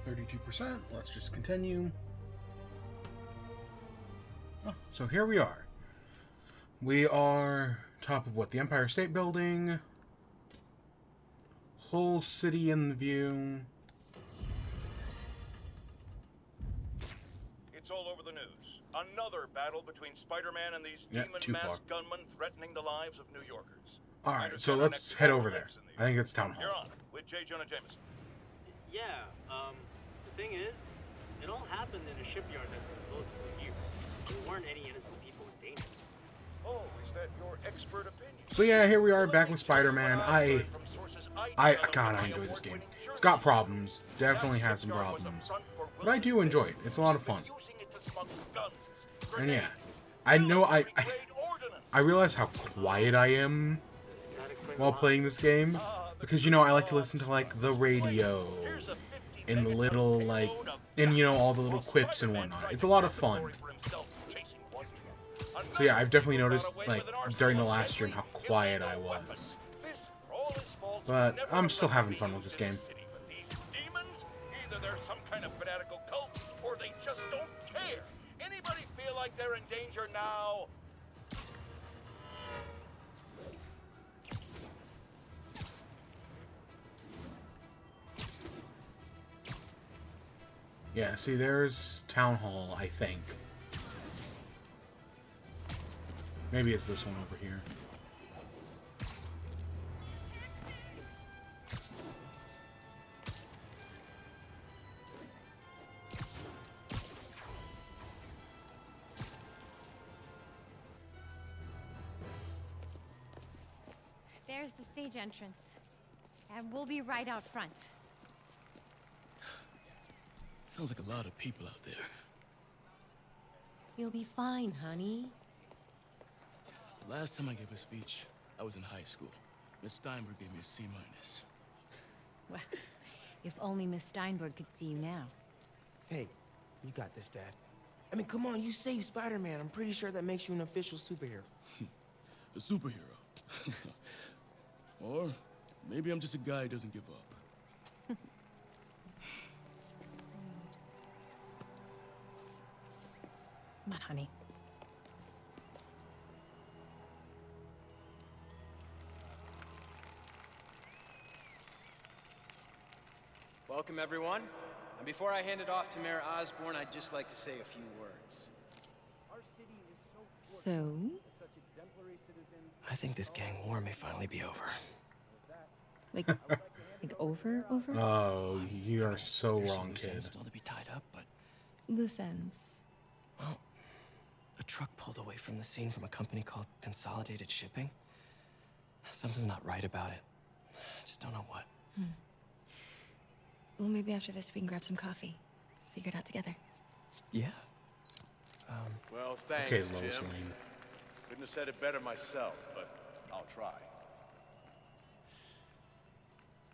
32%. Let's just continue. Oh, so here we are. We are top of what? The Empire State Building. Whole city in view. It's all over the news. Another battle between Spider-Man and these demon-masked gunmen threatening the lives of New Yorkers. Alright, so let's head over there. I think it's Town Hall. You're on with J. Jonah Jameson. Yeah, the thing is, it all happened in a shipyard that's been closed for years. There weren't any innocent people in danger. Oh, is that your expert opinion? So yeah, here we are back with Spider-Man. God, I enjoy this game. It's got problems. Definitely has some problems. But I do enjoy it. It's a lot of fun. And yeah, I know I realize how quiet I am while playing this game. Because, you know, I like to listen to, like, the radio. And the little, like, and, you know, all the little quips and whatnot. It's a lot of fun. So yeah, I've definitely noticed, like, during the last stream how quiet I was. But I'm still having fun with this game. Either they're some kind of fanatical cult, or they just don't care. Anybody feel like they're in danger now? Yeah, see, there's Town Hall, I think. Maybe it's this one over here. There's the stage entrance. And we'll be right out front. Sounds like a lot of people out there. You'll be fine, honey. The last time I gave a speech, I was in high school. Miss Steinberg gave me a C-. Well, if only Miss Steinberg could see you now. Hey, you got this, Dad. I mean, come on, you saved Spider-Man. I'm pretty sure that makes you an official superhero. A superhero. Or maybe I'm just a guy who doesn't give up. Come on, honey. Welcome, everyone. And before I hand it off to Mayor Osborn, I'd just like to say a few words. So? I think this gang war may finally be over. Like over? Oh, you are so There's wrong, some loose kid. ends still to be tied up, but Loose ends. well, a truck pulled away from the scene from a company called Consolidated Shipping. Something's not right about it. I just don't know what. Well, maybe after this we can grab some coffee. Figure it out together. Yeah. Well, thanks, Okay, Jim. Lois Lane. Couldn't have said it better myself, but I'll try.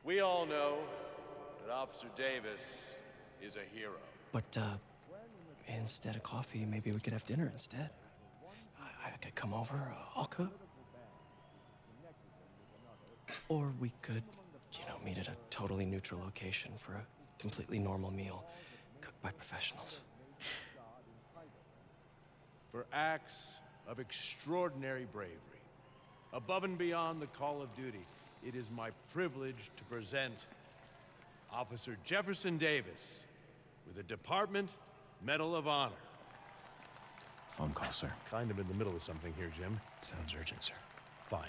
We all know that Officer Davis is a hero. But, instead of coffee, maybe we could have dinner instead. I could come over, I'll cook. Or we could, you know, meet at a totally neutral location for a completely normal meal, cooked by professionals. For acts of extraordinary bravery, above and beyond the call of duty, it is my privilege to present Officer Jefferson Davis with the Department Medal of Honor. Phone call, sir. Kind of in the middle of something here, Jim. Sounds urgent, sir. Fine.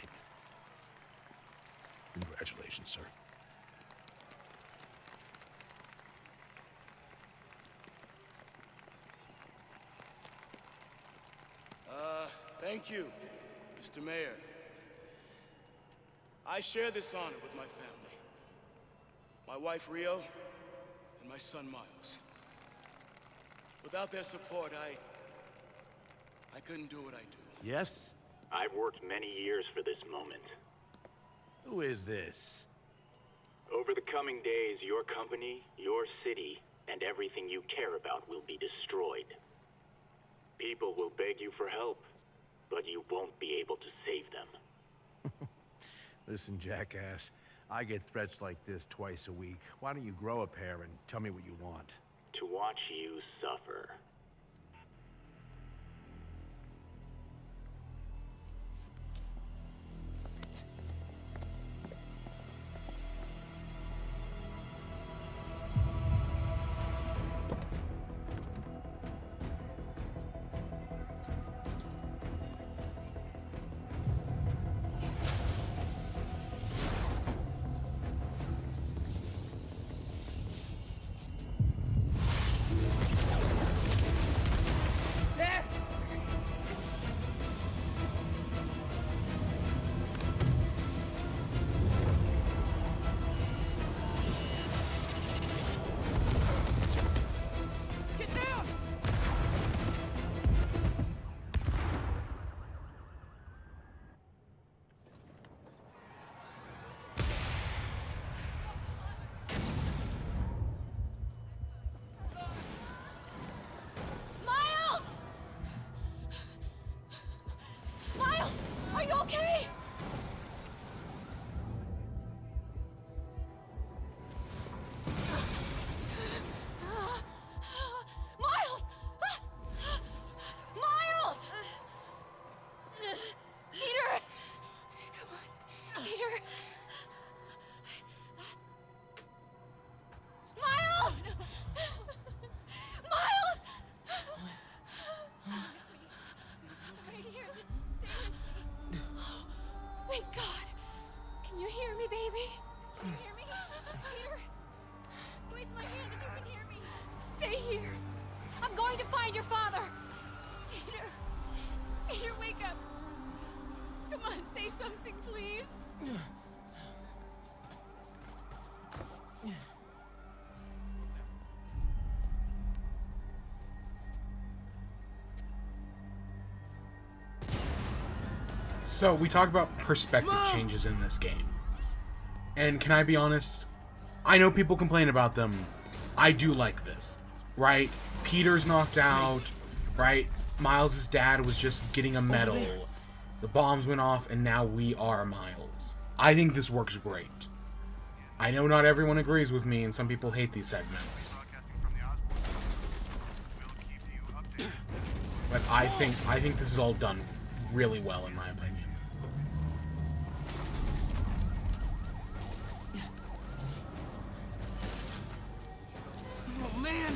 Congratulations, sir. Thank you, Mr. Mayor. I share this honor with my family. My wife, Rio, and my son, Miles. Without their support, I couldn't do what I do. Yes? I've worked many years for this moment. Who is this? Over the coming days, your company, your city, and everything you care about will be destroyed. People will beg you for help, but you won't be able to save them. Listen, jackass. I get threats like this twice a week. Why don't you grow a pair and tell me what you want? To watch you suffer. Miles! Miles, are you okay? Miles! Miles! Peter! Come on, Peter! Miles! Miles! Right here, just stay with me. Thank God. Can you hear me, baby? Can you hear me? Peter? Squeeze my hand if you can hear me. Stay here. I'm going to find your father. Peter. Peter, wake up. Come on, say something, please. So we talked about perspective changes in this game. And can I be honest? I know people complain about them. I do like this. Right? Peter's knocked out. Right? Miles' dad was just getting a medal. The bombs went off and now we are Miles. I think this works great. I know not everyone agrees with me and some people hate these segments. But I think this is all done really well in my opinion. Oh, man!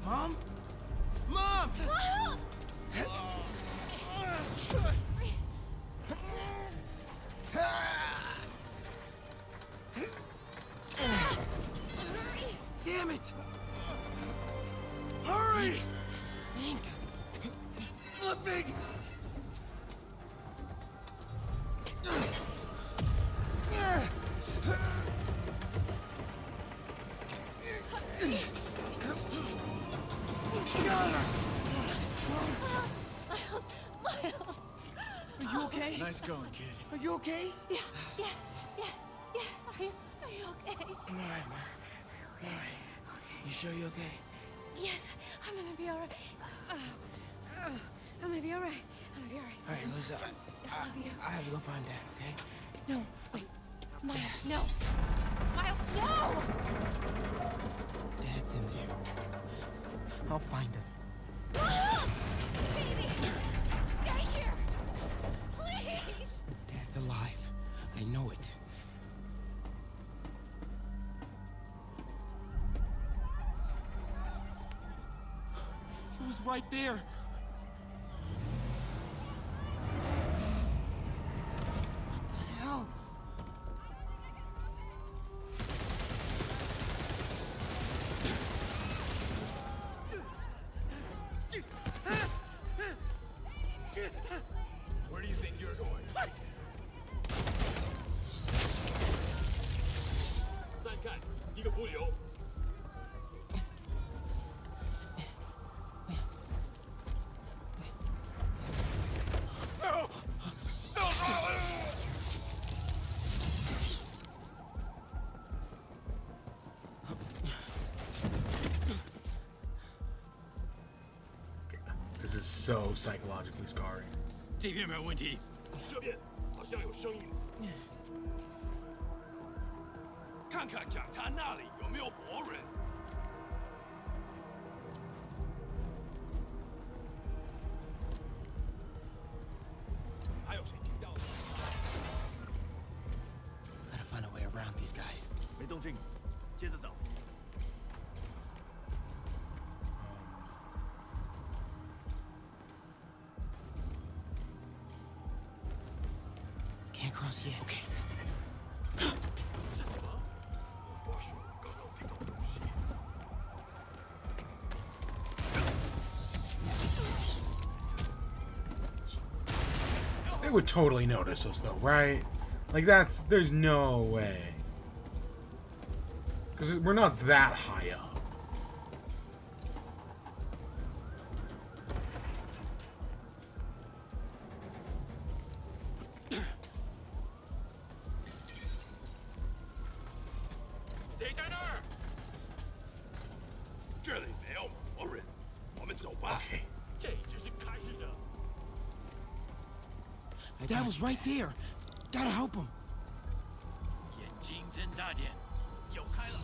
Mom? Mom! Damn it! Hurry! Think. Flipping! Miles! Are you okay? Nice going, kid. Are you okay? Yeah, yes. Are you okay? I'm alright, man. Alright. You sure you're okay? Yes, I'm gonna be alright. I'm gonna be alright. Alright, Lisa. I love you. I have to go find Dad, okay? No, wait. Miles, no. Miles, no! Dad's in there. I'll find him. Miles! Baby! Stay here! Please! Dad's alive. I know it. He was right there. What the hell? Where do you think you're going? is so psychologically scarring. 这边没有问题。这边好像有声音。看看讲坛那里有没有活人。还有谁听到的？ Gotta find a way around these guys. 没动静，接着找。 Can't cross yet. Okay. They would totally notice us though, right? Like there's no way. Because we're not that high up. Okay. Dad was right there. Gotta help him. 眼睛睁大点，有开了。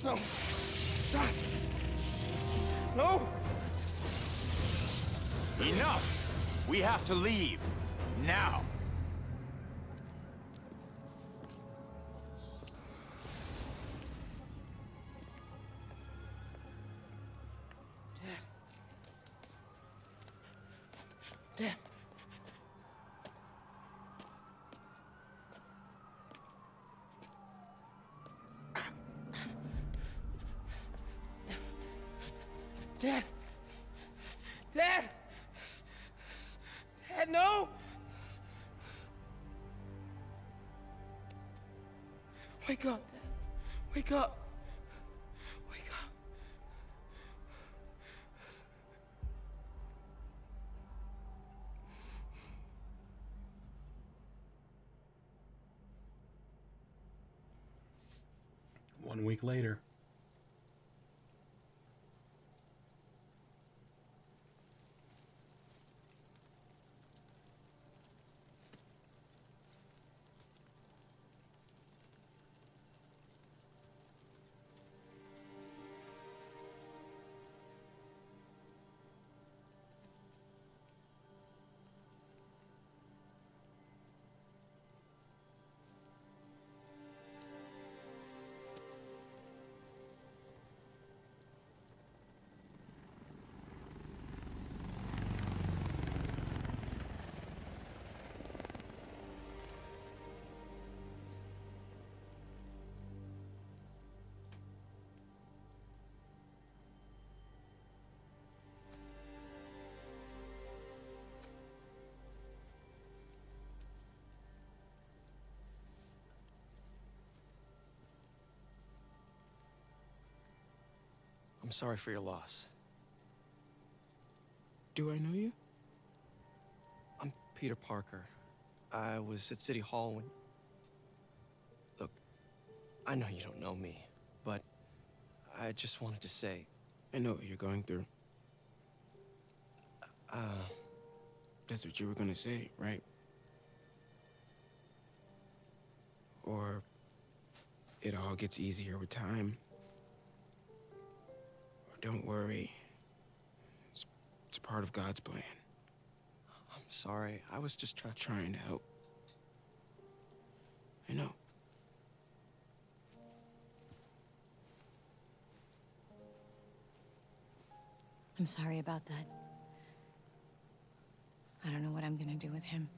No. Stop. No. Enough! We have to leave. Now! Dad. Dad. Dad. Dad, no. Wake up, Dad. Wake up. Wake up. One week later. I'm sorry for your loss. Do I know you? I'm Peter Parker. I was at City Hall when... Look, I know you don't know me, but I just wanted to say... I know what you're going through. That's what you were gonna say, right? Or it all gets easier with time. Or don't worry. It's part of God's plan. I'm sorry. I was just Trying to help. I know. I'm sorry about that. I don't know what I'm gonna do with him.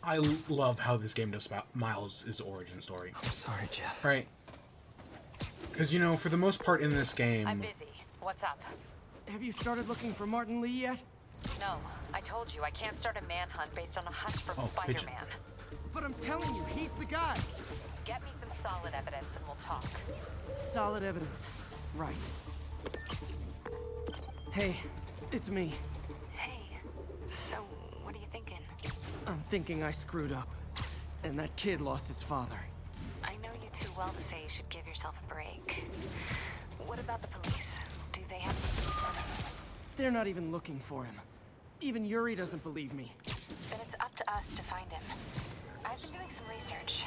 I love how this game does about Miles' origin story. I'm sorry, Jeff. Right? Because, you know, for the most part in this game... I'm busy. What's up? Have you started looking for Martin Lee yet? No, I told you I can't start a manhunt based on a hunch from pigeon. Spider-Man. But I'm telling you, he's the guy. Get me some solid evidence and we'll talk. Solid evidence. Right. Hey, it's me. Hey, so what are you thinking? I'm thinking I screwed up. And that kid lost his father. I know you too well to say you should give yourself a break. What about the police? Do they have something on him? They're not even looking for him. Even Yuri doesn't believe me. Then it's up to us to find him. I've been doing some research.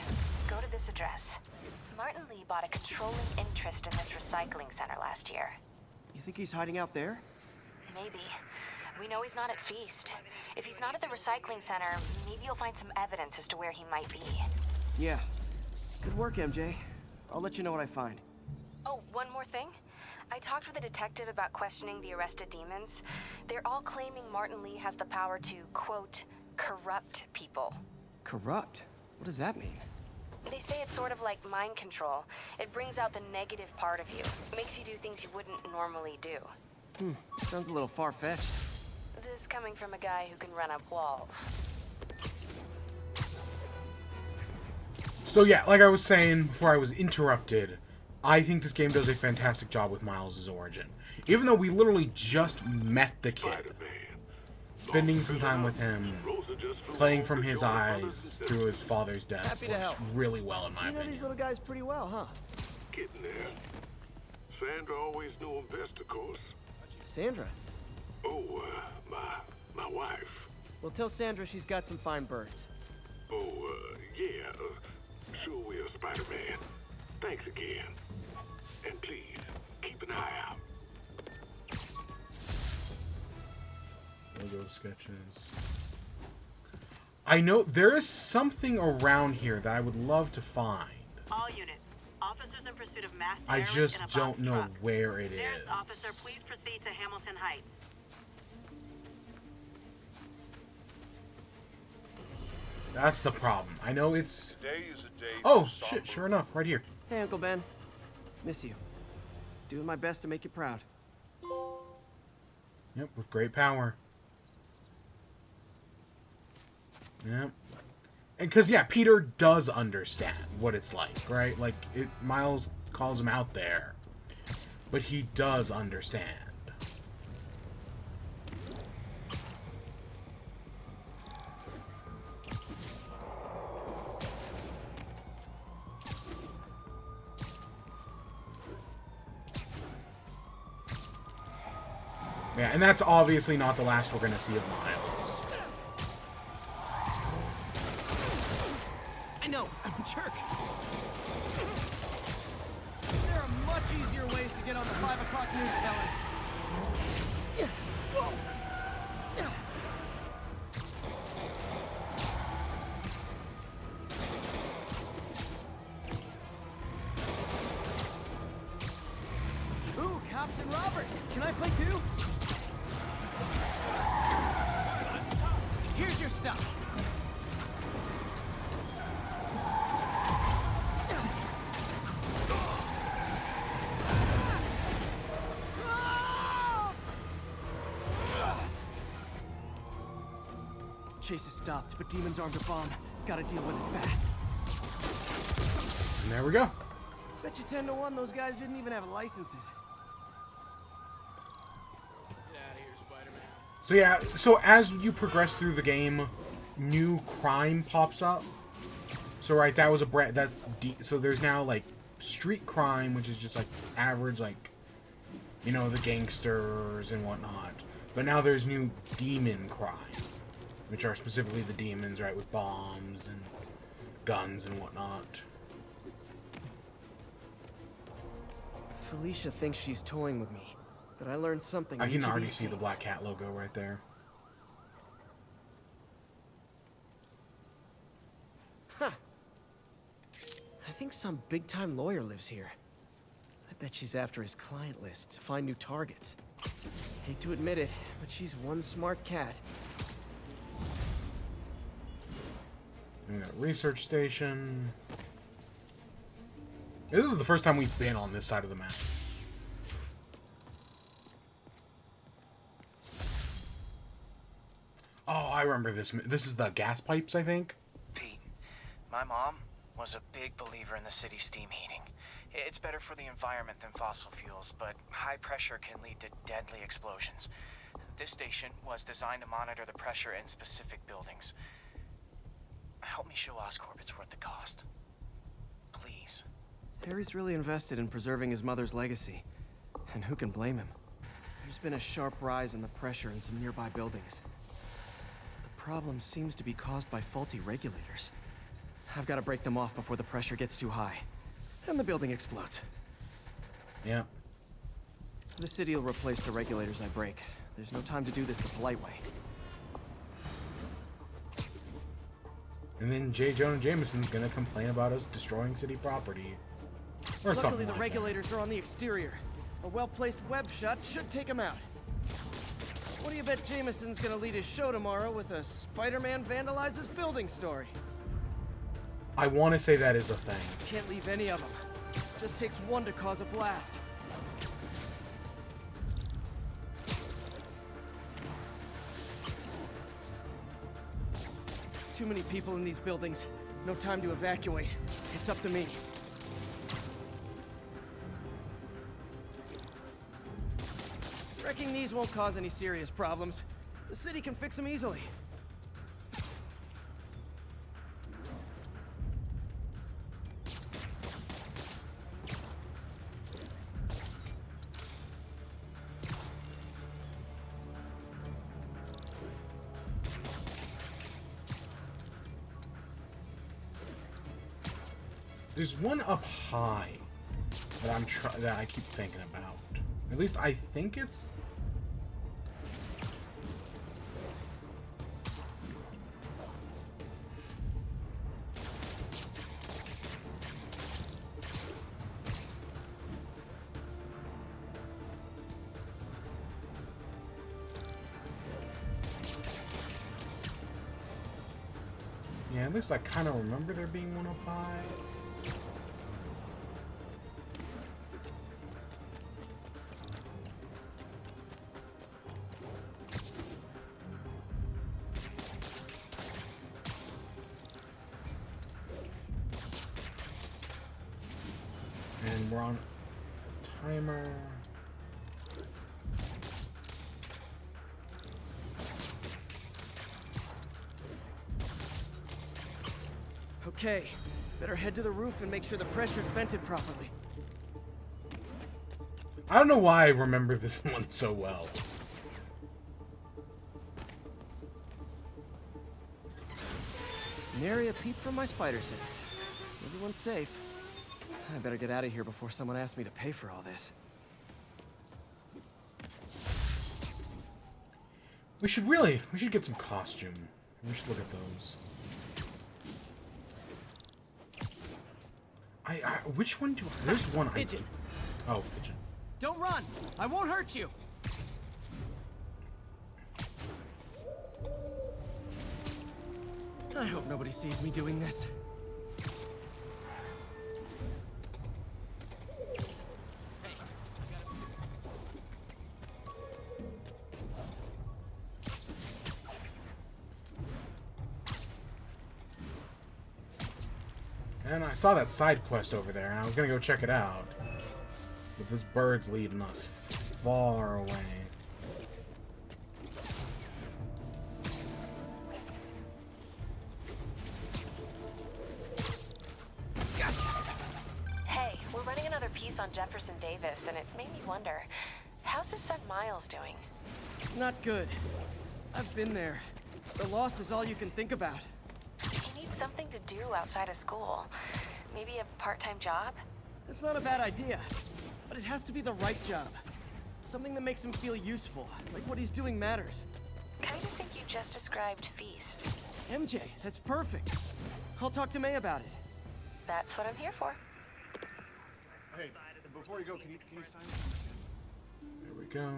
Go to this address. Martin Lee bought a controlling interest in this recycling center last year. You think he's hiding out there? Maybe. We know he's not at Feast. If he's not at the recycling center, maybe you'll find some evidence as to where he might be. Yeah. Good work, MJ. I'll let you know what I find. Oh, one more thing. I talked with a detective about questioning the arrested demons. They're all claiming Martin Lee has the power to, quote, corrupt people. Corrupt? What does that mean? They say it's sort of like mind control. It brings out the negative part of you. Makes you do things you wouldn't normally do. Sounds a little far-fetched. This coming from a guy who can run up walls. So yeah, like I was saying before I was interrupted, I think this game does a fantastic job with Miles' origin. Even though we literally just met the kid. Spending some time with him, playing from his eyes through his father's death Happy to works help. really well in my You know opinion. these little guys pretty well, huh? Getting there. Sandra always knew him best, of course. Sandra? Oh, my wife. Well, tell Sandra she's got some fine birds. Oh, yeah. Sure will, Spider-Man. Thanks again. And please, keep an eye out. Logo sketches. I know there is something around here that I would love to find. All units. Officers in pursuit of mass I terrorists just in a don't box know truck. where it There's is. officer, please proceed to Hamilton Heights. That's the problem. I know it's... Today is a day Oh, for shit, somber sure enough, right here. Hey, Uncle Ben. Miss you. Doing my best to make you proud. Yep, with great power. Yep. And because, yeah, Peter does understand what it's like, right? Like, Miles calls him out there. But he does understand. Yeah, and that's obviously not the last we're going to see of Miles. I know, I'm a jerk. There are much easier ways to get on the 5 o'clock news, fellas. Yeah. Whoa. Yeah. Ooh, cops and robbers. Can I play too? Here's your stuff. Chase has stopped, but Demon's armed a bomb. Gotta deal with it fast. And there we go. Bet you 10 to 1 those guys didn't even have licenses. Get out of here, Spider-Man. So yeah, so as you progress through the game, new crime pops up. So right, that was so there's now like street crime, which is just like average, like, you know, the gangsters and whatnot. But now there's new demon crime, which are specifically the demons, right, with bombs and guns and whatnot. Felicia thinks she's toying with me, but I learned something. I in can each of already these see the scenes. Black Cat logo right there. Huh. I think some big-time lawyer lives here. I bet she's after his client list to find new targets. Hate to admit it, but she's one smart cat. We got a research station. This is the first time we've been on this side of the map. Oh, I remember this. This is the gas pipes, I think. Pete, my mom was a big believer in the city's steam heating. It's better for the environment than fossil fuels, but high pressure can lead to deadly explosions. This station was designed to monitor the pressure in specific buildings. Help me show Oscorp it's worth the cost. Please. Harry's really invested in preserving his mother's legacy. And who can blame him? There's been a sharp rise in the pressure in some nearby buildings. The problem seems to be caused by faulty regulators. I've got to break them off before the pressure gets too high. And the building explodes. Yeah. The city will replace the regulators I break. There's no time to do this the polite way. And then J. Jonah Jameson's gonna complain about us destroying city property. Or something Luckily, the like regulators are on the exterior. A well-placed web shot should take them out. What do you bet Jameson's gonna lead his show tomorrow with a Spider-Man vandalizes building story? that. I want to say that is a thing. Can't leave any of them. Just takes one to cause a blast. Too many people in these buildings. No time to evacuate. It's up to me. Wrecking these won't cause any serious problems. The city can fix them easily. There's one up high that that I keep thinking about. At least I think it's. Yeah, at least I kind of remember there being one up high. And we're on a timer. Okay, better head to the roof and make sure the pressure's vented properly. I don't know why I remember this one so well. Nary a peep from my spider sense. Everyone's safe. I better get out of here before someone asks me to pay for all this. We should get some costume. We should look at those. Which one do I... There's one Pigeon. Oh, pigeon. Don't run! I won't hurt you! I hope nobody sees me doing this. And I saw that side quest over there, and I was gonna go check it out. But this bird's leading us far away. Hey, we're running another piece on Jefferson Davis, and it's made me wonder, how's his son Miles doing? Not good. I've been there. The loss is all you can think about. He needs something to do outside of school. Maybe a part-time job? It's not a bad idea, but it has to be the right job. Something that makes him feel useful, like what he's doing matters. Kind of think you just described Feast. MJ, that's perfect. I'll talk to May about it. That's what I'm here for. Hey, before you go, can you sign? There we go.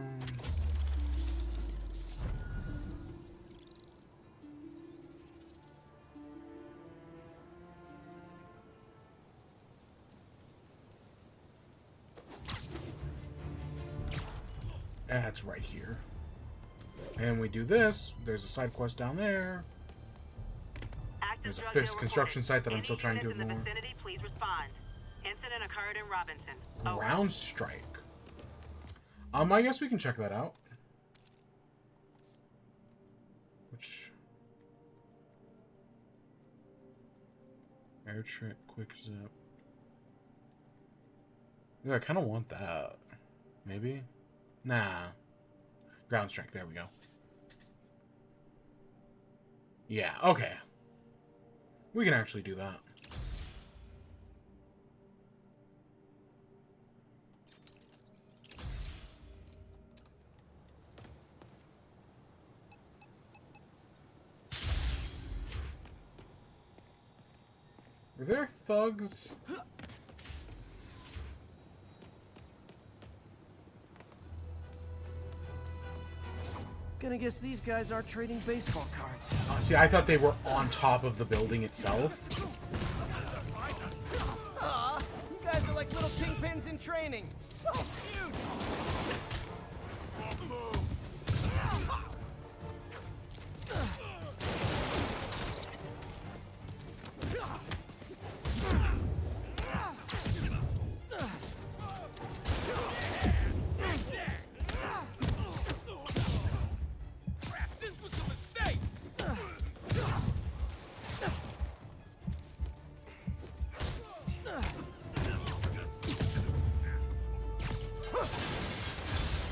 That's right here. And we do this. There's a side quest down there. There's a fifth construction site that I'm still trying to ignore. Please respond. Incident occurred in Robinson. Ground strike. I guess we can check that out. Which air trick, quick zip. Yeah, I kind of want that. Maybe. Nah. Ground strike. There we go. Yeah. Okay. We can actually do that. Are there thugs? Gonna guess these guys aren't trading baseball cards. See, I thought they were on top of the building itself. Aw, you guys are like little kingpins in training. So cute.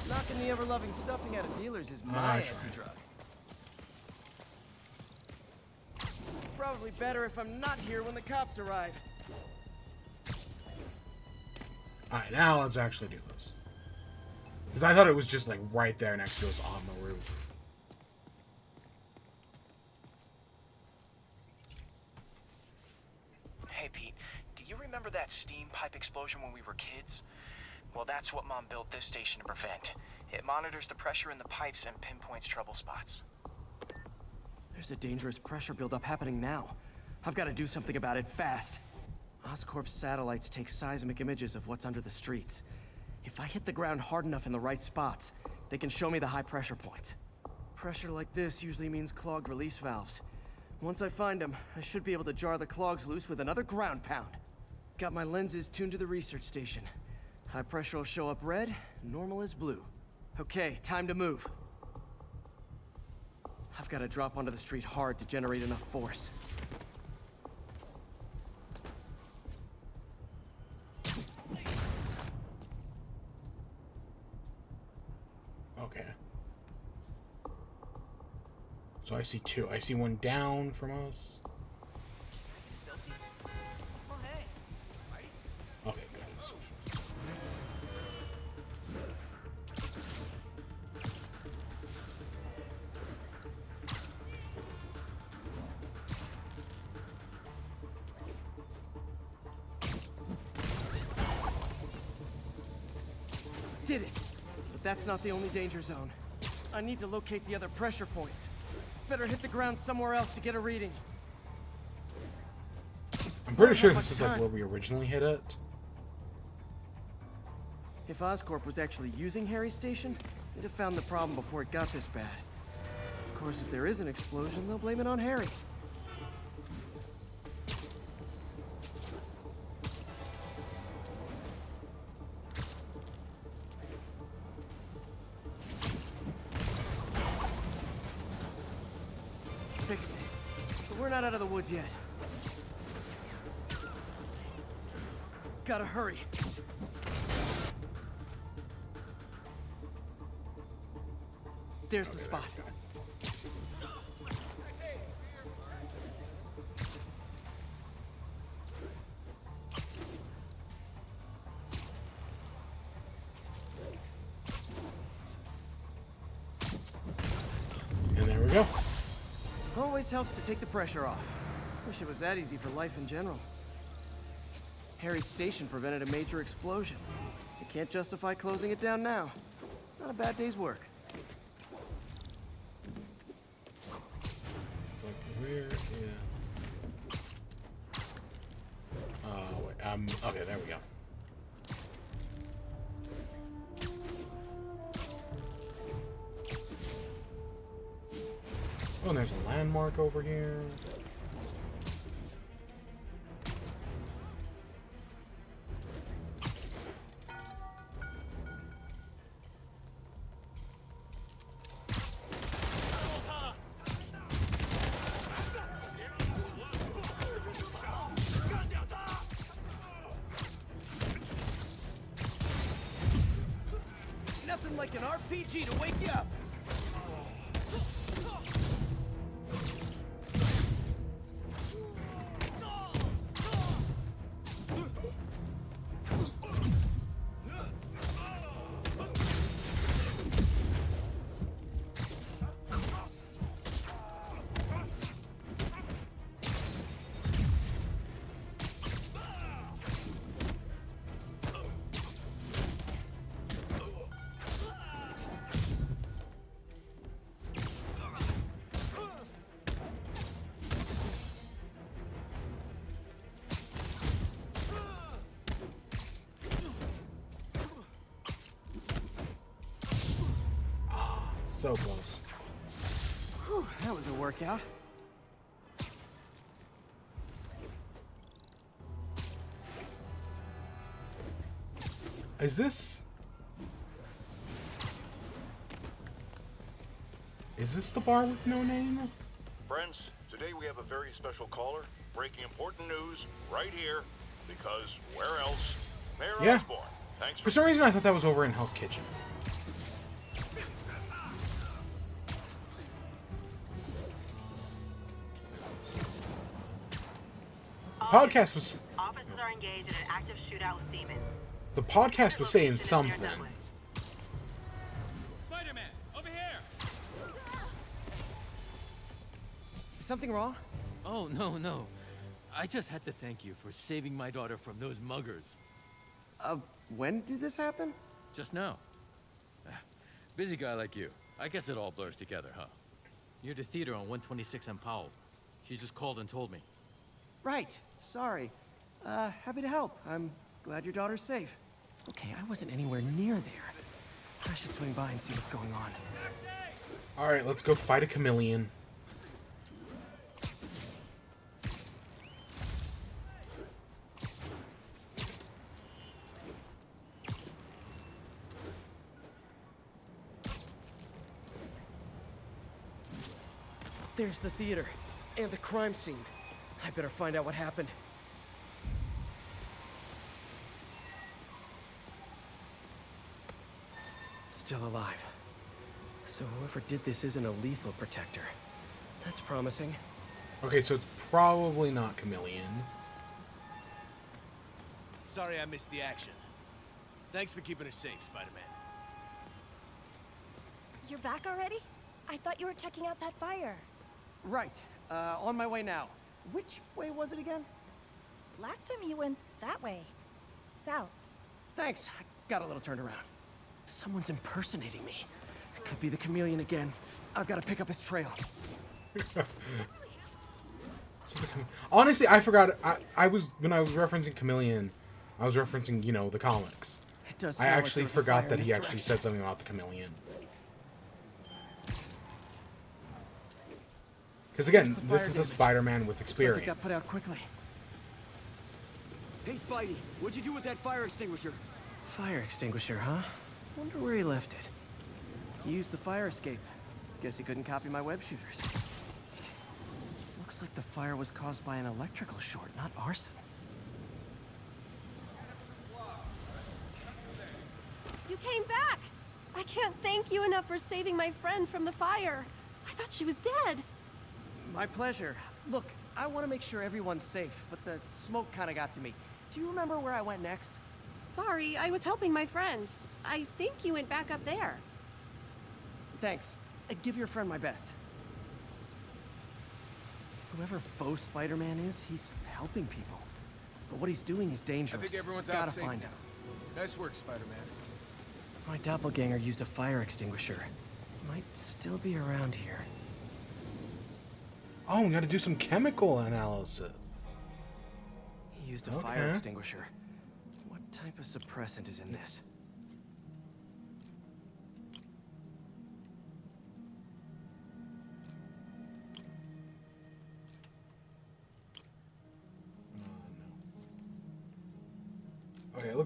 Knocking the ever-loving stuffing out of dealers is my anti-drug. Probably better if I'm not here when the cops arrive. Alright, now let's actually do this. Because I thought it was just like right there next to us on the roof. Hey, Pete, do you remember that steam pipe explosion when we were kids? Well, that's what Mom built this station to prevent. It monitors the pressure in the pipes and pinpoints trouble spots. There's a dangerous pressure buildup happening now. I've got to do something about it fast. Oscorp's satellites take seismic images of what's under the streets. If I hit the ground hard enough in the right spots, they can show me the high pressure points. Pressure like this usually means clogged release valves. Once I find them, I should be able to jar the clogs loose with another ground pound. Got my lenses tuned to the research station. High pressure will show up red, normal is blue. Okay, time to move. I've got to drop onto the street hard to generate enough force. Okay. So I see two. I see one down from us. Okay, good. Did it! But that's not the only danger zone. I need to locate the other pressure points. Better hit the ground somewhere else to get a reading. I'm pretty sure this is like where we originally hit it. If Oscorp was actually using Harry's station, they'd have found the problem before it got this bad. Of course, if there is an explosion, they'll blame it on Harry. Fixed it. So we're not out of the woods yet. Gotta hurry. There's the spot. And there we go. Always helps to take the pressure off. Wish it was that easy for life in general. Harry's station prevented a major explosion. You can't justify closing it down now. Not a bad day's work. Where is... wait, okay, there we go. Oh, and there's a landmark over here. Nothing like an RPG to wake you up. So close. Whew, that was a workout. Is this the bar with no name? Friends, today we have a very special caller breaking important news right here, because where else? Mayor Yeah. Osborn. Thanks For some reason, I thought that was over in Hell's Kitchen. Podcast was. Officers are engaged in an active shootout with demons. The podcast was saying something. Spider-Man, over here! Is something wrong? Oh, no. I just had to thank you for saving my daughter from those muggers. When did this happen? Just now. Busy guy like you. I guess it all blurs together, huh? Near the theater on 126 and Powell. She just called and told me. Right. Sorry. Happy to help. I'm glad your daughter's safe. Okay, I wasn't anywhere near there. I should swing by and see what's going on. Alright, let's go fight a chameleon. There's the theater. And the crime scene. I better find out what happened. Still alive. So whoever did this isn't a lethal protector. That's promising. Okay, so it's probably not chameleon. Sorry I missed the action. Thanks for keeping us safe, Spider-Man. You're back already? I thought you were checking out that fire. Right. On my way now. Which way was it again? Last time you went that way. South. Thanks. I got a little turned around. Someone's impersonating me. It could be the chameleon again. I've got to pick up his trail. Honestly, I forgot. When I was referencing chameleon, I was referencing, you know, the comics. It does. I actually forgot that he actually said something about the chameleon. Because again, this is a Spider-Man with experience. It got put out quickly. Hey, Spidey, what'd you do with that fire extinguisher? Fire extinguisher, huh? Wonder where he left it. He used the fire escape. Guess he couldn't copy my web shooters. Looks like the fire was caused by an electrical short, not arson. You came back! I can't thank you enough for saving my friend from the fire. I thought she was dead. My pleasure. Look, I want to make sure everyone's safe, but the smoke kind of got to me. Do you remember where I went next? Sorry, I was helping my friend. I think you went back up there. Thanks. Give your friend my best. Whoever faux Spider-Man is, he's helping people. But what he's doing is dangerous. I think everyone's Gotta out safe find now. him. Nice work, Spider-Man. My doppelganger used a fire extinguisher. Might still be around here. Oh, we gotta do some chemical analysis. He used a fire extinguisher. What type of suppressant is in this?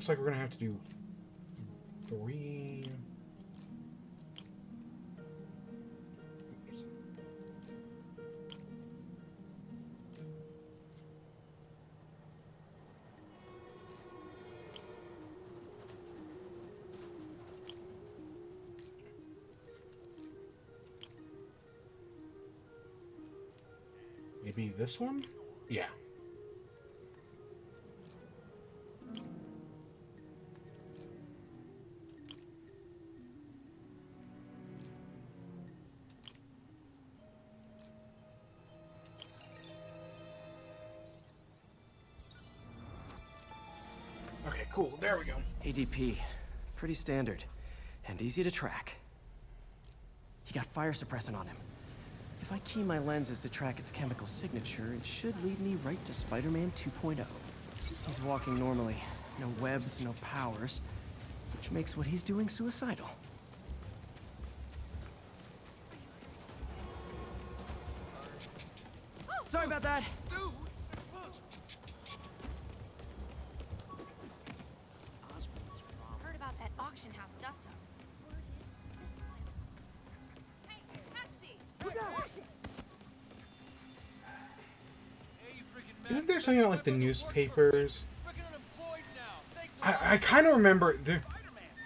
looks like we're gonna have to do 3. Maybe this one? Yeah. Okay, cool. There we go. ADP. Pretty standard. And easy to track. He got fire suppressant on him. If I key my lenses to track its chemical signature, it should lead me right to Spider-Man 2.0. He's walking normally. No webs, no powers. Which makes what he's doing suicidal. Sorry about that. Heard about that auction house dust-up. Hey, taxi! Isn't there something like the newspapers? I kind of remember there.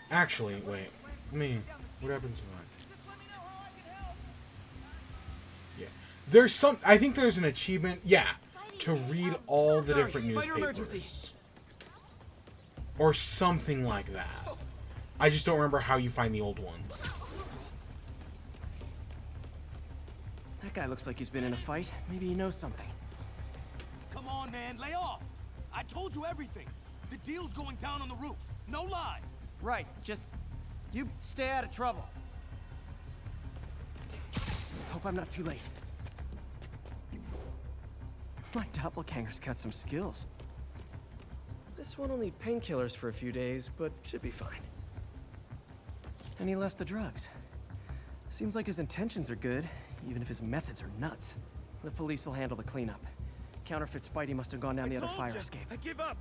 Actually, wait. What happens when? Yeah, there's some. I think there's an achievement. Yeah, to read all the different newspapers, or something like that. I just don't remember how you find the old ones. That guy looks like he's been in a fight. Maybe he knows something. Come on, man, lay off. I told you everything. The deal's going down on the roof. No lie. Right, just... you stay out of trouble. Hope I'm not too late. My doppelganger's got some skills. This one will need painkillers for a few days, but should be fine. And he left the drugs. Seems like his intentions are good, even if his methods are nuts. The police will handle the cleanup. Counterfeit Spidey must have gone down the other fire escape. I give up.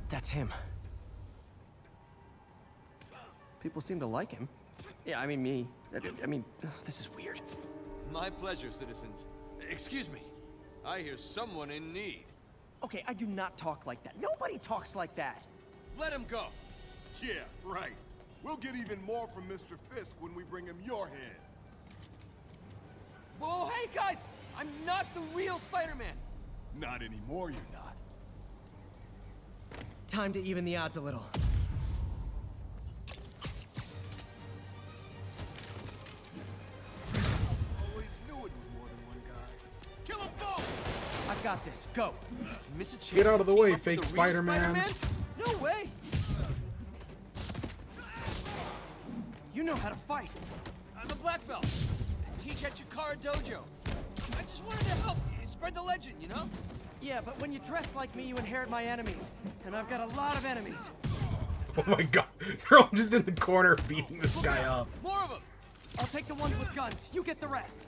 That's him. People seem to like him. Yeah, I mean me. I mean, this is weird. My pleasure, citizens. Excuse me. I hear someone in need. Okay, I do not talk like that. Nobody talks like that. Let him go. Yeah, right. We'll get even more from Mr. Fisk when we bring him your head. Whoa, hey guys! I'm not the real Spider-Man. Not anymore, you're not. Time to even the odds a little. Always knew it was more than one guy. Kill them both! I've got this. Go. Miss a chance. Get out of the way, to team fake up with the real Spider-Man. No way! You know how to fight. I'm a black belt. I teach at Chikara Dojo. I just wanted to help spread the legend, you know? Yeah, but when you dress like me, you inherit my enemies. And I've got a lot of enemies. Oh my god, they're all just in the corner beating this guy up. More of them! I'll take the ones with guns. You get the rest.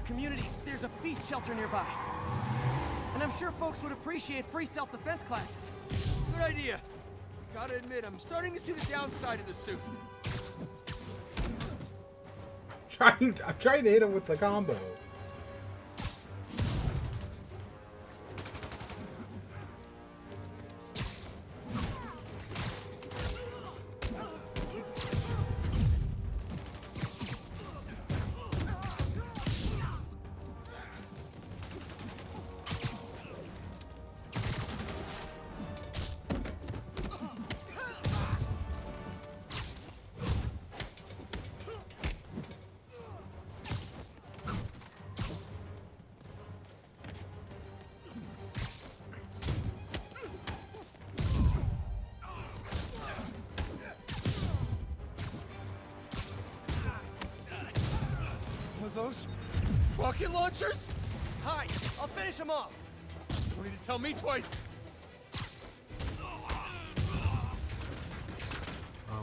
Community, there's a feast shelter nearby. And I'm sure folks would appreciate free self-defense classes. Good idea. Gotta admit, I'm starting to see the downside of the suit. I'm trying to hit him with the combo. those? Rocket launchers? Hi, I'll finish him off. Don't need to tell me twice.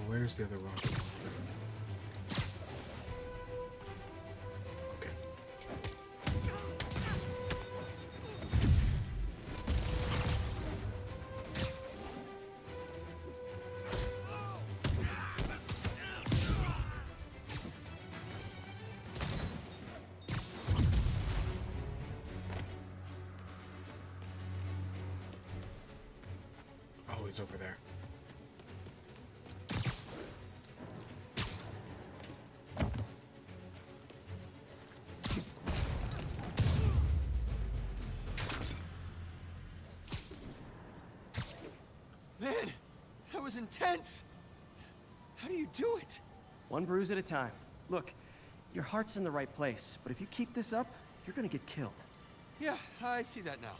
Where's the other rocket launcher? Okay. Oh, he's over there. Man, that was intense. How do you do it? One bruise at a time. Look, your heart's in the right place, but if you keep this up, you're gonna get killed. Yeah, I see that now.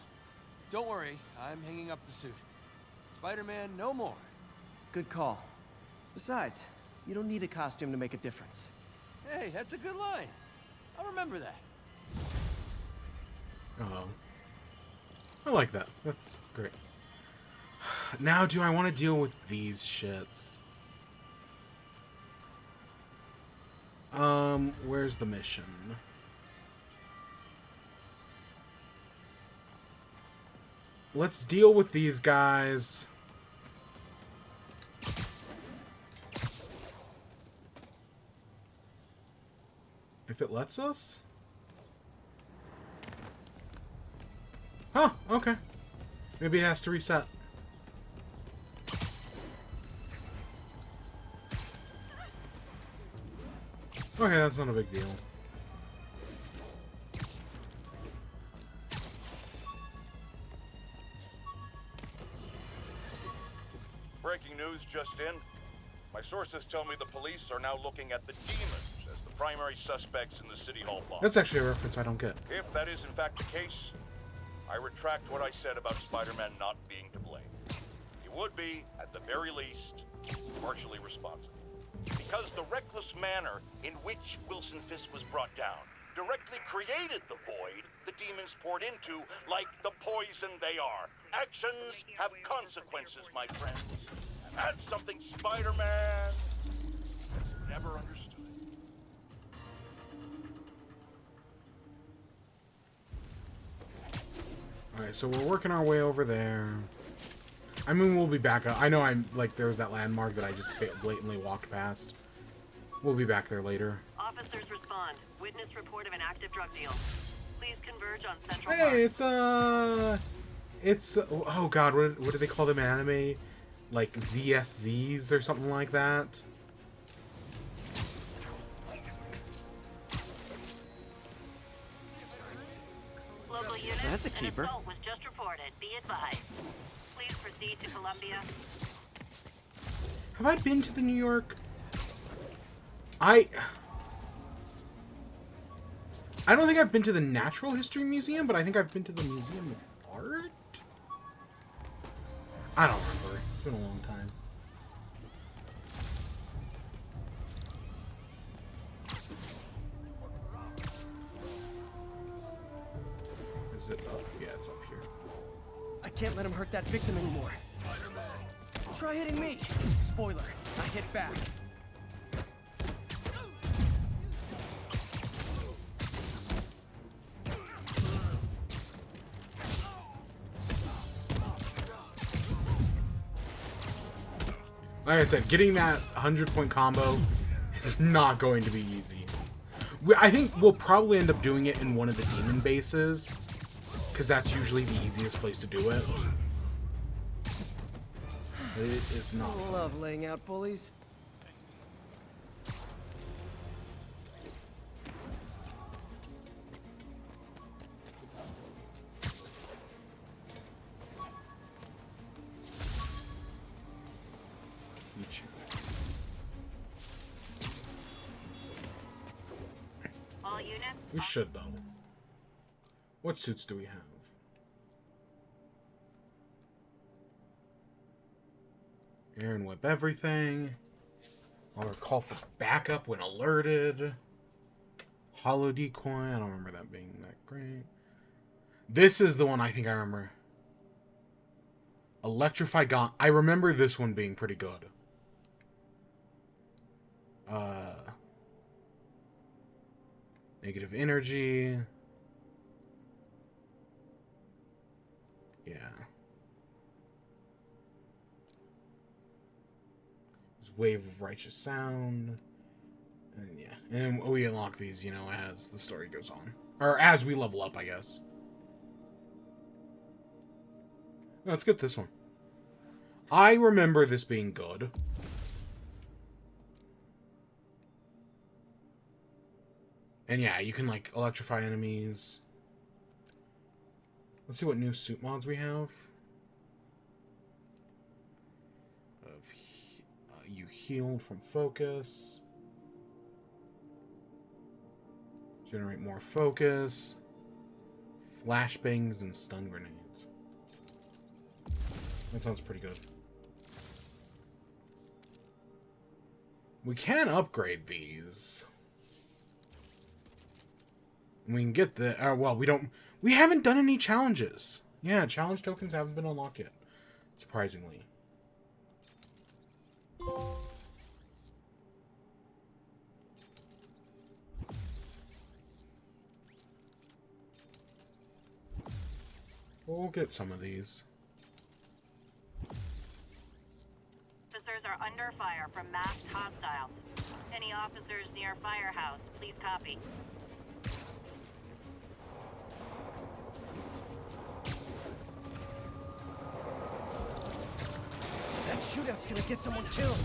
Don't worry, I'm hanging up the suit. Spider-Man, no more. Good call. Besides, you don't need a costume to make a difference. Hey, that's a good line. I'll remember that. Oh. I like that. That's great. Now, do I want to deal with these shits? Where's the mission? Let's deal with these guys. If it lets us? Huh, okay. Maybe it has to reset. Okay, that's not a big deal. Breaking news just in. My sources tell me the police are now looking at the demons as the primary suspects in the City Hall bomb. That's actually a reference I don't get. If that is in fact the case, I retract what I said about Spider-Man not being to blame. He would be, at the very least, partially responsible. Because the reckless manner in which Wilson Fisk was brought down directly created the void the demons poured into, like the poison they are. Actions have consequences, my friends. And that's something Spider-Man never understood. Alright, so we're working our way over there. I mean, we'll be back up. I know I'm, like, there was that landmark that I just blatantly walked past. We'll be back there later. Officers respond. Witness report of an active drug deal. Please converge on Central Hey, it's, oh god, what do they call them in anime? Like, ZSZs or something like that? Local units, That's a keeper. An assault was just reported. Be advised. Please proceed to Columbia. Have I been to the New York? I don't think I've been to the Natural History Museum, but I think I've been to the Museum of Art? I don't remember. It's been a long time. Is it up? Yeah, it's up here. I can't let him hurt that victim anymore. Try hitting me. Spoiler, I hit back. Like I said, getting that 100-point combo is not going to be easy. I think we'll probably end up doing it in one of the demon bases, because that's usually the easiest place to do it. It is not I love laying out bullies. All units. We should, though. What suits do we have? Aaron whip everything. Or call for backup when alerted. Hollow decoy. I don't remember that being that great. This is the one I think I remember. Electrify Gun. I remember this one being pretty good. Negative energy. Yeah. There's Wave of Righteous Sound. And yeah. And we unlock these, you know, as the story goes on. Or as we level up, I guess. Let's get this one. I remember this being good. And yeah, you can, like, electrify enemies. Let's see what new suit mods we have. You heal from focus. Generate more focus. Flashbangs and stun grenades. That sounds pretty good. We can upgrade these. We can get the... well, we haven't done any challenges. Yeah, challenge tokens haven't been unlocked yet. Surprisingly. We'll get some of these. Officers are under fire from masked hostiles. Any officers near Firehouse, please copy. That shootout's gonna get someone killed.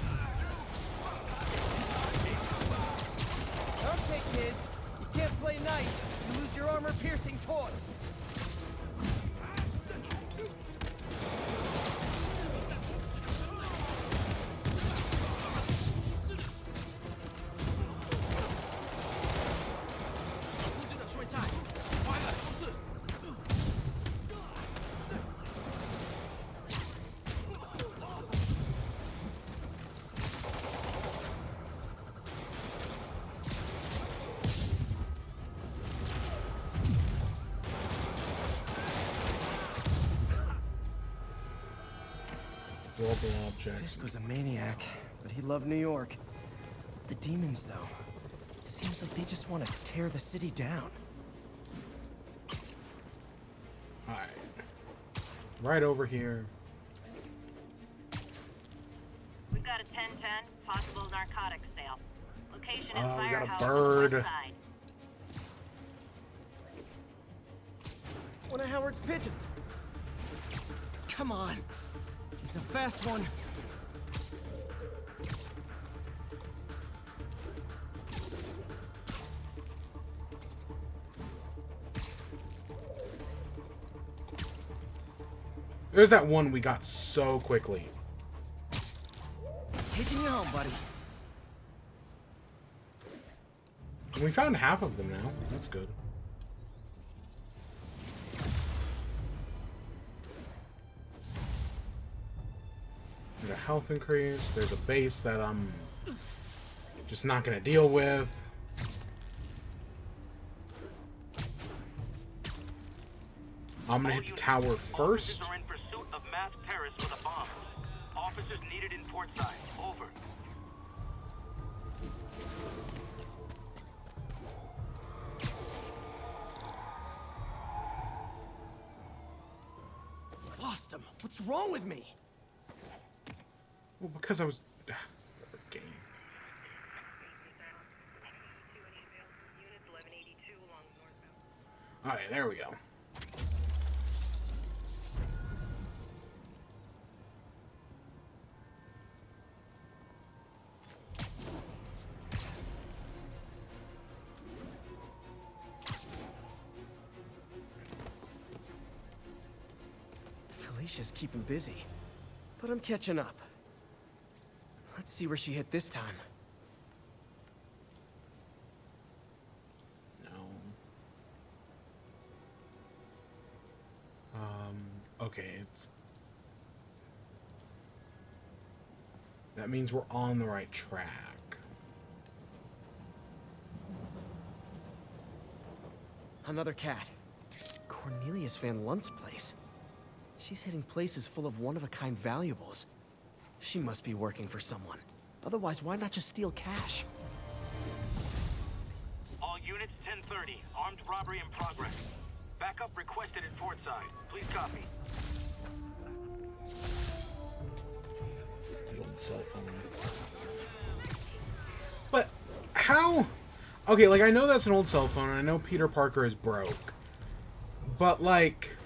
Okay, kids. You can't play nice. You lose your armor-piercing toys. Fisk was a maniac, but he loved New York. The demons, though, seems like they just want to tear the city down. Alright. Right over here. We've got a 10-10, possible narcotics sale. Location in We got Firehouse a on the bird. west side. One of Howard's pigeons. Come on. He's a fast one. There's that one we got so quickly. Taking you home, buddy. And we found half of them now. That's good. There's a health increase. There's a base that I'm just not going to deal with. I'm going to hit the tower first. Officers are in pursuit of masked terrorists with a bomb. Officers needed in port side. Over. Lost him. What's wrong with me? Well, because I was... game. Alright, there we go. Felicia's keeping busy, but I'm catching up. Let's see where she hit this time. No. Okay, it's... That means we're on the right track. Another cat. Cornelius Van Lunt's place. She's hitting places full of one-of-a-kind valuables. She must be working for someone. Otherwise, why not just steal cash? All units 1030. Armed robbery in progress. Backup requested at Fortside. Please copy. The old cell phone. But how? Okay, like I know that's an old cell phone, and I know Peter Parker is broke. But like,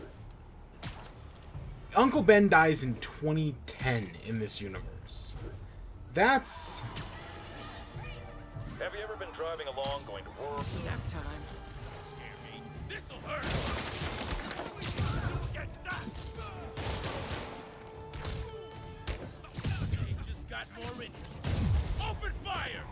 Uncle Ben dies in 2010 in this universe. That's. Have you ever been driving along, going to work? Nap time. Scare me. This'll hurt. Get that. They just got more interest. Open fire!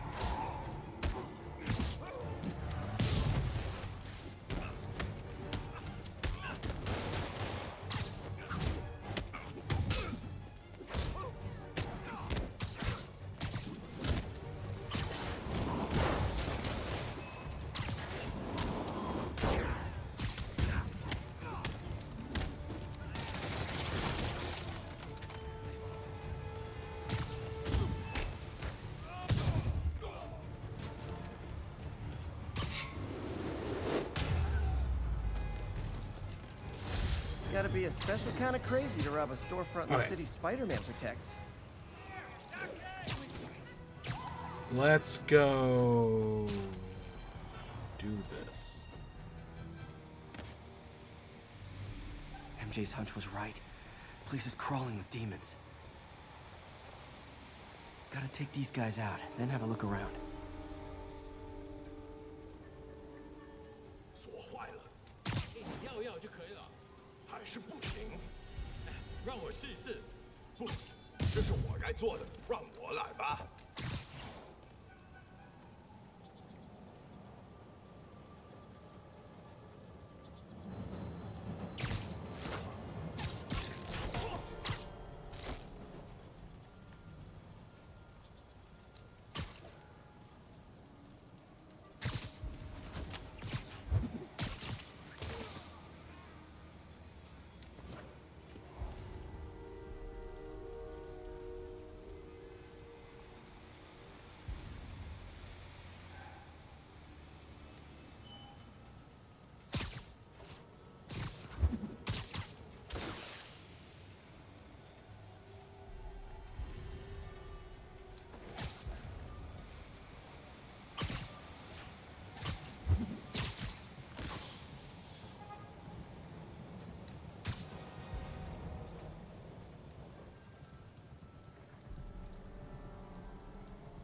Gotta be a special kind of crazy to rob a storefront in the Okay. city Spider-Man protects. Let's go do this. MJ's hunch was right. Place is crawling with demons. Gotta take these guys out, then have a look around. 锁坏了，要要就可以了。还是不行。让我试一试。不，这是我该做的，让我来吧。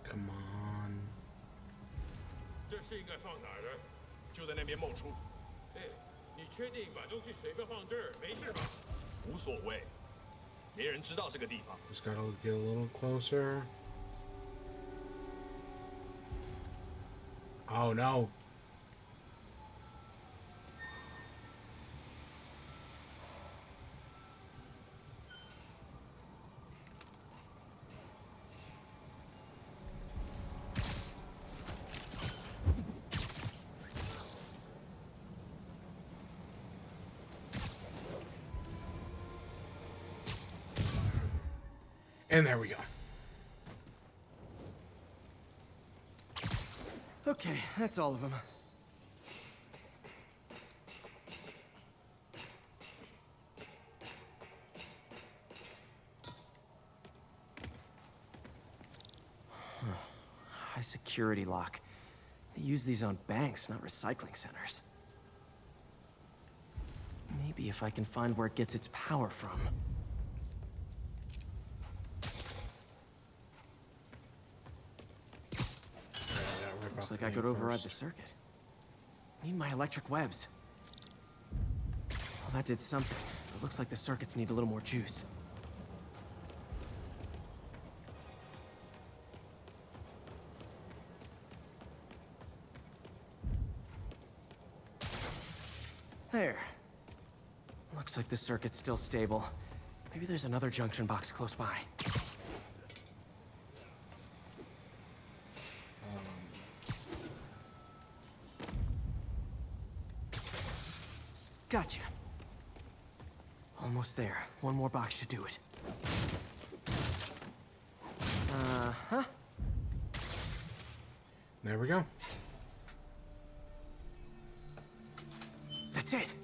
Come on. 这是应该放哪儿的？就在那边冒出。哎，你确定把东西随便放这儿没事吧？无所谓，没人知道这个地方。 Just gotta get a little closer. Oh no. And there we go. Okay, that's all of them. High security lock. They use these on banks, not recycling centers. Maybe if I can find where it gets its power from. Looks like I could override the circuit. Need my electric webs. Well, that did something. It looks like the circuits need a little more juice. There. Looks like the circuit's still stable. Maybe there's another junction box close by. Gotcha. Almost there. One more box should do it. Uh-huh. There we go. That's it.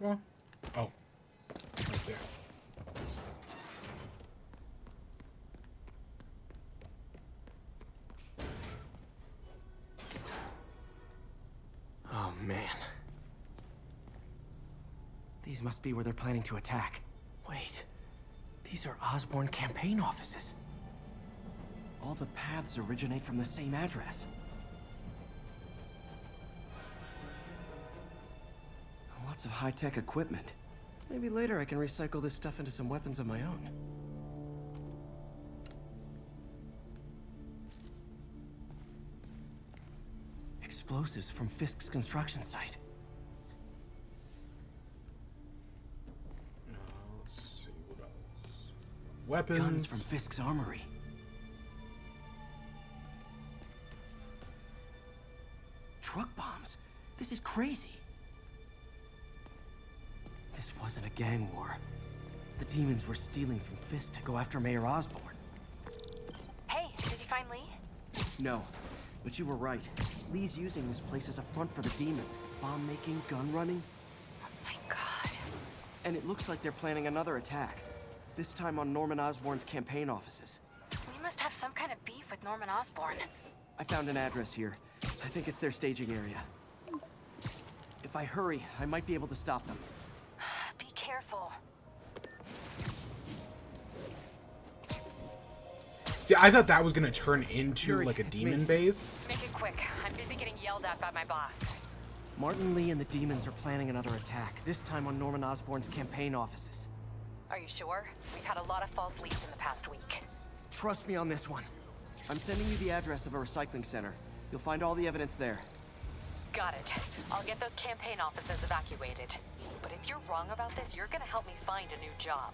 Come on. Oh. Right there. Oh, man. These must be where they're planning to attack. Wait. These are Osborn campaign offices. All the paths originate from the same address. Lots of high-tech equipment. Maybe later I can recycle this stuff into some weapons of my own. Explosives from Fisk's construction site. Let's see what else. Weapons. Guns from Fisk's armory. Truck bombs. This is crazy. This wasn't a gang war. The demons were stealing from Fisk to go after Mayor Osborn. Hey, did you find Lee? No, but you were right. Lee's using this place as a front for the demons. Bomb making, gun running. Oh my god. And it looks like they're planning another attack. This time on Norman Osborn's campaign offices. We must have some kind of beef with Norman Osborn. I found an address here. I think it's their staging area. If I hurry, I might be able to stop them. Be careful. See, I thought that was gonna turn into Yuri, like a it's demon me. base. Make it quick. I'm busy getting yelled at by my boss. Martin Lee and the demons are planning another attack, this time on Norman Osborn's campaign offices. Are you sure? We've had a lot of false leads in the past week. Trust me on this one. I'm sending you the address of a recycling center. You'll find all the evidence there. Got it. I'll get those campaign offices evacuated. But if you're wrong about this, you're gonna help me find a new job.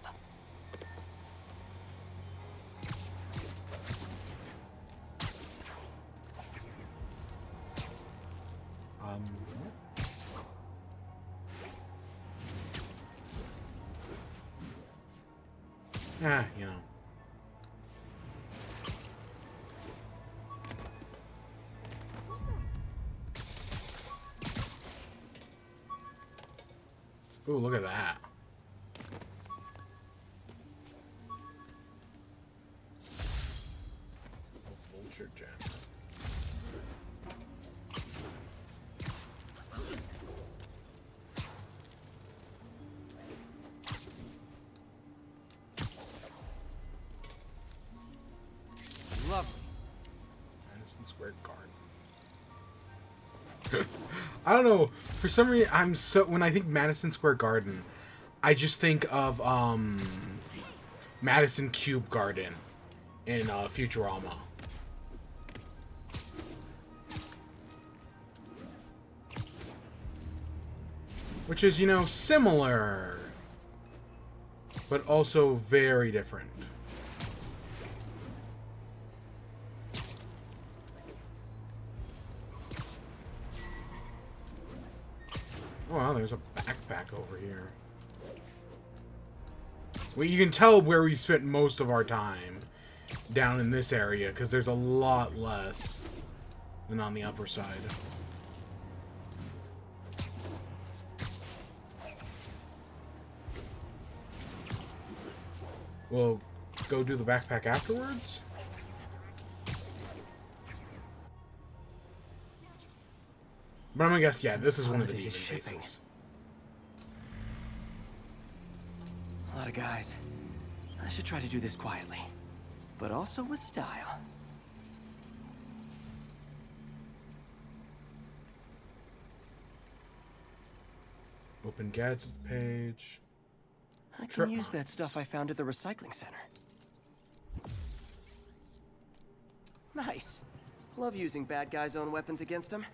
You know. Ooh, look at that. Vulture gem. Lovely. Madison Square Garden. I don't know. For some reason, when I think Madison Square Garden, I just think of Madison Cube Garden in Futurama. Which is, you know, similar, but also very different. Oh, wow, there's a backpack over here. Well, you can tell where we spent most of our time down in this area, because there's a lot less than on the upper side. We'll go do the backpack afterwards. But I'm gonna guess, yeah, this is one of the demon bases. A lot of guys. I should try to do this quietly, but also with style. Open gadgets page. I Trip can use mines. that stuff I found at the recycling center. Nice. Love using bad guys' own weapons against them.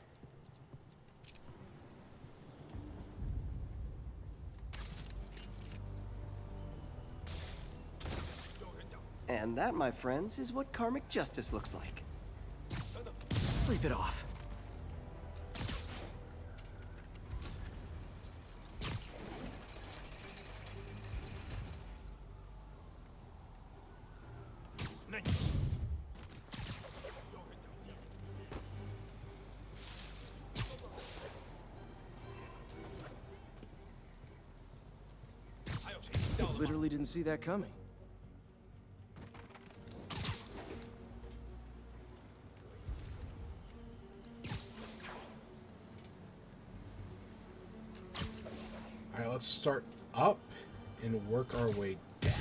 And that, my friends, is what karmic justice looks like. Sleep it off. Literally didn't see that coming. Alright, let's start up and work our way down.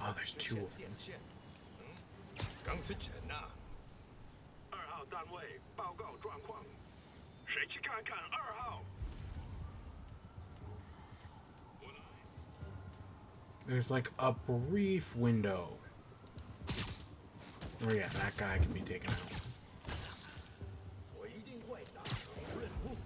Oh, there's two of them. 刚之前呐，2号单位报告状况，谁去看看2号？ There's like a brief window. Oh yeah, that guy can be taken out. 我一定会达成任务。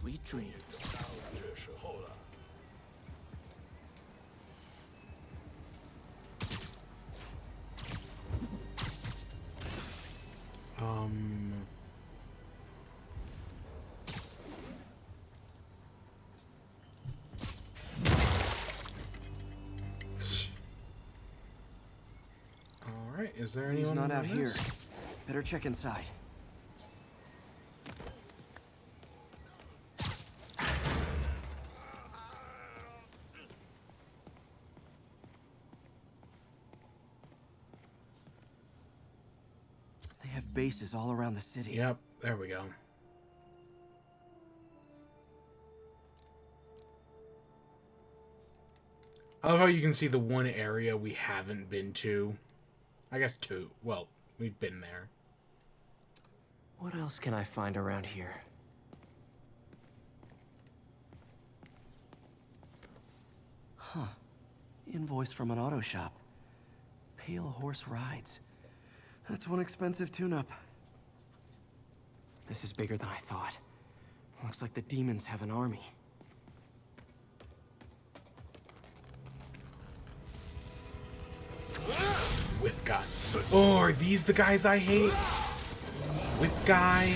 Sweet dreams. 这时候了。 Alright, is there anyone He's not out in here. this? Better check inside. They have bases all around the city. Yep, there we go. I love how you can see the one area we haven't been to. I guess two. Well, we've been there. What else can I find around here? Huh. Invoice from an auto shop. Pale Horse Rides. That's one expensive tune-up. This is bigger than I thought. Looks like the demons have an army. Whip guy. Oh, are these the guys I hate? Whip guy.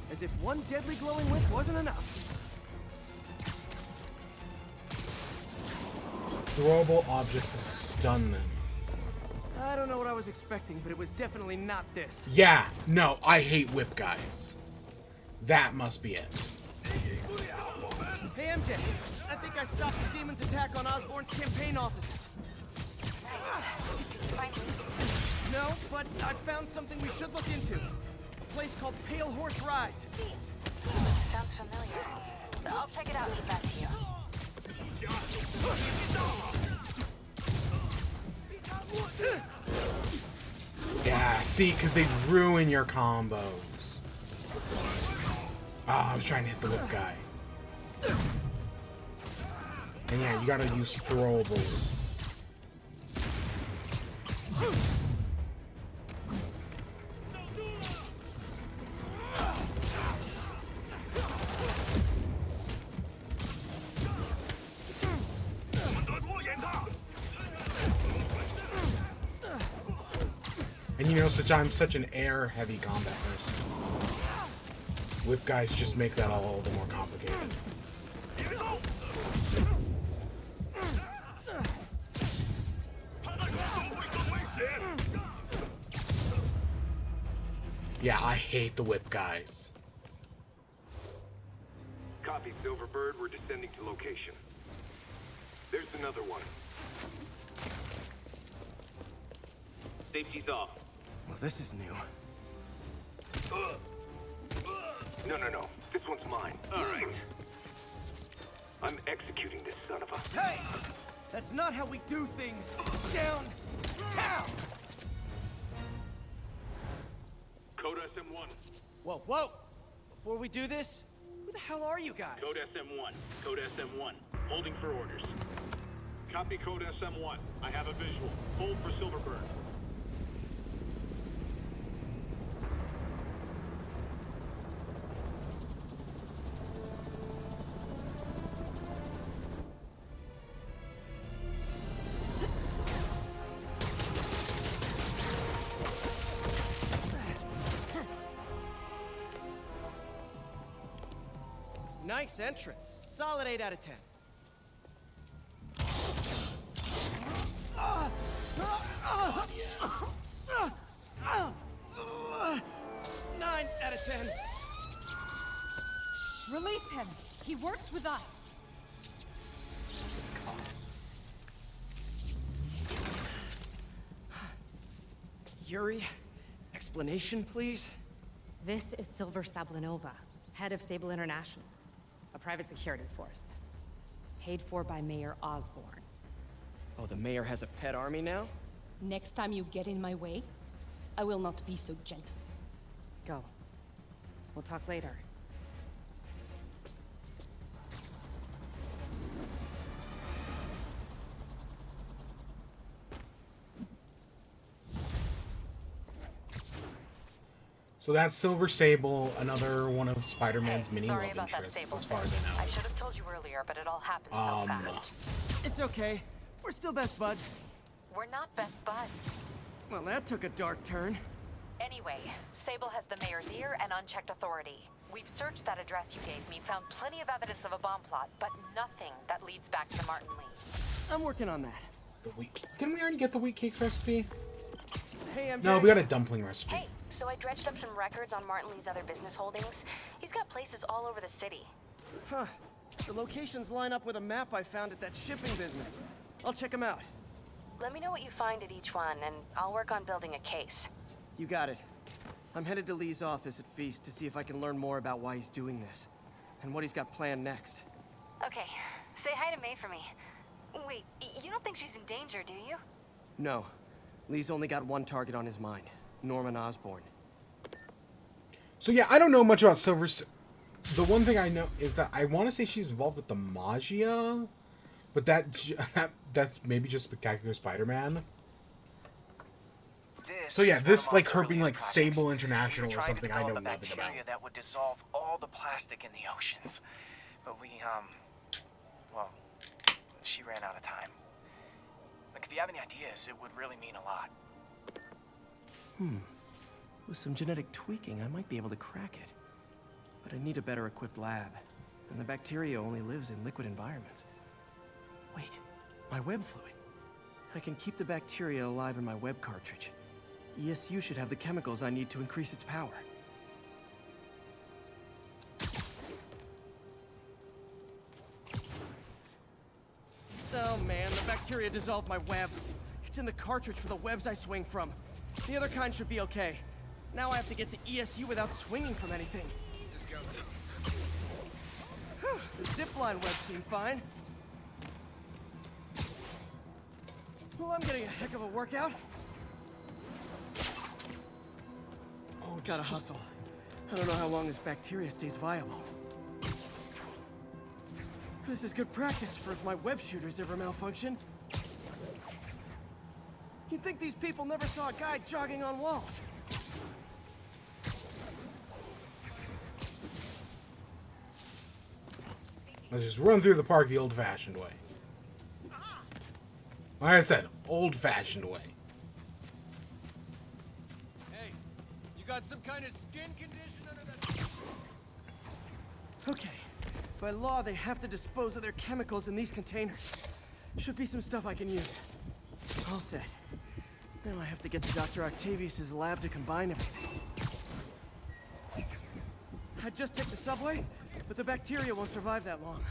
As if one deadly glowing whip wasn't enough. Throwable objects to stun them. I don't know what I was expecting, but it was definitely not this. Yeah, no, I hate whip guys. That must be it. Hey, MJ. I think I stopped the demon's attack on Osborn's campaign offices. No, but I found something we should look into. A place called Pale Horse Rides. Sounds familiar. I'll check it out and get back to you. Yeah, see, because they ruin your combos. Oh, I was trying to hit the whip guy. And yeah, you gotta use throwables. you know, I'm such an air-heavy combat person. Whip guys just make that all the more complicated. Yeah, I hate the whip guys. Copy, Silverbird. We're descending to location. There's another one. Safety's off. Well, this is new. No. This one's mine. All right. I'm executing this son of a... Hey! That's not how we do things. Down! Down! Code SM1. Whoa! Before we do this, who the hell are you guys? Code SM1. Code SM1. Holding for orders. Copy Code SM1. I have a visual. Hold for Silverbird. Nice entrance. Solid 8 out of 10. 9 out of 10. Release him. He works with us. Yuri, explanation, please? This is Silver Sablinova, head of Sable International, a private security force. Paid for by Mayor Osborn. Oh, the mayor has a pet army now? Next time you get in my way, I will not be so gentle. Go. We'll talk later. So that's Silver Sable, another one of Spider-Man's mini sorry love about that interests, Sable as far as thing. I know. I should have told you earlier, but it all happened so fast. It's okay. We're still best buds. We're not best buds. Well, that took a dark turn. Anyway, Sable has the mayor's ear and unchecked authority. We've searched that address you gave me, found plenty of evidence of a bomb plot, but nothing that leads back to Martin Lee. I'm working on that. The wheat. Didn't we already get the wheat cake recipe? Hey, MJ. No, we got a dumpling recipe. Hey, so I dredged up some records on Martin Lee's other business holdings. He's got places all over the city. Huh. The locations line up with a map I found at that shipping business. I'll check them out. Let me know what you find at each one, and I'll work on building a case. You got it. I'm headed to Lee's office at Feast to see if I can learn more about why he's doing this, and what he's got planned next. Okay, say hi to May for me. Wait, you don't think she's in danger, do you? No. Lee's only got one target on his mind. Norman Osborn. So yeah, I don't know much about Silver. The one thing I know is that I want to say she's involved with the Magia, but that's maybe just Spectacular Spider-Man. So yeah, this like her being like Sable International or something I know nothing about. That would dissolve all the plastic in the oceans, but well, she ran out of time. Like, if you have any ideas, it would really mean a lot. With some genetic tweaking, I might be able to crack it. But I need a better equipped lab, and the bacteria only lives in liquid environments. Wait, my web fluid. I can keep the bacteria alive in my web cartridge. ESU should have the chemicals I need to increase its power. Oh man, the bacteria dissolved my web. It's in the cartridge for the webs I swing from. The other kind should be okay. Now I have to get to ESU without swinging from anything. The zipline webs seem fine. Well, I'm getting a heck of a workout. Oh, gotta hustle. I don't know how long this bacteria stays viable. This is good practice for if my web shooters ever malfunction. You'd think these people never saw a guy jogging on walls. Let's just run through the park the old-fashioned way. Like I said, old-fashioned way. got some kind of skin condition under that. Okay. By law, they have to dispose of their chemicals in these containers. Should be some stuff I can use. All set. Now I have to get to Dr. Octavius's lab to combine everything. I'd just take the subway, but the bacteria won't survive that long.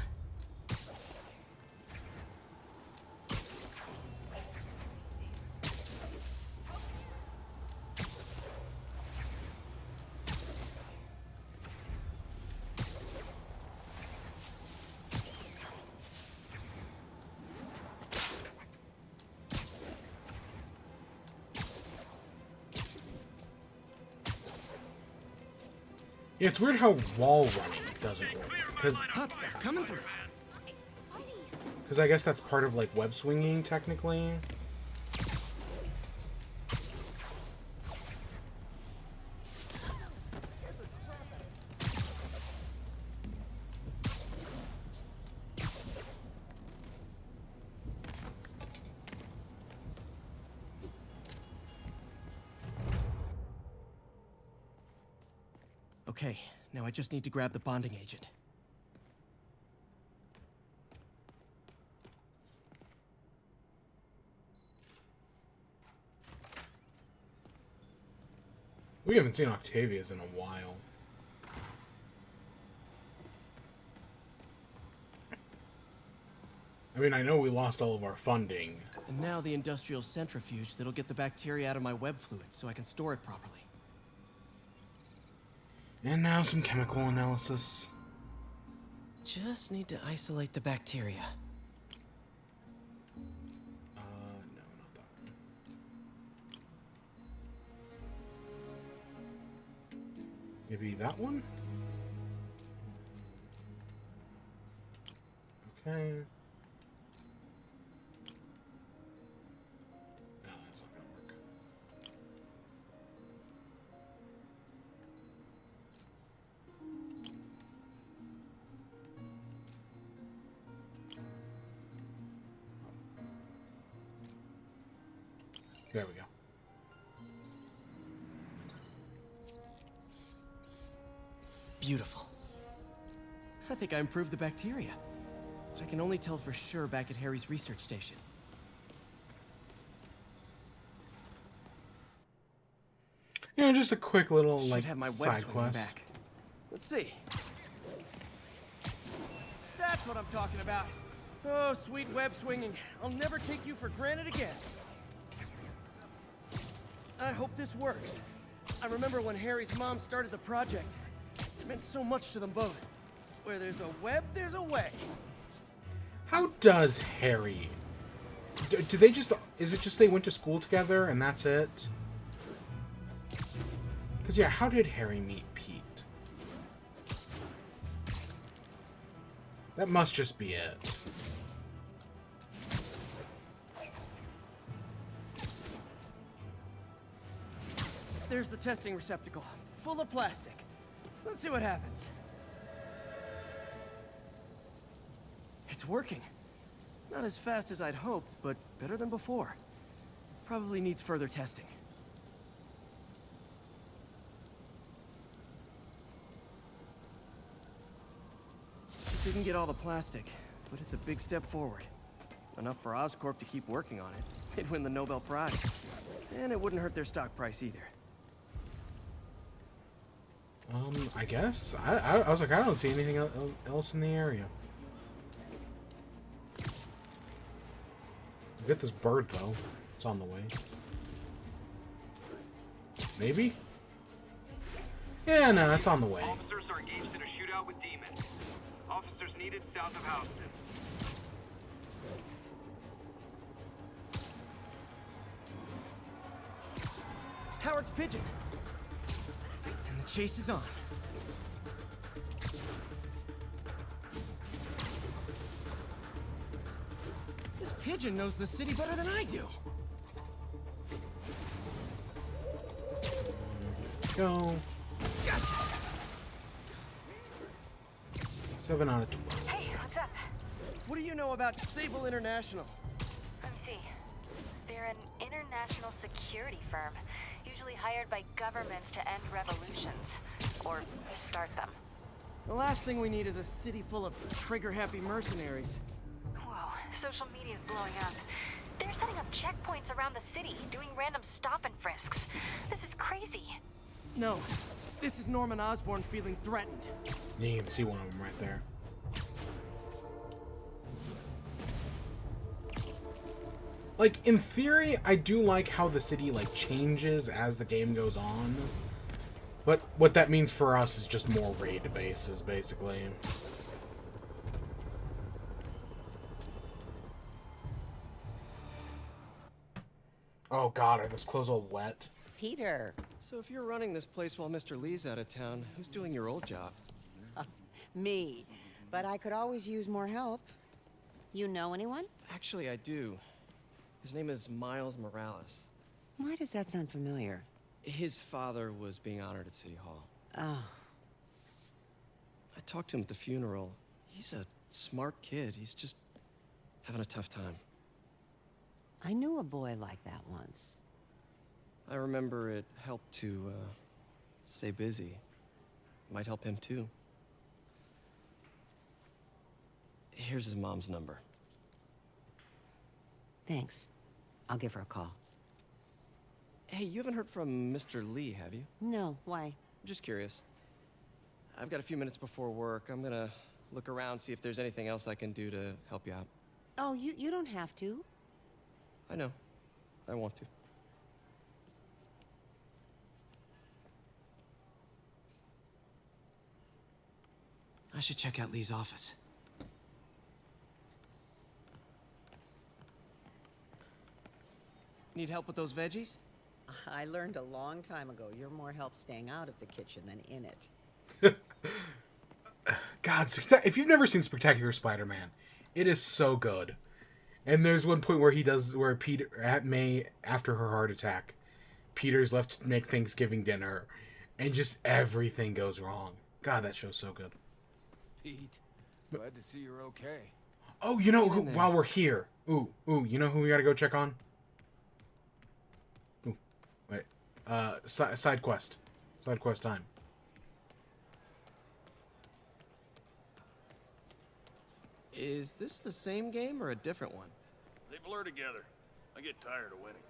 Yeah, it's weird how wall running doesn't work. Because coming through. I guess that's part of like web swinging technically. Okay, now I just need to grab the bonding agent. We haven't seen Octavius in a while. I mean, I know we lost all of our funding. And now the industrial centrifuge that'll get the bacteria out of my web fluid so I can store it properly. And now some chemical analysis. Just need to isolate the bacteria. No, not that one. Maybe that one? Okay. No, that's not gonna work. There we go. Beautiful. I think I improved the bacteria. But I can only tell for sure back at Harry's research station. You know, just a quick little, Should like, have my web side swinging quest. back. Let's see. That's what I'm talking about. Oh, sweet web swinging. I'll never take you for granted again. I hope this works. I remember when Harry's mom started the project. It meant so much to them both. Where there's a web, there's a way. How does Harry... Do they just... Is it just they went to school together and that's it? Because, yeah, how did Harry meet Pete? That must just be it. There's the testing receptacle, full of plastic. Let's see what happens. It's working. Not as fast as I'd hoped, but better than before. Probably needs further testing. Didn't get all the plastic, but it's a big step forward. Enough for Oscorp to keep working on it. They'd win the Nobel Prize. And it wouldn't hurt their stock price either. I guess. I was like, I don't see anything else in the area. I'll get this bird, though. It's on the way. Maybe? Yeah, no, it's on the way. Officers are engaged in a shootout with demons. Officers needed south of Houston. Howard's pigeon. And the chase is on. This pigeon knows the city better than I do. Go. Gotcha. 7 out of 12. Hey, what's up? What do you know about Sable International? Let me see. They're an international security firm. Usually usually hired by governments to end revolutions. Or start them. The last thing we need is a city full of trigger-happy mercenaries. Whoa, social media's blowing up. They're setting up checkpoints around the city, doing random stop and frisks. This is crazy. No, this is Norman Osborn feeling threatened. You can see one of them right there. Like, in theory, I do like how the city, like, changes as the game goes on. But what that means for us is just more raid bases, basically. Oh god, are those clothes all wet? Peter. So if you're running this place while Mr. Lee's out of town, who's doing your old job? Me. But I could always use more help. You know anyone? Actually, I do. His name is Miles Morales. Why does that sound familiar? His father was being honored at City Hall. Oh. I talked to him at the funeral. He's a smart kid. He's just having a tough time. I knew a boy like that once. I remember it helped to, stay busy. Might help him, too. Here's his mom's number. Thanks. I'll give her a call. Hey, you haven't heard from Mr. Lee, have you? No, why? Just curious. I've got a few minutes before work. I'm gonna look around, see if there's anything else I can do to help you out. Oh, you don't have to. I know. I want to. I should check out Lee's office. Need help with those veggies? I learned a long time ago you're more help staying out of the kitchen than in it. God, if you've never seen Spectacular Spider-Man, it is so good. And there's one point where Peter, at May, after her heart attack, Peter's left to make Thanksgiving dinner, and just everything goes wrong. God, that show's so good. Pete, glad to see you're okay. Oh, you know, while we're here, you know who we gotta go check on? Ooh, wait, side quest time. Is this the same game or a different one? They blur together. I get tired of winning.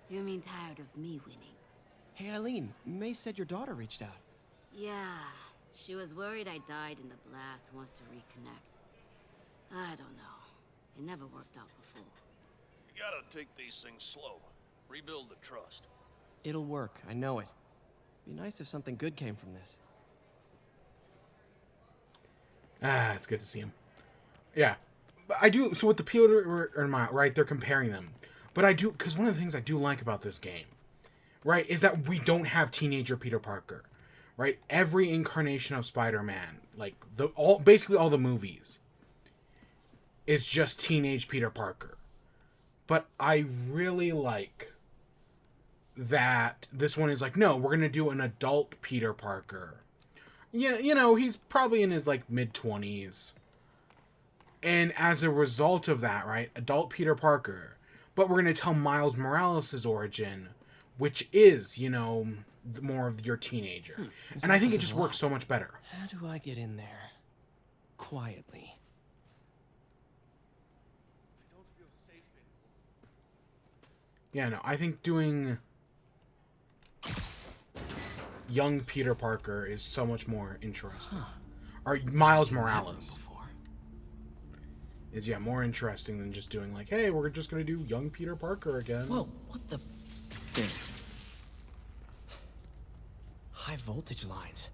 You mean tired of me winning? Hey, Eileen, May said your daughter reached out. Yeah, she was worried I died in the blast, wants to reconnect. I don't know. It never worked out before. You gotta take these things slow. Rebuild the trust. It'll work, I know it. Be nice if something good came from this. Ah, it's good to see him. Yeah, but I do. So with the Peter or Miles, right? They're comparing them, but I do because one of the things I do like about this game, right, is that we don't have teenager Peter Parker, right? Every incarnation of Spider-Man, like basically all the movies, is just teenage Peter Parker. But I really like that this one is like, no, we're gonna do an adult Peter Parker. Yeah, you know, he's probably in his like mid-20s. And as a result of that, right, adult Peter Parker, but we're going to tell Miles Morales' origin, which is, you know, more of your teenager. And I think it just works so much better. How do I get in there? Quietly. Yeah, no, I think doing young Peter Parker is so much more interesting. Or Miles Morales is, yeah, more interesting than just doing like, hey, we're just gonna do young Peter Parker again. Whoa, what the... High voltage lines.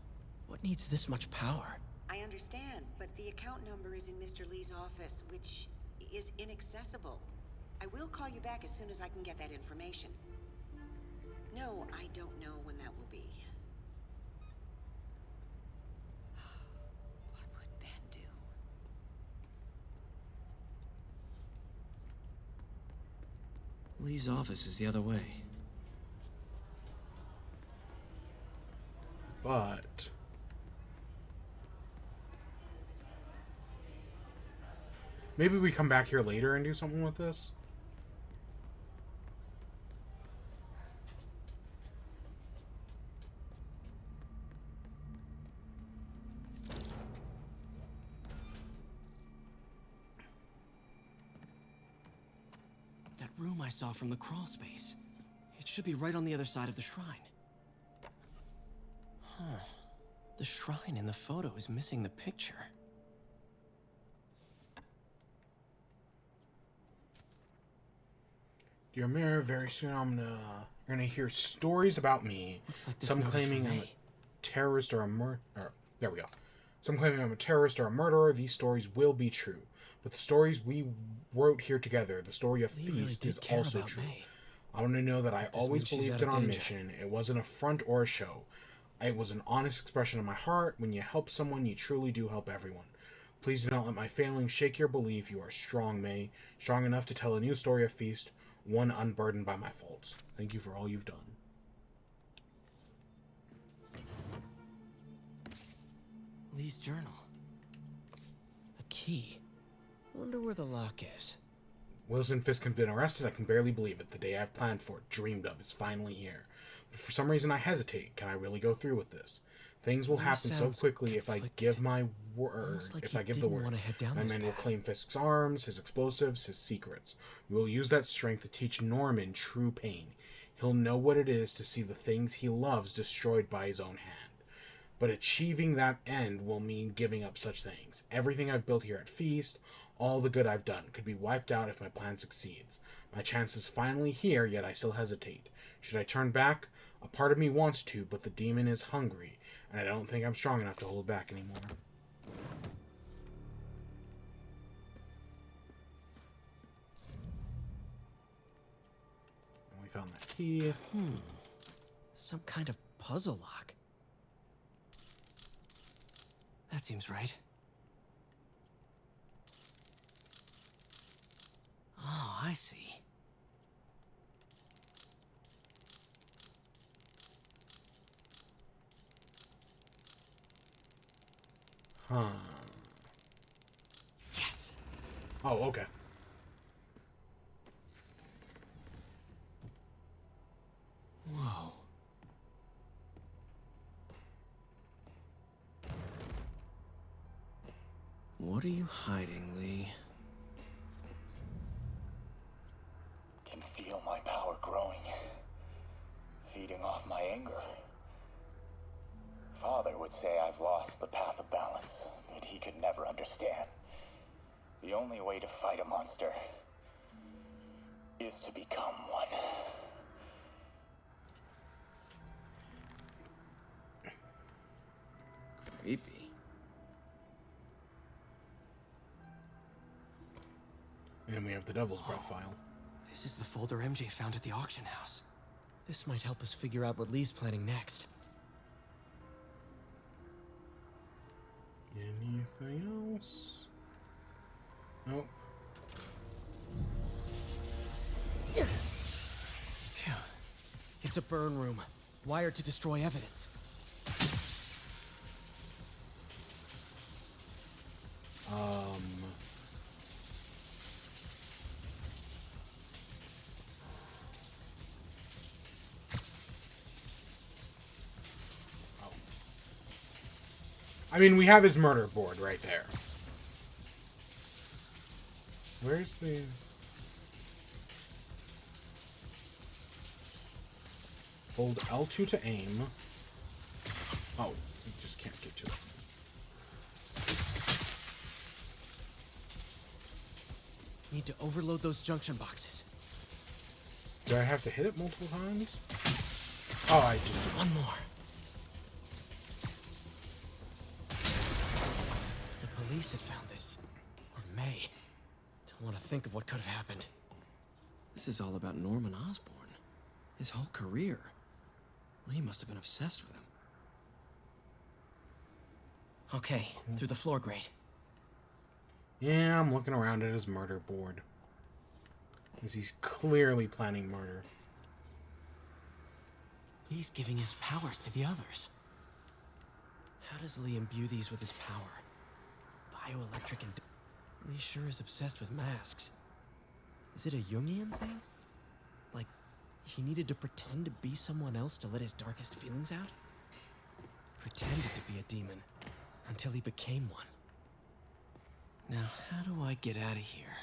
What needs this much power? I understand, but the account number is in Mr. Lee's office, which is inaccessible. I will call you back as soon as I can get that information. No, I don't know when that will be. What would Ben do? Lee's office is the other way. But maybe we come back here later and do something with this. room I saw from the crawl space. It should be right on the other side of the shrine. Huh. The shrine in the photo is missing the picture. Dear Mayor, very soon you're gonna hear stories about me. Looks like this Some note is claiming from I'm a May. terrorist or a there we go. Some claiming I'm a terrorist or a murderer. These stories will be true. But the stories we wrote here together, the story of Lee really Feast, did is care also about true. May. I want to know that I This always means she's believed out in of our danger. mission. It wasn't a front or a show. It was an honest expression of my heart. When you help someone, you truly do help everyone. Please do not let my failings shake your belief. You are strong, May. Strong enough to tell a new story of Feast, one unburdened by my faults. Thank you for all you've done. Lee's journal. A key. Wonder where the lock is. Wilson Fisk has been arrested. I can barely believe it. The day I've planned for, dreamed of, is finally here. But for some reason I hesitate. Can I really go through with this? Things will Lee happen so sounds quickly if I give my word. Almost like If he I give the didn't word, wanna head down my this men will path. claim Fisk's arms, his explosives, his secrets. We will use that strength to teach Norman true pain. He'll know what it is to see the things he loves destroyed by his own hand. But achieving that end will mean giving up such things. Everything I've built here at Feast, all the good I've done, could be wiped out if my plan succeeds. My chance is finally here, yet I still hesitate. Should I turn back? A part of me wants to, but the demon is hungry, and I don't think I'm strong enough to hold back anymore. And we found that key. Some kind of puzzle lock. That seems right. Oh, I see. Huh. Yes. Oh, okay. Whoa. What are you hiding, Lee? Can feel my power growing, feeding off my anger. Father would say I've lost the path of balance, but he could never understand. The only way to fight a monster is to become one. Creepy. And we have the Devil's Breath file. This is the folder MJ found at the auction house. This might help us figure out what Lee's planning next. Anything else? Nope. Phew. It's a burn room, wired to destroy evidence. I mean, we have his murder board right there. Where's the... Hold L2 to aim. Oh, you just can't get to it. Need to overload those junction boxes. Do I have to hit it multiple times? Oh, I just did. One more. The police had found this. Or May. Don't want to think of what could have happened. This is all about Norman Osborn. His whole career. Lee must have been obsessed with him. Okay, through the floor grate. Yeah, I'm looking around at his murder board. Because he's clearly planning murder. Lee's giving his powers to the others. How does Lee imbue these with his power? Bioelectric and... Lee sure is obsessed with masks. Is it a Jungian thing? Like, he needed to pretend to be someone else to let his darkest feelings out? Pretended to be a demon, until he became one. Now, how do I get out of here?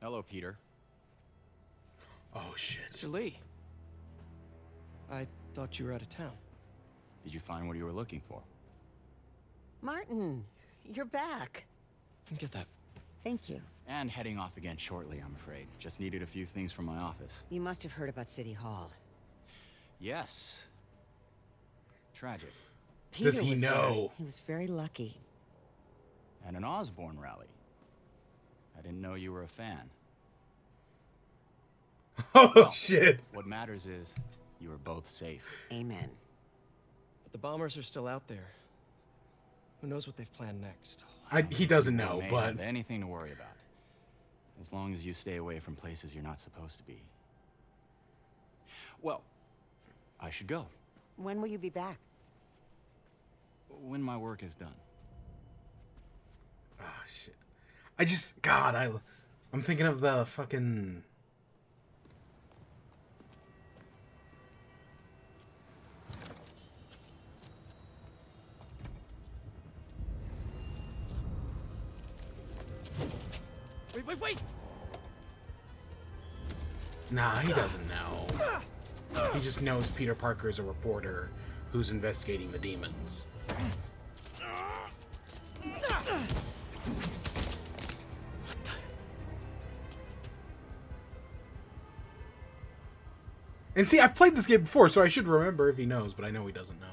Hello, Peter. Oh, shit. Mr. Lee. I thought you were out of town. Did you find what you were looking for? Martin, you're back. Get that. Thank you. And heading off again shortly, I'm afraid. Just needed a few things from my office. You must have heard about City Hall. Yes. Tragic. Does he Peter was know? there. He was very lucky. And an Osborne rally. I didn't know you were a fan. Oh, Well, shit. What matters is you are both safe. Amen. But the bombers are still out there. Who knows what they've planned next? He doesn't know, May but have anything to worry about. As long as you stay away from places you're not supposed to be. Well, I should go. When will you be back? When my work is done. oh shit. I just God, I'm thinking of the fucking. Wait! Nah, he doesn't know. He just knows Peter Parker is a reporter who's investigating the demons. And see, I've played this game before, so I should remember if he knows, but I know he doesn't know.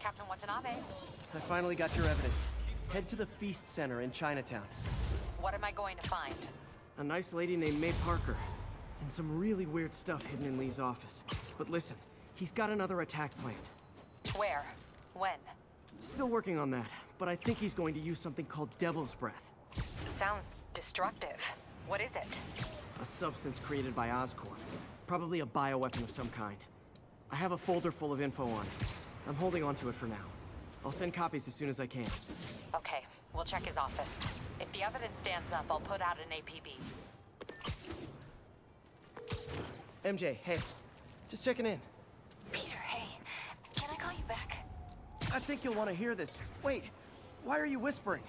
Captain Watanabe, I finally got your evidence. Head to the Feast Center in Chinatown. what am I going to find? A nice lady named May Parker. And some really weird stuff hidden in Lee's office. But listen, he's got another attack planned. Where? When? Still working on that, but I think he's going to use something called Devil's Breath. Sounds destructive. What is it? A substance created by Oscorp. Probably a bioweapon of some kind. I have a folder full of info on it. I'm holding on to it for now. I'll send copies as soon as I can. Okay, we'll check his office. If the evidence stands up, I'll put out an APB. MJ, hey. Just checking in. Peter, hey. Can I call you back? I think you'll want to hear this. Wait, why are you whispering?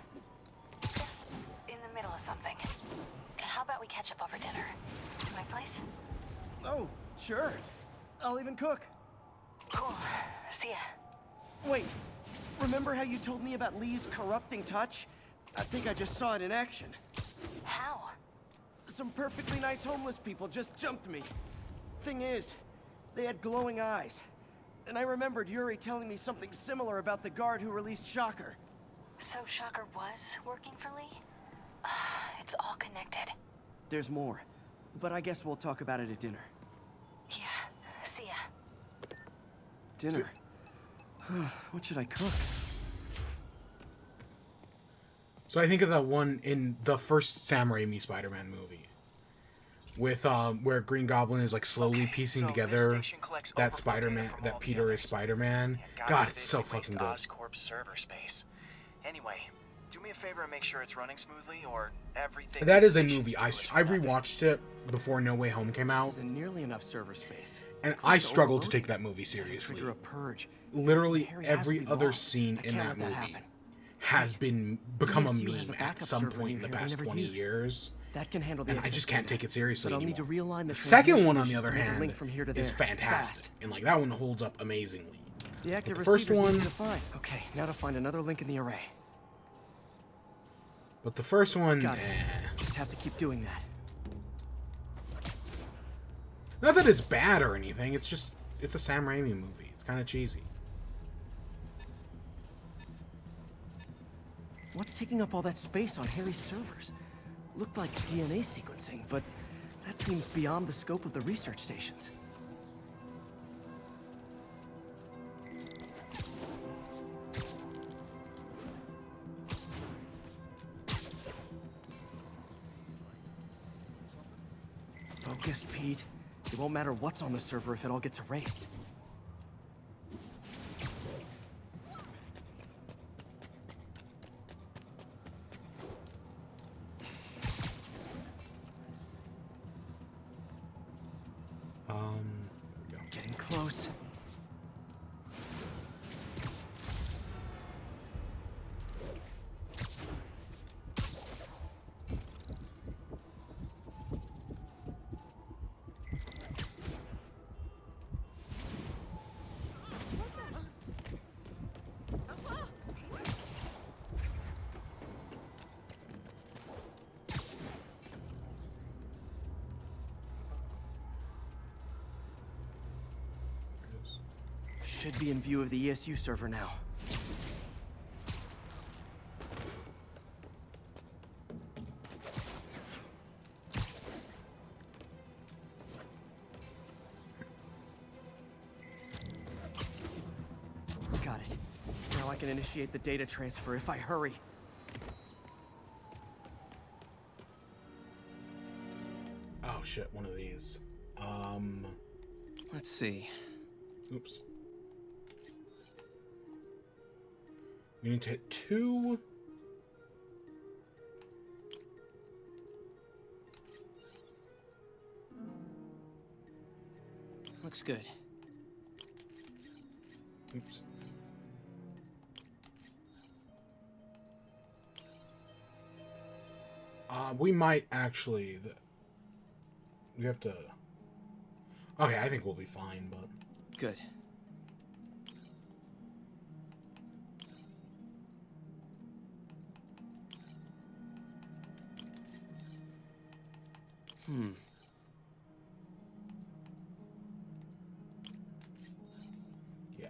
Just in the middle of something. How about we catch up over dinner? My place? Oh, sure. I'll even cook. Cool. See ya. Wait, remember how you told me about Lee's corrupting touch? I think I just saw it in action. How? Some perfectly nice homeless people just jumped me. Thing is, they had glowing eyes. And I remembered Yuri telling me something similar about the guard who released Shocker. So Shocker was working for Lee? It's all connected. There's more, but I guess we'll talk about it at dinner. Yeah, see ya. Dinner? What should I cook? So I think of that one in the first Sam Raimi Spider-Man movie. With, where Green Goblin is, like, slowly piecing together that Spider-Man, that Peter is Spider-Man. God, it's so fucking good. Oscorp server space. Anyway, do me a favor and make sure it's running smoothly, or everything... That is a movie. I rewatched it before No Way Home came out. Isn't nearly enough server space. And I struggled to take that movie seriously. Trigger a purge. Literally every other scene in that movie has become a PSU has meme a at backup some server point in in the here they past never 20 use. years. That can handle the And I just can't take it seriously but I'll anymore. need to realign The the second one, on the transmission other to make a hand, link from here to is there. fantastic. Fast. And like that one holds up amazingly. The active But the first receiver's one, easy to find. Okay, now to find another link in the array. but the first one, Got it. Just have to keep doing that. not that it's bad or anything. It's just it's a Sam Raimi movie. It's kind of cheesy. What's taking up all that space on Harry's servers? Looked like DNA sequencing, but that seems beyond the scope of the research stations. Focus, Pete. It won't matter what's on the server if it all gets erased. close. Should be in view of the ESU server now. Got it. Now I can initiate the data transfer if I hurry. Oh shit, one of these. Let's see. Oops. We need to hit 2. Looks good. Oops. We might actually... We have to... Okay, I think we'll be fine, but... Good. Yeah.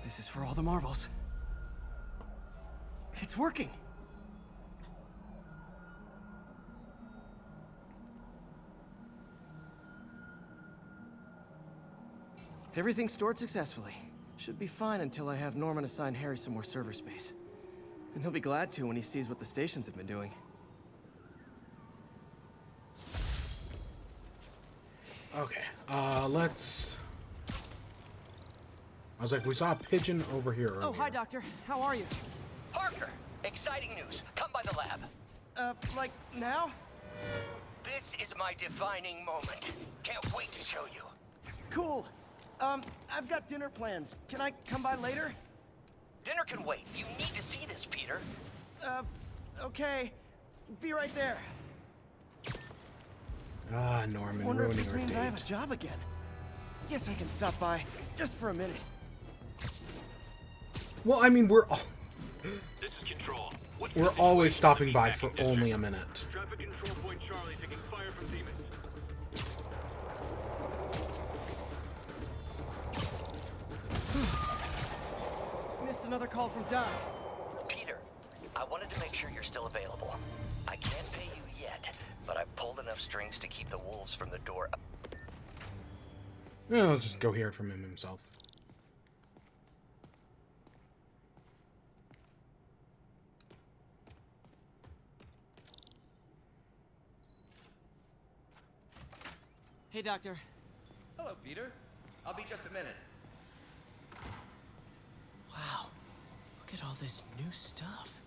This is for all the marbles. It's working! Everything's stored successfully. Should be fine until I have Norman assign Harry some more server space. And he'll be glad to when he sees what the stations have been doing. Okay, let's... I was like, we saw a pigeon over here earlier. Oh, hi, Doctor. How are you? Parker, exciting news. Come by the lab. Like, now? This is my defining moment. Can't wait to show you. Cool. I've got dinner plans. Can I come by later? Dinner can wait. You need to see this, Peter. Okay. Be right there. Ah, Norman, Wonder if ruining this our means date. I have a job again. Guess I can stop by, just for a minute. Well, I mean, we're all... This is Control. We're always stopping by for only a minute. Traffic control point Charlie taking fire from demons. Missed another call from Doc. Peter, I wanted to make sure you're still available. I can't pay you yet, but I've pulled enough strings to keep the wolves from the door. Yeah, let's just go hear it from him himself. Hey, Doctor. Hello, Peter. I'll be just a minute. Wow. Look at all this new stuff.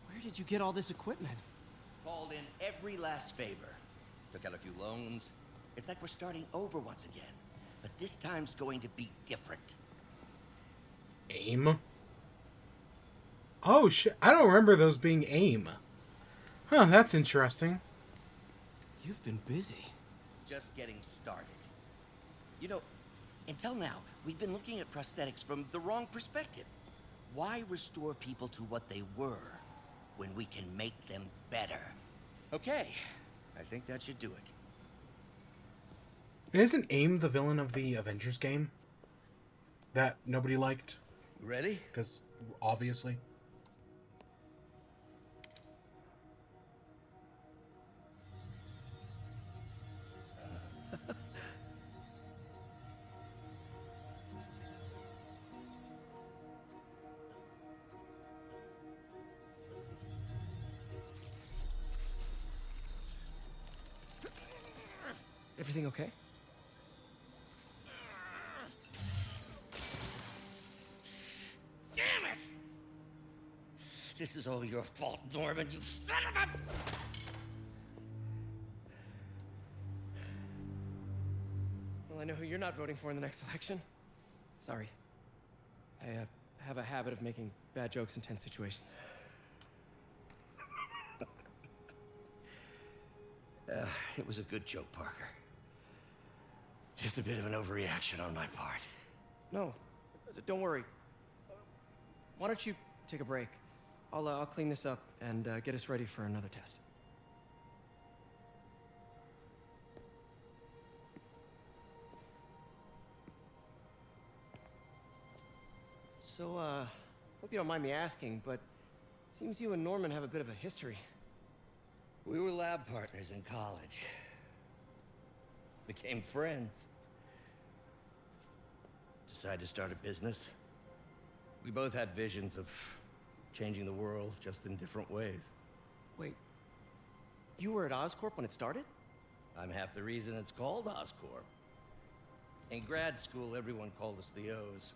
Where did you get all this equipment? Called in every last favor. Took out a few loans. It's like we're starting over once again. But this time's going to be different. AIM? Oh, shit. I don't remember those being AIM. Huh, that's interesting. You've been busy. Just getting started. You know, until now, we've been looking at prosthetics from the wrong perspective. Why restore people to what they were when we can make them better? Okay, I think that should do it. And isn't AIM the villain of the Avengers game? That nobody liked? Ready? Because, obviously. Everything okay? Damn it! This is all your fault, Norman, you son of a... Well, I know who you're not voting for in the next election. Sorry. I have a habit of making bad jokes in tense situations. It was a good joke, Parker. Just a bit of an overreaction on my part. No, don't worry. Why don't you take a break? I'll clean this up and get us ready for another test. So, hope you don't mind me asking, but it seems you and Norman have a bit of a history. We were lab partners in college. Became friends. Decided to start a business. We both had visions of changing the world, just in different ways. Wait, you were at Oscorp when it started? I'm half the reason it's called Oscorp. In grad school, everyone called us the O's.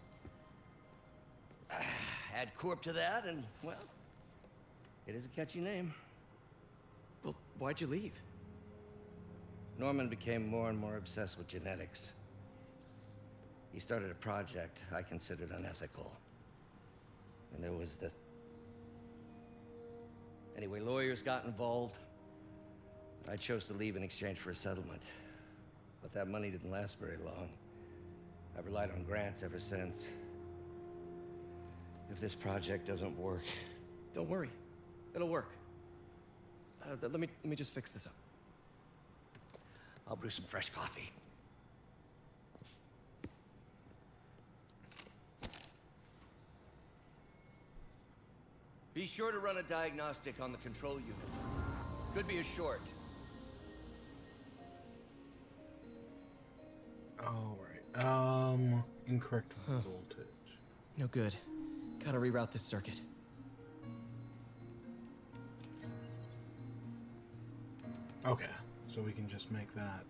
Add Corp to that, and, well, it is a catchy name. Well, why'd you leave? Norman became more and more obsessed with genetics. He started a project I considered unethical. And there was this... Anyway, lawyers got involved. I chose to leave in exchange for a settlement. But that money didn't last very long. I've relied on grants ever since. If this project doesn't work... Don't worry. It'll work. Let me just fix this up. I'll brew some fresh coffee. Be sure to run a diagnostic on the control unit. Could be a short. Alright, incorrect voltage. No good. Gotta reroute this circuit. Okay, so we can just make that.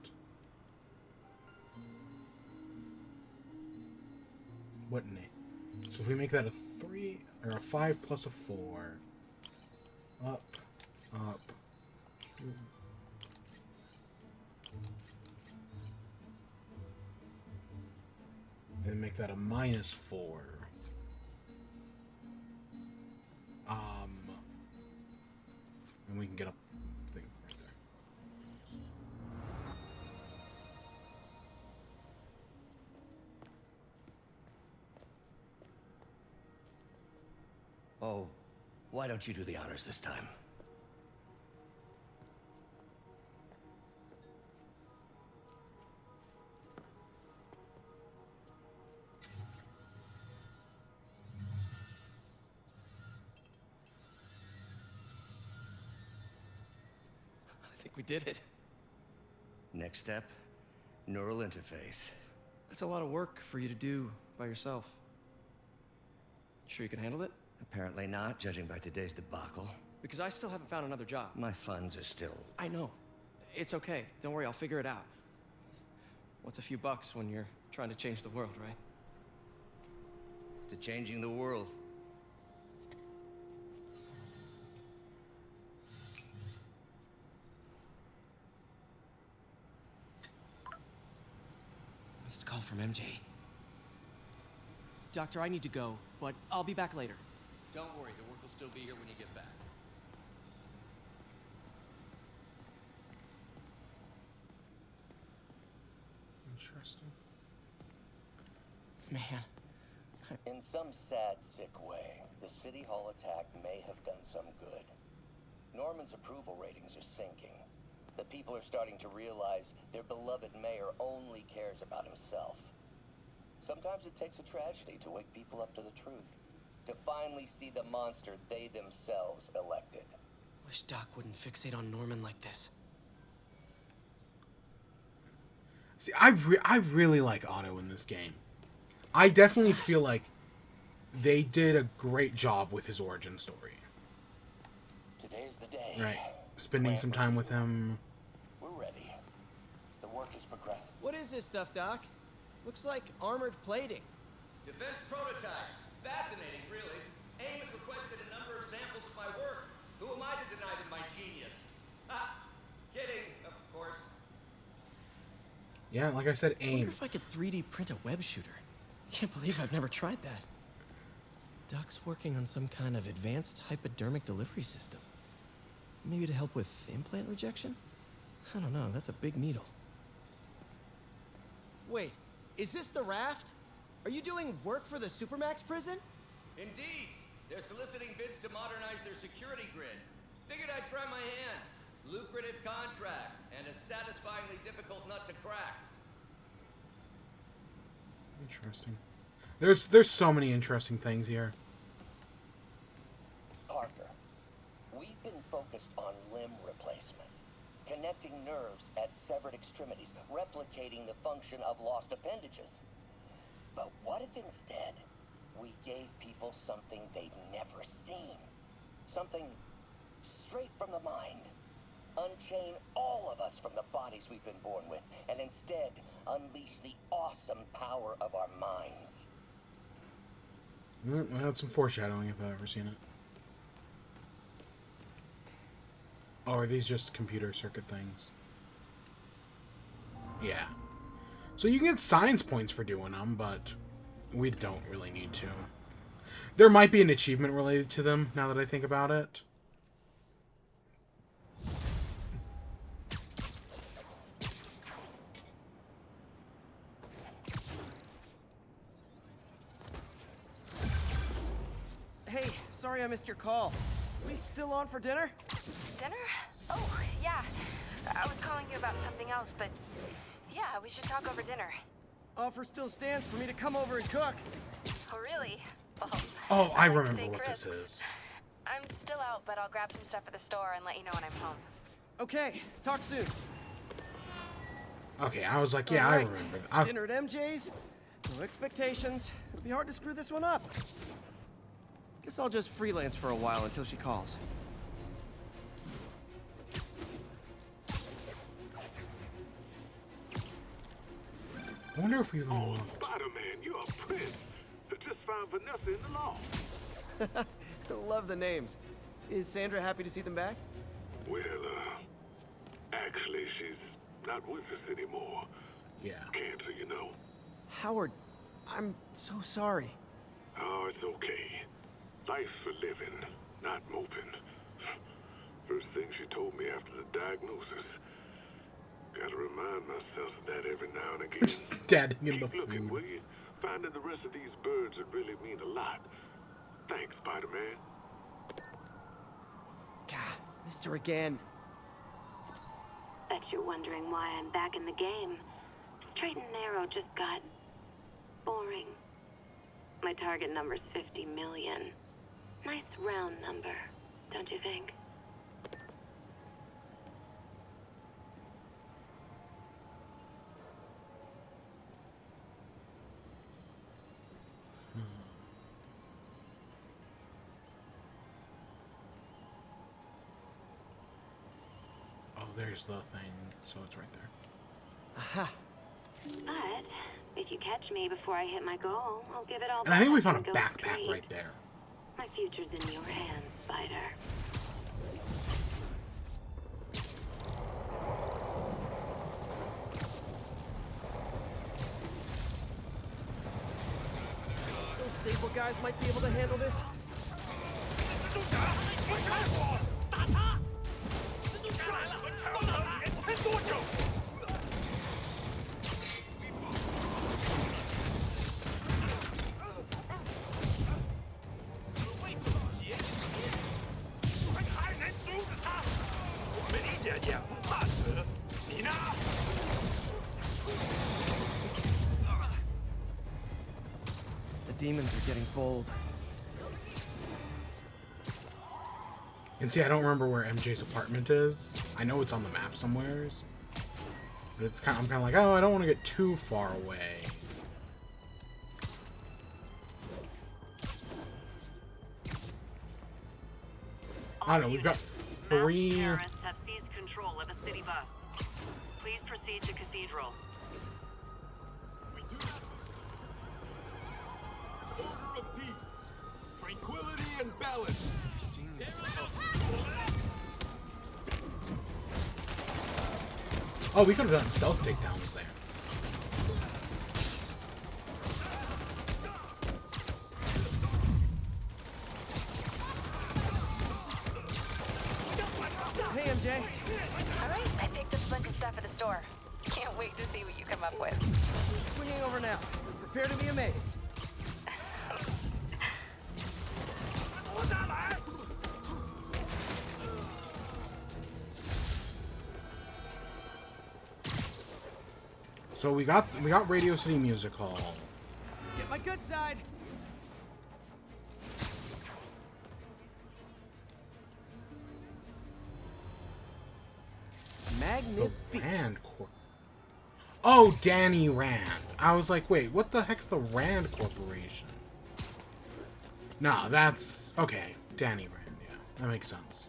What name? So if we make that a 3 or a 5 plus a 4, up, up. And make that a -4. And we can get up thing right there. Oh, why don't you do the honors this time? I think we did it. Next step, neural interface. That's a lot of work for you to do by yourself. Sure you can handle it? Apparently not, judging by today's debacle. Because I still haven't found another job. My funds are still... I know. It's okay. Don't worry, I'll figure it out. What's a few bucks when you're trying to change the world, right? To changing the world. Missed call from MJ. Doctor, I need to go, but I'll be back later. Don't worry, the work will still be here when you get back. Interesting. Man. In some sad, sick way, the City Hall attack may have done some good. Norman's approval ratings are sinking. The people are starting to realize their beloved mayor only cares about himself. Sometimes it takes a tragedy to wake people up to the truth. To finally see the monster they themselves elected. Wish Doc wouldn't fixate on Norman like this. See, I really like Otto in this game. I definitely feel like they did a great job with his origin story. Today's the day. Right. Spending some time with him. We're ready. The work is progressing. is this stuff, Doc? Looks like armored plating. Defense prototypes. Fascinating, really. AIM has requested a number of samples of my work. Who am I to deny them my genius? Ha! Kidding, of course. Yeah, like I said, I AIM. wonder if I could 3D print a web shooter. Can't believe I've never tried that. Doc's working on some kind of advanced hypodermic delivery system. Maybe to help with implant rejection? I don't know, that's a big needle. Wait, is this the raft? Are you doing work for the Supermax prison? Indeed. They're soliciting bids to modernize their security grid. Figured I'd try my hand. Lucrative contract, and a satisfyingly difficult nut to crack. Interesting. There's so many interesting things here. Parker, we've been focused on limb replacement, connecting nerves at severed extremities, replicating the function of lost appendages. But what if instead we gave people something they've never seen? Something straight from the mind. Unchain all of us from the bodies we've been born with, and instead unleash the awesome power of our minds. I had some foreshadowing if I've ever seen it. Oh, are these just computer circuit things? Yeah. So you can get science points for doing them, but we don't really need to. There might be an achievement related to them, now that I think about it. Hey, sorry I missed your call. We still on for dinner? Dinner? Oh, yeah. I was calling you about something else, but yeah, we should talk over dinner. Offer still stands for me to come over and cook. Oh, really? Well, Oh, I like remember steak what ribs. this is. I'm still out, but I'll grab some stuff at the store and let you know when I'm home. Okay, talk soon. Okay, I was like, yeah, All right. I remember. Dinner at MJ's. No expectations. It'll be hard to screw this one up. Guess I'll just freelance for a while until she calls. I wonder if we even Oh, looked. Spider-Man, you're a prince. I just found Vanessa in the loft. Love the names. Is Sandra happy to see them back? Well, actually, she's not with us anymore. Yeah. Cancer, you know. Howard, I'm so sorry. Oh, it's okay. Life for living, not moping. First thing she told me after the diagnosis. Gotta remind myself of that every now and again. Standing in the Keep looking, food. will you? Finding the rest of these birds would really mean a lot. Thanks, Spider-Man. God, missed her again. Bet you're wondering why I'm back in the game. Straight and narrow just got boring. My target number's 50 million. Nice round number, don't you think? Oh, there's the thing. So it's right there. Aha. But if you catch me before I hit my goal, I'll give it all And I think we back found a and go backpack straight. right there. My future's in your hands, Spider. Those Sable guys might be able to handle this. The demons are getting bold. And see, I don't remember where MJ's apartment is. I know it's on the map somewheres. But it's kind of, I'm kind of like, oh, I don't want to get too far away. I don't know, we've got 3... Terrorists have seized control of a city bus. Please proceed to Cathedral. Order of peace, tranquility and balance. Oh, we could have done stealth takedowns there. Hey, MJ. Alright, I picked up a bunch of stuff at the store. Can't wait to see what you come up with. Swinging over now. Prepare to be amazed. So we got Radio City Music Hall. Get my good side. Magnifique. Rand Corp. Oh, Danny Rand. I was like, wait, what the heck's the Rand Corporation? Nah, that's okay. Danny Rand, yeah, that makes sense.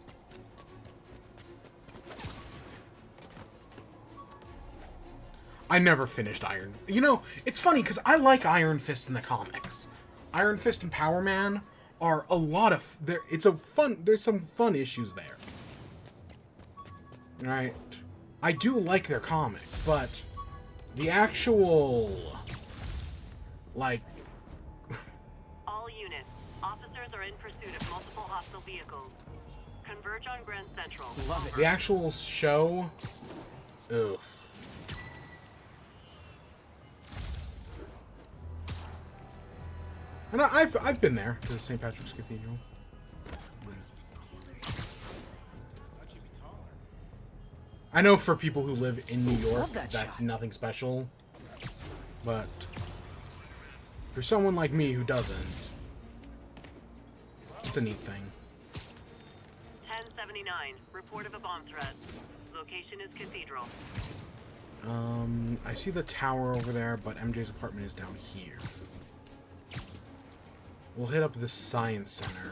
I never finished Iron. You know, it's funny because I like Iron Fist in the comics. Iron Fist and Power Man are a lot of there. It's a fun. There's some fun issues there. Right. I do like their comic, but the actual like. All units, officers are in pursuit of multiple hostile vehicles. Converge on Grand Central. Love it. The actual show. Ugh. And I've been there to the St. Patrick's Cathedral. I know for people who live in New York, that's nothing special. But for someone like me who doesn't, it's a neat thing. 1079, report of a bomb threat. Location is Cathedral. I see the tower over there, but MJ's apartment is down here. We'll hit up the Science Center.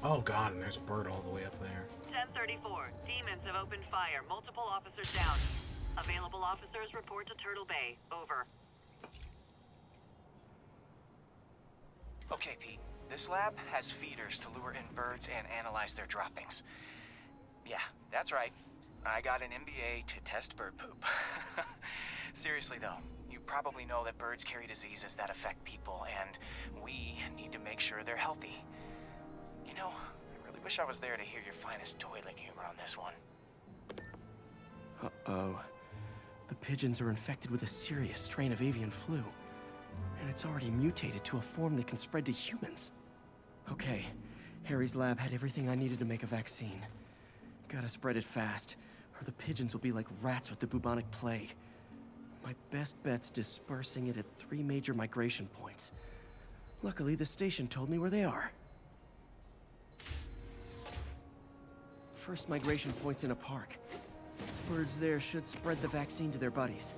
Oh god, and there's a bird all the way up there. 1034, demons have opened fire. Multiple officers down. Available officers report to Turtle Bay. Over. Okay, Pete. This lab has feeders to lure in birds and analyze their droppings. Yeah, that's right. I got an MBA to test bird poop. Seriously though, you probably know that birds carry diseases that affect people, and we need to make sure they're healthy. You know, I really wish I was there to hear your finest toilet humor on this one. Uh-oh. The pigeons are infected with a serious strain of avian flu. And it's already mutated to a form that can spread to humans. Okay, Harry's lab had everything I needed to make a vaccine. Gotta spread it fast, or the pigeons will be like rats with the bubonic plague. My best bet's dispersing it at 3 major migration points. Luckily, the station told me where they are. First migration point's in a park. Birds there should spread the vaccine to their buddies.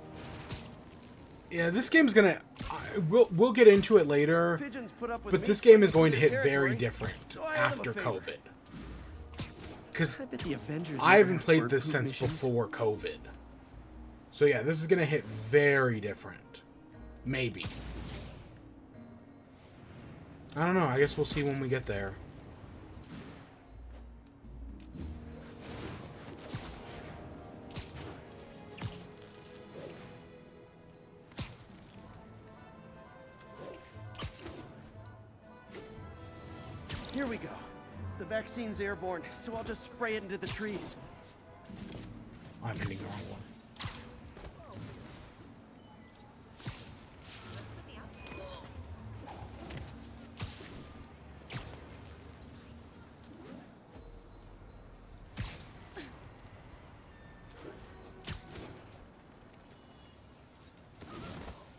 Yeah, this game's gonna... we'll get into it later, but this game is going to hit very different after COVID. Because I haven't played this since before COVID. So yeah, this is gonna hit very different. Maybe. I don't know, I guess we'll see when we get there. Here we go. The vaccine's airborne, so I'll just spray it into the trees. I'm hitting the wrong one.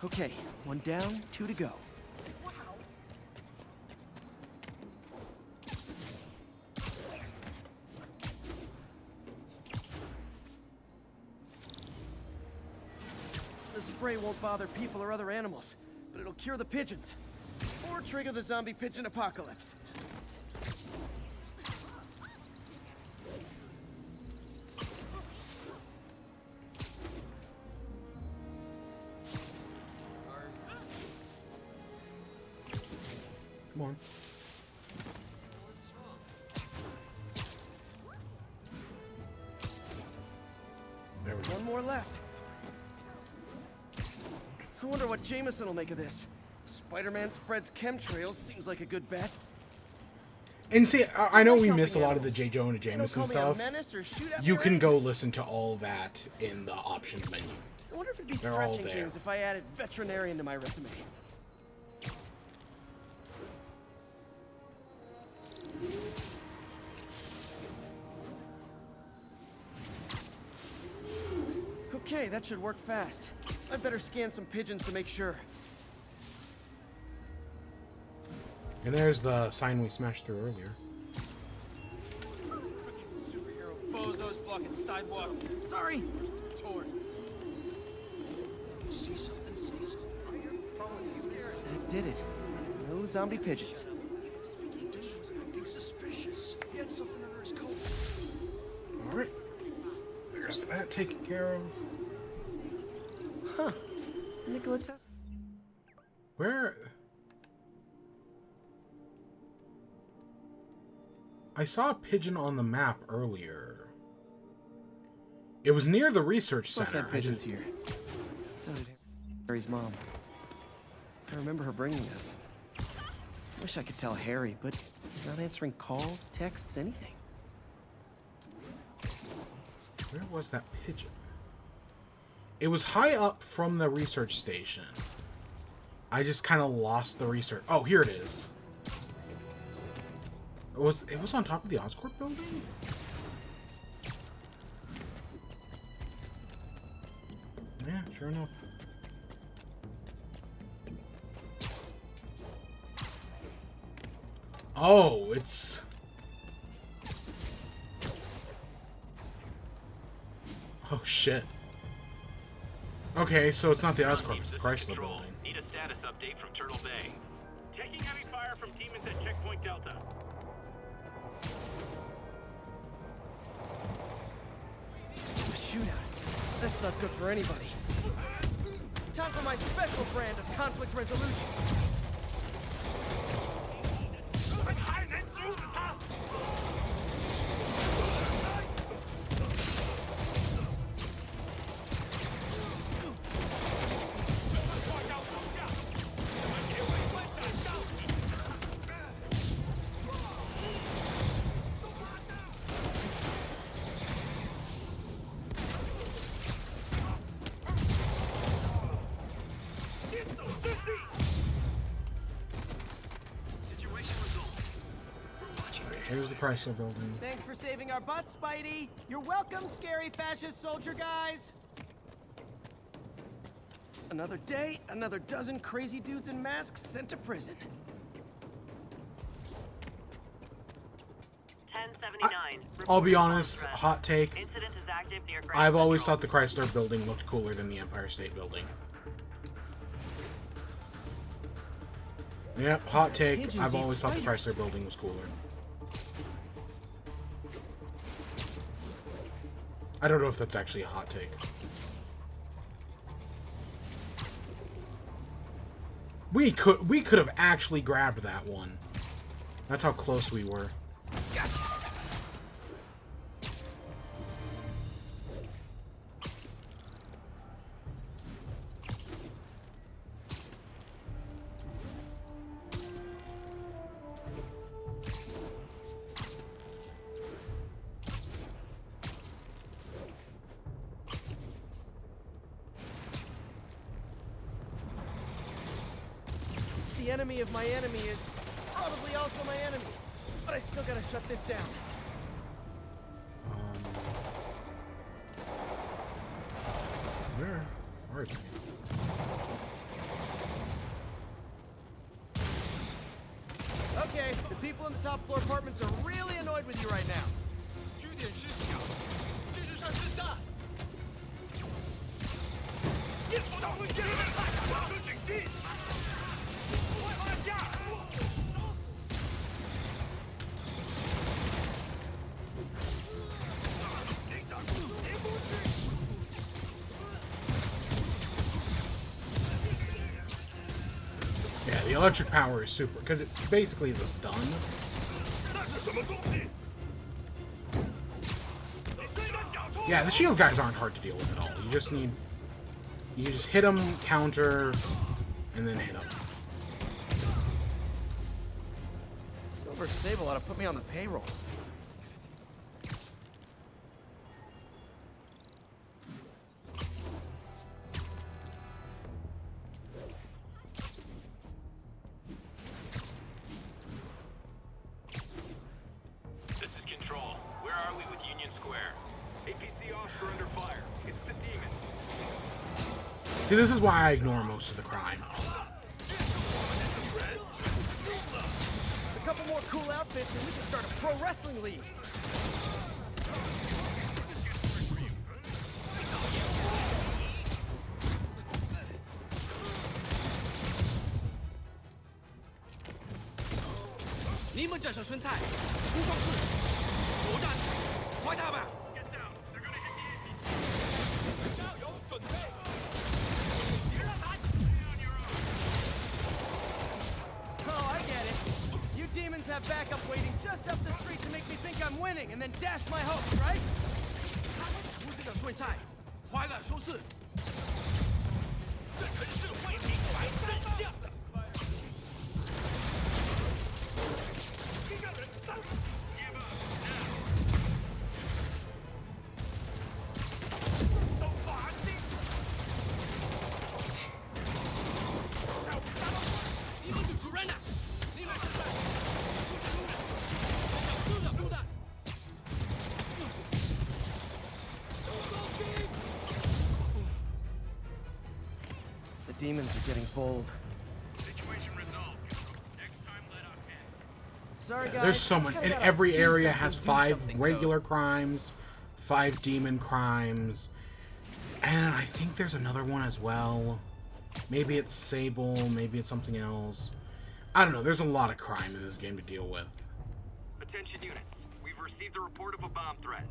Okay, 1 down, 2 to go. The spray won't bother people or other animals, but it'll cure the pigeons. Or trigger the zombie pigeon apocalypse. on. There we go. One more left. I wonder what Jameson will make of this. Spider-Man spreads chemtrails. Seems like a good bet. And see, I know we miss a lot of the J. Jonah Jameson stuff. You can go listen to all that in the options menu. I wonder if it'd be They're all stretching there. things if I added veterinarian to my resume. Okay, that should work fast. I better scan some pigeons to make sure. And there's the sign we smashed through earlier. Superhero bozos blocking sidewalks. Sorry. Tourists. See something, say something. That did it. No zombie pigeons. Acting suspicious. He had something under his coat. Alright. There's that taken care of. Huh. Nikola Tesla. Where? I saw a pigeon on the map earlier. It was near the research Both center. had pigeons here. So did Harry's mom. I remember her bringing this. Wish I could tell Harry, but he's not answering calls, texts, anything. Where was that pigeon? It was high up from the research station. I just kind of lost the research. Oh, here it is. It was on top of the Oscorp building? Yeah, sure enough. Oh, it's... Oh, shit. Okay, so it's not the Oscorp, it's the Chrysler building. Need a status update from Turtle Bay. Taking heavy fire from demons at Checkpoint Delta. A shootout. That's not good for anybody. Time for my special brand of conflict resolution. Here's the Chrysler building. Thanks for saving our butts, Spidey. You're welcome, scary fascist soldier guys. Another day, another dozen crazy dudes in masks sent to prison. 1079. I'll be honest, hot take. Incident is active near Grand I've always Central. thought the Chrysler building looked cooler than the Empire State Building. Yep, hot take. Pigeons I've eat always thought the spiders. Chrysler building was cooler. I don't know if that's actually a hot take. We could have actually grabbed that one. That's how close we were. The enemy of my enemy is probably also my enemy. But I still gotta shut this down. Where are you? Okay, the people in the top floor apartments are really annoyed with you right now. Yeah, the electric power is super, because it's basically the stun. Yeah, the shield guys aren't hard to deal with at all. You just need... You just hit them, counter, and then hit them. Silver Sable ought to put me on the payroll. This is Control. Where are we with Union Square? APC officer under fire. It's the demon. See, this is why I ignore most of the crime. A couple more cool outfits and we can start a pro wrestling league. Oh, I get it. You demons have backup waiting just up the street to make me think I'm winning and then dash my hopes, right? The demons are getting bold. Sorry, guys. There's so much, and every area has 5 regular crimes, 5 demon crimes, and I think there's another one as well. Maybe it's Sable, maybe it's something else. I don't know, there's a lot of crime in this game to deal with. Attention units. We've received a report of a bomb threat.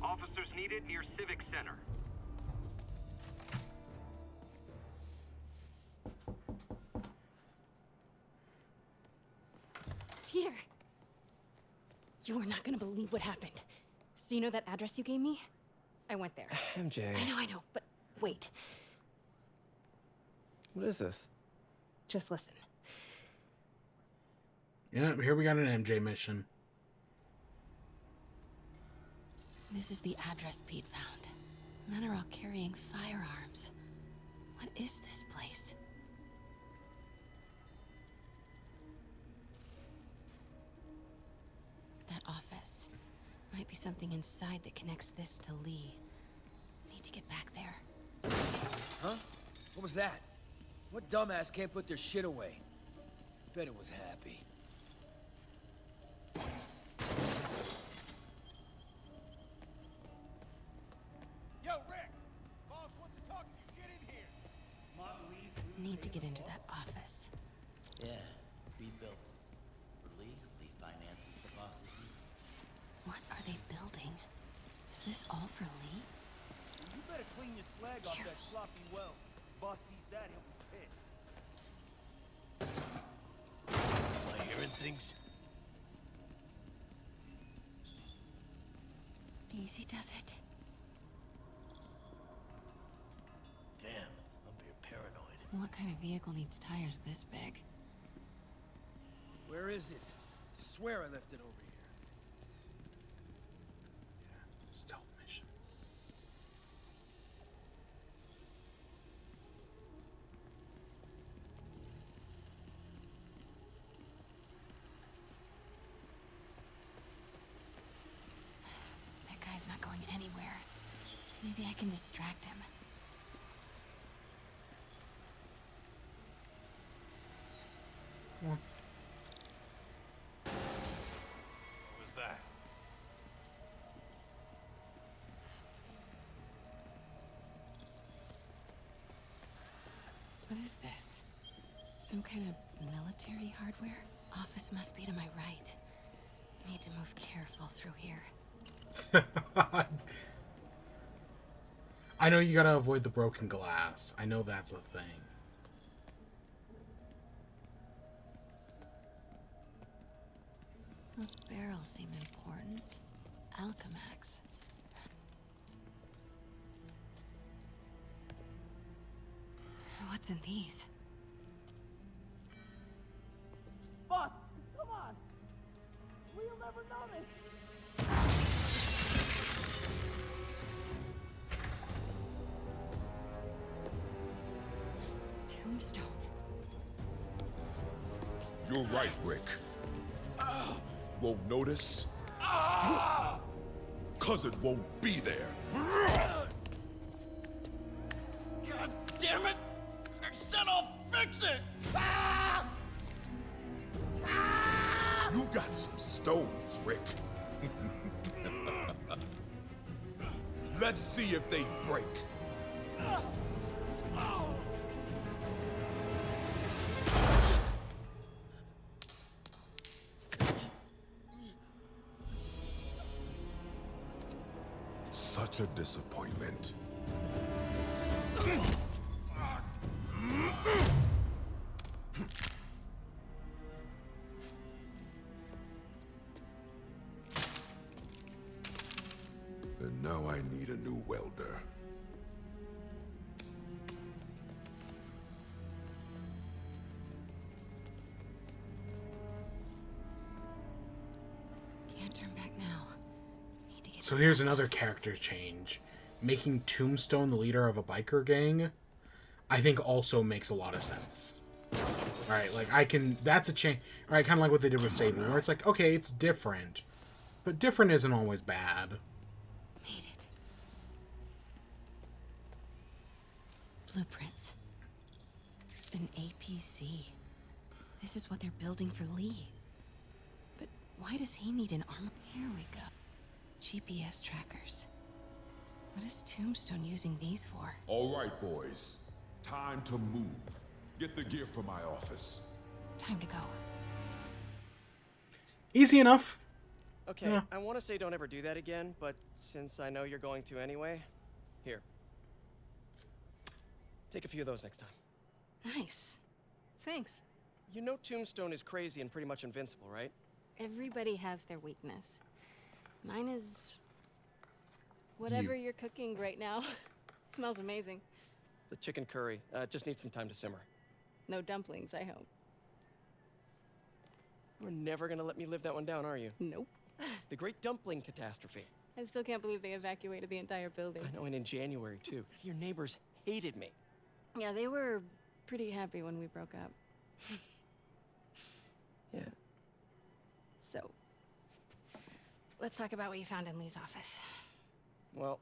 Officers needed near Civic Center. Peter! You are not gonna believe what happened. So you know that address you gave me? I went there. MJ. I know, but wait. What is this? Just listen. Yeah, here we got an MJ mission. This is the address Pete found. Men are all carrying firearms. What is this place? That office. Might be something inside that connects this to Lee. Need to get back there. Huh? What was that? What dumbass can't put their shit away? Bet it was Happy. Yo, Rick! Boss wants to talk to you. Get in here. Need to get into that office. Yeah, rebuilt. For Lee, Lee finances the boss's need. What are they building? Is this all for Lee? You better clean your slag off that sloppy well. Boss sees that, he'll be pissed. Am I hearing things? Easy does it. Damn, I'm being paranoid. What kind of vehicle needs tires this big? Where is it? I swear I left it over here. Stealth mission. That guy's not going anywhere. Maybe I can distract him. What was that? What is this? Some kind of military hardware? Office must be to my right. Need to move careful through here. I know you gotta avoid the broken glass. I know that's a thing. Those barrels seem important. Alchemax. What's in these? Boss, come on! We'll never know this! Tombstone. You're right, Rick. Won't notice? Cause it won't be there. God damn it! I said I'll fix it! You got some stones, Rick. Let's see if they break. Such a disappointment. And now I need a new welder. Can't turn back now. So here's another character change. Making Tombstone the leader of a biker gang, I think also makes a lot of sense. Alright, like that's a change. Alright, kind of like what they did with Satan, where it's like, okay, it's different. But different isn't always bad. Made it. Blueprints. An APC. This is what they're building for Lee. But why does he need an arm? Here we go. GPS trackers. What is Tombstone using these for? All right, boys. Time to move. Get the gear from my office. Time to go. Easy enough. Okay, Yeah. I want to say don't ever do that again, but since I know you're going to anyway, here. Take a few of those next time. Nice. Thanks. You know Tombstone is crazy and pretty much invincible, right? Everybody has their weakness. Mine is whatever you're cooking right now. It smells amazing. The chicken curry. Just needs some time to simmer. No dumplings, I hope. You're never gonna let me live that one down, are you? Nope. The Great Dumpling Catastrophe. I still can't believe they evacuated the entire building. I know, and in January, too. Your neighbors hated me. Yeah, they were pretty happy when we broke up. Yeah. So, let's talk about what you found in Lee's office. Well,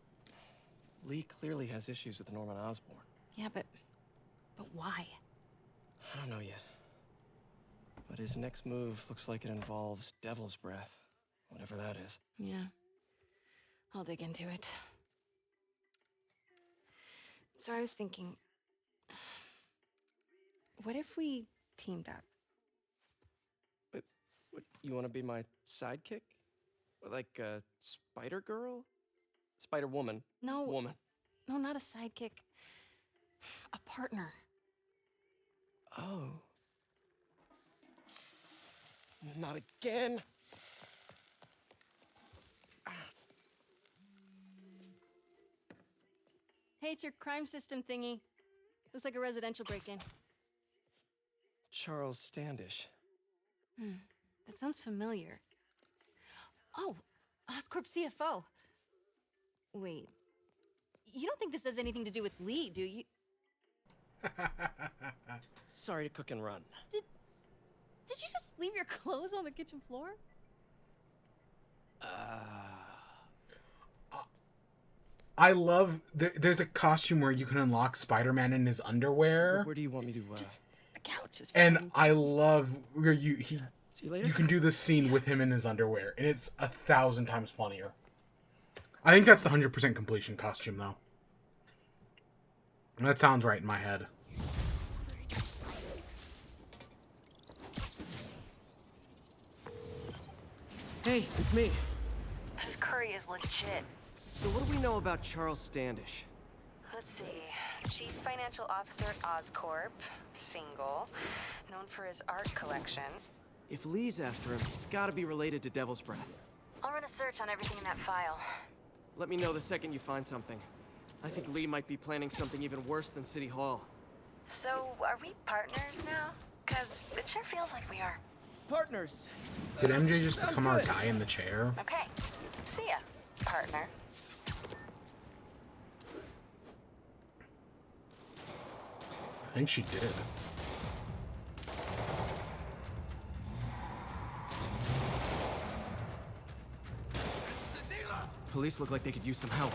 Lee clearly has issues with Norman Osborn. Yeah, but why? I don't know yet. But his next move looks like it involves Devil's Breath. Whatever that is. Yeah. I'll dig into it. So I was thinking, what if we teamed up? What, you want to be my sidekick? Like a spider girl? Spider woman. No. Woman. No, not a sidekick. A partner. Oh. Not again. Hey, it's your crime system thingy. Looks like a residential break-in. Charles Standish. That sounds familiar. Oh, Oscorp CFO. Wait. You don't think this has anything to do with Lee, do you? Sorry to cook and run. Did you just leave your clothes on the kitchen floor? I love... There's a costume where you can unlock Spider-Man in his underwear. Where do you want me to... The couch is fine. And I love where See you later. you can do this scene with him in his underwear, and it's 1,000 times funnier. I think that's the 100% completion costume, though. That sounds right in my head. Hey, it's me. This curry is legit. So what do we know about Charles Standish? Let's see. Chief Financial Officer at Oscorp. Single. Known for his art collection. If Lee's after him, it's gotta be related to Devil's Breath. I'll run a search on everything in that file. Let me know the second you find something. I think Lee might be planning something even worse than City Hall. So, are we partners now? Cause it sure feels like we are. Partners. Did MJ just become our guy in the chair? Okay. See ya, partner. I think she did. Police look like they could use some help.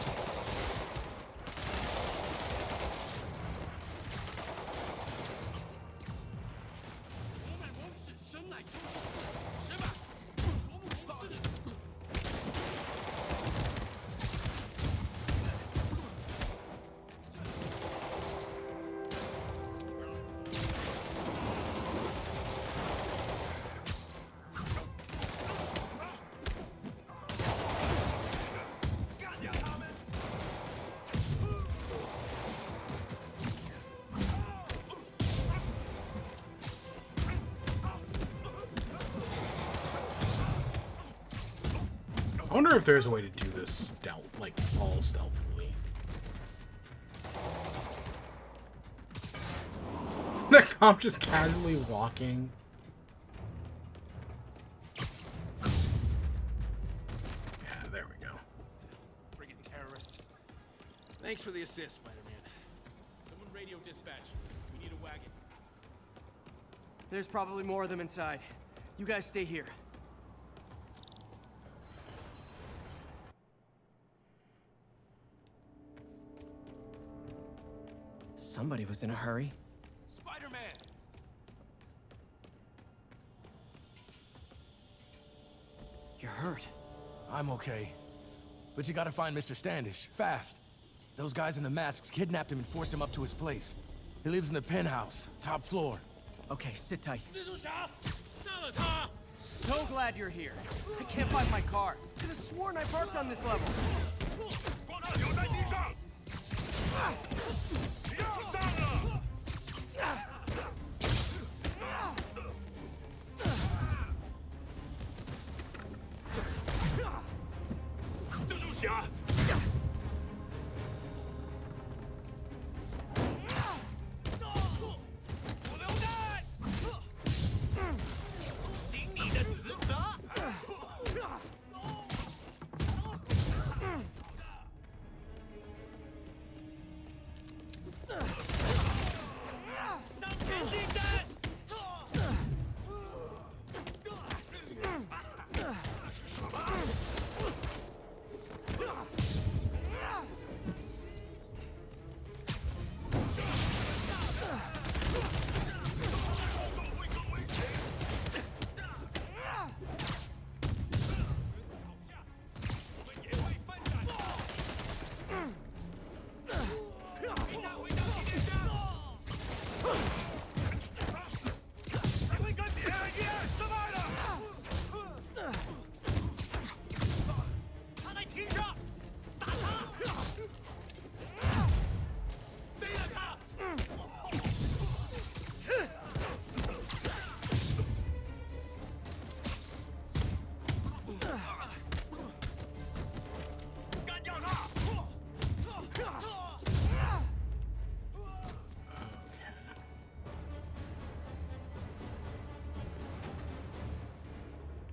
I wonder if there's a way to do this stealth, like all stealthily. The cop just casually walking. Yeah, there we go. Friggin' terrorists. Thanks for the assist, Spider-Man. Someone radio dispatch. We need a wagon. There's probably more of them inside. You guys stay here. Somebody was in a hurry. Spider-Man! You're hurt. I'm okay. But you gotta find Mr. Standish, fast. Those guys in the masks kidnapped him and forced him up to his place. He lives in the penthouse, top floor. Okay, sit tight. So glad you're here. I can't find my car. Could have sworn I parked on this level.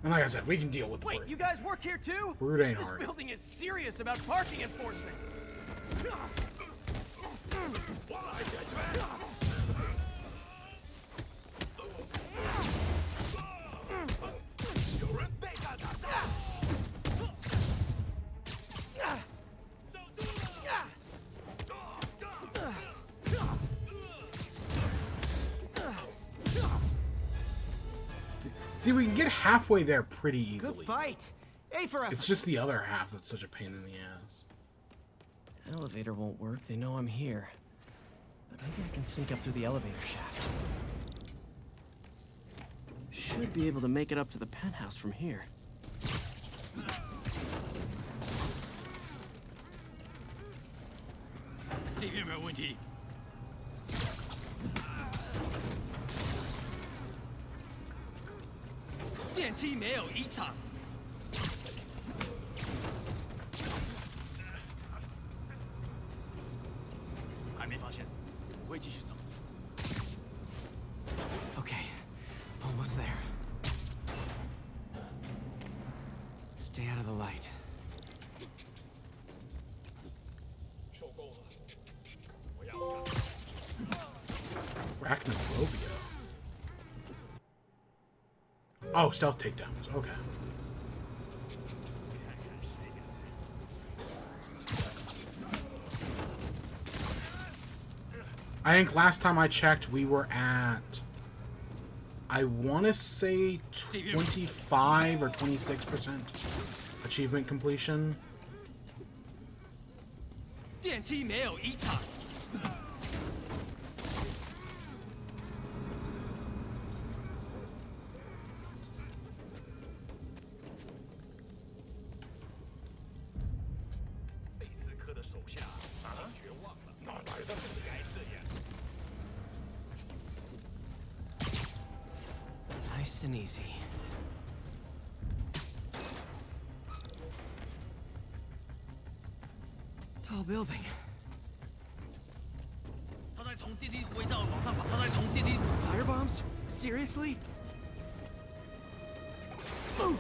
And like I said, we can deal with the Wait, you guys work here too? Brood ain't This hard. building is serious about parking enforcement. See, we can get halfway there pretty easily. Good fight. A for effort. It's just the other half that's such a pain in the ass. Elevator won't work. They know I'm here. But maybe I can sneak up through the elevator shaft. Should be able to make it up to the penthouse from here. 梯没有异常。还没发现，我会继续走。 Okay, almost there. Stay out of the light. Arachnophobia. Oh, stealth takedowns. Okay. I think last time I checked, we were at, I want to say 25 or 26% achievement completion. 电梯没有异常。贝斯科的手下已经绝望了，哪来的不该这样？ Nice and easy. Tall building. 他在从电梯轨道往上跑，他在从电梯。Fire bombs? Seriously? Move!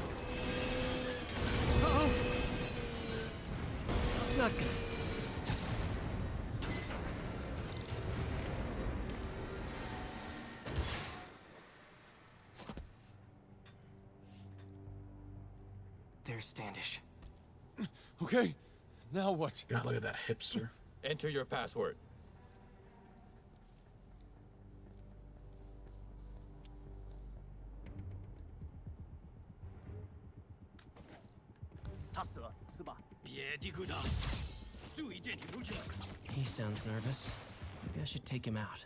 Uh-oh! Not good. There's Standish. Okay, now what? God, look at that hipster. Enter your password. He sounds nervous. Maybe I should take him out.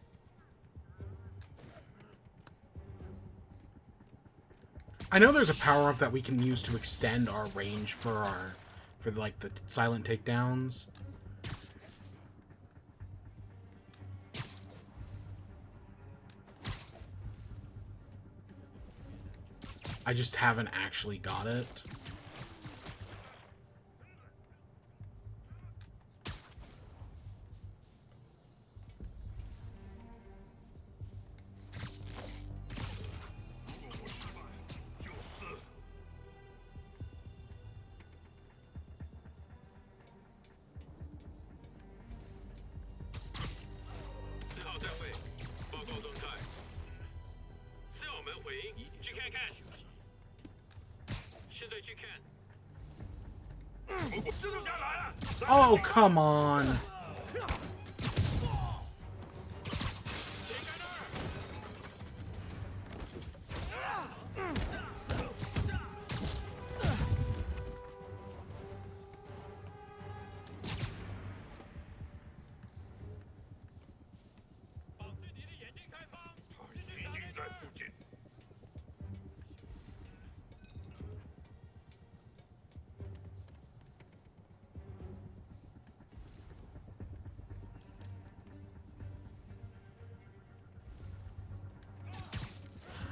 I know there's a power-up that we can use to extend our range for like the silent takedowns. I just haven't actually got it. Oh, come on.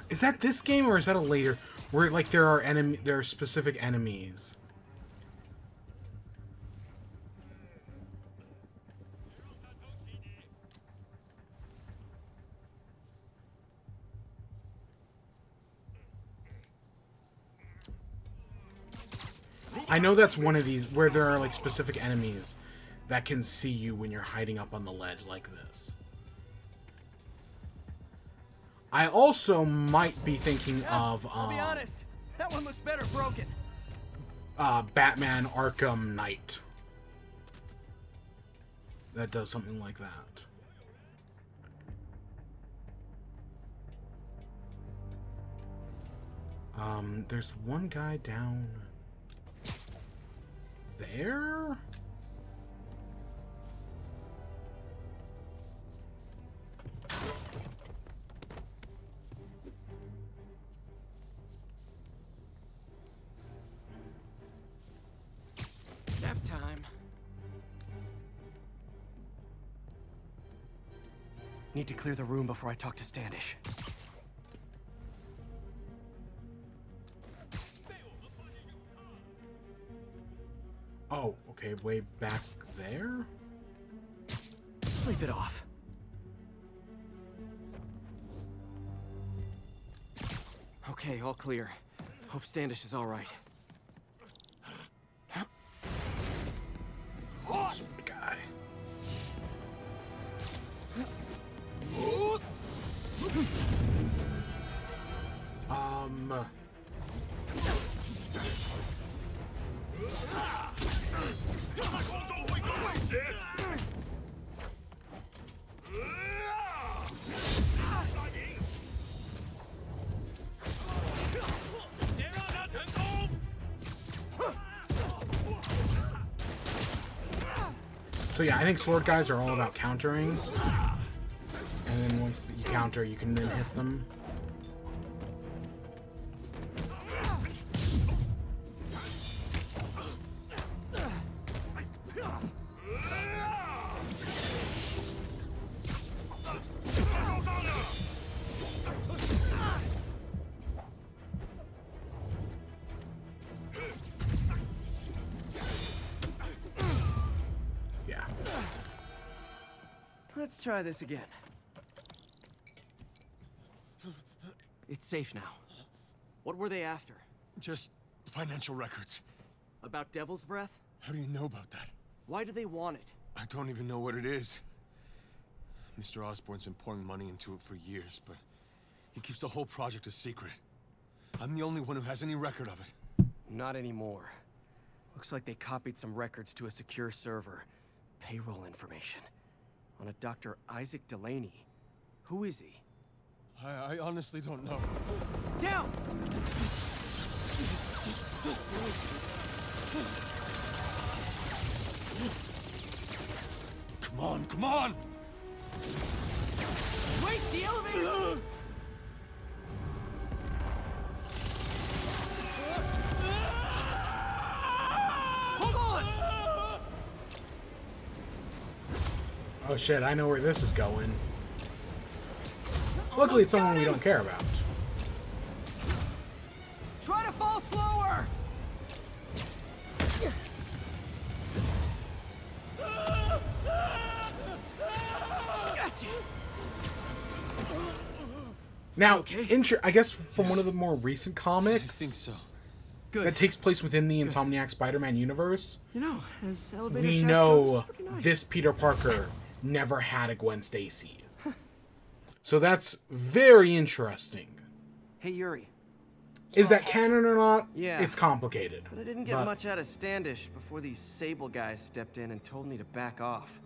Is that this game or is that a later where like there are specific enemies? I know that's one of these where there are like specific enemies that can see you when you're hiding up on the ledge like this. I also might be thinking of I'll be honest, that one looks better broken. Batman Arkham Knight. That does something like that. There's one guy down there. Nap time. Need to clear the room before I talk to Standish. Oh, okay, way back there? Sleep it off. Okay, all clear. Hope Standish is all right. Sword guy. So yeah, I think sword guys are all about countering. And then once you counter, you can then hit them. Let's try this again. It's safe now. What were they after? Just financial records. About Devil's Breath? How do you know about that? Why do they want it? I don't even know what it is. Mr. Osborn's been pouring money into it for years, but he keeps the whole project a secret. I'm the only one who has any record of it. Not anymore. Looks like they copied some records to a secure server. Payroll information. On a Dr. Isaac Delaney. Who is he? I honestly don't know. Down! Come on, come on! Wait, the elevator! Hold on! Oh shit, I know where this is going. Luckily, it's someone we don't care about. Try to fall slower! Gotcha! Now, I guess from one of the more recent comics, I think so. That takes place within the Insomniac Spider-Man universe. You know, as elevator We shaft know goes, it's pretty nice. this Peter Parker never had a Gwen Stacy. So that's very interesting. Hey, Yuri. Is that canon or not? Yeah. It's complicated. But I didn't get much out of Standish before these Sable guys stepped in and told me to back off.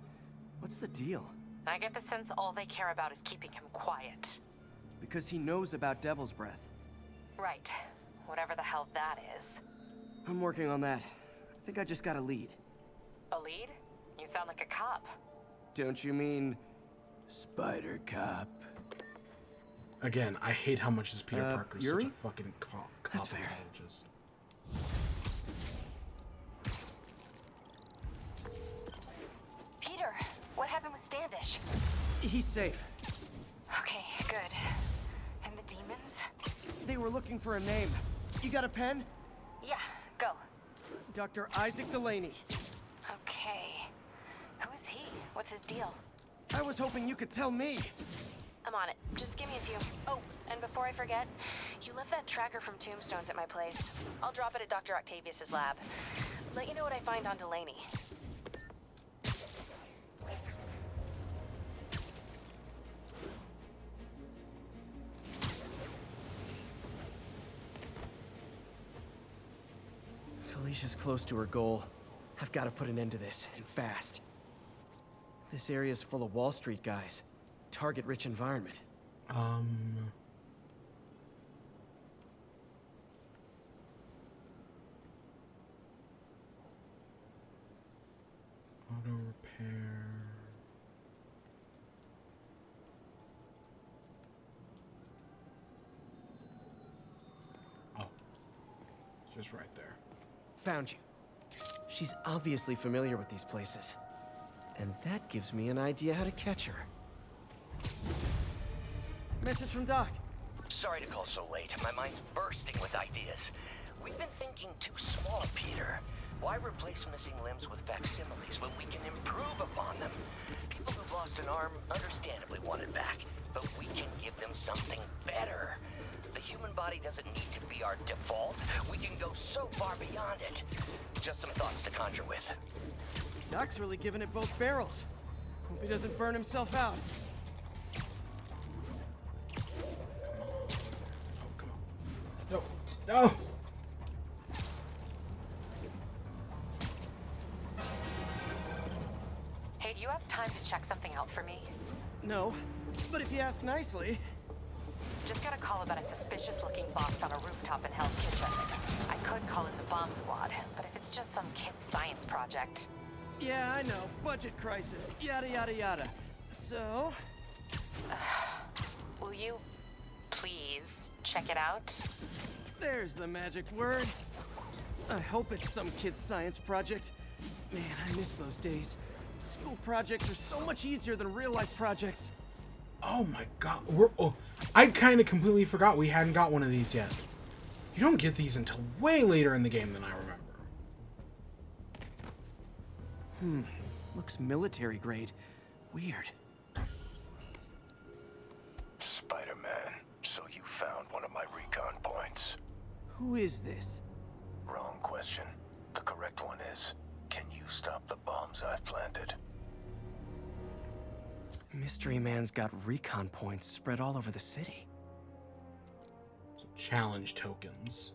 What's the deal? I get the sense all they care about is keeping him quiet. Because he knows about Devil's Breath. Right. Whatever the hell that is. I'm working on that. I think I just got a lead. A lead? You sound like a cop. Don't you mean Spider Cop? Again, I hate how much this Peter Parker is Yuri? such a fucking cop. That's fair. Just Peter, what happened with Standish? He's safe. Okay, good. And the demons? They were looking for a name. You got a pen? Yeah, go. Dr. Isaac Delaney. Okay. Who is he? What's his deal? I was hoping you could tell me. I'm on it. Just give me a few. Oh, and before I forget, you left that tracker from Tombstones at my place. I'll drop it at Dr. Octavius's lab. Let you know what I find on Delaney. Felicia's close to her goal. I've got to put an end to this, and fast. This area's full of Wall Street guys. Target-rich environment. Auto repair. Oh. It's just right there. Found you. She's obviously familiar with these places. And that gives me an idea how to catch her. Message from Doc. Sorry to call so late. My mind's bursting with ideas. We've been thinking too small, Peter. Why Why replace missing limbs with facsimiles when we can improve upon them? People who've lost an arm understandably want it back, but we can give them something better. The human body doesn't need to be our default. We can go so far beyond it. Just some thoughts to conjure with. Doc's really giving it both barrels. Hope he doesn't burn himself out. No. No. Hey, do you have time to check something out for me? No, but if you ask nicely. Just got a call about a suspicious-looking box on a rooftop in Hell's Kitchen. I could call in the bomb squad, but if it's just some kid's science project... Yeah, I know. Budget crisis. Yada, yada, yada. So? Will you please check it out? There's the magic word. I hope it's some kid's science project. Man, I miss those days. School projects are so much easier than real-life projects. Oh my god. I kind of completely forgot we hadn't got one of these yet. You don't get these until way later in the game than I remember. Looks military grade. Weird. Spider-Man, so you found one of my recon points. Who is this? Wrong question. The correct one is, can you stop the bombs I've planted? Mystery Man's got recon points spread all over the city. Challenge tokens.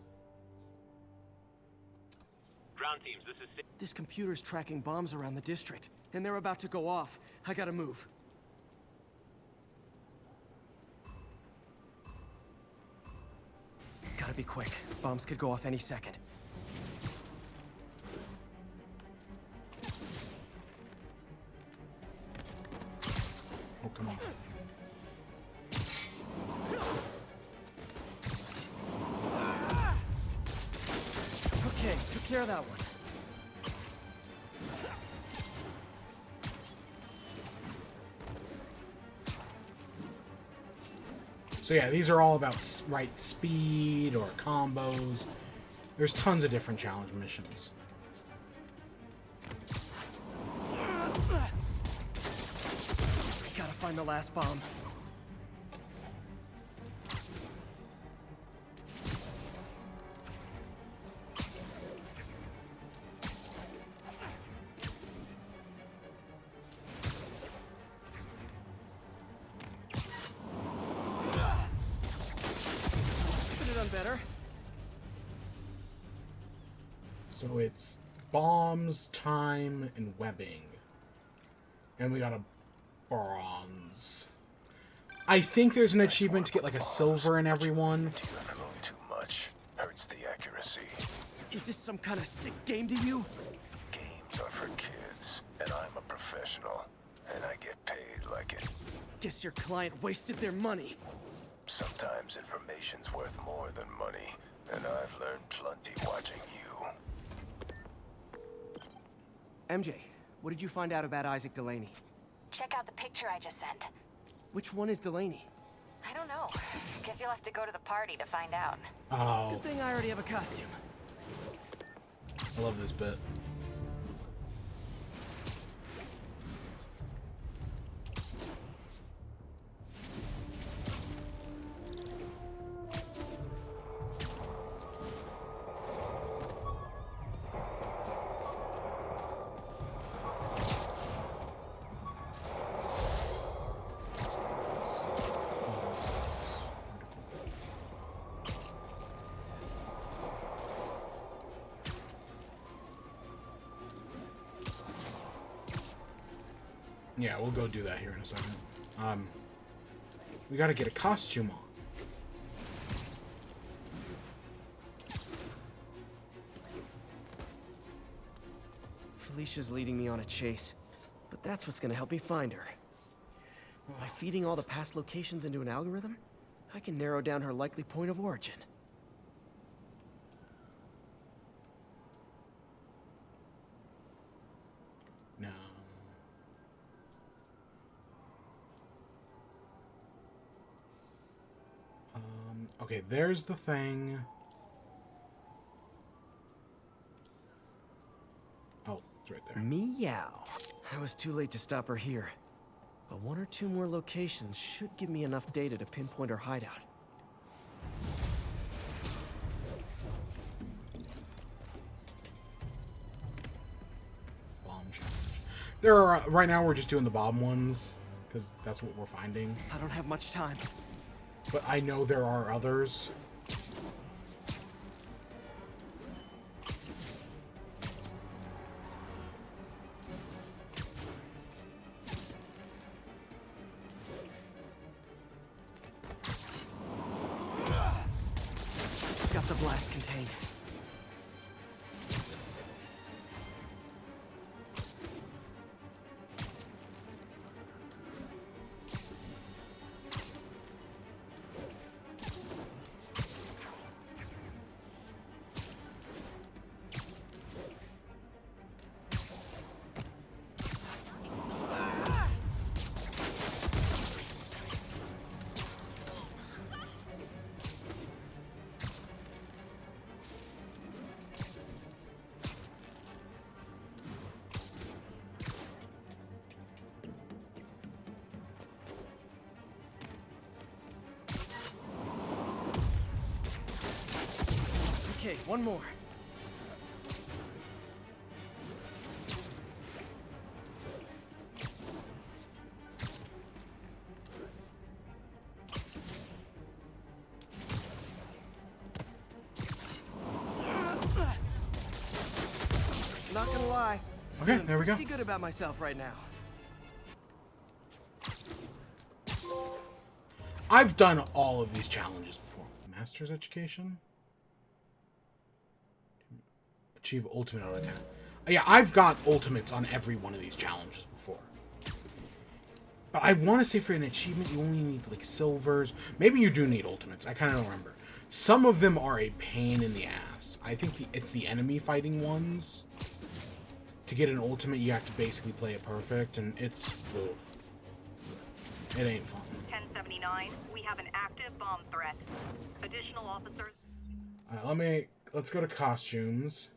Ground teams, this is... This computer's tracking bombs around the district, and they're about to go off. I gotta move. Gotta be quick. Bombs could go off any second. Oh, come on. Okay, took care of that one. So yeah, these are all about speed or combos. There's tons of different challenge missions. Gotta find the last bomb. Better. So it's bombs, time, and webbing. And we got a bronze. I think there's an achievement to get like a silver in every one. Too much. Hurts the accuracy. Is this some kind of sick game to you? Games are for kids, and I'm a professional, and I get paid like it. Guess your client wasted their money. Sometimes information's worth more than money, and I've learned plenty watching you. MJ, what did you find out about Isaac Delaney? Check out the picture I just sent. Which one is Delaney? I don't know. Guess you'll have to go to the party to find out. Oh. Good thing I already have a costume. I love this bit. Yeah, we'll go do that here in a second. We gotta get a costume on. Felicia's leading me on a chase, but that's what's gonna help me find her. By feeding all the past locations into an algorithm, I can narrow down her likely point of origin. No. Okay, there's the thing. Oh, it's right there. Meow. I was too late to stop her here. But 1 or 2 more locations should give me enough data to pinpoint her hideout. Bomb challenge. There are right now we're just doing the bomb ones because that's what we're finding. I don't have much time. But I know there are others. Got the blast contained. Okay, one more. Not gonna lie. Okay, there we go. Pretty good about myself right now. I've done all of these challenges before. Master's Education? Achieve ultimate on attack. Yeah, I've got ultimates on every one of these challenges before. But I want to say for an achievement, you only need, like, silvers. Maybe you do need ultimates. I kind of don't remember. Some of them are a pain in the ass. I think it's the enemy fighting ones. To get an ultimate, you have to basically play it perfect, and it's... Ugh. It ain't fun. 1079, we have an active bomb threat. Additional officers... Alright, let's go to costumes.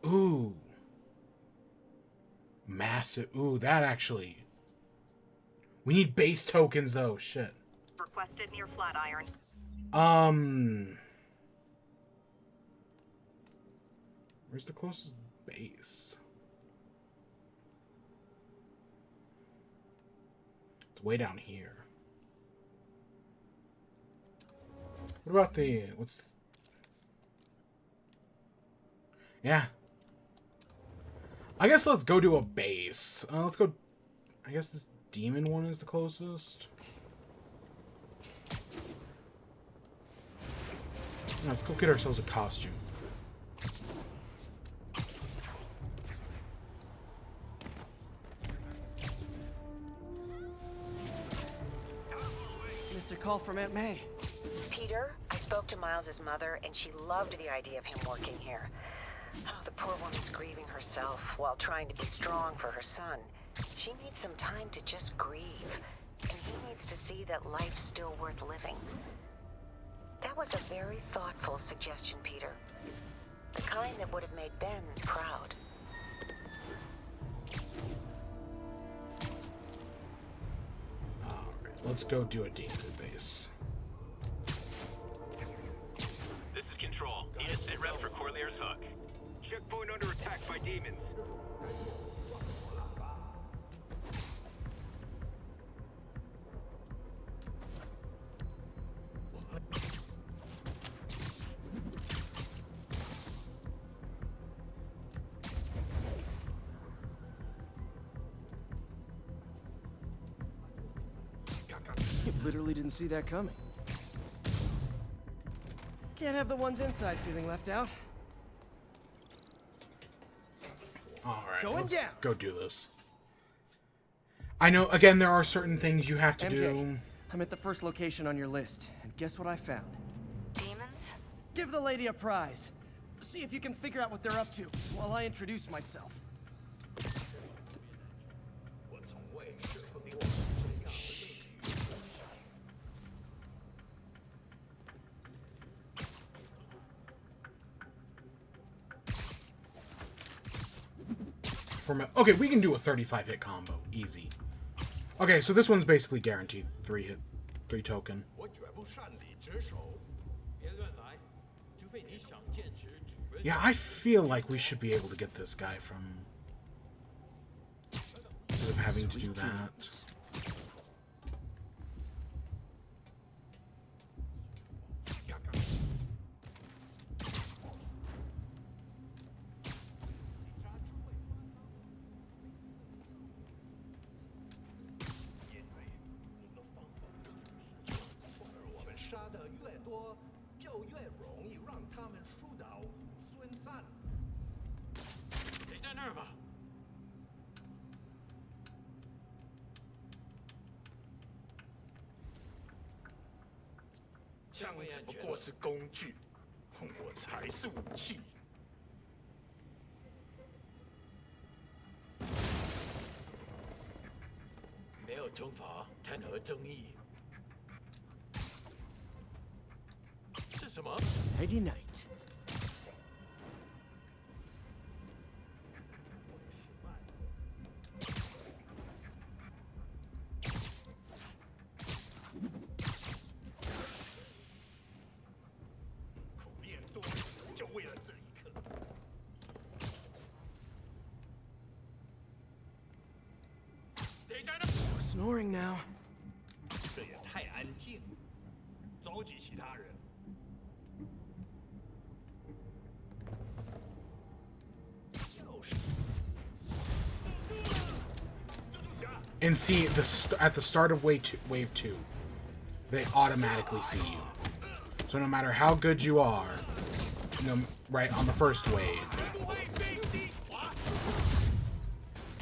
Ooh. Massive, ooh, that actually... We need base tokens, though, shit. Requested near Flatiron. Where's the closest base? It's way down here. What about the... What's... Yeah. I guess let's go to a base. Let's go... I guess this demon one is the closest. Let's go get ourselves a costume. Missed a call from Aunt May. Peter, I spoke to Miles's mother, and she loved the idea of him working here. Oh, the poor woman's grieving herself while trying to be strong for her son. She needs some time to just grieve, and he needs to see that life's still worth living. That was a very thoughtful suggestion, Peter. The kind that would have made Ben proud. Alright, let's go do a demon base. This is Control. Need a sit rep for Corlear's Hook. Checkpoint under attack by demons. You literally didn't see that coming. Can't have the ones inside feeling left out. Alright, Going let's down. go do this. I know, again, there are certain things you have to MJ, do. I'm at the first location on your list, and guess what I found? Demons? Give the lady a prize. See if you can figure out what they're up to while I introduce myself. Okay, we can do a 35 hit combo. Easy. Okay, so this one's basically guaranteed 3 hit, 3 token. Yeah, I feel like we should be able to get this guy from... instead of having to do that. Nighty night. No snoring now. 这也太安静，召集其他人。 And see, at the start of wave 2, they automatically see you. So no matter how good you are, right on the first wave,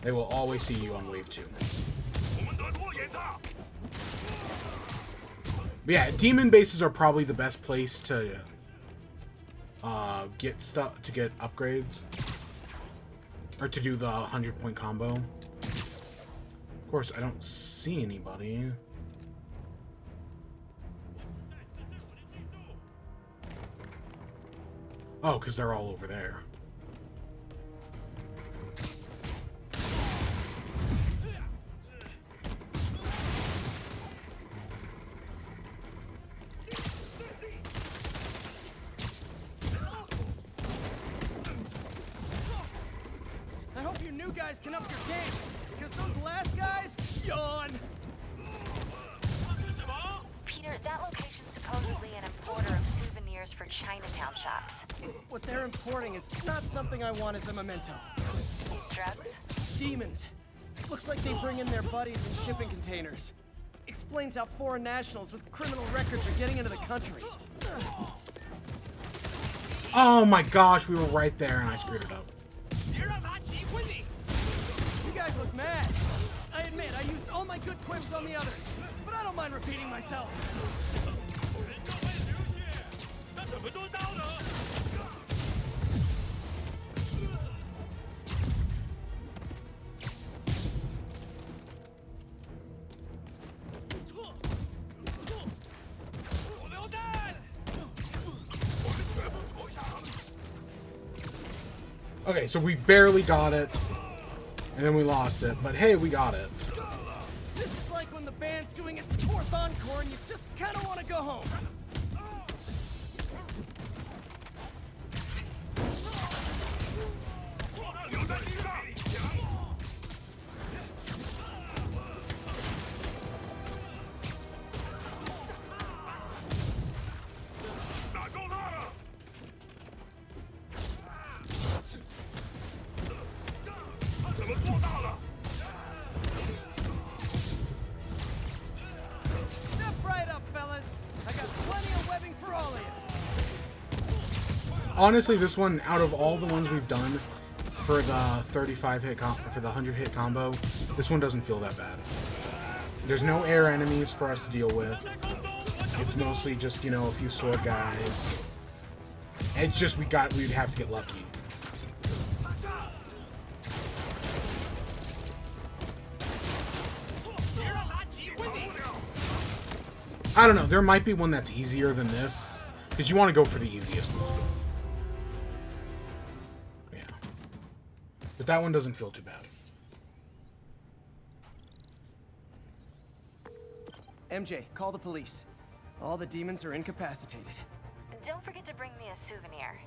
they will always see you on wave 2. But yeah, demon bases are probably the best place to get stuff, to get upgrades, or to do the 100-point combo. Of course, I don't see anybody. Oh, because they're all over there. I hope you new guys can up your game, because those last guys, yawn. Peter, that location's supposedly an importer of souvenirs for Chinatown shops. What they're importing is not something I want as a memento. Drugs? Demons. Looks like they bring in their buddies in shipping containers. Explains how foreign nationals with criminal records are getting into the country. Oh my gosh, we were right there and I screwed it up. You guys look mad. I admit, I used all my good quips on the others, but I don't mind repeating myself. Okay, so we barely got it, and then we lost it, but hey, we got it. This is like when the band's doing its 4th encore and you just kind of want to go home. Step right up, fellas. I got plenty of webbing for all of you. Honestly, this one, out of all the ones we've done for the 35 hit for the 100 hit combo, this one doesn't feel that bad. There's no air enemies for us to deal with. It's mostly just, you know, a few sword guys. It's just we'd have to get lucky. I don't know, there might be one that's easier than this, because you want to go for the easiest one. Yeah. But that one doesn't feel too bad. MJ, call the police. All the demons are incapacitated. Don't forget to bring me a souvenir.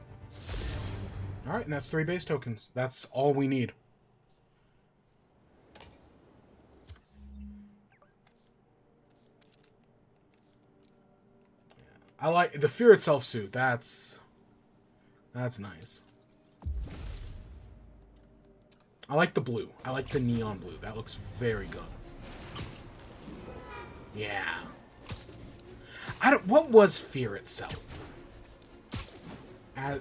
Alright, and that's 3 base tokens. That's all we need. I like the Fear Itself suit. That's nice. I like the blue. I like the neon blue. That looks very good. Yeah. What was Fear Itself?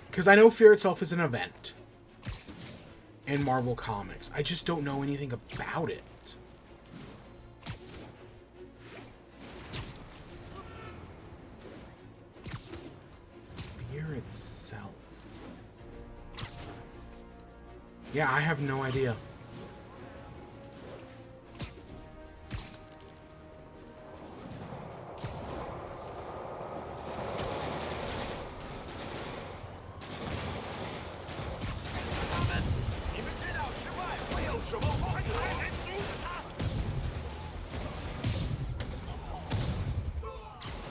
Because I know Fear Itself is an event in Marvel Comics. I just don't know anything about it. Fear Itself. Yeah, I have no idea.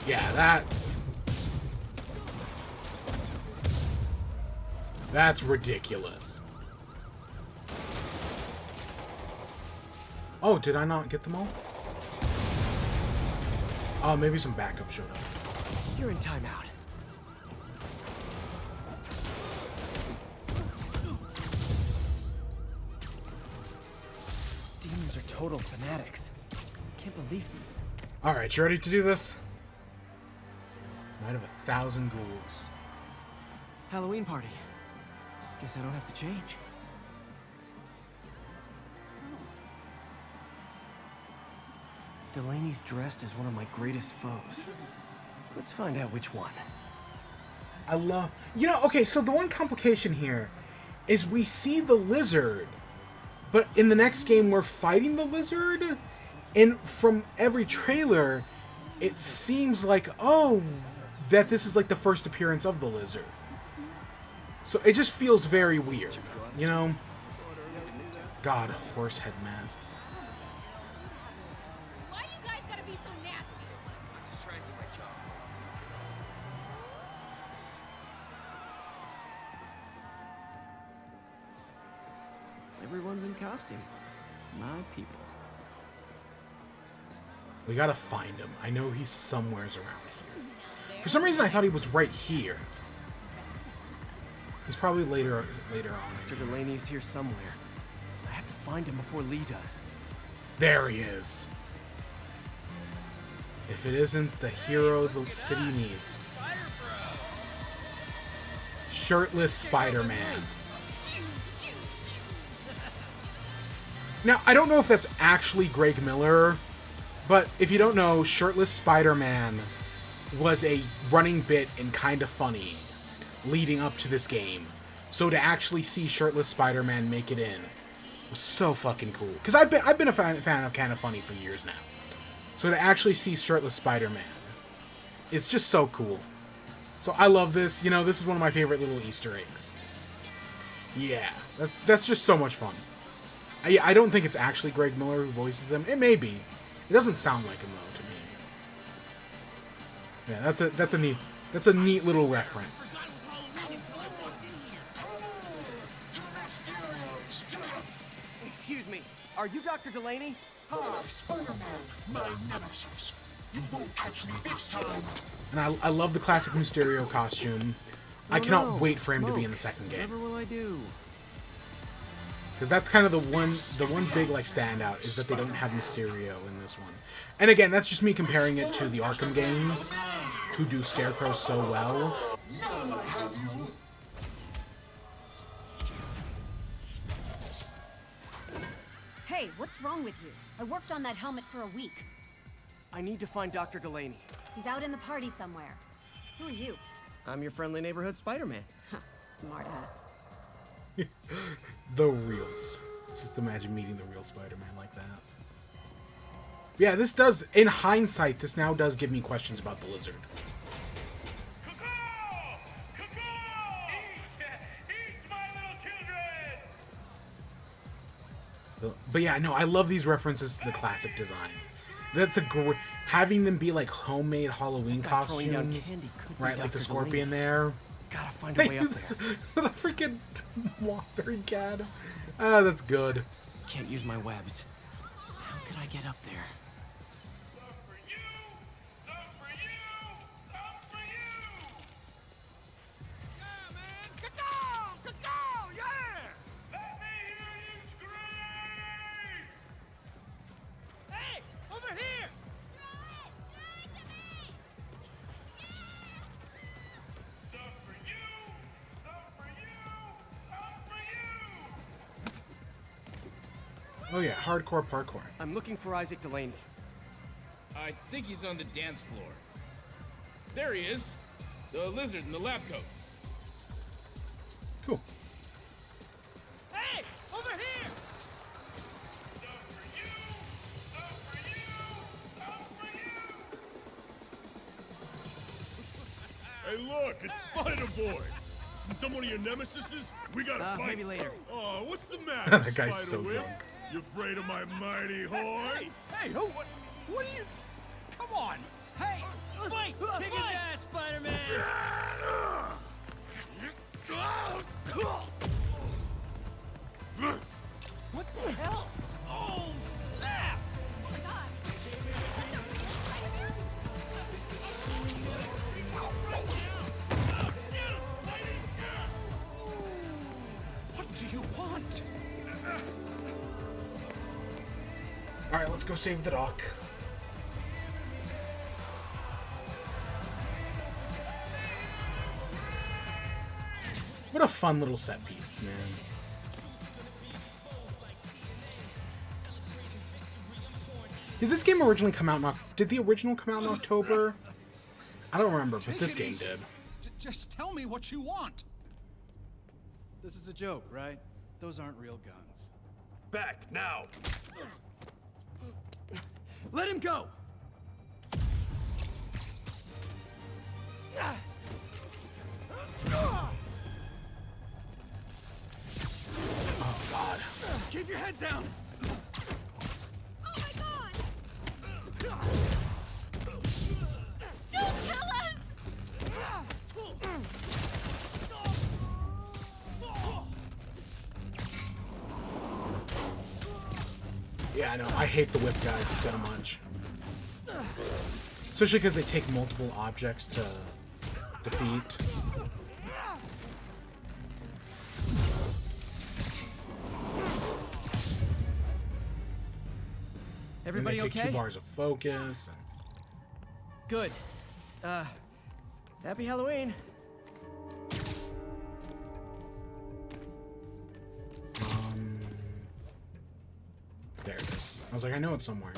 Yeah, that's ridiculous. Oh, did I not get them all? Oh, maybe some backup showed up. You're in timeout. Demons are total fanatics. Can't believe me. Alright, you ready to do this? Night of 1,000 ghouls. Halloween party. Guess I don't have to change. Delaney's dressed as one of my greatest foes. Let's find out which one. I love... You know, okay, so the one complication here is we see the lizard, but in the next game we're fighting the lizard, and from every trailer, it seems like, oh, that this is like the first appearance of the lizard. So it just feels very weird, you know? God, horse head masks. Why you guys gotta be so nasty? Just trying to do my job. Everyone's in costume. My people. We gotta find him. I know he's somewheres around here. For some reason, I thought he was right here. He's probably later on. Dr. Delaney is here somewhere. I have to find him before Lee does. There he is. If it isn't the hero the city needs. Shirtless Spider-Man. Now, I don't know if that's actually Greg Miller, but if you don't know, Shirtless Spider-Man was a running bit and Kinda Funny leading up to this game. So to actually see Shirtless Spider-Man make it in was so fucking cool. Because I've been a fan of Kinda Funny for years now. So to actually see Shirtless Spider-Man is just so cool. So I love this. You know, this is one of my favorite little Easter eggs. Yeah, that's just so much fun. I don't think it's actually Greg Miller who voices him. It may be. It doesn't sound like him though to me. Yeah, that's a neat little reference. Excuse me, are you Dr. Delaney? Ah, Spider-Man, my nemesis. You won't catch me this time. And I love the classic Mysterio costume. I cannot wait for him to be in the second game. Whatever will I do? Because that's kind of the one big like standout is that they don't have Mysterio in this one. And again, that's just me comparing it to the Arkham games, who do Scarecrow so well. Now I have you. Hey, what's wrong with you? I worked on that helmet for a week. I need to find Dr. Delaney. He's out in the party somewhere. Who are you? I'm your friendly neighborhood Spider-Man. Smartass. The reals. Just imagine meeting the real Spider-Man like that. Yeah, this does, in hindsight, this now does give me questions about the lizard. But yeah, no, I love these references to the classic designs. That's a great... Having them be like homemade Halloween costumes, right? Like the scorpion there. Gotta find a way up there. The freaking wandering cat. Ah, that's good. Can't use my webs. How could I get up there? Hey, over here! Oh yeah, hardcore parkour. I'm looking for Isaac Delaney. I think he's on the dance floor. There he is. The lizard in the lab coat. Cool. Hey, over here! Hey, look, it's Spider Boy. Since I'm one of your nemesises, we gotta fight. Maybe later. Oh, what's the matter, That guy's so Spiderweb? drunk. You afraid of my mighty horn? Hey, who? What are you? Come on! Hey, fight! Kick his ass, Spider-Man! What the hell? Oh, snap! What do you want? All right, let's go save the doc. What a fun little set piece, man. Did this game originally come out in Did the original come out in October? I don't remember, but this game did. Just tell me what you want. This is a joke, right? Those aren't real guns. Back, now! Let him go! Oh, God. Keep your head down! Oh my god! Don't kill us! Yeah, I know. I hate the whip guys so much. Especially because they take multiple objects to defeat. Everybody and they take okay? 2 bars of focus. Good. Happy Halloween. There it is. I was like, I know it's somewhere.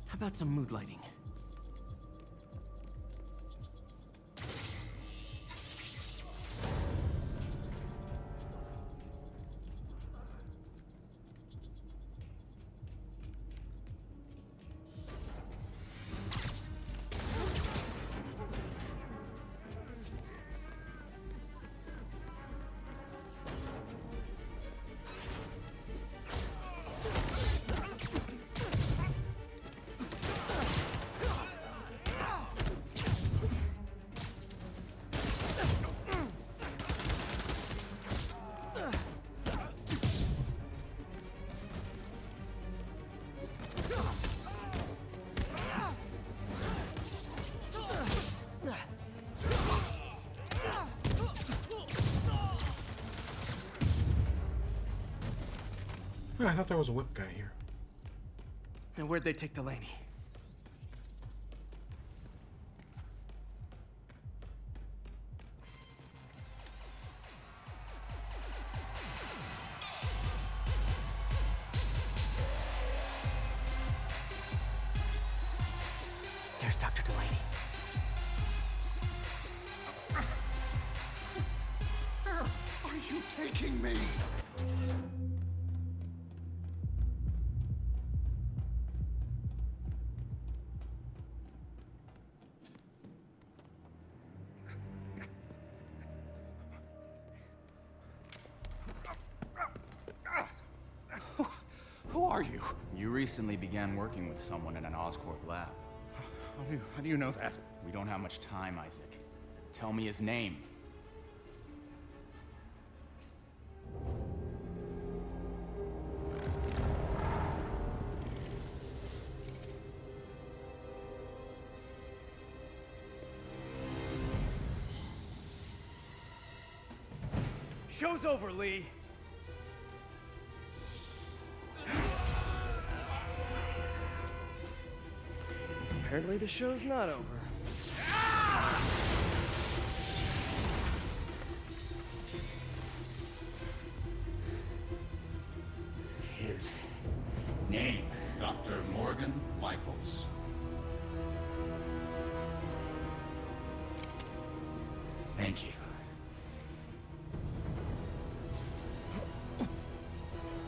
How about some mood lighting? Oh, I thought there was a whip guy here. And where'd they take Delaney? There's Dr. Delaney. Are you taking me? Who are you? You recently began working with someone in an Oscorp lab. How do you know that? We don't have much time, Isaac. Tell me his name. Show's over, Lee. Apparently the show's not over. His name, Dr. Morgan Michaels. Thank you.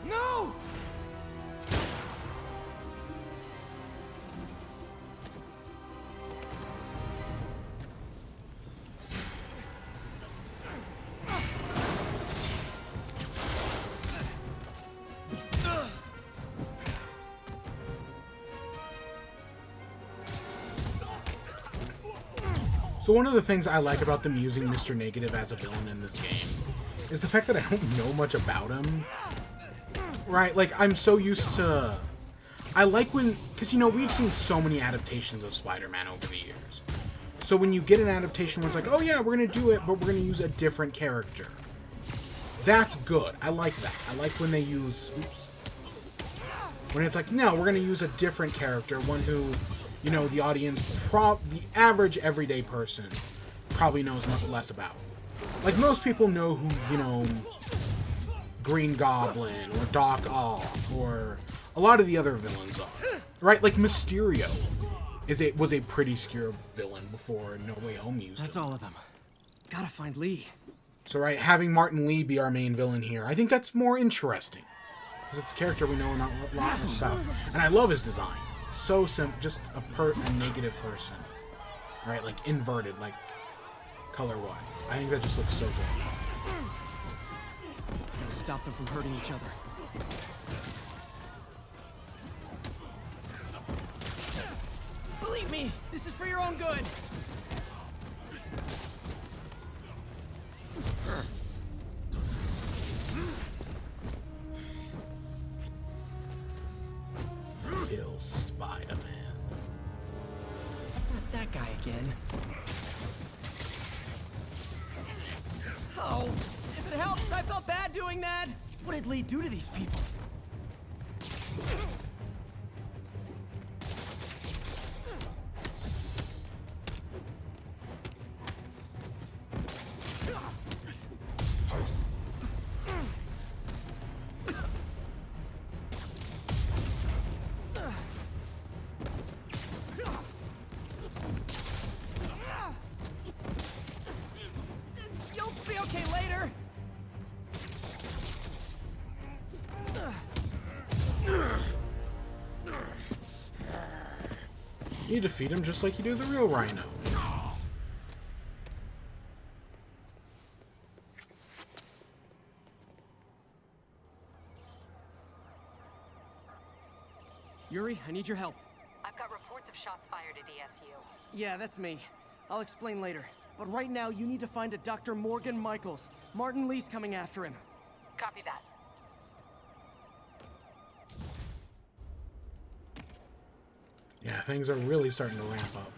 No! So one of the things I like about them using Mr. Negative as a villain in this game is the fact that I don't know much about him. Right? Like, I'm so used to... I like when... Because, you know, we've seen so many adaptations of Spider-Man over the years. So when you get an adaptation where it's like, oh yeah, we're going to do it, but we're going to use a different character. That's good. I like that. I like when they use... Oops. When it's like, no, we're going to use a different character, one who... You know, the audience, the average everyday person probably knows much less about. Like, most people know who, you know, Green Goblin or Doc Ock or a lot of the other villains are. Right? Like, Mysterio was a pretty obscure villain before No Way Home used him. That's all of them. Gotta find Lee. So, right, having Martin Lee be our main villain here, I think that's more interesting. Because it's a character we know a lot less about. And I love his design. So simple, just a negative person, right? Like inverted, like color-wise. I think that just looks so good. Gotta stop them from hurting each other. Believe me, this is for your own good. Kill Spider-Man. Not that guy again. Oh, if it helps, I felt bad doing that. What did Lee do to these people? You defeat him just like you do the real Rhino. Yuri, I need your help. I've got reports of shots fired at ESU. Yeah, that's me. I'll explain later. But right now, you need to find a Dr. Morgan Michaels. Martin Lee's coming after him. Copy that. Yeah, things are really starting to ramp up.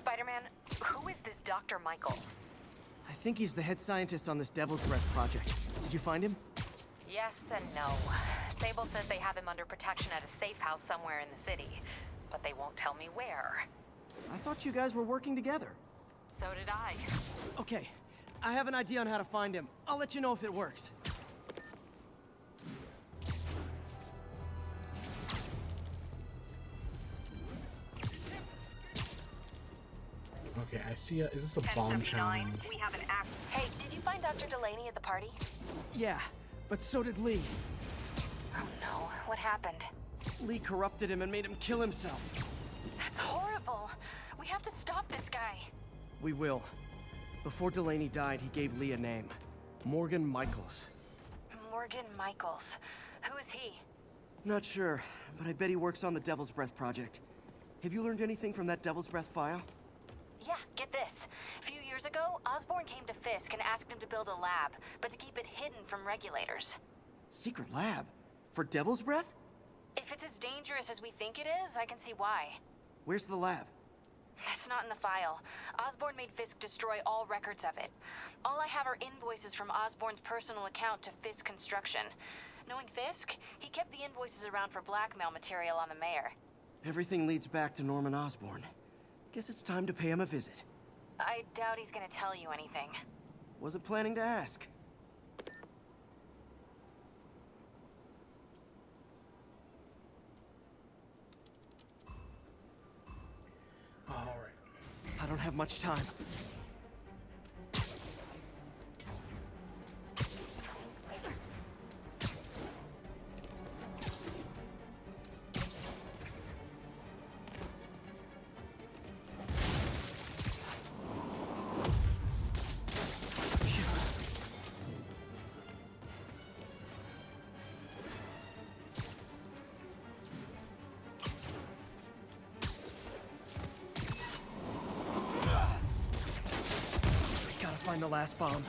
Spider-Man, who is this Dr. Michaels? I think he's the head scientist on this Devil's Breath project. Did you find him? Yes and no. Sable says they have him under protection at a safe house somewhere in the city, but they won't tell me where. I thought you guys were working together. So did I. Okay, I have an idea on how to find him. I'll let you know if it works. Okay, I see is this a bomb challenge? We have an act. Hey, did you find Dr. Delaney at the party? Yeah, but so did Lee. Oh no, what happened? Lee corrupted him and made him kill himself. That's horrible. We have to stop this guy. We will. Before Delaney died, he gave Lee a name. Morgan Michaels. Morgan Michaels. Who is he? Not sure, but I bet he works on the Devil's Breath project. Have you learned anything from that Devil's Breath file? Yeah, get this. A few years ago, Osborn came to Fisk and asked him to build a lab, but to keep it hidden from regulators. Secret lab? For Devil's Breath? If it's as dangerous as we think it is, I can see why. Where's the lab? That's not in the file. Osborn made Fisk destroy all records of it. All I have are invoices from Osborn's personal account to Fisk Construction. Knowing Fisk, he kept the invoices around for blackmail material on the mayor. Everything leads back to Norman Osborn. Guess it's time to pay him a visit. I doubt he's gonna tell you anything. Wasn't planning to ask. All right. I don't have much time. Find the last bomb.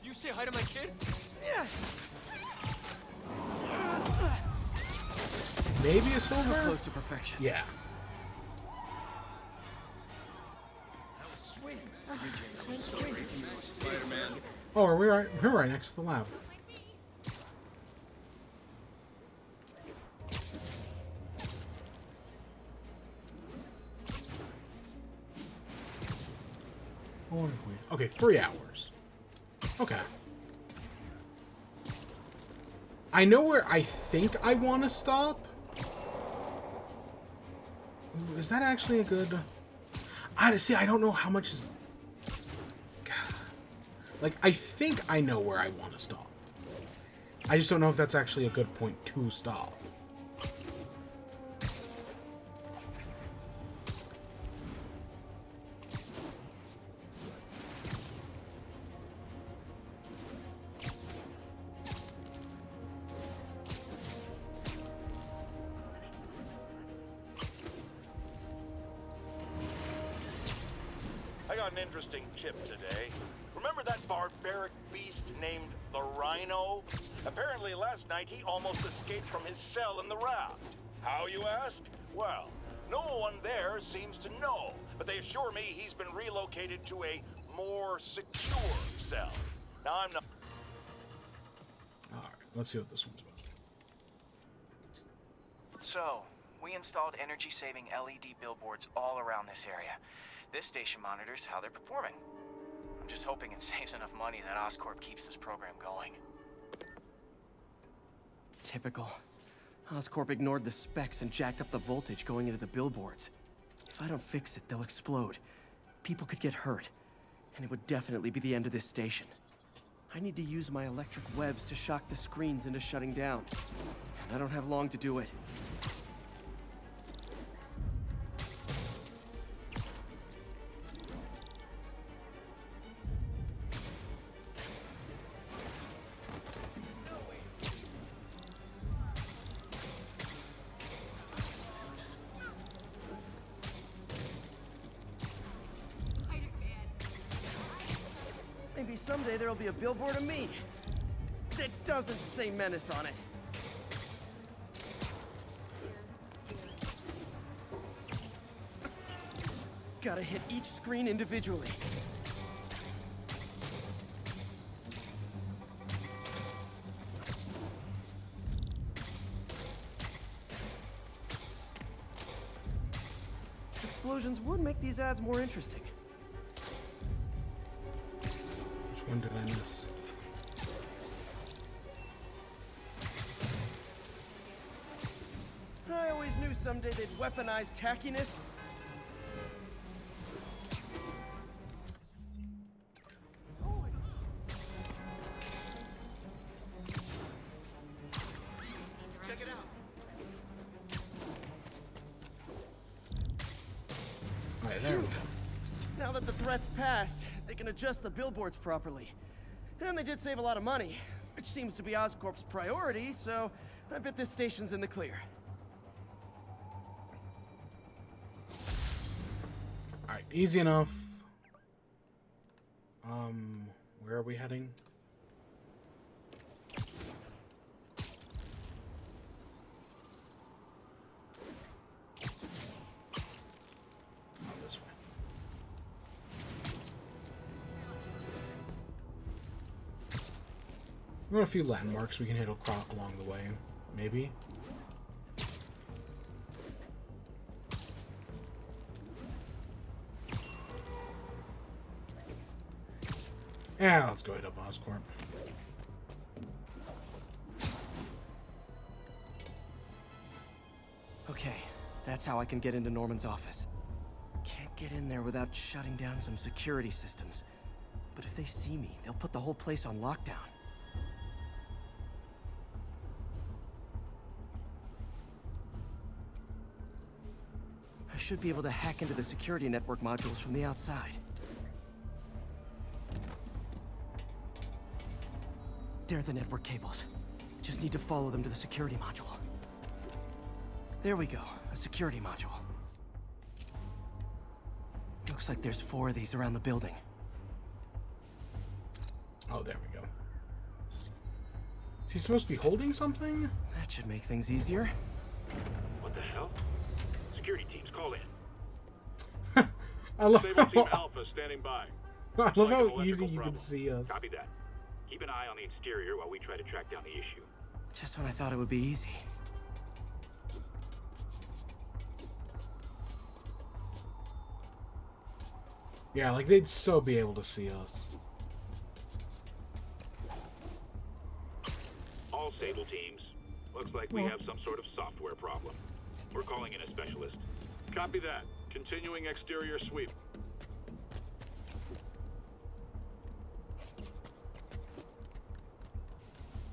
You say hi to my kid? Yeah. Maybe a silver? So close to perfection. Yeah. Oh, we're right next to the lab. Okay, 3 hours. Okay. I know where I think I want to stop. Ooh, is that actually a good... I don't know how much is... Like, I think I know where I want to stop. I just don't know if that's actually a good point to stop. I got an interesting tip today. Remember that barbaric beast named the Rhino? Apparently last night he almost escaped from his cell in the raft. How, you ask? Well, no one there seems to know, but they assure me he's been relocated to a more secure cell. Now I'm not... Alright, let's see what this one's about. So, we installed energy-saving LED billboards all around this area. This station monitors how they're performing. I'm just hoping it saves enough money that Oscorp keeps this program going. Typical. Oscorp ignored the specs and jacked up the voltage going into the billboards. If I don't fix it, they'll explode. People could get hurt. And it would definitely be the end of this station. I need to use my electric webs to shock the screens into shutting down. And I don't have long to do it. Maybe someday there'll be a billboard of me that doesn't say Menace on it. Gotta hit each screen individually. Explosions would make these ads more interesting. Which one did I miss? I always knew someday they'd weaponize tackiness. Check it out. Right, there we go. Now that the threat's passed, they can adjust the billboards properly. And they did save a lot of money, which seems to be Oscorp's priority, so I bet this station's in the clear. Alright, easy enough. Where are we heading? This way. We got a few landmarks we can hit across along the way, maybe. Yeah, let's go hit up Oscorp. Okay, that's how I can get into Norman's office. Can't get in there without shutting down some security systems. But if they see me, they'll put the whole place on lockdown. I should be able to hack into the security network modules from the outside. They're the network cables. Just need to follow them to the security module. There we go, a security module. Looks like there's 4 of these around the building. Oh, there we go. Is he supposed to be holding something? That should make things easier. What the hell? Security teams, call in. I love Sable Team Alpha standing by. I love how Like an easy electrical you can problem. see us. Copy that. Keep an eye on the exterior while we try to track down the issue. Just when I thought it would be easy. Yeah, like they'd so be able to see us. All Sable teams. Looks like we have some sort of software problem. We're calling in a specialist. Copy that. Continuing exterior sweep.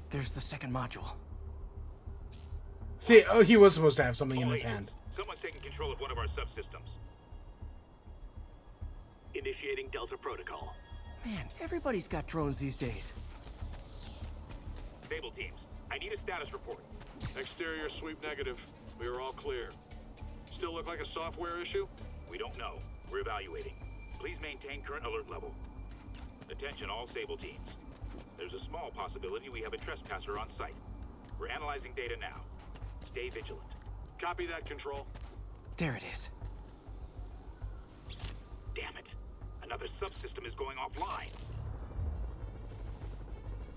There's the second module. See, oh, he was supposed to have something in his hand. Someone's taking control of one of our subsystems. Initiating Delta Protocol. Man, everybody's got drones these days. Sable teams, I need a status report. Exterior sweep negative. We are all clear. Still look like a software issue? We don't know. We're evaluating. Please maintain current alert level. Attention all Sable teams. There's a small possibility we have a trespasser on site. We're analyzing data now. Stay vigilant. Copy that, Control. There it is. Damn it. Another subsystem is going offline.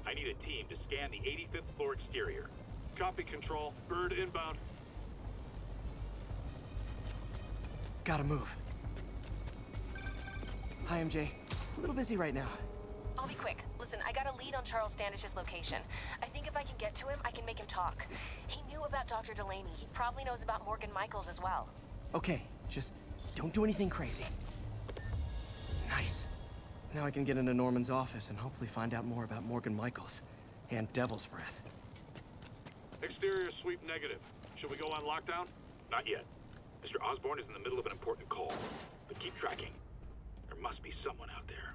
I need a team to scan the 85th floor exterior. Copy, Control. Bird inbound. Gotta move. Hi, MJ. A little busy right now. I'll be quick. Listen, I got a lead on Charles Standish's location. I think if I can get to him, I can make him talk. He knew about Dr. Delaney. He probably knows about Morgan Michaels as well. Okay, just don't do anything crazy. Nice. Now I can get into Norman's office and hopefully find out more about Morgan Michaels and Devil's Breath. Exterior sweep negative. Should we go on lockdown? Not yet. Mr. Osborn is in the middle of an important call. But keep tracking. There must be someone out there.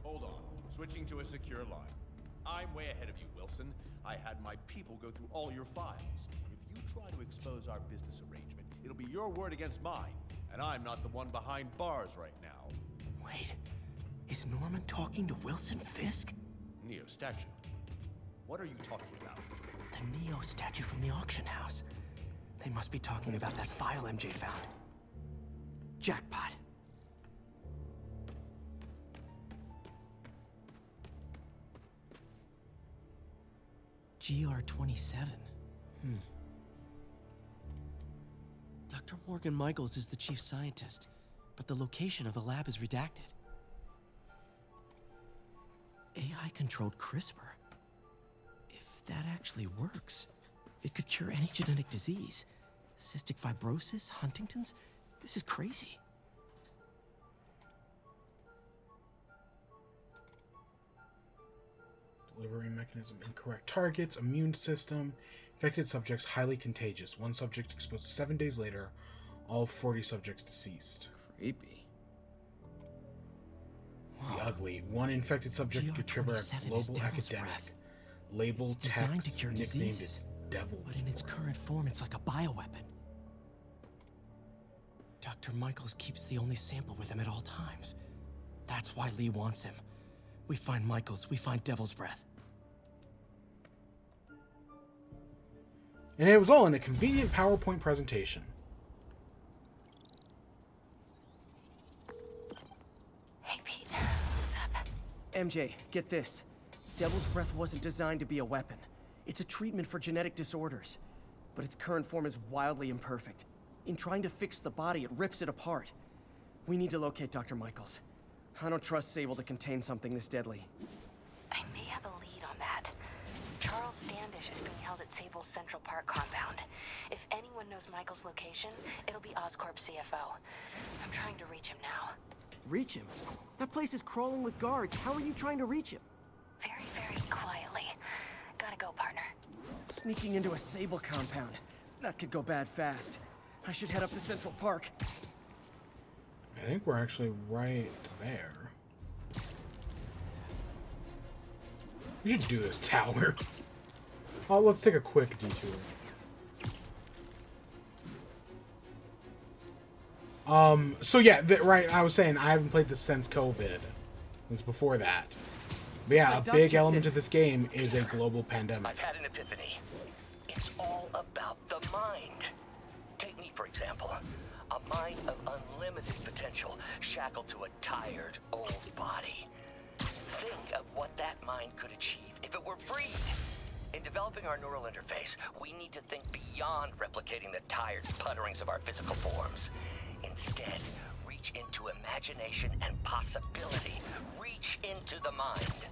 Hold on. Switching to a secure line. I'm way ahead of you, Wilson. I had my people go through all your files. If you try to expose our business arrangement, it'll be your word against mine. And I'm not the one behind bars right now. Wait, is Norman talking to Wilson Fisk? Neo statue. What are you talking about? The Neo statue from the auction house. They must be talking about that file MJ found. Jackpot. GR-27. Dr. Morgan Michaels is the chief scientist, but the location of the lab is redacted. AI-controlled CRISPR. If that actually works, it could cure any genetic disease. Cystic fibrosis, Huntington's. This is crazy. Delivery mechanism incorrect. Targets, immune system, Infected subjects highly contagious. One subject exposed 7 days later. All 40 subjects deceased. Creepy. The ugly. One infected subject could trigger a global epidemic. Label, It's designed text, to cure nicknamed diseases, as Devil. but in its current form, it's like a bioweapon. Dr. Michaels keeps the only sample with him at all times. That's why Lee wants him. We find Michaels, we find Devil's Breath. And it was all in a convenient PowerPoint presentation. Hey, Pete. What's up? MJ, get this. Devil's Breath wasn't designed to be a weapon. It's a treatment for genetic disorders. But its current form is wildly imperfect. In trying to fix the body, it rips it apart. We need to locate Dr. Michaels. I don't trust Sable to contain something this deadly. I may have a lead on that. Charles Standish is being held at Sable's Central Park compound. If anyone knows Michael's location, it'll be Oscorp CFO. I'm trying to reach him now. Reach him? That place is crawling with guards. How are you trying to reach him? Very, very quietly. Gotta go, partner. Sneaking into a Sable compound. That could go bad fast. I should head up to Central Park. I think we're actually right there. We should do this tower. Oh, let's take a quick detour. So yeah, right, I was saying I haven't played this since COVID. Since before that. But yeah, a big element of this game is a global pandemic. I've had an epiphany. It's all about the mind. Take me, for example. A mind of unlimited potential, shackled to a tired, old body. Think of what that mind could achieve if it were freed. In developing our neural interface, we need to think beyond replicating the tired putterings of our physical forms. Instead, reach into imagination and possibility. Reach into the mind.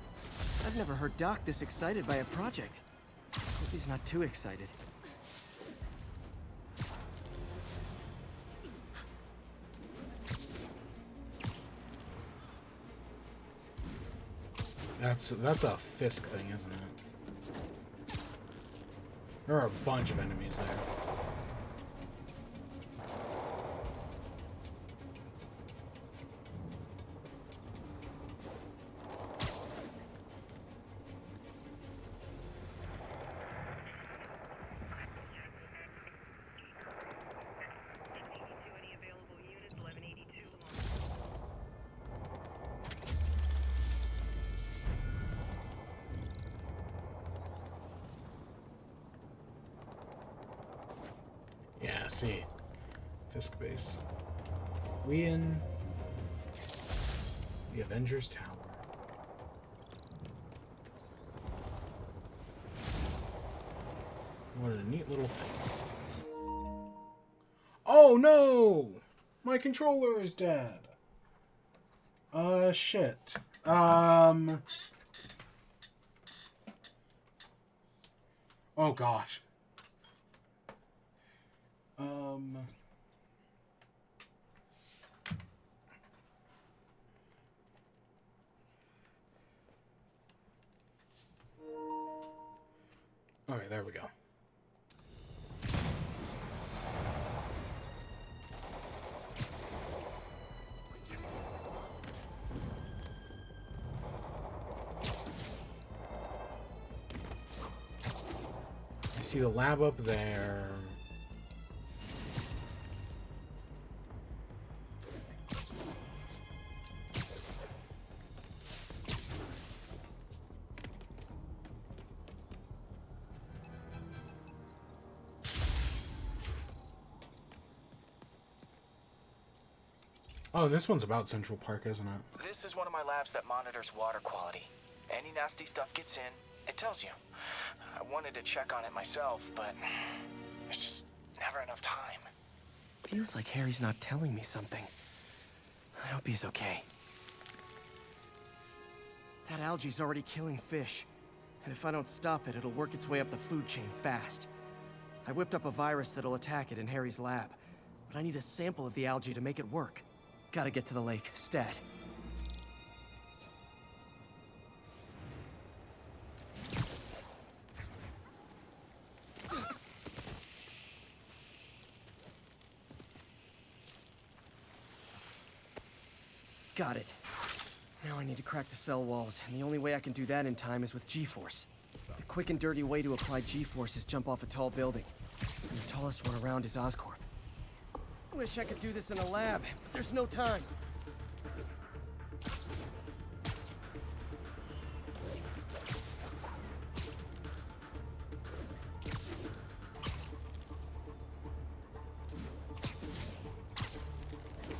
I've never heard Doc this excited by a project. Hope he's not too excited. That's a Fisk thing, isn't it? There are a bunch of enemies there. Yeah, see. Fisk base. We in the Avengers Tower. What a neat little thing. Oh no! My controller is dead. Shit. Oh gosh. Okay, there we go. I see the lab up there. Oh, this one's about Central Park, isn't it? This is one of my labs that monitors water quality. Any nasty stuff gets in, it tells you. I wanted to check on it myself, but there's just never enough time. Feels like Harry's not telling me something. I hope he's okay. That algae's already killing fish. And if I don't stop it, it'll work its way up the food chain fast. I whipped up a virus that'll attack it in Harry's lab. But I need a sample of the algae to make it work. Gotta get to the lake, stat. Got it. Now I need to crack the cell walls, and the only way I can do that in time is with G-force. The quick and dirty way to apply G-force is jump off a tall building. And the tallest one around is Oscorp. Wish I could do this in a lab, but there's no time.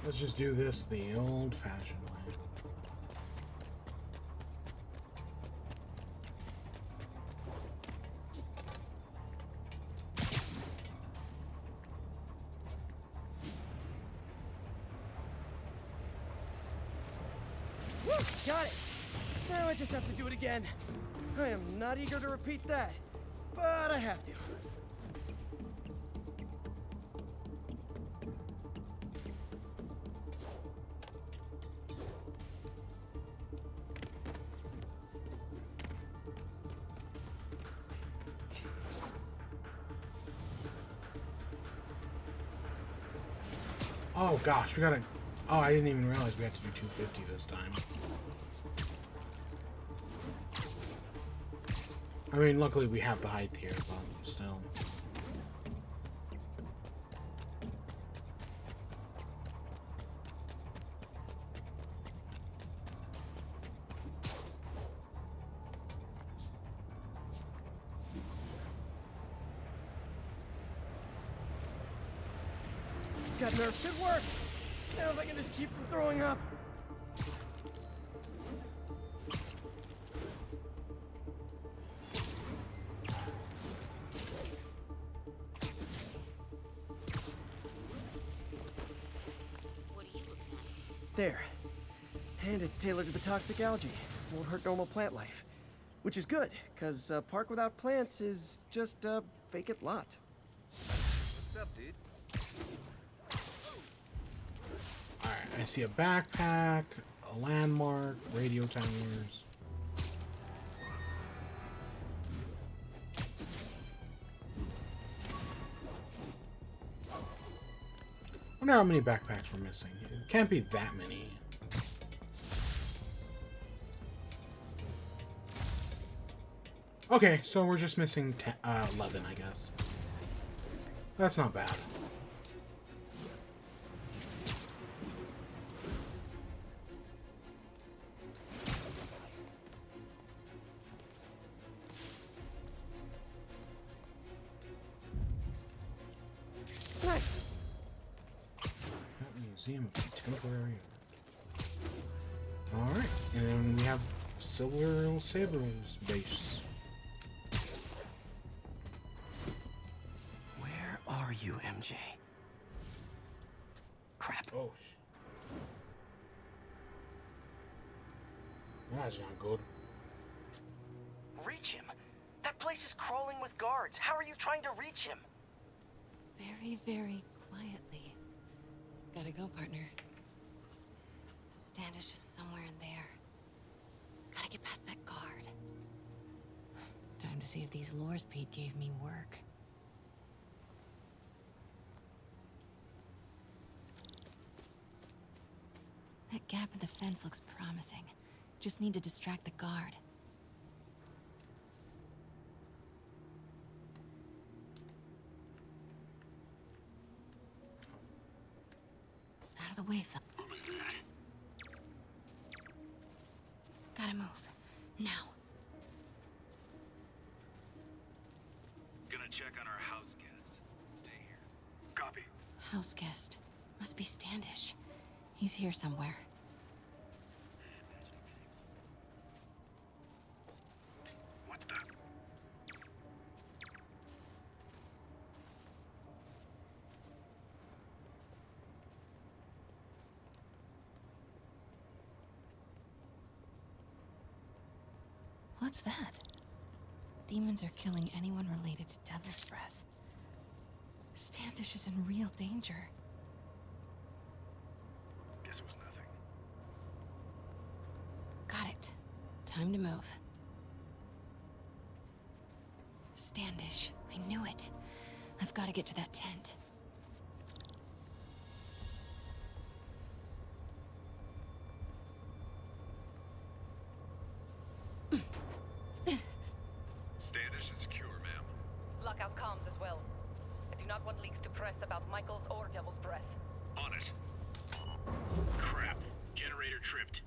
Let's just do this the old-fashioned way. Woo! Got it! Now I just have to do it again. I am not eager to repeat that, but I have to. Oh gosh, we gotta... Oh, I didn't even realize we had to do 250 this time. I mean, luckily we have the height here, but still. Got nerves at work. Now if I can just keep from throwing up. There. And it's tailored to the toxic algae. Won't hurt normal plant life. Which is good, because a park without plants is just a vacant lot. What's up, dude? Alright, I see a backpack, a landmark, radio towers. I wonder how many backpacks we're missing. It can't be that many. Okay, so we're just missing 11, I guess. That's not bad. Nice. Museum of Contemporary Art. Alright, and then we have Silver Sable's base. Where are you, MJ? Crap. Oh, that's not good. Reach him? That place is crawling with guards. How are you trying to reach him? Very, very quietly. Gotta go, partner. Standish is somewhere in there. Gotta get past that guard. Time to see if these lures Pete gave me work. That gap in the fence looks promising. Just need to distract the guard. Out of the way, Phil. Gotta move. Now. Gonna check on our house guest. Stay here. Copy. House guest. Must be Standish. He's here somewhere. What the? What's that? Demons are killing anyone related to Devil's Breath. Standish is in real danger. Guess it was nothing. Got it. Time to move. Standish. I knew it. I've got to get to that tent. do not want leaks to press about Michaels or Devil's Breath. On it. Crap. Generator tripped.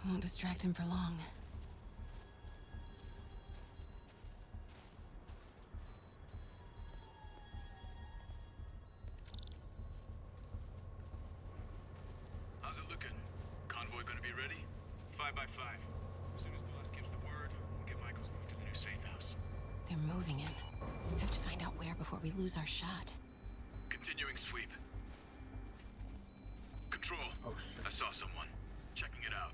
I won't distract him for long. How's it looking? Convoy gonna be ready? 5 by 5. As soon as boss gives the word, we'll get Michaels moved to the new safe house. They're moving him. Have to find out where before we lose our shot. Continuing sweep. Control. Oh, shit. I saw someone. Checking it out.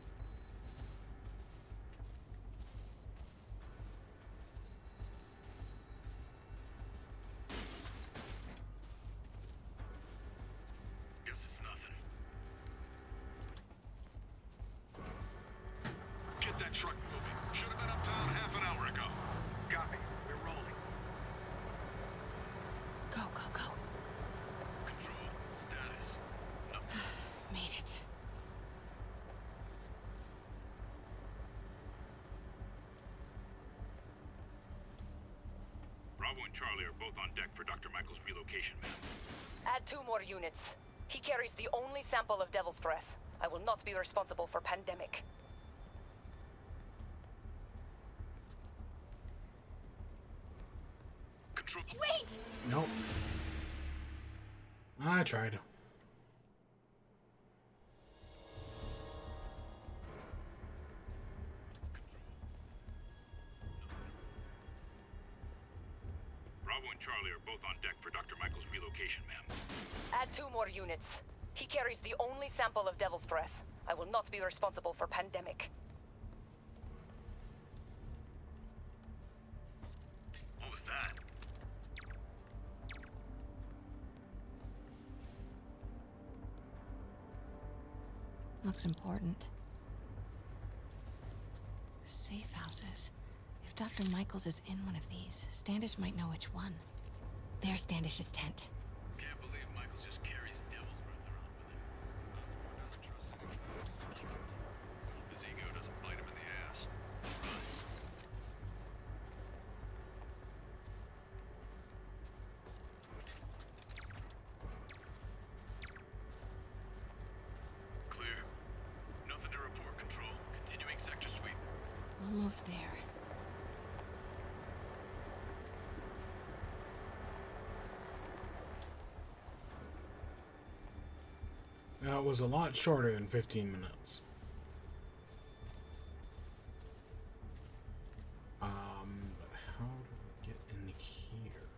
Guess it's nothing. Get that truck moving. Should have been uptown half an hour ago. Got me. We're rolling. Go, go, go. Control. Status. No. Made it. Bravo and Charlie are both on deck for Dr. Michael's relocation map. Add 2 more units. He carries the only sample of Devil's Breath. I will not be responsible for pandemic. Control. Wait! Nope. I tried. Bravo and Charlie are both on deck for Dr. Michael's relocation map. Add 2 more units. He carries the only sample of Devil's Breath. I will not be responsible for pandemic. What was that? Looks important. Safe houses. If Dr. Michaels is in one of these, Standish might know which one. There's Standish's tent. Can't believe Michaels just carries Devil's Breath around with him. Osborn doesn't trust him. His ego doesn't bite him in the ass. Right. Clear. Nothing to report, Control. Continuing sector sweep. Almost there. Now, it was a lot shorter than 15 minutes. But how do we get in here?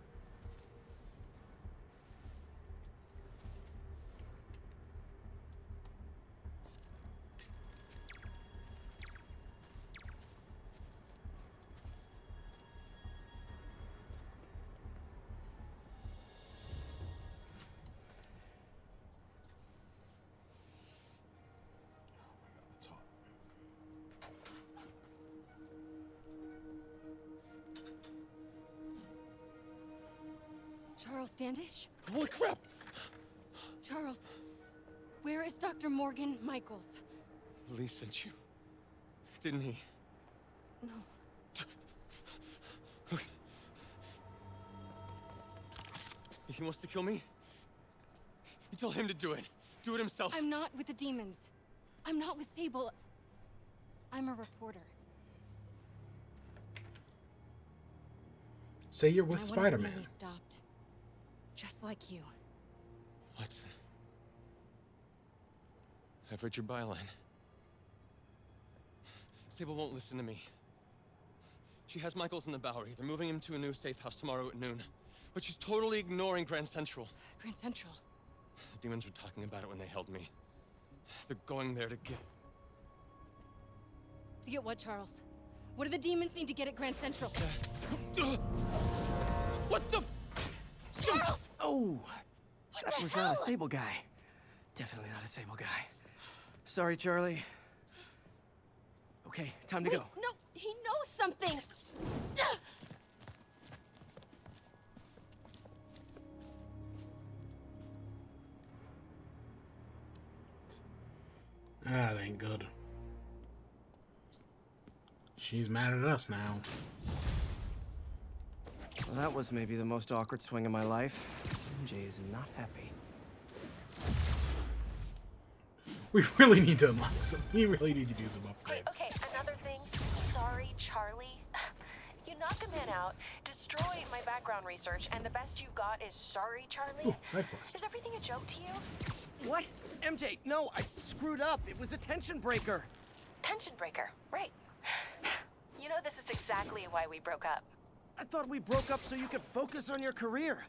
It's hot. Charles Standish? Holy crap! Charles, where is Dr. Morgan Michaels? Lee sent you. Didn't he? No. He wants to kill me? You tell him to do it. Do it himself. I'm not with the demons. I'm not with Sable. I'm a reporter. Say you're with And I wanna see Spider-Man. Lee stopped. Just like you. What? I've read your byline. Sable won't listen to me. She has Michaels in the Bowery. They're moving him to a new safe house tomorrow at noon. But she's totally ignoring Grand Central. Grand Central. The demons were talking about it when they held me. They're going there to get... To get what, Charles? What do the demons need to get at Grand Central? What the... Charles! Oh! What That the was hell? not a Sable guy. Definitely not a Sable guy. Sorry, Charlie. Okay, time to Wait, go. no, he knows something! That ain't good. She's mad at us now. Well, that was maybe the most awkward swing of my life. MJ is not happy. We really need to unlock some. We really need to do some upgrades. Okay, another thing. Sorry, Charlie. You knock a man out, destroy my background research, and the best you got is sorry, Charlie? Ooh, side quest. Is everything a joke to you? What? MJ, no, I screwed up. It was a tension breaker. Tension breaker, right. You know, this is exactly why we broke up. I thought we broke up so you could focus on your career.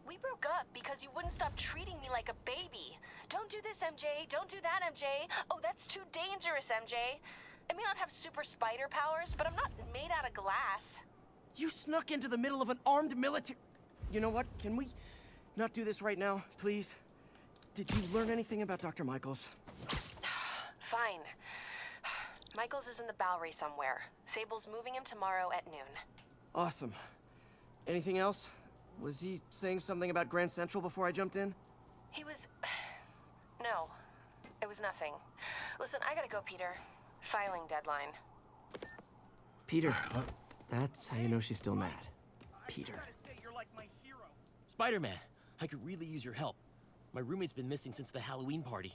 We broke up because you wouldn't stop treating me like a baby. Don't do this, MJ. Don't do that, MJ. Oh, that's too dangerous, MJ. I may not have super spider powers, but I'm not made out of glass. You snuck into the middle of an armed military... You know what? Can we not do this right now, please? Did you learn anything about Dr. Michaels? Fine. Michaels is in the Bowery somewhere. Sable's moving him tomorrow at noon. Awesome. Anything else? Was he saying something about Grand Central before I jumped in? He was... No. It was nothing. Listen, I gotta go, Peter. Filing deadline. Peter. That's how you know she's still mad. Peter. Spider-Man, I could really use your help. My roommate's been missing since the Halloween party.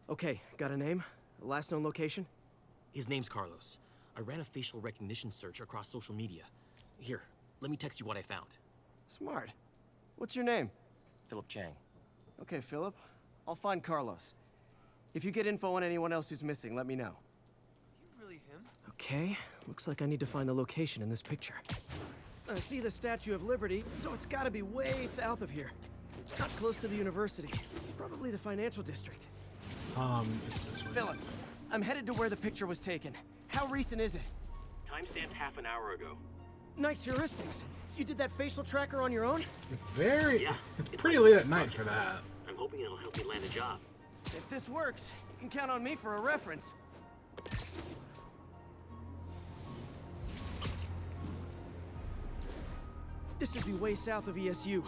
Okay, got a name? Last known location? His name's Carlos. I ran a facial recognition search across social media. Here, let me text you what I found. Smart. What's your name? Philip Chang. Okay, Philip. I'll find Carlos. If you get info on anyone else who's missing, let me know. Really him? Okay, looks like I need to find the location in this picture. I see the Statue of Liberty, so it's gotta be way south of here. Not close to the university. Probably the financial district. It's this way. Philip, I'm headed to where the picture was taken. How recent is it? Timestamped half an hour ago. Nice heuristics. You did that facial tracker on your own? It's pretty late at night for that. I'm hoping it'll help you land a job. If this works, you can count on me for a reference. This should be way south of ESU.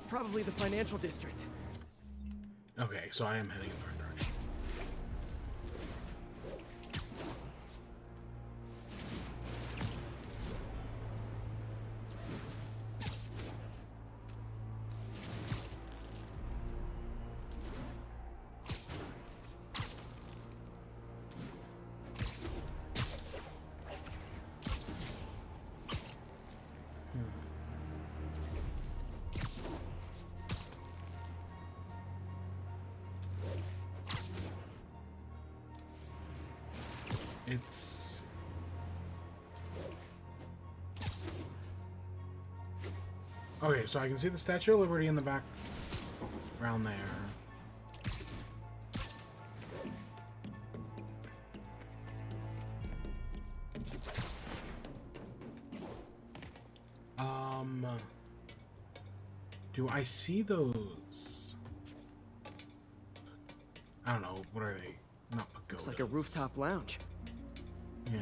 Probably the financial district. Okay, so I am heading in the right direction. It's... Okay, so I can see the Statue of Liberty in the back around there. Do I see those? I don't know. What are they? Not pagodas. Looks like a rooftop lounge. Yeah.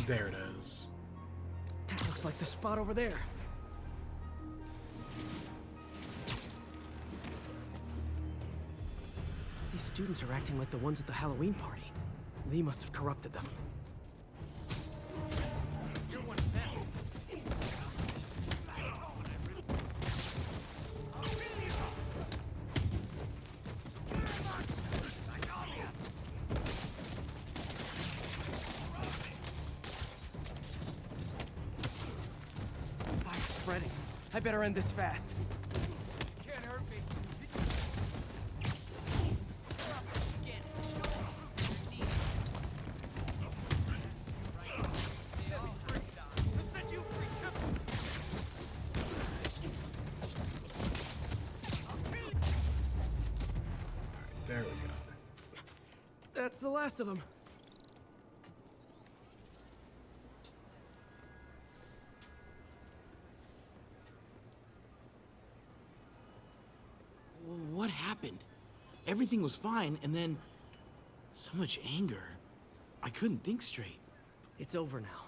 There it is. That looks like the spot over there. These students are acting like the ones at the Halloween party. Lee must have corrupted them. Fire's spreading. I better end this fast. Can't hurt me. There we go. That's the last of them. What happened? Everything was fine, and then so much anger. I couldn't think straight. It's over now.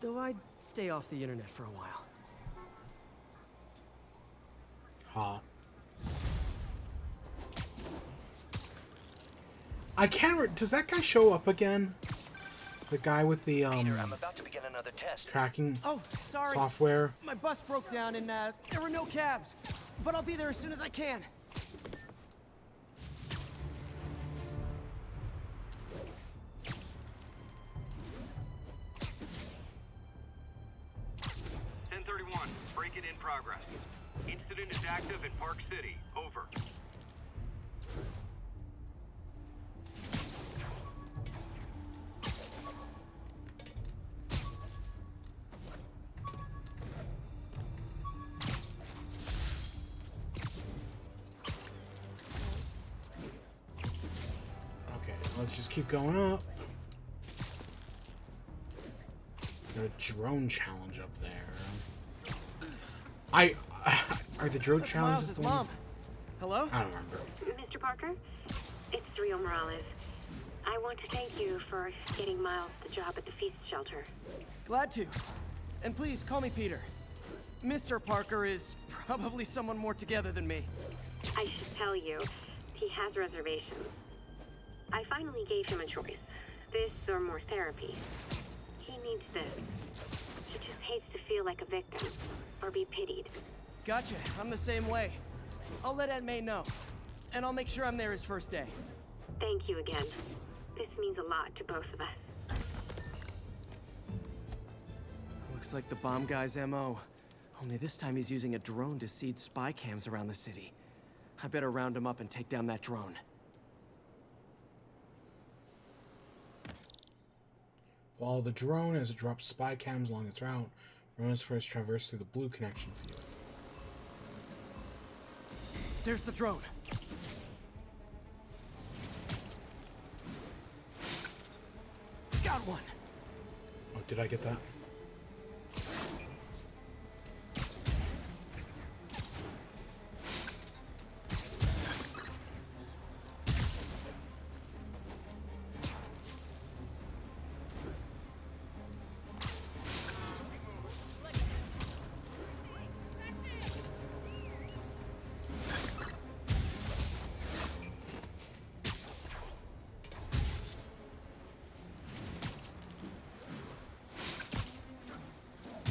Though I'd stay off the internet for a while. Huh. I can't. Does that guy show up again? The guy with the Peter, I'm about to begin another test. tracking Sorry. software. My bus broke down and there were no cabs. But I'll be there as soon as I can. Break-in in progress. Incident is active in Park City. Over. Okay, let's just keep going up. There's a drone challenge up there. Are the drone challenges the Mom. Hello? I don't remember. Mr. Parker, it's Rio Morales. I want to thank you for getting Miles the job at the feast shelter. Glad to. And please call me Peter. Mr. Parker is probably someone more together than me. I should tell you, he has reservations. I finally gave him a choice. This or more therapy. He needs this. He just hates to feel like a victim. Or be pitied. Gotcha. I'm the same way. I'll let Aunt May know. And I'll make sure I'm there his first day. Thank you again. This means a lot to both of us. Looks like the bomb guy's MO. Only this time he's using a drone to seed spy cams around the city. I better round him up and take down that drone. Follow the drone as it drops spy cams along its route. Run its first traverse through the blue connection field. There's the drone. Got one. Oh, did I get that?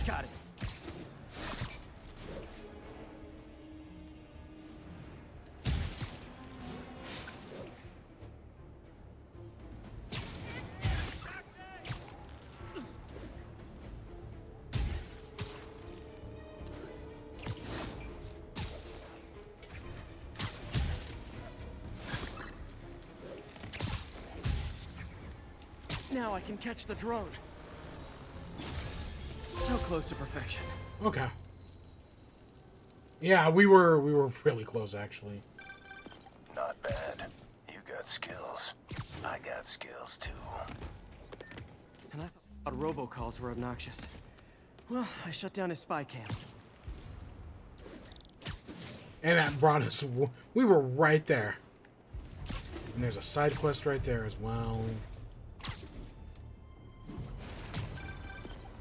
Got it. Now I can catch the drone. So close to perfection. Okay. Yeah, we were really close actually. Not bad. You got skills. I got skills too. And I thought robocalls were obnoxious. Well, I shut down his spy cams. And that brought us. We were right there. And there's a side quest right there as well.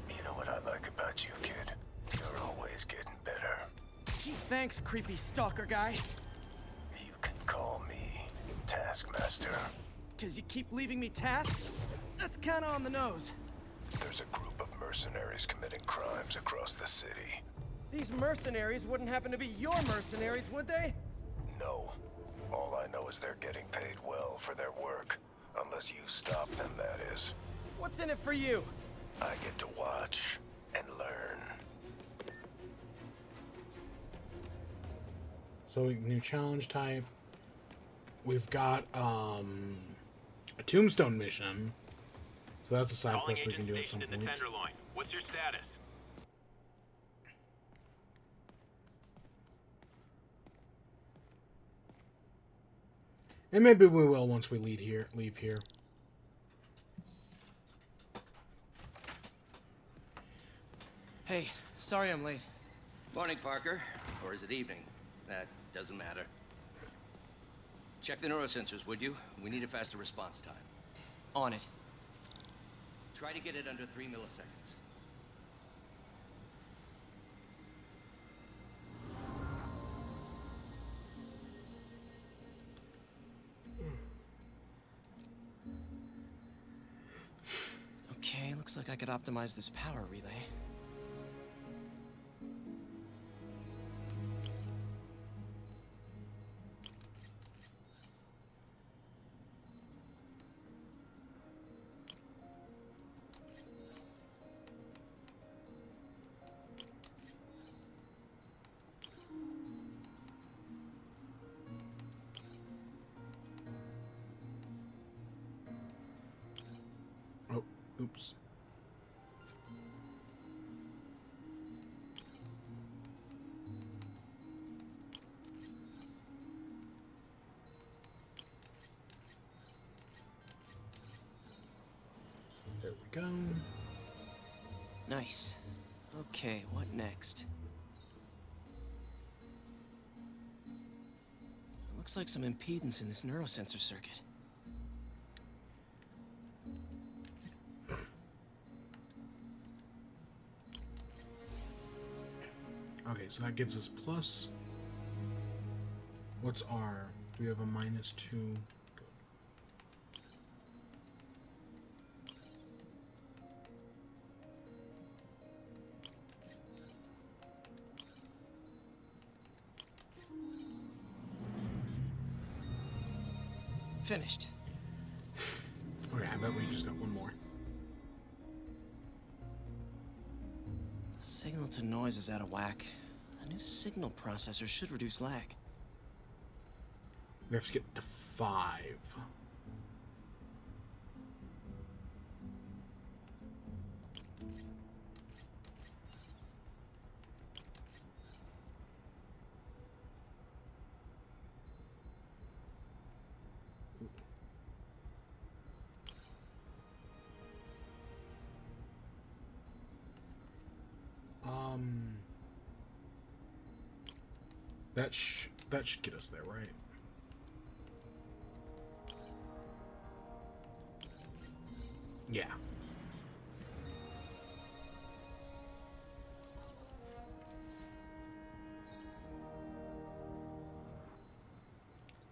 You know what I like about you, kid? You're always getting better. Gee, thanks, creepy stalker guy. You can call me Taskmaster. 'Cause you keep leaving me tasks? That's kinda on the nose. There's a group of mercenaries committing crimes across the city. These mercenaries wouldn't happen to be your mercenaries, would they? No. All I know is they're getting paid well for their work. Unless you stop them, that is. What's in it for you? I get to watch and learn. So new challenge type. We've got a tombstone mission. So that's a side quest we can do at some point. Tenderloin. What's your status? And maybe we will once we leave here. Hey, sorry I'm late. Morning, Parker. Or is it evening? That doesn't matter. Check the neurosensors, would you? We need a faster response time. On it. Try to get it under 3 milliseconds. Okay, looks like I could optimize this power relay. Oh, oops. There we go. Nice. Okay, what next? Looks like some impedance in this neurosensor circuit. Okay, so that gives us plus. What's R? Do we have a -2? Good. Finished. Okay, I bet we just got one more. Signal to noise is out of whack. A new signal processor should reduce lag. We have to get to 5. That should get us there, right? Yeah.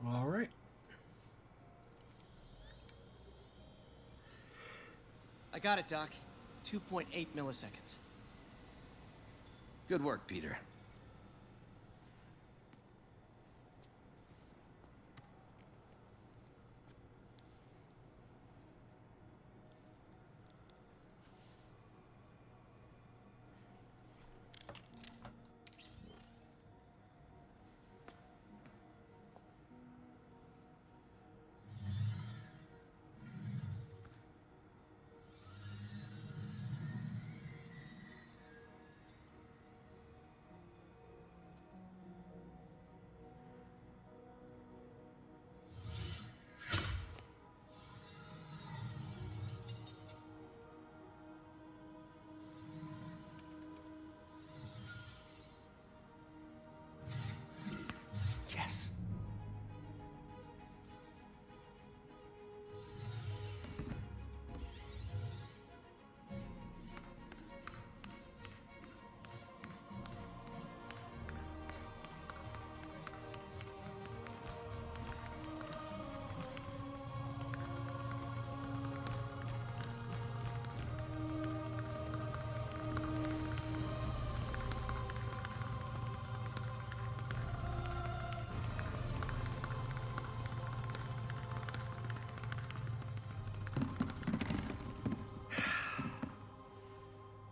All right. I got it, Doc. 2.8 milliseconds. Good work, Peter. Yes.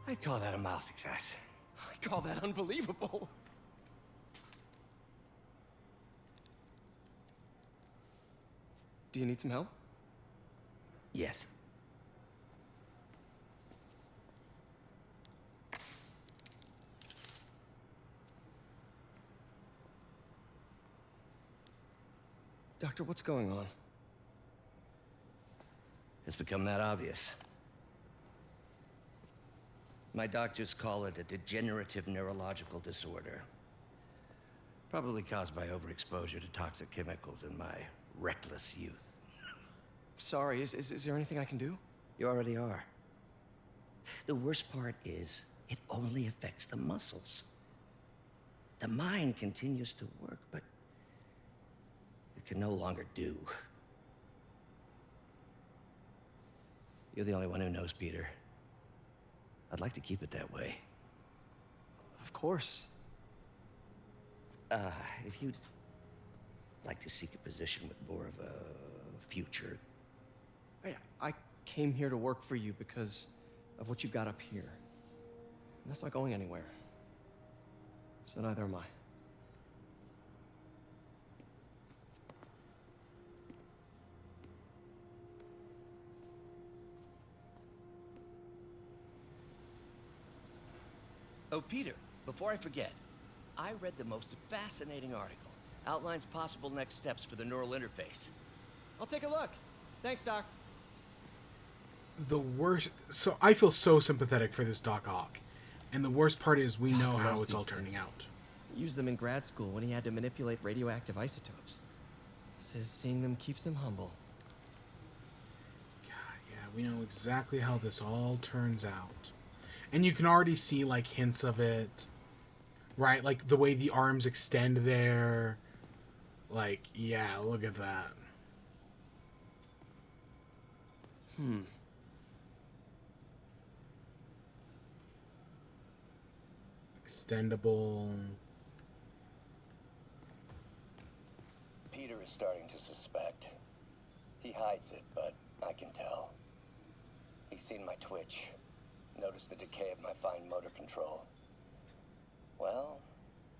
I'd call that a mild success. I call that unbelievable. Do you need some help? Yes. Doctor, what's going on? It's become that obvious. My doctors call it a degenerative neurological disorder. Probably caused by overexposure to toxic chemicals in my reckless youth. Sorry, is there anything I can do? You already are. The worst part is, it only affects the muscles. The mind continues to work, but it can no longer do. You're the only one who knows, Peter. I'd like to keep it that way. Of course. If you'd like to seek a position with more of a future. I came here to work for you because of what you've got up here. And that's not going anywhere. So neither am I. Oh, Peter, before I forget, I read the most fascinating article. Outlines possible next steps for the neural interface. I'll take a look. Thanks, Doc. The worst... So, I feel so sympathetic for this Doc Ock. And the worst part is we know how it's all turning out. Used them in grad school when he had to manipulate radioactive isotopes. Says seeing them keeps him humble. God, yeah, we know exactly how this all turns out. And you can already see, like, hints of it. Right? Like, the way the arms extend there. Like, yeah, look at that. Extendable. Peter is starting to suspect. He hides it, but I can tell. He's seen my twitch, noticed the decay of my fine motor control. Well,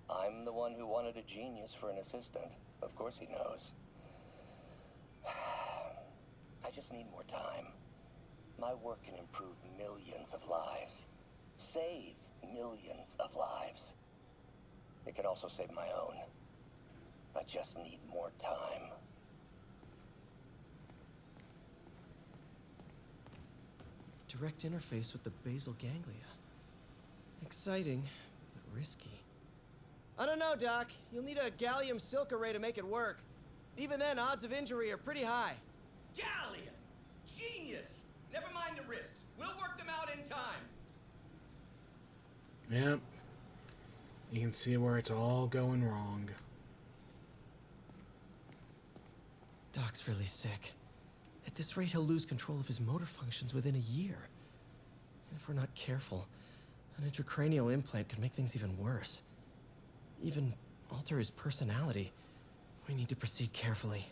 I'm the one who wanted a genius for an assistant. Of course he knows. I just need more time. My work can improve millions of lives. Save millions of lives. It can also save my own. I just need more time. Direct interface with the basal ganglia. Exciting, but risky. I don't know, Doc. You'll need a gallium silk array to make it work. Even then, odds of injury are pretty high. Gallium! Genius! Never mind the risks. We'll work them out in time. Yep. You can see where it's all going wrong. Doc's really sick. At this rate, he'll lose control of his motor functions within a year. And if we're not careful, an intracranial implant could make things even worse. Even alter his personality. We need to proceed carefully.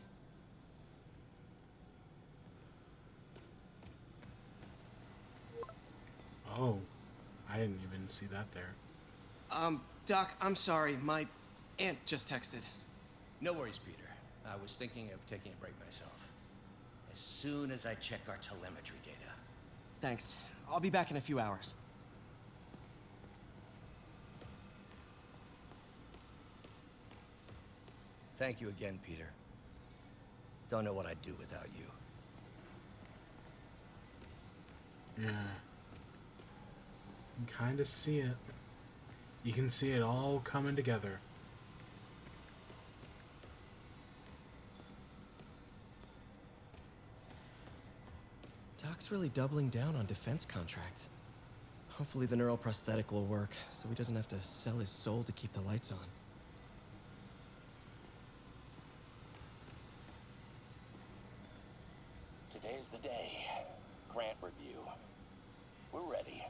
Oh, I didn't even see that there. Doc, I'm sorry. My aunt just texted. No worries, Peter. I was thinking of taking a break myself. As soon as I check our telemetry data. Thanks. I'll be back in a few hours. Thank you again, Peter. Don't know what I'd do without you. Yeah. You can kind of see it. You can see it all coming together. Doc's really doubling down on defense contracts. Hopefully the neural prosthetic will work, so he doesn't have to sell his soul to keep the lights on. Today's the day. Grant review. We're ready.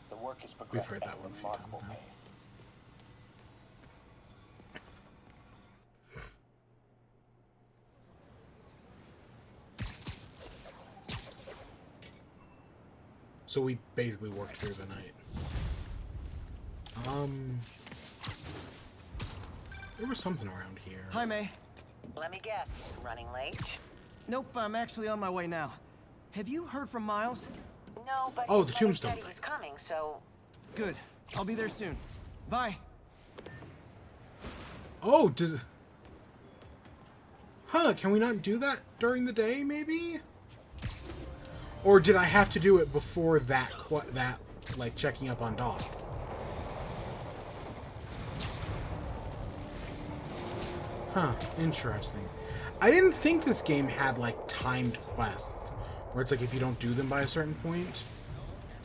The work has progressed at a remarkable pace. So we basically worked through the night. There was something around here. Hi, May. Let me guess, running late? Nope, I'm actually on my way now. Have you heard from Miles? No, but oh, his the mother tombstone. said he was coming, so... Good. I'll be there soon. Bye. Oh, does... Huh, can we not do that during the day, maybe? Or did I have to do it before that, like, checking up on Doc? Huh, interesting. I didn't think this game had, like, timed quests, where it's like if you don't do them by a certain point.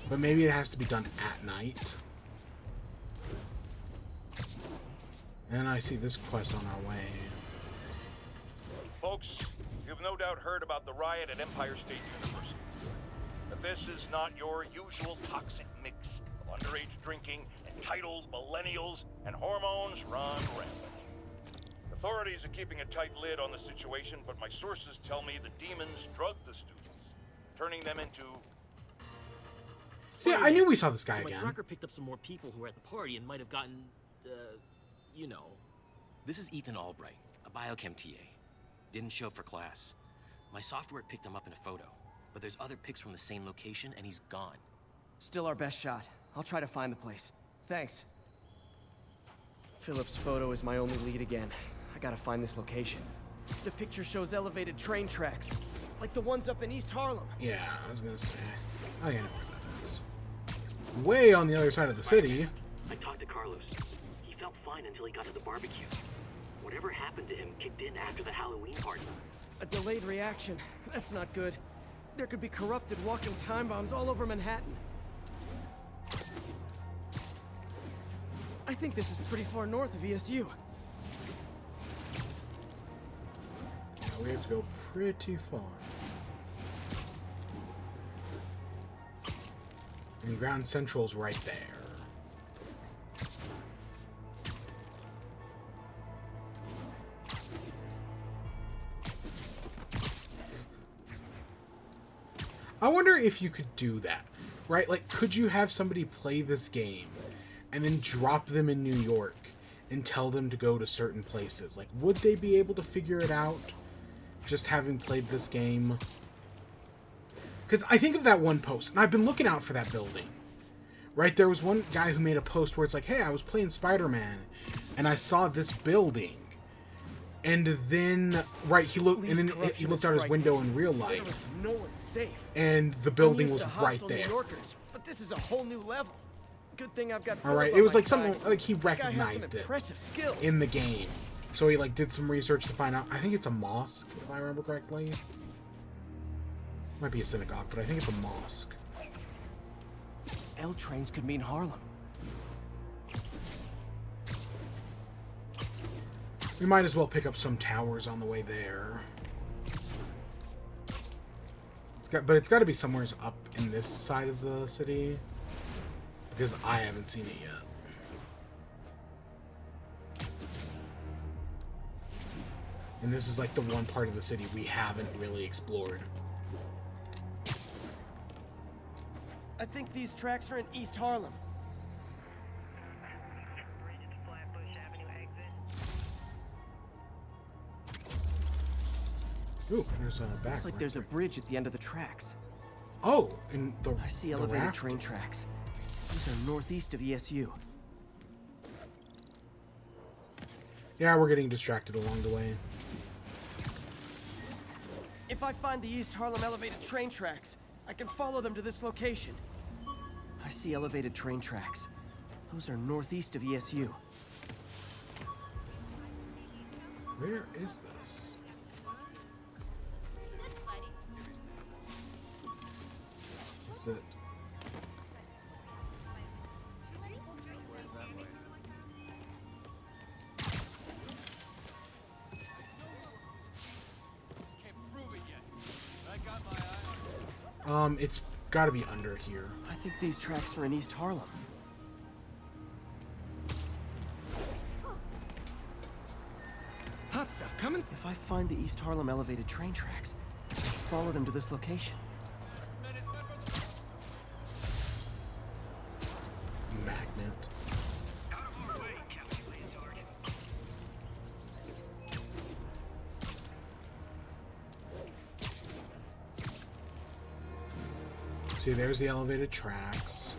But maybe it has to be done at night. And I see this quest on our way. Folks, you've no doubt heard about the riot at Empire State University. But this is not your usual toxic mix of underage drinking, entitled millennials, and hormones run rampant. Authorities are keeping a tight lid on the situation, but my sources tell me the demons drugged the students, turning them into... See, I knew we saw this guy so again. My tracker picked up some more people who were at the party and might have gotten, you know. This is Ethan Albright, a biochem TA. Didn't show up for class. My software picked him up in a photo, but there's other pics from the same location and he's gone. Still our best shot. I'll try to find the place. Thanks. Philip's photo is my only lead again. I gotta find this location. The picture shows elevated train tracks, like the ones up in East Harlem. Yeah, I was gonna say. I know where that is. Way on the other side of the city. I talked to Carlos. He felt fine until he got to the barbecue. Whatever happened to him kicked in after the Halloween party. A delayed reaction. That's not good. There could be corrupted walking time bombs all over Manhattan. I think this is pretty far north of ESU. Yeah, we have to go pretty far. And Ground Central's right there. I wonder if you could do that, right? Like, could you have somebody play this game and then drop them in New York and tell them to go to certain places? Like, would they be able to figure it out just having played this game? Because I think of that one post, and I've been looking out for that building, right? There was one guy who made a post where it's like, hey, I was playing Spider-Man, and I saw this building. And then, right, he looked, and then he looked out his window in real life, No one's safe. and the building I'm was used to right hostile there. New Yorkers, but this is a whole new level. Good thing I've got. All right, Philip it was on like my something side. like he That guy has some recognized it impressive skills. in the game, so he like did some research to find out. I think it's a mosque, if I remember correctly. Might be a synagogue, but I think it's a mosque. L trains could mean Harlem. We might as well pick up some towers on the way there. But it's got to be somewhere up in this side of the city, because I haven't seen it yet. And this is like the one part of the city we haven't really explored. I think these tracks are in East Harlem. Ooh, there's a back. Looks like there's a bridge at the end of the tracks. Oh, and the I see the elevated raft. train tracks. These are northeast of ESU. Yeah, we're getting distracted along the way. If I find the East Harlem elevated train tracks, I can follow them to this location. I see elevated train tracks. Those are northeast of ESU. Where is this? Is it? It's got to be under here. I think these tracks are in East Harlem. Hot stuff coming. If I find the East Harlem elevated train tracks, I can follow them to this location. Magnet. See, there's the elevated tracks.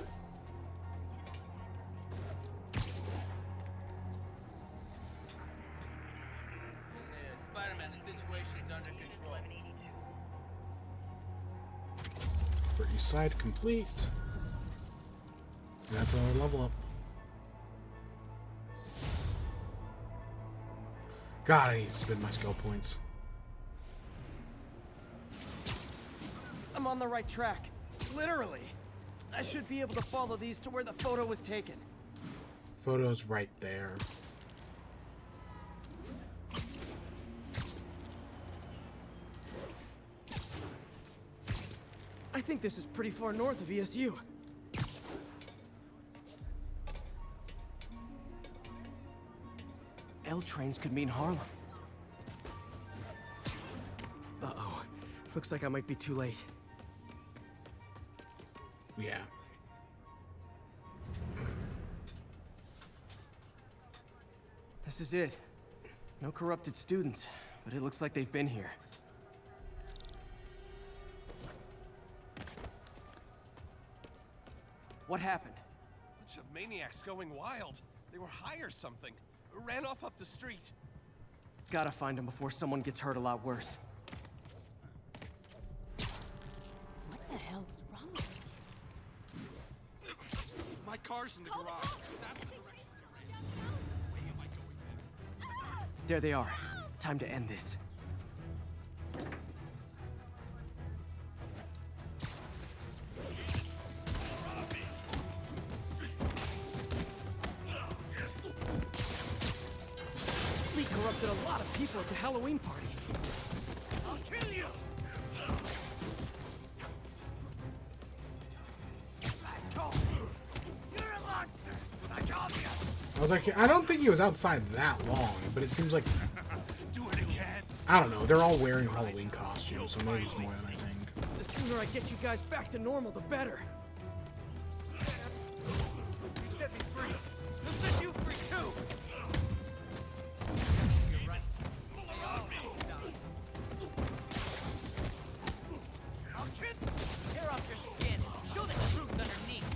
Spider-Man, the situation's under control. For east side complete. And that's another level up. God, I need to spend my skill points. I'm on the right track. Literally. I should be able to follow these to where the photo was taken. Photo's right there. I think this is pretty far north of ESU. L trains could mean Harlem. Uh-oh. Looks like I might be too late. Yeah. This is it. No corrupted students, but it looks like they've been here. What happened? Bunch of maniacs going wild. They were high or something. Ran off up the street. Gotta find them before someone gets hurt a lot worse. What the hell was wrong with you? My car's in the garage. That's the direction they ran. Where am I going then? There they are. Time to end this. Lee corrupted a lot of people at the Halloween party. I'll kill you! You're a monster! I called you! I was like, I don't think he was outside that long, but it seems like... Do it again! I don't know, they're all wearing Halloween costumes, so maybe it's more than I think. The sooner I get you guys back to normal, the better. You set me free. They'll set you free too! You're right. They are really done. I'll kiss! Tear off your skin. Show the truth underneath.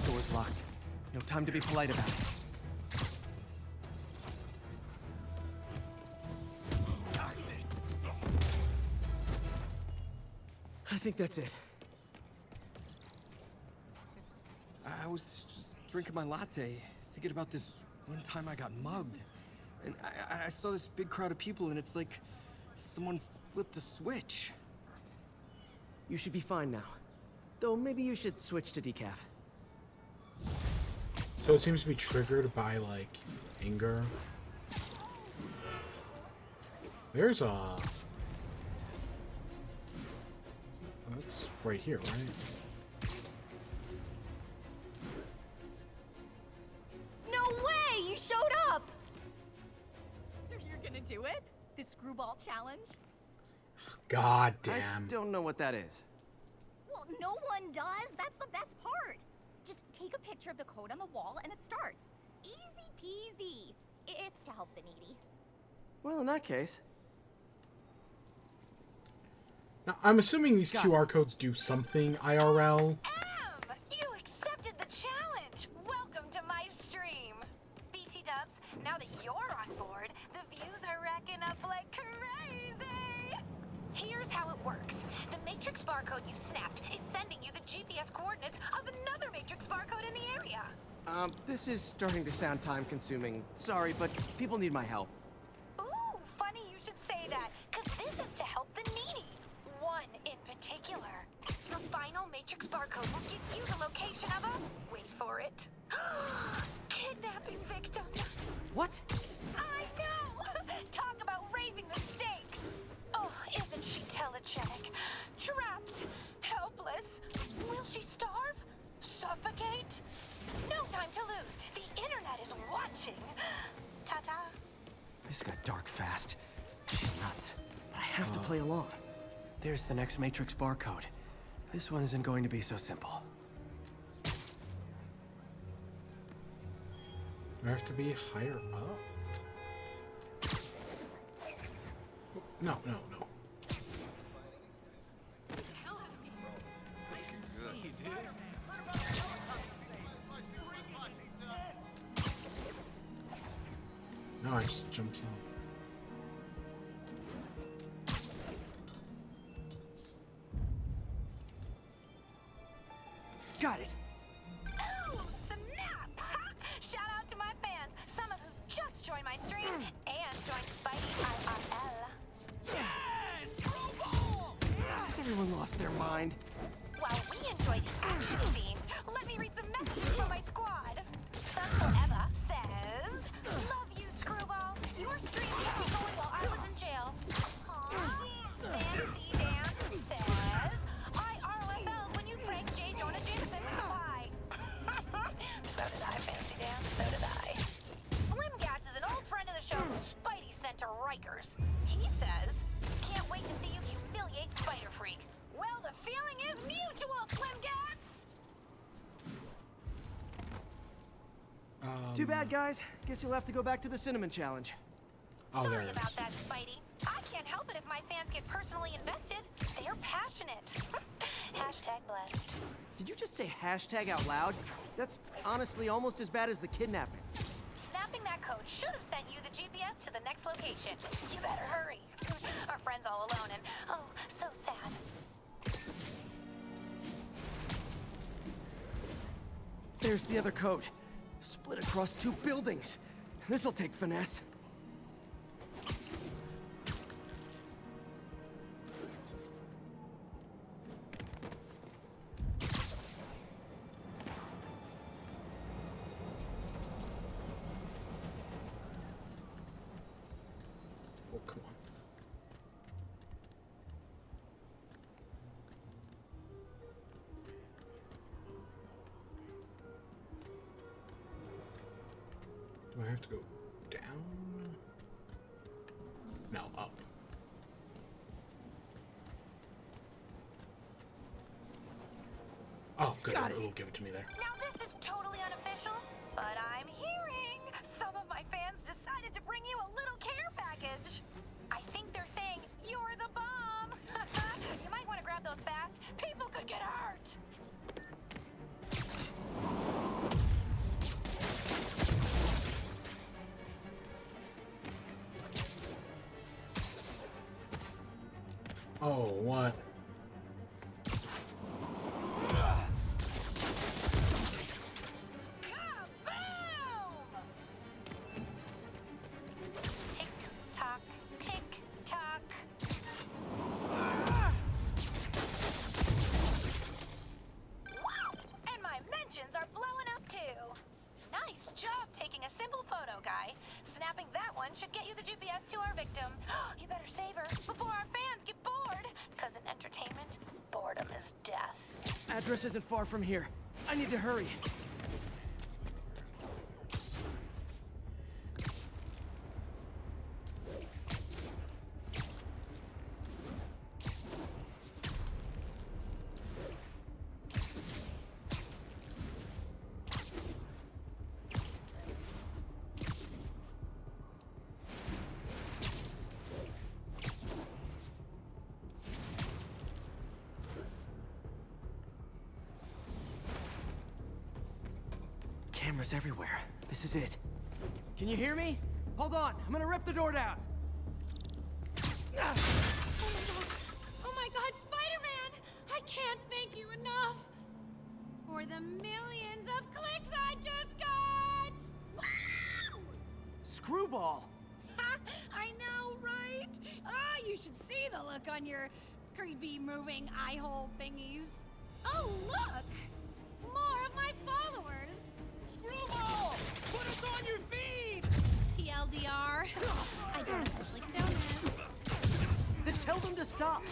Door's locked. No time to be polite about it. I think that's it. I was just drinking my latte, thinking about this one time I got mugged. And I saw this big crowd of people, and it's like someone flipped a switch. You should be fine now. Though maybe you should switch to decaf. So it seems to be triggered by, like, anger. There's a... That's right here, right? No way! You showed up! So you're gonna do it? This screwball challenge? God damn. I don't know what that is. Well, no one does. That's the best part. Just take a picture of the code on the wall and it starts. Easy peasy. It's to help the needy. Well, in that case... Now, I'm assuming these QR codes do something IRL. You accepted the challenge! Welcome to my stream! BT Dubs, now that you're on board, the views are racking up like crazy! Here's how it works. The Matrix barcode you snapped is sending you the GPS coordinates of another Matrix barcode in the area. This is starting to sound time-consuming. Sorry, but people need my help. Ooh, funny you should say that, because this is to help the needy. One in particular. The final Matrix barcode will give you the location of a... Wait for it. Kidnapping victim. What? I know! Talk about raising the stakes. Oh, isn't she telegenic? Trapped. Helpless. Will she starve? Suffocate? No time to lose. The internet is watching. Ta-ta. This got dark fast. She's nuts. But I have to play along. There's the next Matrix barcode. This one isn't going to be so simple. There has to be higher up. No, no, no. No, I just jumped off. Got it. Oh, snap! Shout out to my fans, some of who just joined my stream and joined Spidey IRL. Yes! Everyone lost their mind. While we enjoy the action scene, let me read some messages from my squad. Sun Forever says, "Love you, Screwball. Your stream kept me going while I was in jail." Aww. Fancy Dan says, "I ROFL when you pranked J. Jonah Jameson with the pie." So did I, Fancy Dan. So did I. Slim Gats is an old friend of the show who Spidey sent to Rikers. He says, "Can't wait to see you humiliate Spider Freak." Well, the feeling is mutual, Slim Gats! Too bad, guys. Guess you'll have to go back to the Cinnamon Challenge. Oh, there Sorry it is. about that, Spidey. I can't help it if my fans get personally invested. They're passionate. Hashtag blessed. Did you just say hashtag out loud? That's honestly almost as bad as the kidnapping. Snapping that code should have sent you the GPS to the next location. You better hurry. Our friend's all alone and, oh, so sad. There's the other code. Split across 2 buildings. This'll take finesse. Oh, come on. Do I have to go down? No, up. Oh, good. It'll give it to me there. Now this is totally unofficial, but I'm hearing some of my fans decided to bring you a little care package. I think they're saying you're the bomb. You might want to grab those fast. People could get hurt. Oh, what? Tick-tock, tick-tock. Wow! And my mentions are blowing up too. Nice job taking a simple photo, guy. Snapping that one should get you the GPS to our victim. You better save her before our fans get bored. Because in entertainment, boredom is death. Address isn't far from here. I need to hurry. Cameras everywhere. This is it. Can you hear me? Hold on. I'm gonna rip the door down. Oh my god, Spider-Man! I can't thank you enough for the millions of clicks I just got! Wow! Screwball! Ha! I know, right? Ah, you should see the look on your creepy moving eye hole thingies. Oh, look! More of my followers! Screwball! Put us on your feed! TLDR. I don't officially condone this. Then tell them to stop.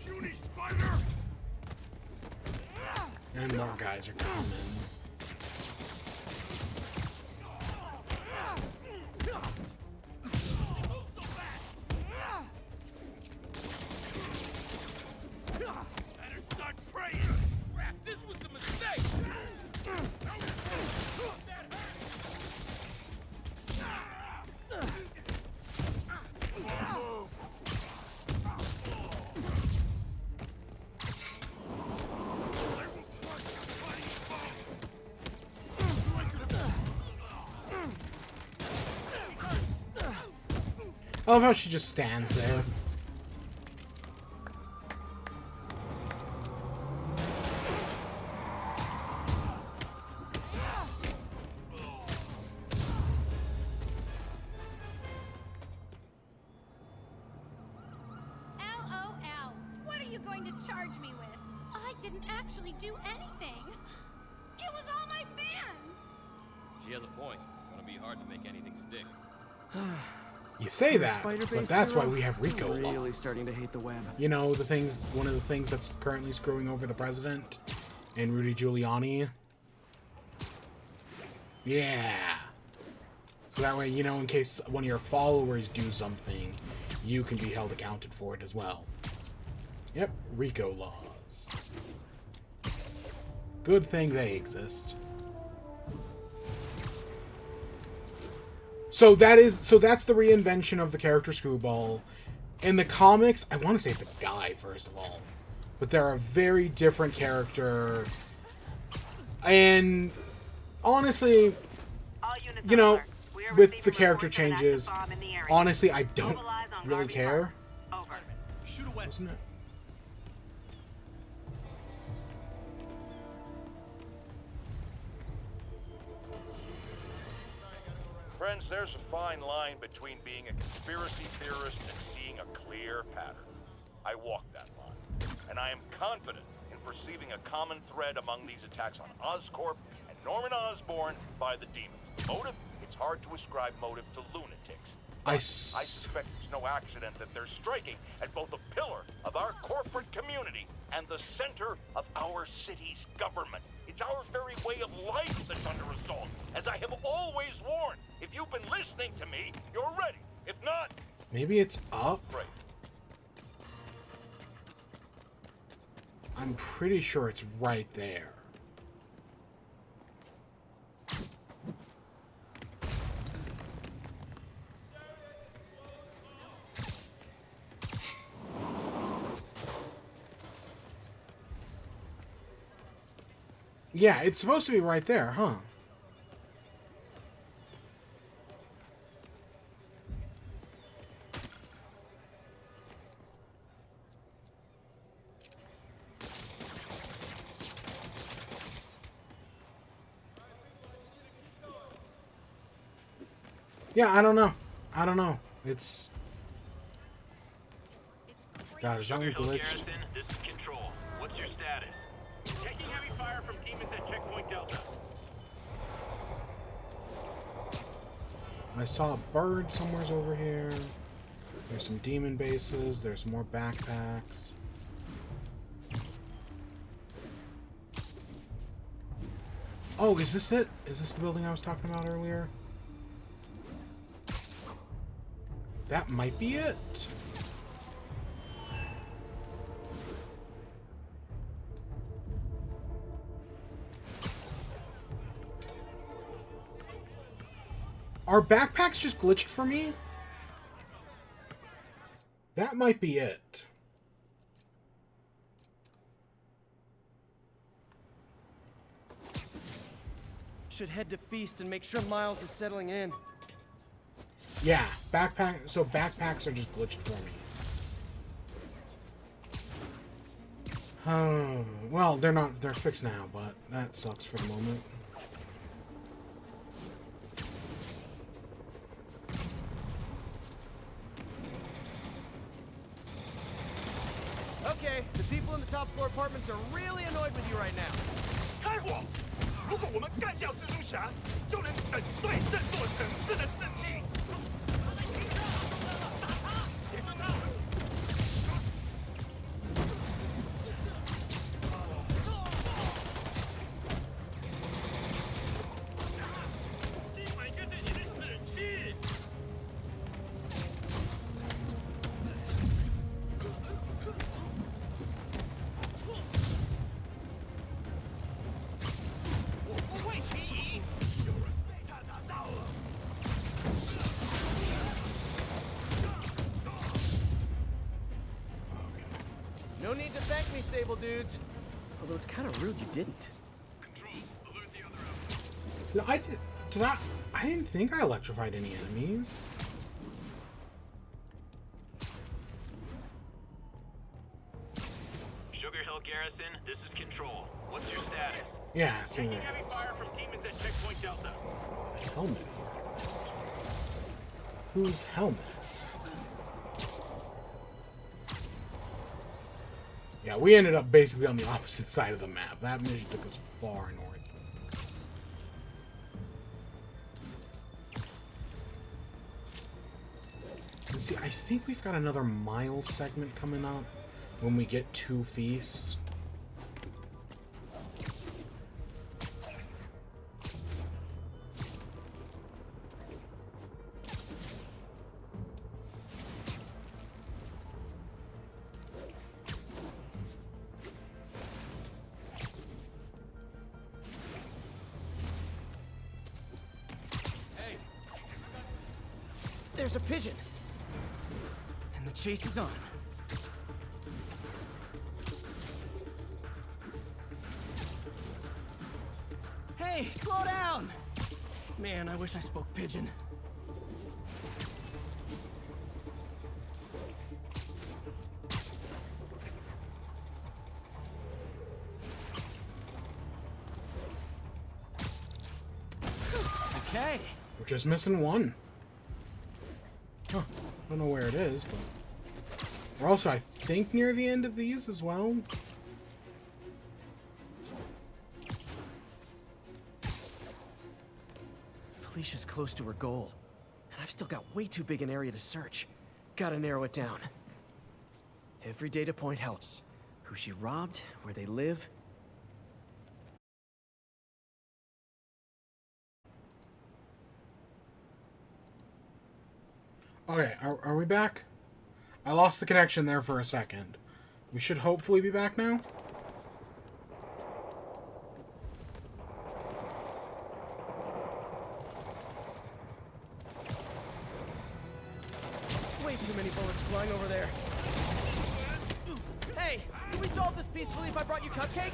Puny spider! And more guys are coming. Better start praying! Crap, this was a mistake! I love how she just stands there. actually do anything. It was all my fans. She has a point. Gonna be hard to make anything stick. You say that, but that's why we have Rico Really laws. starting to hate the web. You know, the things. One of the things that's currently screwing over the president and Rudy Giuliani. Yeah. So that way, you know, in case one of your followers do something, you can be held accounted for it as well. Yep, RICO laws. Good thing they exist. So that's the reinvention of the character Screwball. In the comics, I want to say it's a guy, first of all. But they're a very different character. And honestly, you know, with the character changes, honestly, I don't really care. Isn't it? Friends, there's a fine line between being a conspiracy theorist and seeing a clear pattern. I walk that line, and I am confident in perceiving a common thread among these attacks on Oscorp and Norman Osborn by the demons. Motive? It's hard to ascribe motive to lunatics. I suspect it's no accident that they're striking at both a pillar of our corporate community and the center of our city's government. It's our very way of life that's under assault. As I have always warned, if you've been listening to me, you're ready. If not... Maybe it's up? Right. I'm pretty sure it's right there. Yeah, it's supposed to be right there, huh? Yeah, I don't know. I don't know. It's... God, is that one glitched? Garrison, this is Control. What's your status? Taking heavy fire from demons at Checkpoint Delta. I saw a bird somewhere's over here. There's some demon bases. There's more backpacks. Oh, is this it? Is this the building I was talking about earlier? That might be it. Are backpacks just glitched for me? That might be it. Should head to Feast and make sure Miles is settling in. Yeah, so backpacks are just glitched for me. Well, they're fixed now, but that sucks for the moment. Okay, the people in the top floor apartments are really annoyed with you right now. 开火！如果我们干掉蜘蛛侠，就能粉碎这座城市的士气。今晚就是你的死期！ No need to thank me, Sable dudes. Although it's kind of rude you didn't. I didn't think I electrified any enemies. Sugar Hill Garrison, this is Control. What's your status? Yeah, see Taking that. heavy fire from demons at Checkpoint Delta. Helmet. Whose helmet? Yeah, we ended up basically on the opposite side of the map. That mission took us far north. Let's see, I think we've got another mile segment coming up when we get to Feast. There's a pigeon. And the chase is on. Hey, slow down! Man, I wish I spoke pigeon. Okay. We're just missing one. Huh. I don't know where it is, but... We're also, I think, near the end of these as well. Felicia's close to her goal, and I've still got way too big an area to search. Gotta narrow it down. Every data point helps. Who she robbed, where they live. Okay, are we back? I lost the connection there for a second. We should hopefully be back now. Way too many bullets flying over there. Hey, can we solve this peacefully if I brought you cupcakes?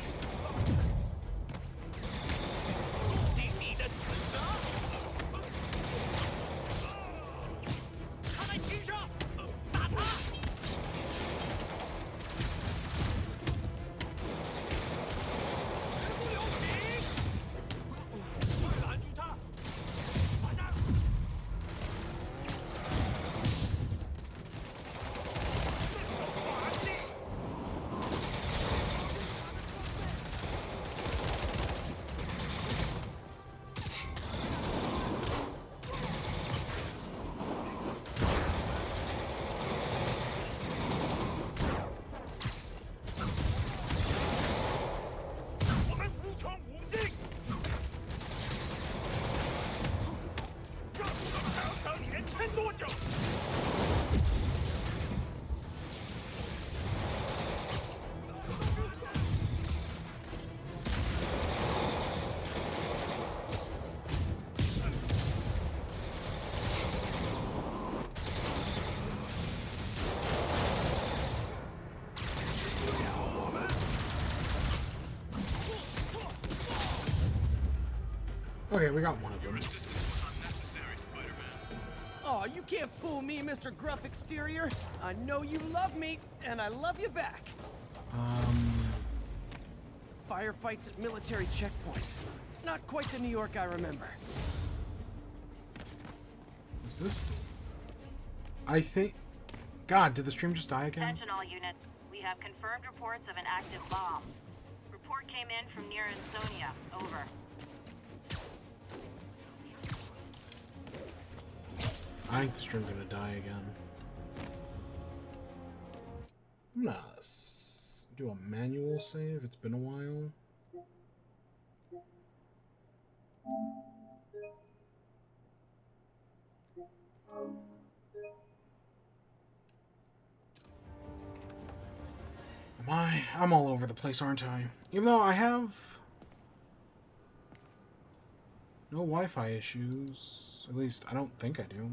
Okay, we got one of them. Aw, you can't fool me, Mr. Gruff Exterior. I know you love me, and I love you back. Firefights at military checkpoints. Not quite the New York I remember. Is this... I think... God, did the stream just die again? Attention all units. We have confirmed reports of an active bomb. Report came in from near Ansonia. Over. I think the stream's gonna die again. I'm gonna do a manual save. It's been a while. I'm all over the place, aren't I? Even though I have no Wi-Fi issues. At least, I don't think I do.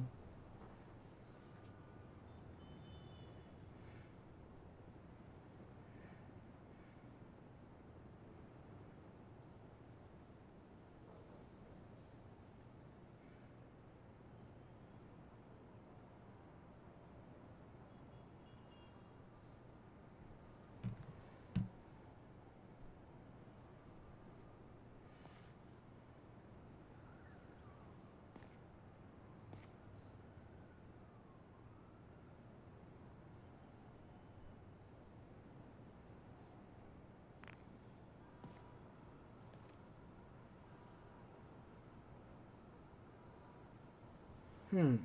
I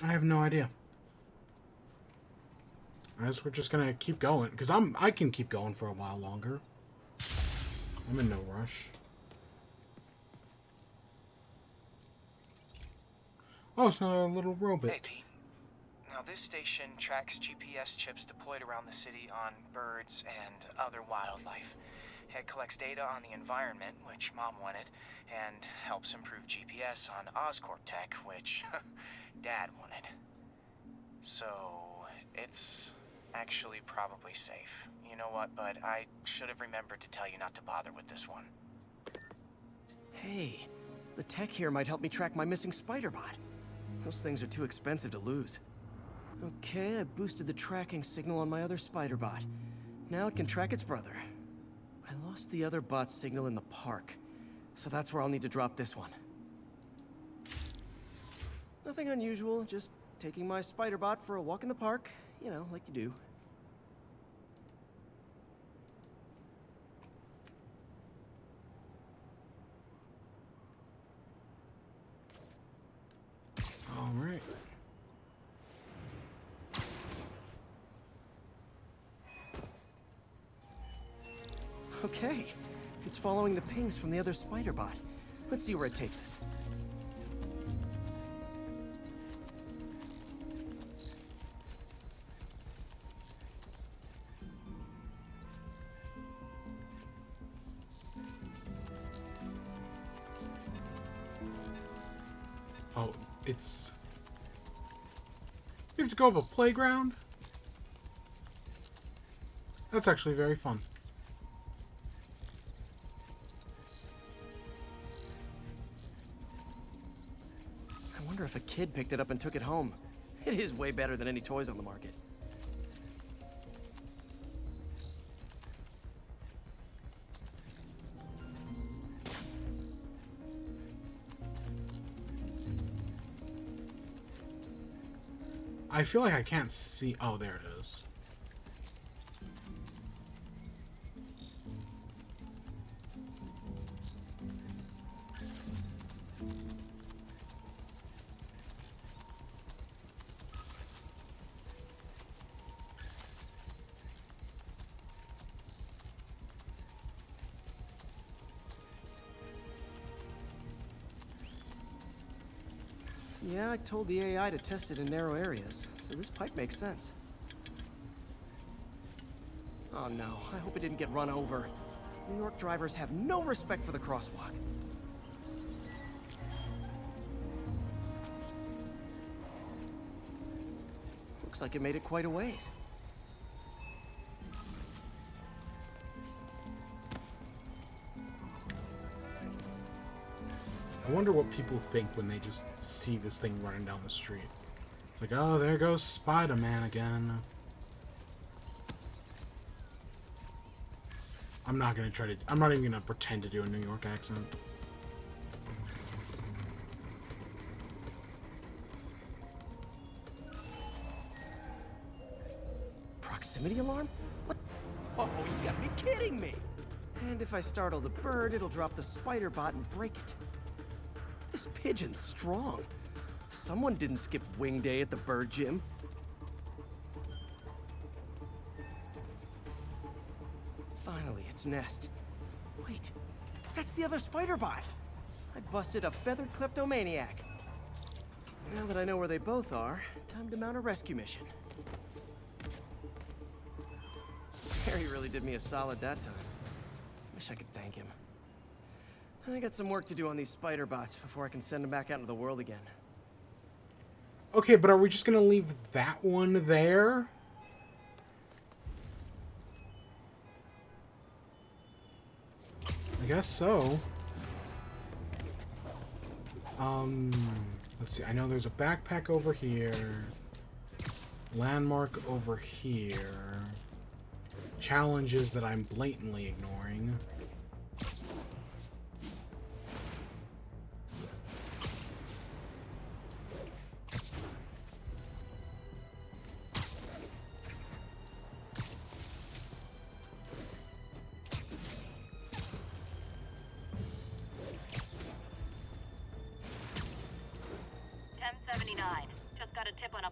have no idea. I guess we're just gonna keep going, because I can keep going for a while longer. I'm in no rush. Oh, it's a little robot. Hey, Pete. Now, this station tracks GPS chips deployed around the city on birds and other wildlife. It collects data on the environment, which Mom wanted, and helps improve GPS on Oscorp tech, which Dad wanted. So, it's actually probably safe. You know what, bud? I should have remembered to tell you not to bother with this one. Hey, the tech here might help me track my missing spider bot. Those things are too expensive to lose. Okay, I boosted the tracking signal on my other spider bot. Now it can track its brother. I lost the other bot's signal in the park, so that's where I'll need to drop this one. Nothing unusual, just taking my spider bot for a walk in the park, you know, like you do. All right. Okay, it's following the pings from the other spider bot. Let's see where it takes us. Oh, it's... You have to go up a playground? That's actually very fun. I wonder if a kid picked it up and took it home. It is way better than any toys on the market. I feel like I can't see... Oh, there it is. Yeah, I told the AI to test it in narrow areas, so this pipe makes sense. Oh no, I hope it didn't get run over. New York drivers have no respect for the crosswalk. Looks like it made it quite a ways. I wonder what people think when they just see this thing running down the street. It's like, oh, there goes Spider-Man again. I'm not gonna try to... I'm not even gonna pretend to do a New York accent. Proximity alarm? What? Oh, you gotta be kidding me! And if I startle the bird, it'll drop the spider bot and break it. This pigeon's strong. Someone didn't skip wing day at the bird gym. Finally, its nest. Wait, that's the other spider bot. I busted a feathered kleptomaniac. Now that I know where they both are, time to mount a rescue mission. Harry really did me a solid that time. Wish I could thank him. I got some work to do on these spider bots before I can send them back out into the world again. Okay, but are we just gonna leave that one there? I guess so. Let's see. I know there's a backpack over here. Landmark over here. Challenges that I'm blatantly ignoring.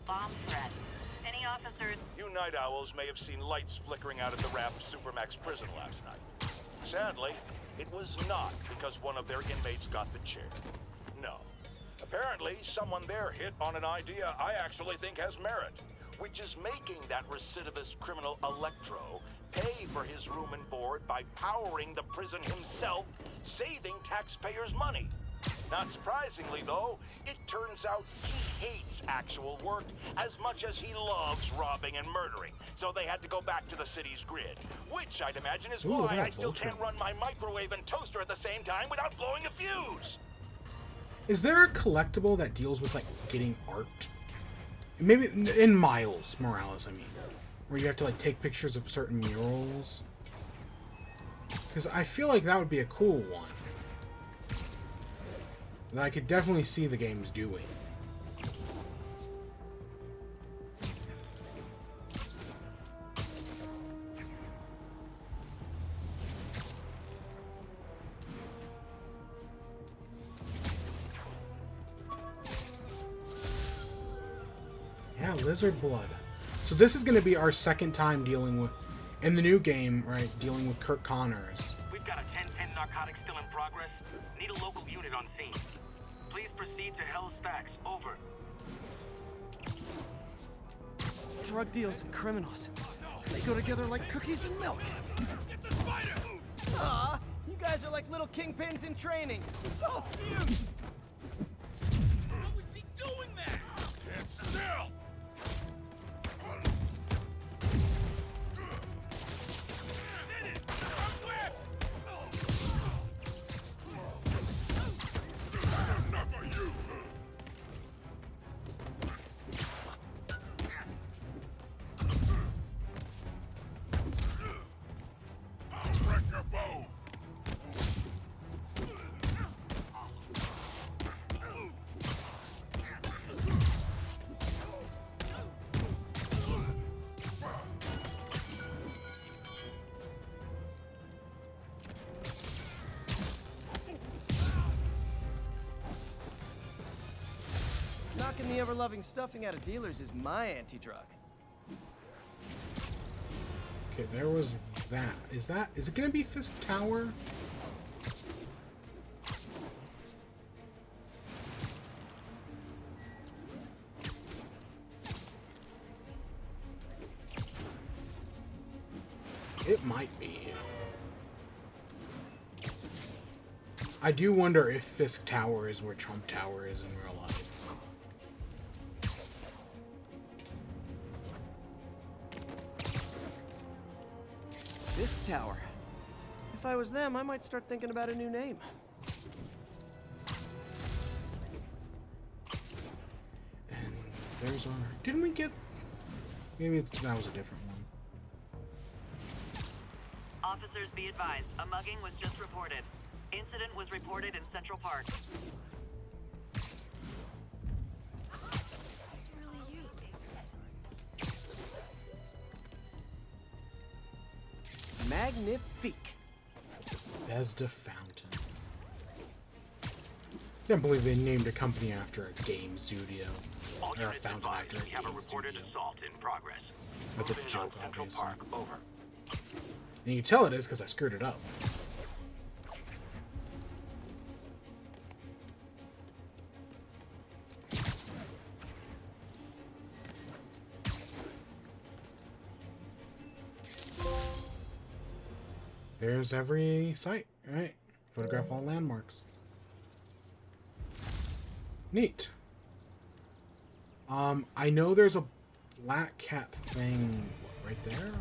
bomb threat. Any officers? You night owls may have seen lights flickering out at the Raft Supermax prison last night. Sadly, it was not because one of their inmates got the chair. No. Apparently, someone there hit on an idea I actually think has merit, which is making that recidivist criminal Electro pay for his room and board by powering the prison himself, saving taxpayers' money. Not surprisingly, though, it turns out he hates actual work as much as he loves robbing and murdering, so they had to go back to the city's grid, which I'd imagine is why I still can't run my microwave and toaster at the same time without blowing a fuse. Is there a collectible that deals with, like, getting art? Maybe in Miles Morales, I mean. Where you have to, like, take pictures of certain murals. Because I feel like that would be a cool one. That I could definitely see the games doing. Yeah, lizard blood. So this is going to be our second time dealing with, in the new game, right, dealing with Kirk Connors. We've got a 10-10 narcotic still in progress. Need a local unit on scene. Please proceed to Hell's Stacks. Over. Drug deals and criminals. They go together like cookies and milk. Aw, you guys are like little kingpins in training. So cute! How is he doing that? Stand still! Knocking the ever-loving stuffing out of dealers is my anti-drug. Okay, there was that. Is it gonna be Fisk Tower? It might be. I do wonder if Fisk Tower is where Trump Tower is in real life. This tower. If I was them, I might start thinking about a new name. And there's our... Didn't we get... Maybe that was a different one. Officers be advised, a mugging was just reported. Incident was reported in Central Park. Magnifique. Bethesda Fountain. Can't believe they named a company after a game studio. Or a fountain after a We have a game reported studio. assault in progress. That's a Moving joke, on Central obviously. Park. Over. And you can tell it is because I screwed it up. There's every site, right? Photograph all landmarks. Neat. I know there's a black cat thing right there.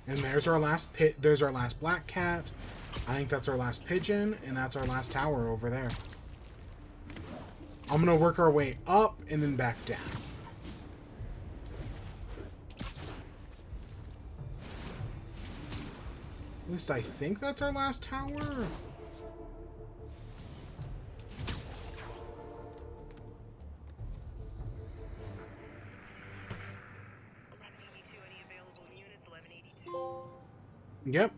And there's our last there's our last black cat. I think that's our last pigeon, and that's our last tower over there. I'm gonna work our way up and then back down. At least I think that's our last tower. Yep.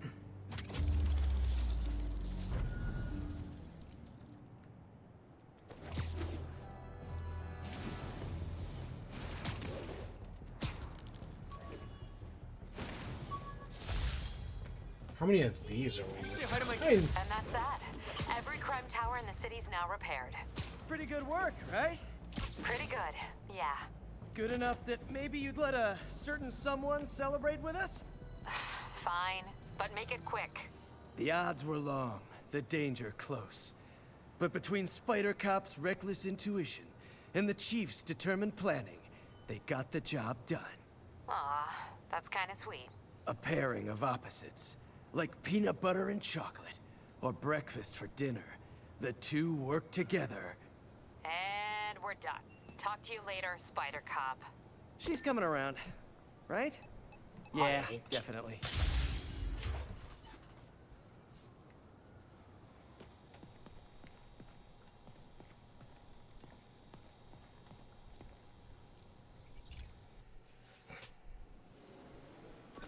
many of these are we missing? And that's that. Every crime tower in the city's now repaired. Pretty good work, right? Pretty good, yeah. Good enough that maybe you'd let a certain someone celebrate with us? Fine, but make it quick. The odds were long, the danger close. But between Spider Cop's reckless intuition and the Chief's determined planning, they got the job done. Aw, that's kinda sweet. A pairing of opposites, like peanut butter and chocolate, or breakfast for dinner. The two work together. And we're done. Talk to you later, Spider Cop. She's coming around, right? Yeah, definitely.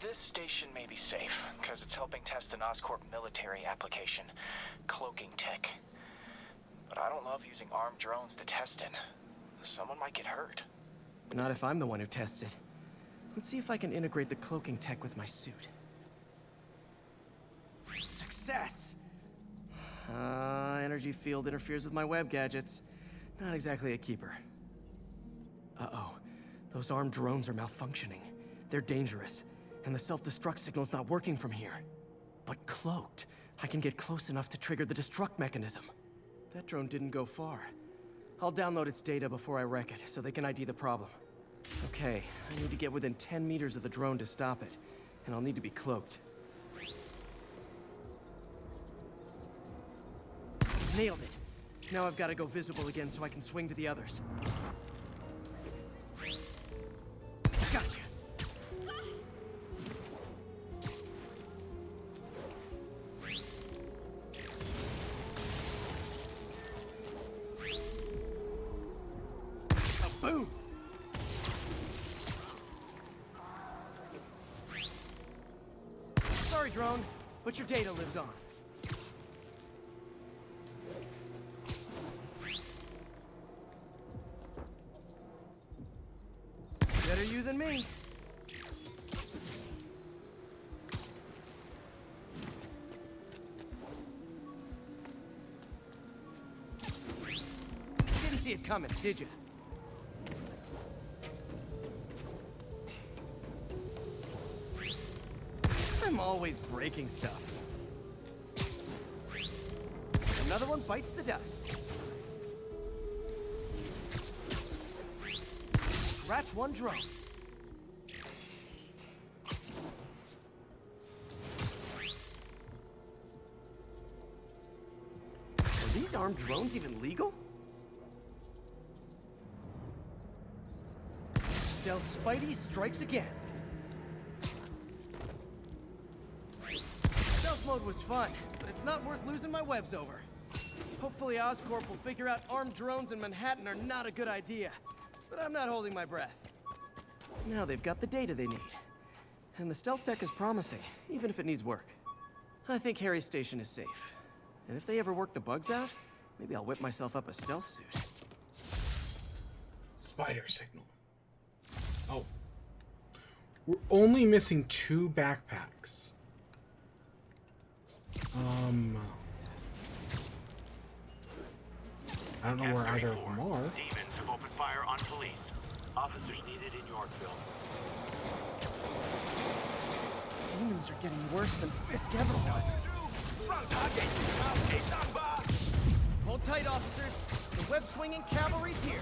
This station may be safe, because it's helping test an Oscorp military application, cloaking tech. But I don't love using armed drones to test in. Someone might get hurt. Not if I'm the one who tests it. Let's see if I can integrate the cloaking tech with my suit. Success! Energy field interferes with my web gadgets. Not exactly a keeper. Uh-oh. Those armed drones are malfunctioning. They're dangerous, and the self-destruct signal's not working from here. But cloaked, I can get close enough to trigger the destruct mechanism. That drone didn't go far. I'll download its data before I wreck it, so they can ID the problem. Okay, I need to get within 10 meters of the drone to stop it, and I'll need to be cloaked. Nailed it! Now I've got to go visible again so I can swing to the others. Gotcha! Boom! Sorry, drone, but your data lives on. Better you than me. Didn't see it coming, did you? I'm always breaking stuff. Another one bites the dust. Scratch one drone. Are these armed drones even legal? Stealth Spidey strikes again. Stealth mode was fun, but it's not worth losing my webs over. Hopefully Oscorp will figure out armed drones in Manhattan are not a good idea. But I'm not holding my breath. Now they've got the data they need. And the stealth tech is promising, even if it needs work. I think Harry's station is safe. And if they ever work the bugs out, maybe I'll whip myself up a stealth suit. Spider signal. Oh. We're only missing 2 backpacks. I don't know where either of them are. Demons have opened fire on police. Officers needed in Yorkville. Demons are getting worse than Fisk ever was. Hold tight, officers. The web-swinging cavalry's here.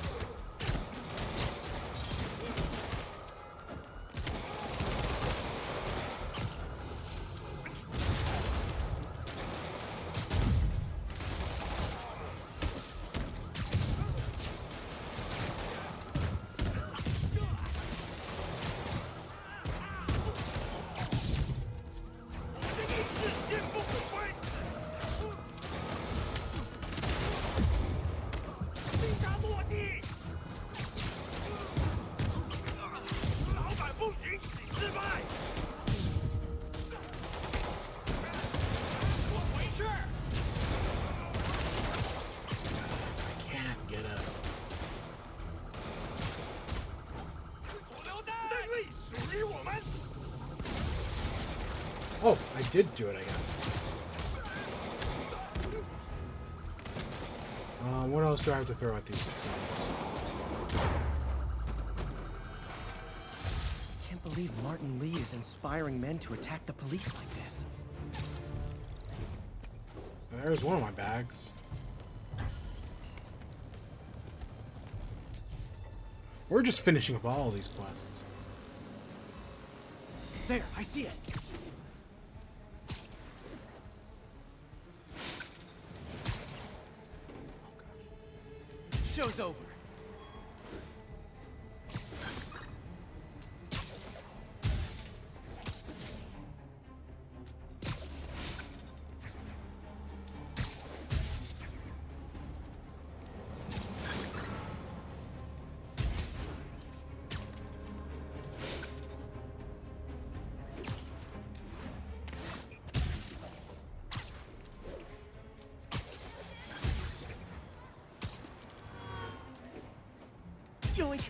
Oh, I did do it, I guess. What else do I have to throw at these things? I can't believe Martin Lee is inspiring men to attack the police like this. There's one of my bags. We're just finishing up all of these quests. There, I see it. Show's over. Yoink.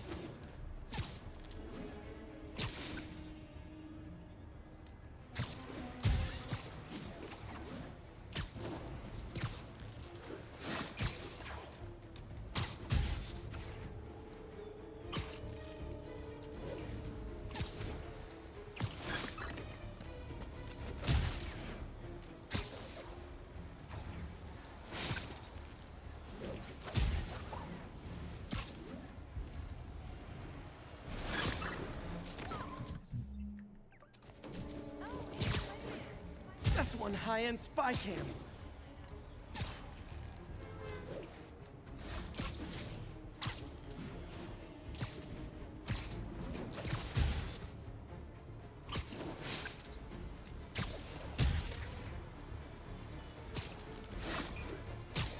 That's one high-end spy cam.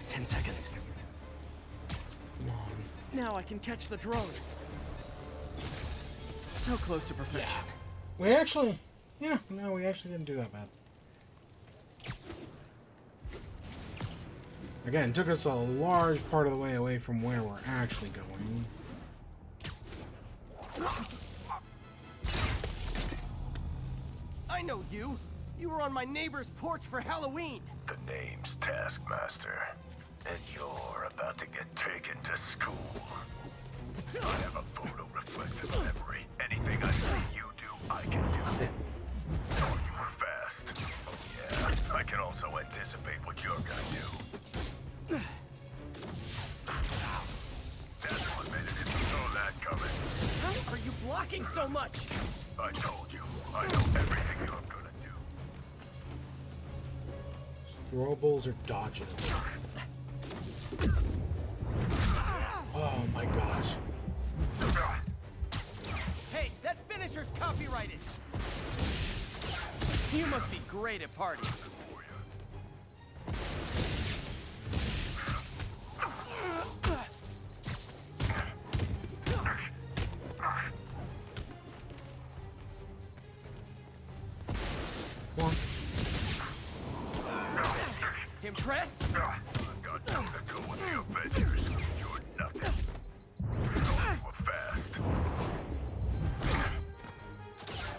Ten seconds. Come on. Now I can catch the drone. So close to perfection. We actually... Yeah, no, we actually didn't do that bad. Again, it took us a large part of the way away from where we're actually going. I know you. You were on my neighbor's porch for Halloween. The name's Taskmaster, and you're about to get taken to school. I have a photo-reflective memory. Anything I see you do, I can do. Oh, you were fast. Oh, yeah. I can also anticipate what you're gonna do. That's what made it didn't saw that coming. How are you blocking so much? I told you. I know everything you're gonna do. Throwables or dodges? Oh my gosh. Hey, that finisher's copyrighted. You must be great at parties. Impressed? I've got nothing to do with the Avengers. You're nothing. You were fast.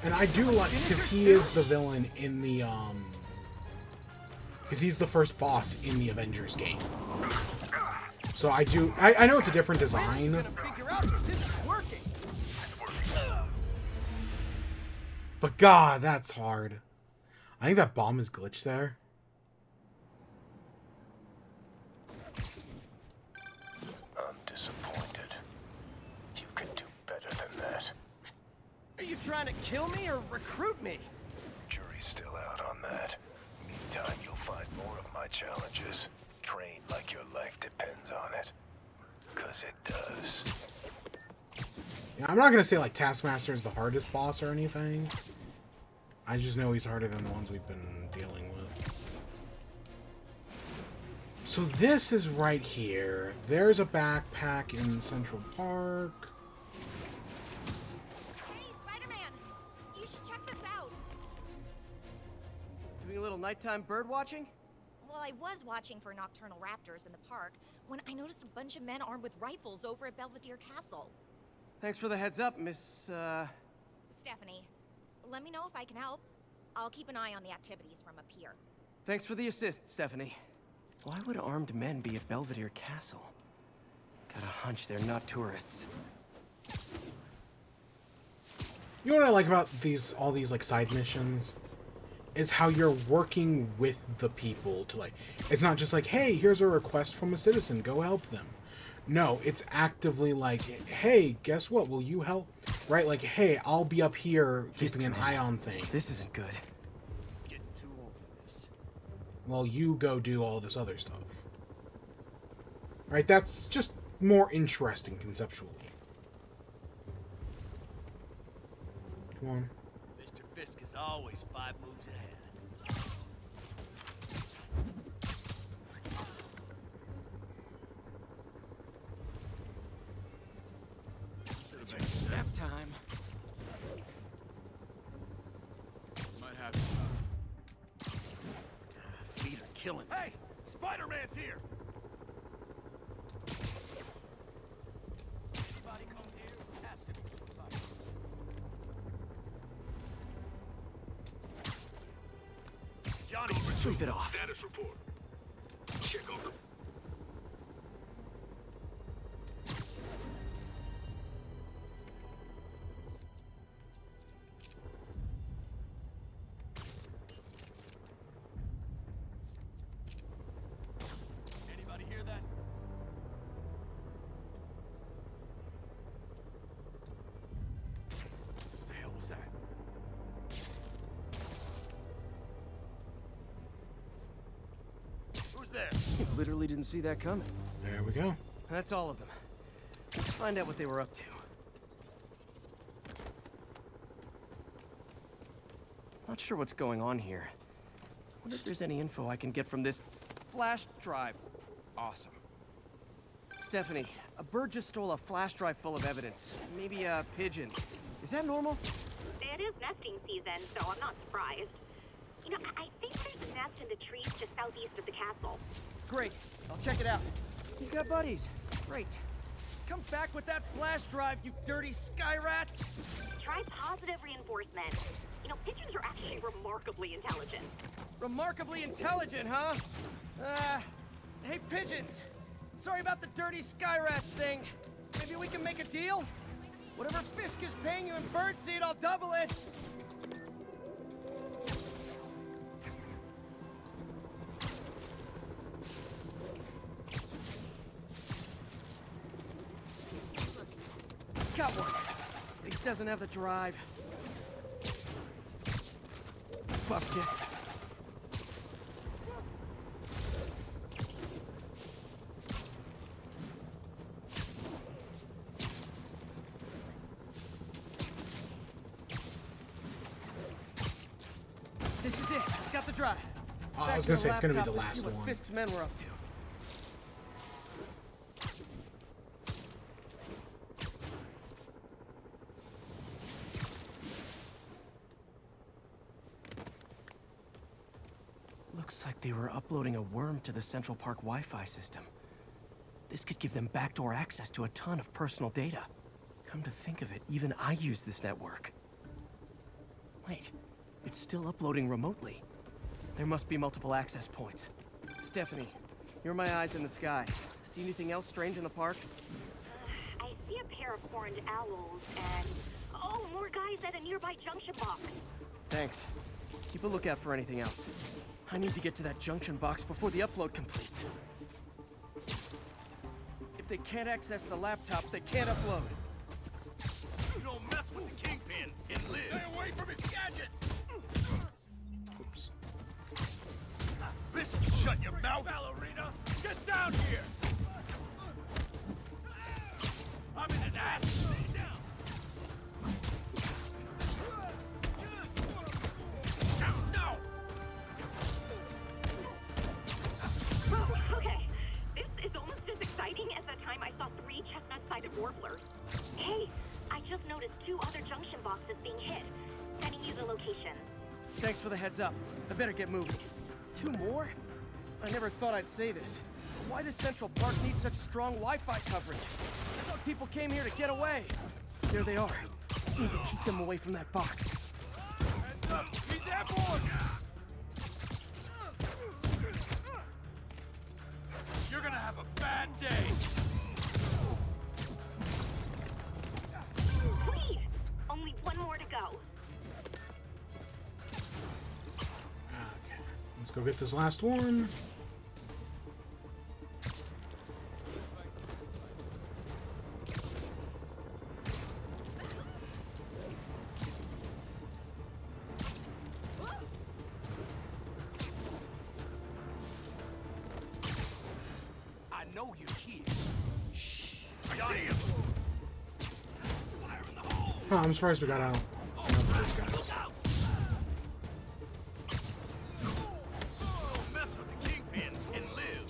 And I do like, because he is the villain in the, because he's the first boss in the Avengers game. So I do, I know it's a different design. But God, that's hard. I think that bomb is glitched there. I'm disappointed. You can do better than that. Are you trying to kill me or recruit me? Jury's still out on that. Meantime, you'll find more of my challenges. Train like your life depends on it. 'Cause it does. Yeah, I'm not gonna say like Taskmaster is the hardest boss or anything. I just know he's harder than the ones we've been dealing with. So this is right here. There's a backpack in Central Park. Hey, Spider-Man! You should check this out. Doing a little nighttime bird watching? Well, I was watching for nocturnal raptors in the park when I noticed a bunch of men armed with rifles over at Belvedere Castle. Thanks for the heads up, Miss, Stephanie, let me know if I can help. I'll keep an eye on the activities from up here. Thanks for the assist, Stephanie. Why would armed men be at Belvedere Castle? Got a hunch they're not tourists. You know what I like about all these like side missions? Is how you're working with the people to like, it's not just like, hey, here's a request from a citizen, go help them. No, it's actively like, hey, guess what, will you help? Right, like, hey, I'll be up here keeping an eye on things. This isn't good. Getting too old for this. Well, you go do all this other stuff. Right, that's just more interesting conceptually. Come on. Mr. Fisk is always 5 moves ahead. Nap time. Might have Feet are killing me. Hey! Spider-Man's here! Anybody come here has to be suicidal. Johnny, Sweep it off. Status report. Check on the... Anybody hear that? What the hell was that? who's there? Literally didn't see that coming. There we go. That's all of them. Let's find out what they were up to. Not sure what's going on here. Wonder if there's any info I can get from this flash drive. Awesome. Stephanie, a bird just stole a flash drive full of evidence. Maybe a pigeon. Is that normal? It is nesting season, so I'm not surprised. You know, I think there's a nest in the trees just southeast of the castle. Great. I'll check it out. You've got buddies. Great. Come back with that flash drive, you dirty sky rats! Try positive reinforcement. You know, pigeons are actually remarkably intelligent. Remarkably intelligent, huh? Hey, pigeons! Sorry about the dirty sky rats thing. Maybe we can make a deal? Whatever Fisk is paying you in birdseed, I'll double it! Got one. He doesn't have the drive. Fuck this. This is it. Got the drive. I was gonna say it's gonna be the last see what one. Fisk's men were up to. Looks like they were uploading a worm to the Central Park Wi-Fi system. This could give them backdoor access to a ton of personal data. Come to think of it, even I use this network. Wait, it's still uploading remotely. There must be multiple access points. Stephanie, you're my eyes in the sky. See anything else strange in the park? I see a pair of horned owls and... oh, more guys at a nearby junction box. Thanks. Keep a lookout for anything else. I need to get to that junction box before the upload completes. If they can't access the laptop, they can't upload. You don't mess with the Kingpin and live. Stay away from his gadget! Oops. Listen, shut your mouth! Ballerina! Get down here! I'm in an ass! Lay down! No! Okay, this is almost as exciting as the time I saw 3 chestnut-sided warblers. Hey, I just noticed 2 other junction boxes being hit. Sending you the location. Thanks for the heads up. I better get moving. 2 more? I never thought I'd say this. Why does Central Park need such strong Wi-Fi coverage? I thought people came here to get away. There they are. Need to keep them away from that box. Hands up! He's have one! You're gonna have a bad day! Please! Only one more to go. Let's go get this last one. I know you're here. Shh! Oh, I'm surprised we got out. Enough of those guys. Mess with the kingpin and live.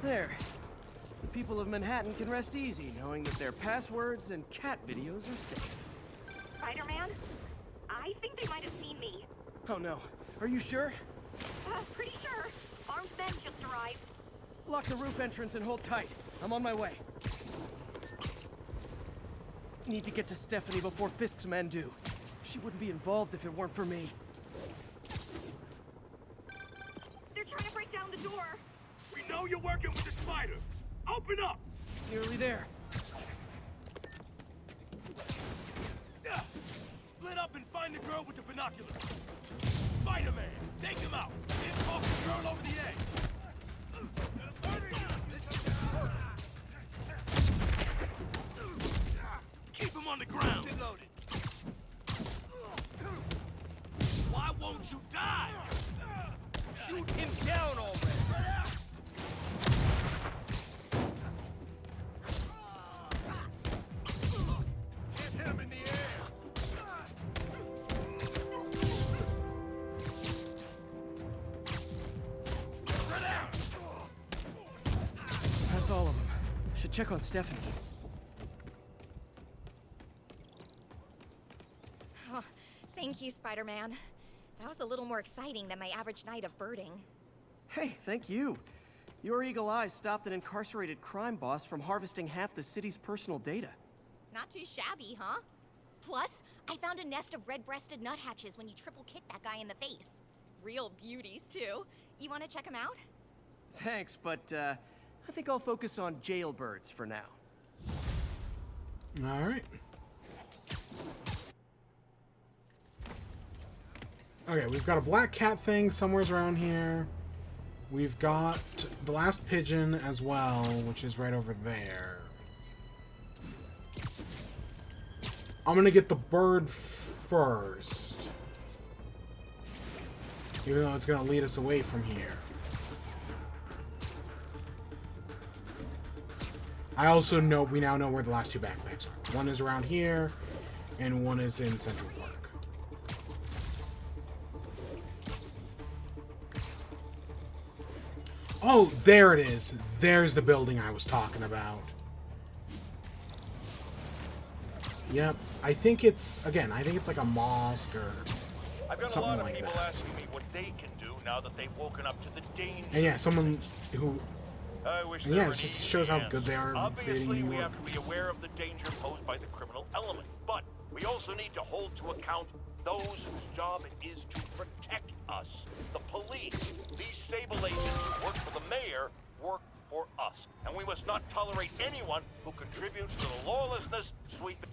There. The people of Manhattan can rest easy knowing that their passwords and cat videos are safe. Spider-Man? I think they might have seen me. Oh no. Are you sure? Pretty sure. Armed men just arrived. Lock the roof entrance and hold tight. I'm on my way. Need to get to Stephanie before Fisk's men do. She wouldn't be involved if it weren't for me. They're trying to break down the door. We know you're working with the spider. Open up! Nearly there. Split up and find the girl with the binoculars. Spider-Man, take him out. Then toss the girl over the edge. Keep him on the ground. Reloaded. Why won't you die? Shoot him down already. Hit him in the air. That's all of them. Should check on Stephanie. Oh, thank you, Spider-Man. That was a little more exciting than my average night of birding. Hey, thank you. Your eagle eyes stopped an incarcerated crime boss from harvesting half the city's personal data. Not too shabby, huh? Plus, I found a nest of red-breasted nuthatches when you triple kicked that guy in the face. Real beauties, too. You want to check them out? Thanks, but I think I'll focus on jailbirds for now. All right. Okay, we've got a black cat thing somewhere around here. We've got the last pigeon as well, which is right over there. I'm gonna get the bird first. Even though it's gonna lead us away from here. I also know, we now know where the last two backpacks are. One is around here, and one is in Central Park. Oh, there it is. There's the building I was talking about. Yep. I think it's, again, I think it's like a mosque or I've got something a lot of like people that. asking me what they can do now that they've woken up to the danger. And yeah, someone who... I wish yeah, there it were just any shows how chance. good they are at creating Obviously, New we York. have to be aware of the danger posed by the criminal element, but we also need to hold to account those whose job it is to protect us, the police. These Sable agents who work for the mayor work for us, and we must not tolerate anyone who contributes to the lawlessness sweeping.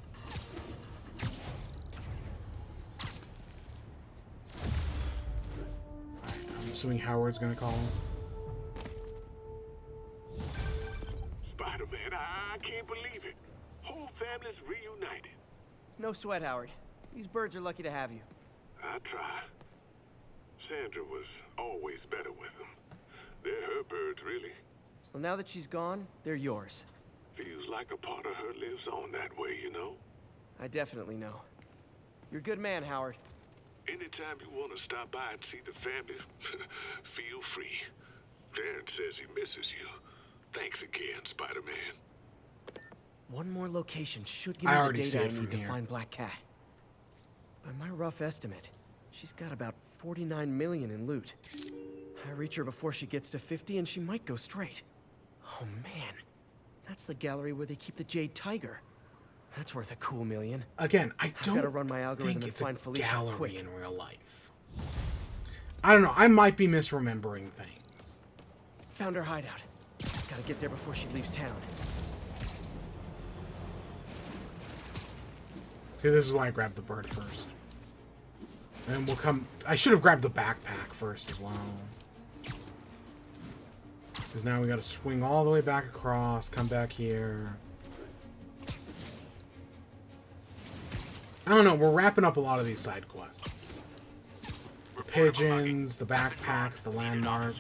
I'm assuming Howard's gonna call him. Spider-Man, I can't believe it. Whole family's reunited. No sweat, Howard. These birds are lucky to have you. I try. Sandra was always better with them. They're her birds, really. Well, now that she's gone, they're yours. Feels like a part of her lives on that way, you know? I definitely know. You're a good man, Howard. Anytime you want to stop by and see the family, feel free. Darren says he misses you. Thanks again, Spider-Man. One more location should give I me the already data see I it from need to here. find Black Cat. By my rough estimate, she's got about 49 million in loot. I reach her before she gets to 50 and she might go straight. Oh man, that's the gallery where they keep the Jade Tiger. That's worth a cool million. Again, I I've gotta don't run my algorithm think and it's a find Felicia gallery quick. in real life. I don't know. I might be misremembering things. Found her hideout. Gotta get there before she leaves town. See, this is why I grabbed the bird first. And we'll come... I should have grabbed the backpack first as well. Because now we gotta swing all the way back across, come back here. I don't know, we're wrapping up a lot of these side quests. The pigeons, the backpacks, the landmarks.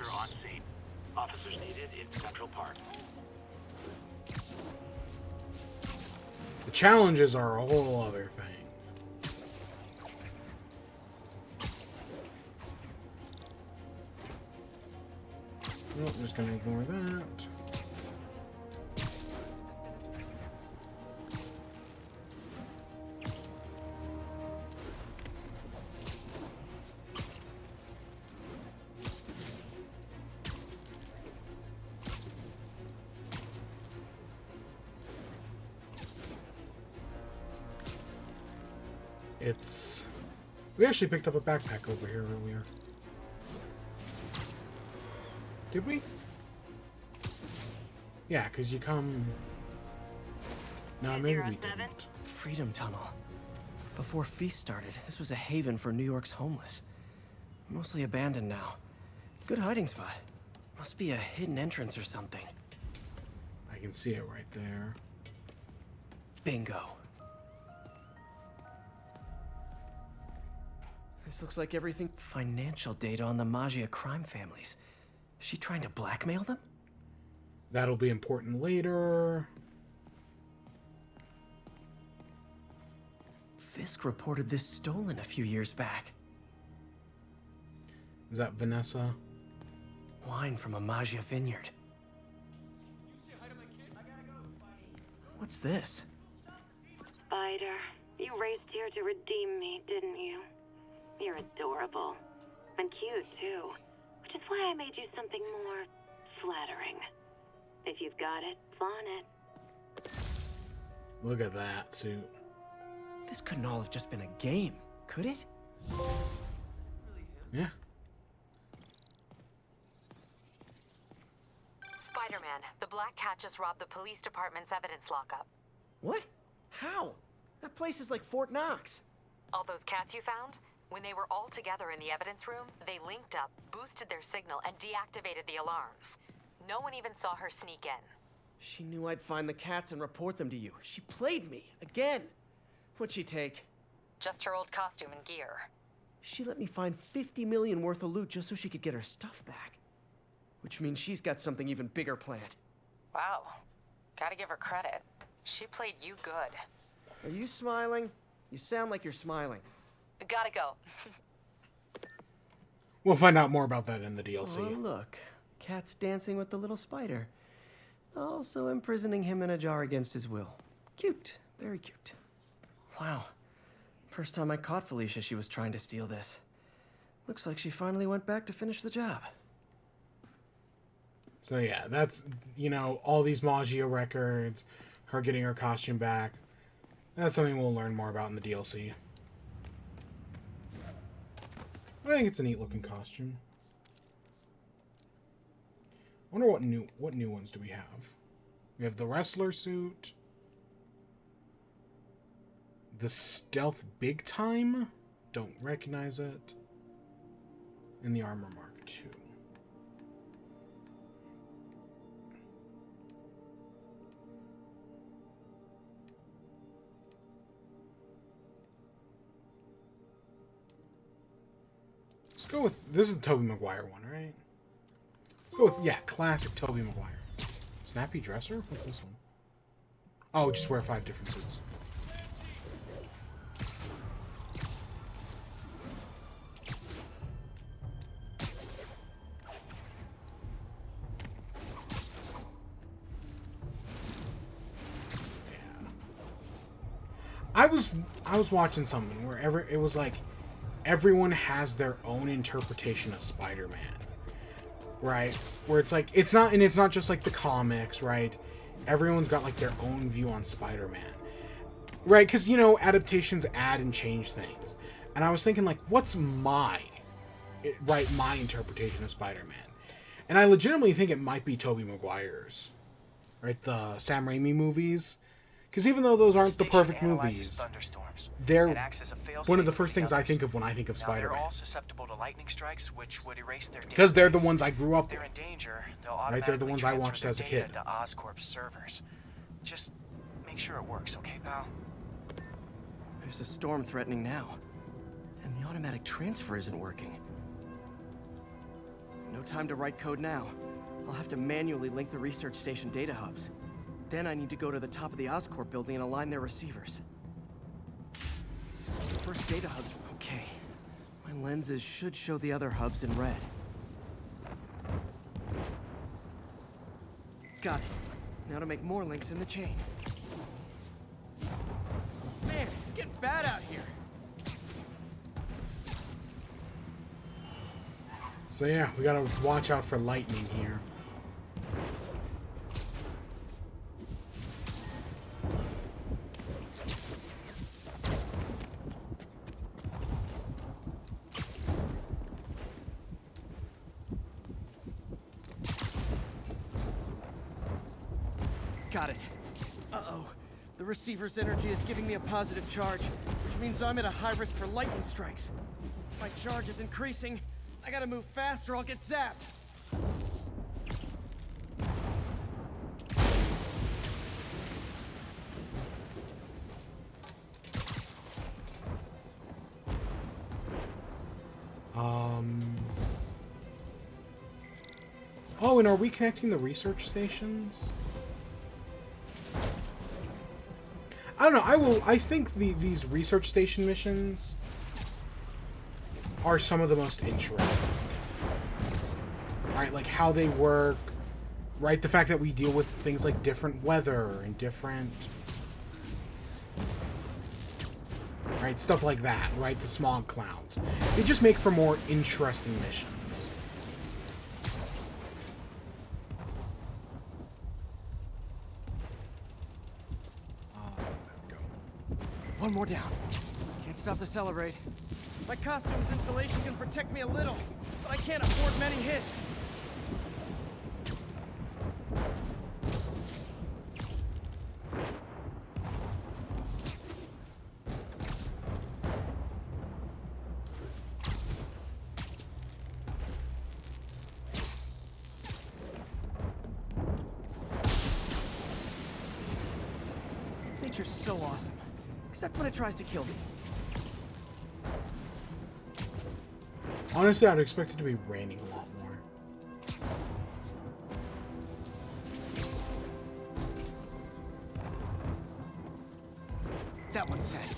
Officers needed in Central Park. The challenges are a whole other thing. Nope, I'm just gonna ignore that. It's... We actually picked up a backpack over here earlier. Did we? Yeah, because you come... No, maybe we didn't. Freedom Tunnel. Before Feast started, this was a haven for New York's homeless. Mostly abandoned now. Good hiding spot. Must be a hidden entrance or something. I can see it right there. Bingo. This looks like everything. Financial data on the Maggia crime families. Is she trying to blackmail them? That'll be important later. Fisk reported this stolen a few years back. Is that Vanessa? Wine from a Maggia vineyard. What's this? Spider, you raced here to redeem me, didn't you? You're adorable. And cute, too. Which is why I made you something more flattering. If you've got it, flaunt it. Look at that suit. This couldn't all have just been a game, could it? Yeah. Spider-Man, the Black Cat just robbed the police department's evidence lockup. What? How? That place is like Fort Knox. All those cats you found? When they were all together in the evidence room, they linked up, boosted their signal, and deactivated the alarms. No one even saw her sneak in. She knew I'd find the cats and report them to you. She played me, again. What'd she take? Just her old costume and gear. She let me find 50 million worth of loot just so she could get her stuff back. Which means she's got something even bigger planned. Wow. Gotta give her credit. She played you good. Are you smiling? You sound like you're smiling. Gotta go. We'll find out more about that in the DLC. Oh, look. Cat's dancing with the little spider. Also imprisoning him in a jar against his will. Cute. Very cute. Wow. First time I caught Felicia, she was trying to steal this. Looks like she finally went back to finish the job. So yeah, that's, you know, all these Maggia records, her getting her costume back. That's something we'll learn more about in the DLC. I think it's a neat looking costume. I wonder what new ones do we have? We have the wrestler suit. The stealth big time? Don't recognize it. And the armor mark II. Let's go with, this is the Tobey Maguire one, right? Let's go with, yeah, classic Tobey Maguire. Snappy dresser? What's this one? Oh, just wear 5 different suits. I was watching something where it was like everyone has their own interpretation of Spider-Man. right? Where it's like, it's not just like the comics, right? Everyone's got like their own view on Spider-Man, right? Because, you know, adaptations add and change things. And I was thinking, like, what's my interpretation of Spider-Man? And I legitimately think it might be Tobey Maguire's, right? The Sam Raimi movies. Because even though those aren't the perfect movies, they're one of the first things I think of when I think of Spider-Man. They're all susceptible to lightning strikes, which would erase their data. Because they're the ones I grew up with. If they're in danger, they'll Right? They're the ones I watched as a kid. to Oscorp's servers. Just make sure it works, okay, pal? There's a storm threatening now, and the automatic transfer isn't working. No time to write code now. I'll have to manually link the research station data hubs. Then I need to go to the top of the Oscorp building and align their receivers. The first data hub's okay. My lenses should show the other hubs in red. Got it. Now to make more links in the chain. Man, it's getting bad out here. So yeah, we gotta watch out for lightning here. Got it. Uh-oh. The receiver's energy is giving me a positive charge, which means I'm at a high risk for lightning strikes. My charge is increasing. I gotta move fast or I'll get zapped. Oh, and are we connecting the research stations? I don't know. I think these research station missions are some of the most interesting. Right? Like how they work. Right? The fact that we deal with things like different weather and different... Right? Stuff like that. Right? The smog clouds. They just make for more interesting missions. One more down. Can't stop the celebrate. My costume's insulation can protect me a little, but I can't afford many hits. Nature's so awesome. Except when it tries to kill me. Honestly, I'd expect it to be raining a lot more. That one's set.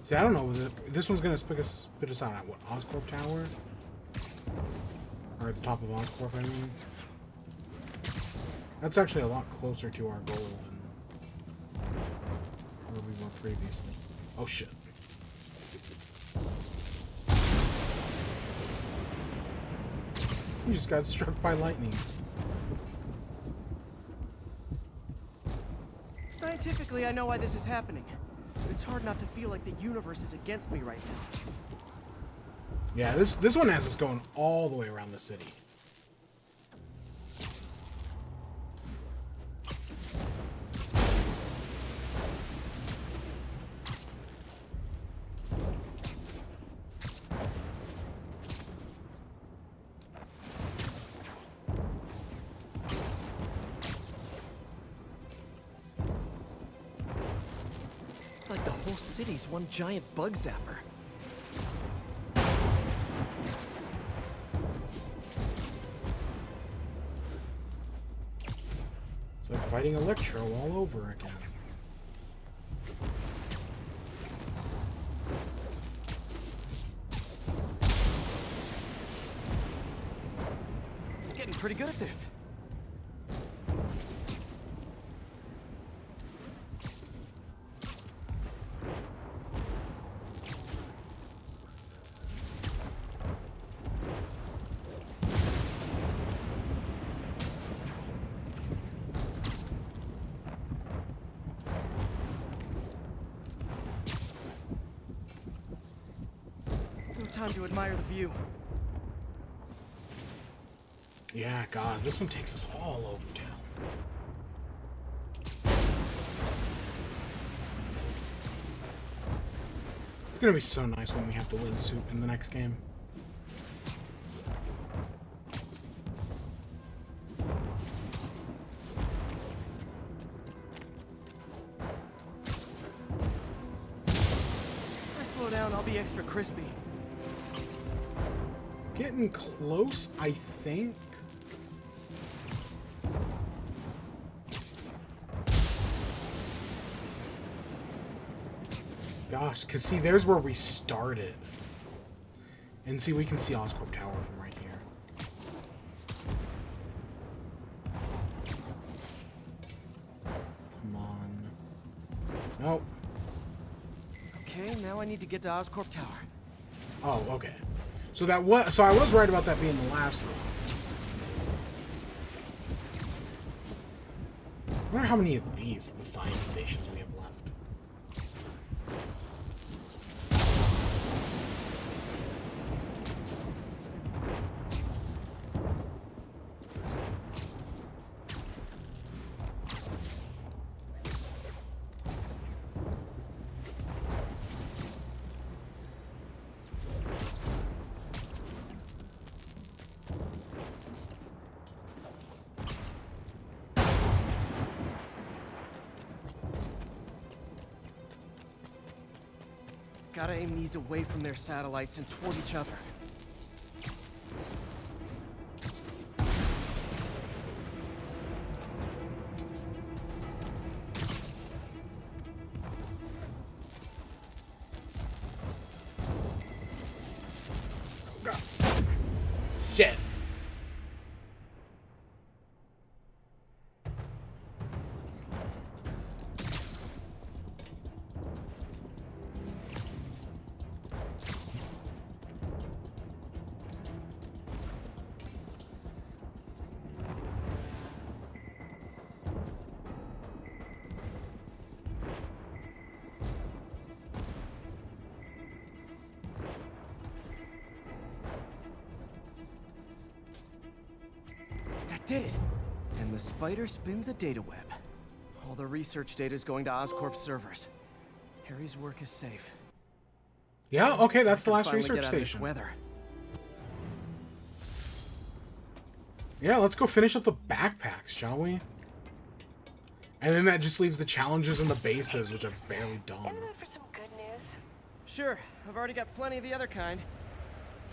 See, I don't know. This one's gonna spit us out at what? Oscorp Tower? Or at the top of Oscorp, I mean. That's actually a lot closer to our goal than where we were previously. Oh shit. You just got struck by lightning. Scientifically, I know why this is happening. But it's hard not to feel like the universe is against me right now. Yeah, this one has us going all the way around the city. It's like the whole city's one giant bug zapper. It's like fighting Electro all over again. I'm getting pretty good at this. time to admire the view. Yeah, God, this one takes us all over town. It's gonna be so nice when we have to wingsuit in the next game. If I slow down, I'll be extra crispy. Getting close, I think. Gosh, because see, there's where we started. And see, we can see Oscorp Tower from right here. Come on. Nope. Okay, now I need to get to Oscorp Tower. Oh, okay. So that was, so I was right about that being the last one. I wonder how many of these, the science stations, we have left. Gotta aim these away from their satellites and toward each other. Shit. Did it! And the spider spins a data web. All the research data is going to Oscorp servers. Harry's work is safe. Yeah, okay, that's the I can last finally research get out of this station. weather. Yeah, let's go finish up the backpacks, shall we? And then that just leaves the challenges and the bases, which I've barely done. In the mood for some good news? Sure, I've already got plenty of the other kind.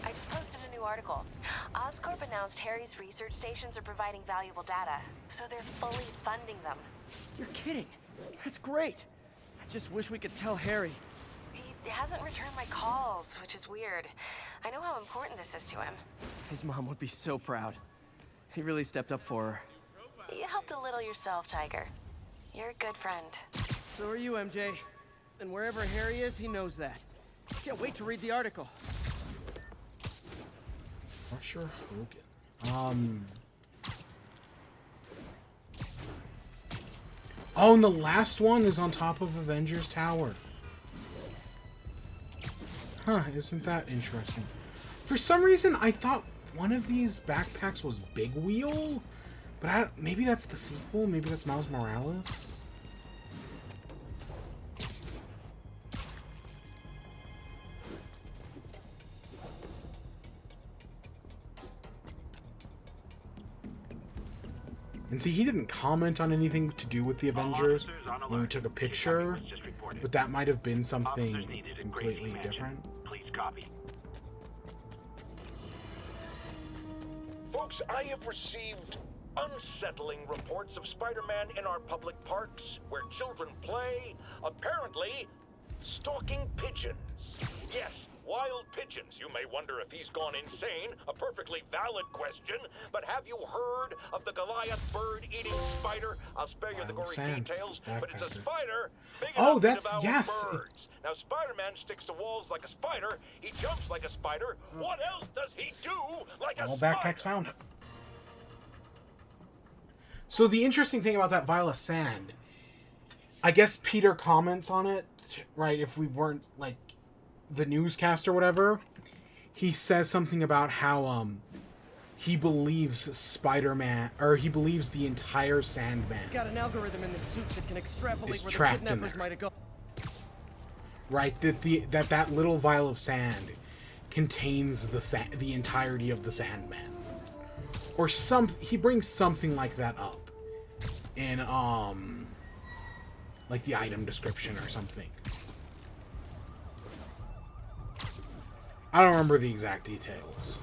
I just posted a new article. Oscorp announced Harry's research stations are providing valuable data, so they're fully funding them. You're kidding. That's great. I just wish we could tell Harry. He hasn't returned my calls, which is weird. I know how important this is to him. His mom would be so proud. He really stepped up for her. You helped a little yourself, Tiger. You're a good friend. So are you, MJ. And wherever Harry is, he knows that. Can't wait to read the article. Crusher Hogan. Oh, and the last one is on top of Avengers Tower. Huh, isn't that interesting? For some reason, I thought one of these backpacks was Big Wheel, but maybe that's the sequel. Maybe that's Miles Morales. And see, he didn't comment on anything to do with the Avengers when we took a picture, but that might have been something completely different. Please copy. Folks, I have received unsettling reports of Spider-Man in our public parks, where children play, apparently stalking pigeons. Yes, wild pigeons. You may wonder if he's gone insane, a perfectly valid question, but have you heard of the Goliath bird-eating spider? I'll spare you the gory details, but it's a spider big enough to devour birds. Now, Spider-Man sticks to walls like a spider, he jumps like a spider. What else does he do like a All spider? backpacks found. So the interesting thing about that vial of sand, I guess Peter comments on it, right, if we weren't, like, the newscast or whatever, he says something about how he believes Spider-Man, or he believes the entire Sandman Got an algorithm in the suit that can extrapolate is where the trapped in kidnappers there. might have gone. Right, that little vial of sand contains the entirety of the Sandman, or he brings something like that up in like the item description or something. I don't remember the exact details.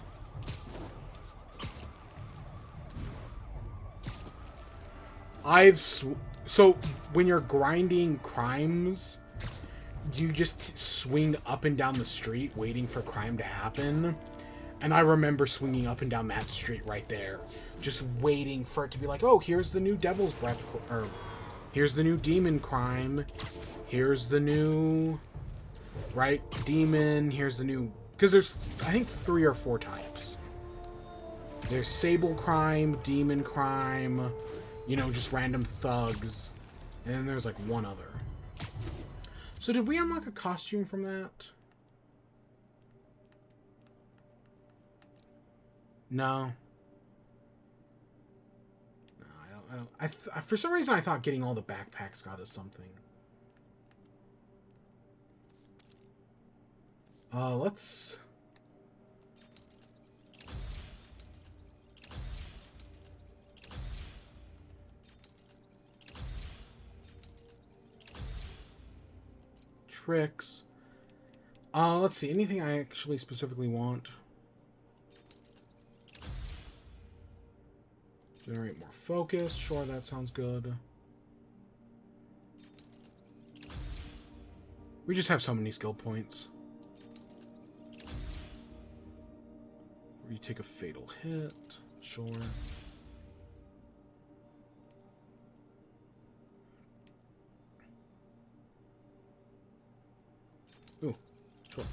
So when you're grinding crimes, you just swing up and down the street waiting for crime to happen. And I remember swinging up and down that street right there, just waiting for it to be like, oh, here's the new Devil's Breath, or here's the new demon crime, here's the new, right, demon, here's the new, because there's, I think, 3 or 4 types. There's Sable crime, demon crime, you know, just random thugs, and then there's like one other. So did we unlock a costume from that? No. No, I don't. For some reason, I thought getting all the backpacks got us something. Let's. Tricks. Let's see. Anything I actually specifically want? Generate more focus. Sure, that sounds good. We just have so many skill points. Where you take a fatal hit. Sure. Ooh, sure.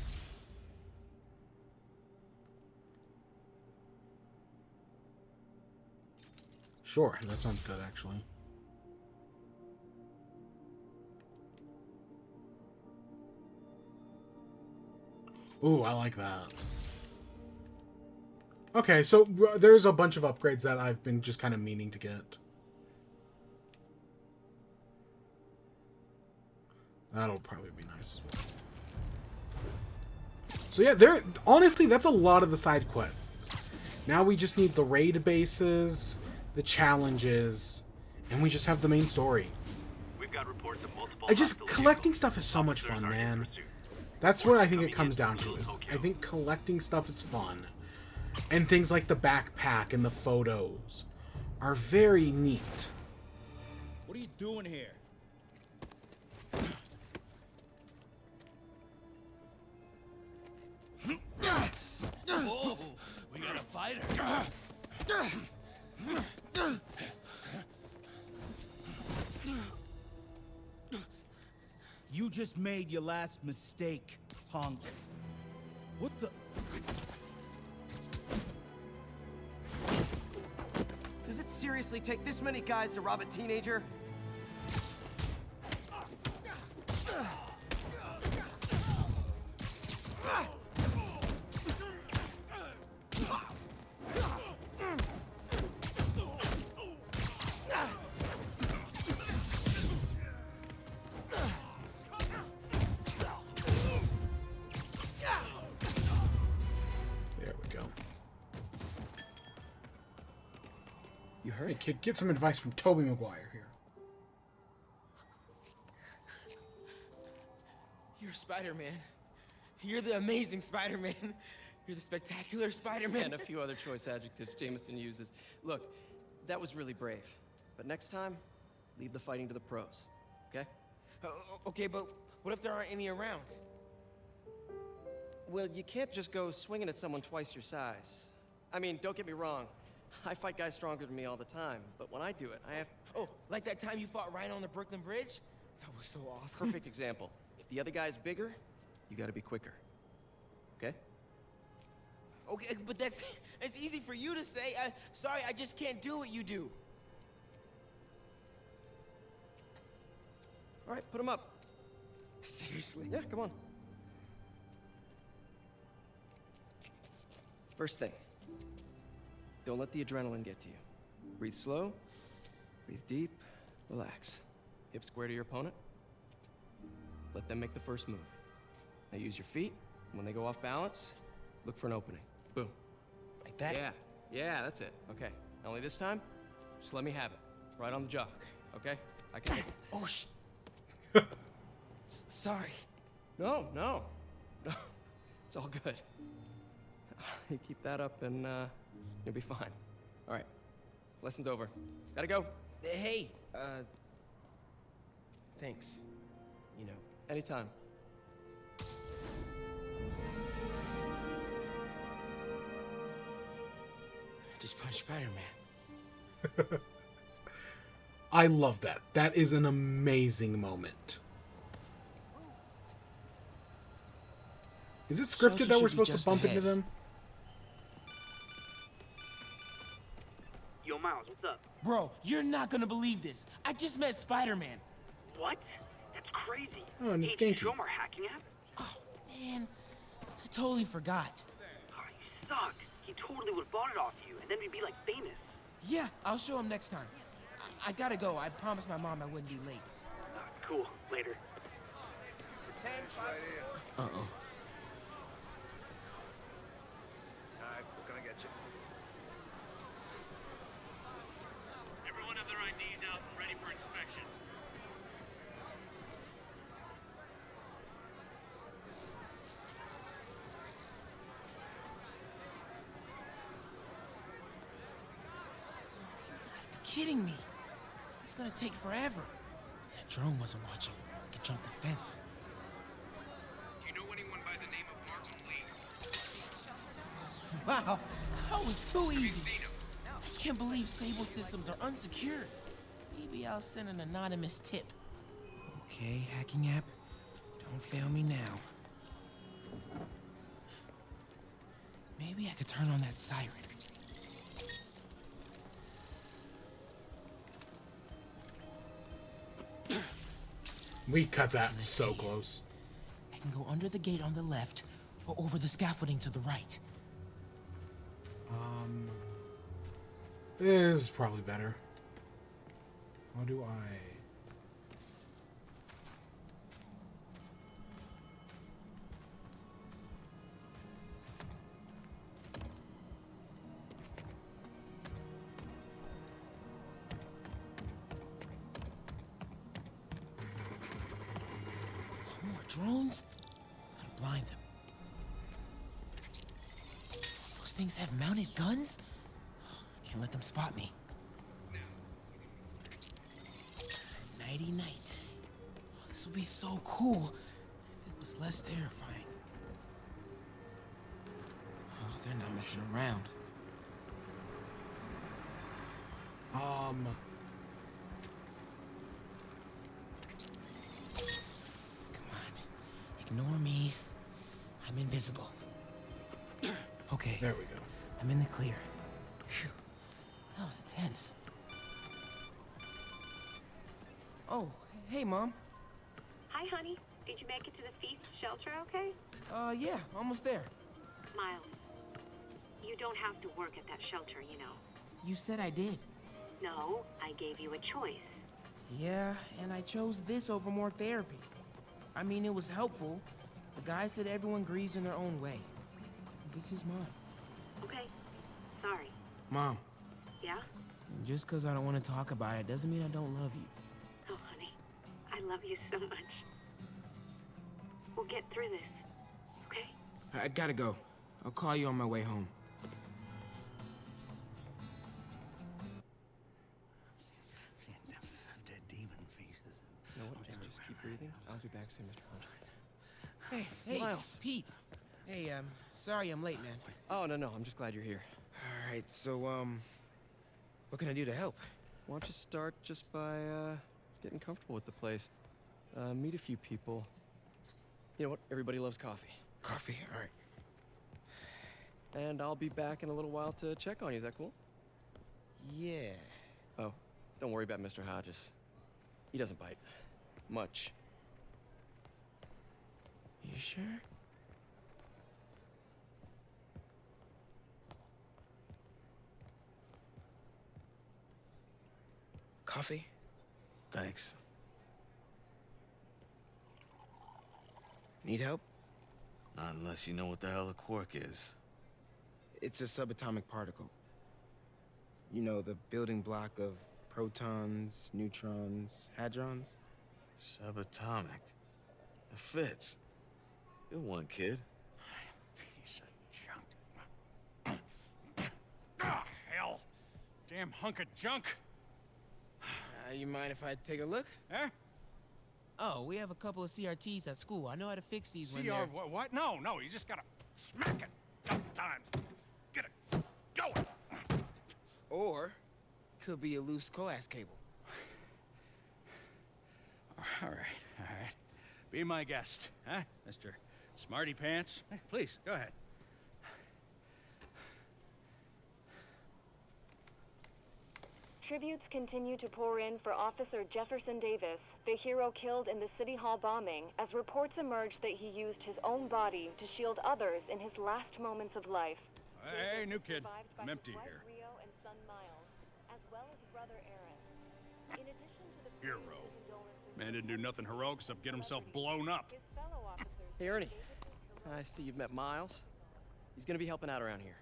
Sure, that sounds good, actually. Ooh, I like that. Okay, so there's a bunch of upgrades that I've been just kind of meaning to get. That'll probably be nice as well. So yeah, honestly, that's a lot of the side quests. Now we just need the raid bases, the challenges, and we just have the main story. We've got reports of multiple collecting stuff is so much fun, man. That's what I think it comes down to. I think collecting stuff is fun. And things like the backpack and the photos are very neat. What are you doing here? Whoa, we got a fighter. You just made your last mistake, punk. What the? Does it seriously take this many guys to rob a teenager? There we go. You heard it, kid. Get some advice from Tobey Maguire here. You're Spider-Man. You're the amazing Spider-Man. You're the spectacular Spider-Man. And a few other choice adjectives Jameson uses. Look, that was really brave. But next time, leave the fighting to the pros. Okay? Okay, but what if there aren't any around? Well, you can't just go swinging at someone twice your size. I mean, don't get me wrong. I fight guys stronger than me all the time, but when I do it, I have... Oh, like that time you fought Rhino on the Brooklyn Bridge? That was so awesome. Perfect example. If the other guy's bigger, you gotta be quicker. Okay? Okay, but that's easy for you to say. Sorry, I just can't do what you do. All right, put him up. Seriously? Yeah, come on. First thing, don't let the adrenaline get to you. Breathe slow, breathe deep, relax. Hip square to your opponent. Let them make the first move. Now use your feet. When they go off balance, look for an opening. Boom. Like that? Yeah, that's it. Okay. Only this time, just let me have it. Right on the jaw. Okay? I can. Oh, sorry. No. It's all good. You keep that up and you'll be fine. All right. Lesson's over. Gotta go. Hey, thanks. You know. Anytime. Just punch Spider-Man. I love that. That is an amazing moment. Is it scripted that we're supposed to bump into them? Yo, Miles, what's up? Bro, you're not gonna believe this. I just met Spider-Man. What? That's crazy. Oh, and it's Hey, did you Genki. show him our hacking app? Oh, man. I totally forgot. Oh, you suck. He totally would have bought it off you, and then we'd be, like, famous. Yeah, I'll show him next time. I gotta go. I promised my mom I wouldn't be late. Cool. Later. Uh-oh. Alright, we're gonna get you. Everyone have their IDs out and ready for inspection. Kidding me. It's gonna take forever. That drone wasn't watching. I could jump the fence. Do you know anyone by the name of Martin Lee? Wow, that was too easy. I can't believe Sable systems are unsecured. Maybe I'll send an anonymous tip. Okay, hacking app. Don't fail me now. Maybe I could turn on that siren. We cut that so close. I can go under the gate on the left or over the scaffolding to the right. This is probably better. How do I... More drones? Gotta blind them. Those things have mounted guns? Can't let them spot me. Nighty night. Oh, this would be so cool if it was less terrifying. Oh, they're not messing around. Come on. Ignore me. I'm invisible. Okay. There we go. I'm in the clear. Phew. That was intense. Oh, hey, Mom. Hi, honey. Did you make it to the feast shelter okay? Yeah, almost there. Miles, you don't have to work at that shelter, you know. You said I did. No, I gave you a choice. Yeah, and I chose this over more therapy. I mean, it was helpful. The guy said everyone grieves in their own way. This is mine. Okay. Sorry. Mom. Yeah? Just because I don't want to talk about it doesn't mean I don't love you. Oh, honey. I love you so much. We'll get through this. Okay? I gotta go. I'll call you on my way home. Dead demon faces. You know what? Just keep breathing. I'll be back soon, Mr. Hunt. Hey, Miles. Pete. Hey, sorry I'm late, man. Oh, no. I'm just glad you're here. All right, so, what can I do to help? Why don't you start just by, getting comfortable with the place. Meet a few people. You know what? Everybody loves coffee. Coffee? All right. And I'll be back in a little while to check on you. Is that cool? Yeah. Oh, don't worry about Mr. Hodges. He doesn't bite. Much. You sure? Coffee? Thanks. Need help? Not unless you know what the hell a quark is. It's a subatomic particle. You know, the building block of protons, neutrons, hadrons? Subatomic. It fits. Good one, kid. Piece of junk. Ah, hell. Damn hunk of junk. You mind if I take a look? Huh? Oh, we have a couple of CRTs at school. I know how to fix these when CR they're... what? No, you just gotta smack it a couple times. Get it going. Or, could be a loose coax cable. All right. Be my guest, huh, Mr. Smarty Pants? Hey, please, go ahead. Tributes continue to pour in for Officer Jefferson Davis, the hero killed in the City Hall bombing, as reports emerge that he used his own body to shield others in his last moments of life. Hey, new kid. I'm empty here. Rio and son Miles, as well as brother Aaron. In addition to the Hero. Man didn't do nothing heroic except get himself blown up. Hey, Ernie. I see you've met Miles. He's gonna be helping out around here.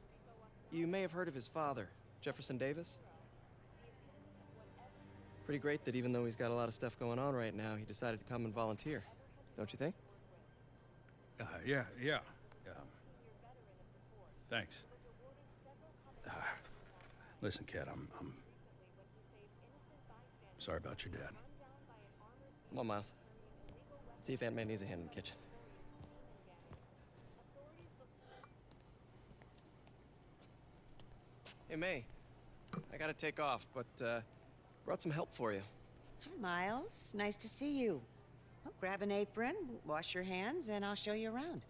You may have heard of his father, Jefferson Davis. Pretty great that even though he's got a lot of stuff going on right now, he decided to come and volunteer. Don't you think? Yeah. Thanks. Listen, kid, I'm sorry about your dad. Come on, Miles. Let's see if Aunt May needs a hand in the kitchen. Hey, May. I gotta take off, but, brought some help for you. Hi, Miles. Nice to see you. Well, grab an apron, wash your hands, and I'll show you around.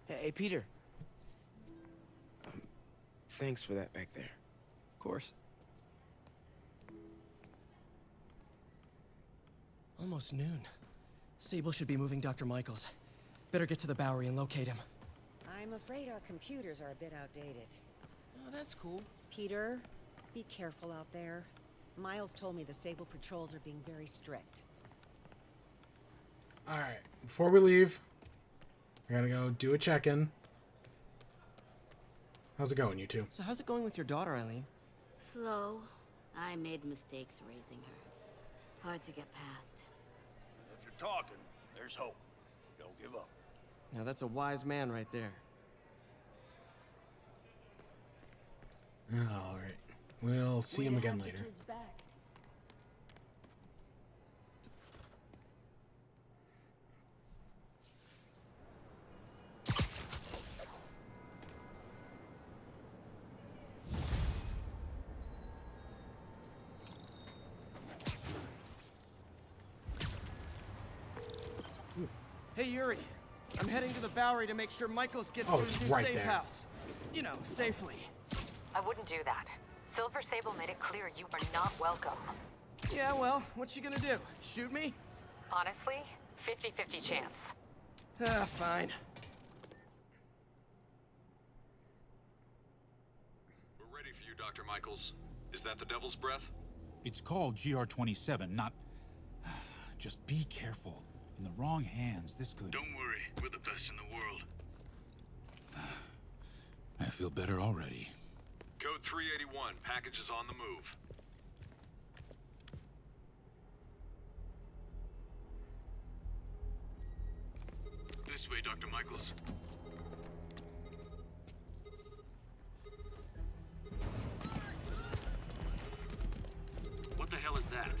Hey, Peter. Thanks for that back there. Of course. Almost noon. Sable should be moving Dr. Michaels. Better get to the Bowery and locate him. I'm afraid our computers are a bit outdated. Oh, that's cool. Peter, be careful out there. Miles told me the Sable patrols are being very strict. Alright, before we leave, we're gonna go do a check-in. How's it going, you two? So how's it going with your daughter, Eileen? Slow. I made mistakes raising her. Hard to get past. If you're talking, there's hope. Don't give up. Now that's a wise man right there. Alright. We'll see him again later. Hey, Yuri. I'm heading to the Bowery to make sure Michaels gets to it's his new right safe there. house. You know, safely. I wouldn't do that. Silver Sable made it clear you are not welcome. Yeah, well, what's she gonna do? Shoot me? Honestly, 50-50 chance. Fine. We're ready for you, Dr. Michaels. Is that the Devil's Breath? It's called GR-27, not... Just be careful. In the wrong hands, this could... Don't worry, we're the best in the world. I feel better already. Code 381, package is on the move. This way, Dr. Michaels. What the hell is that?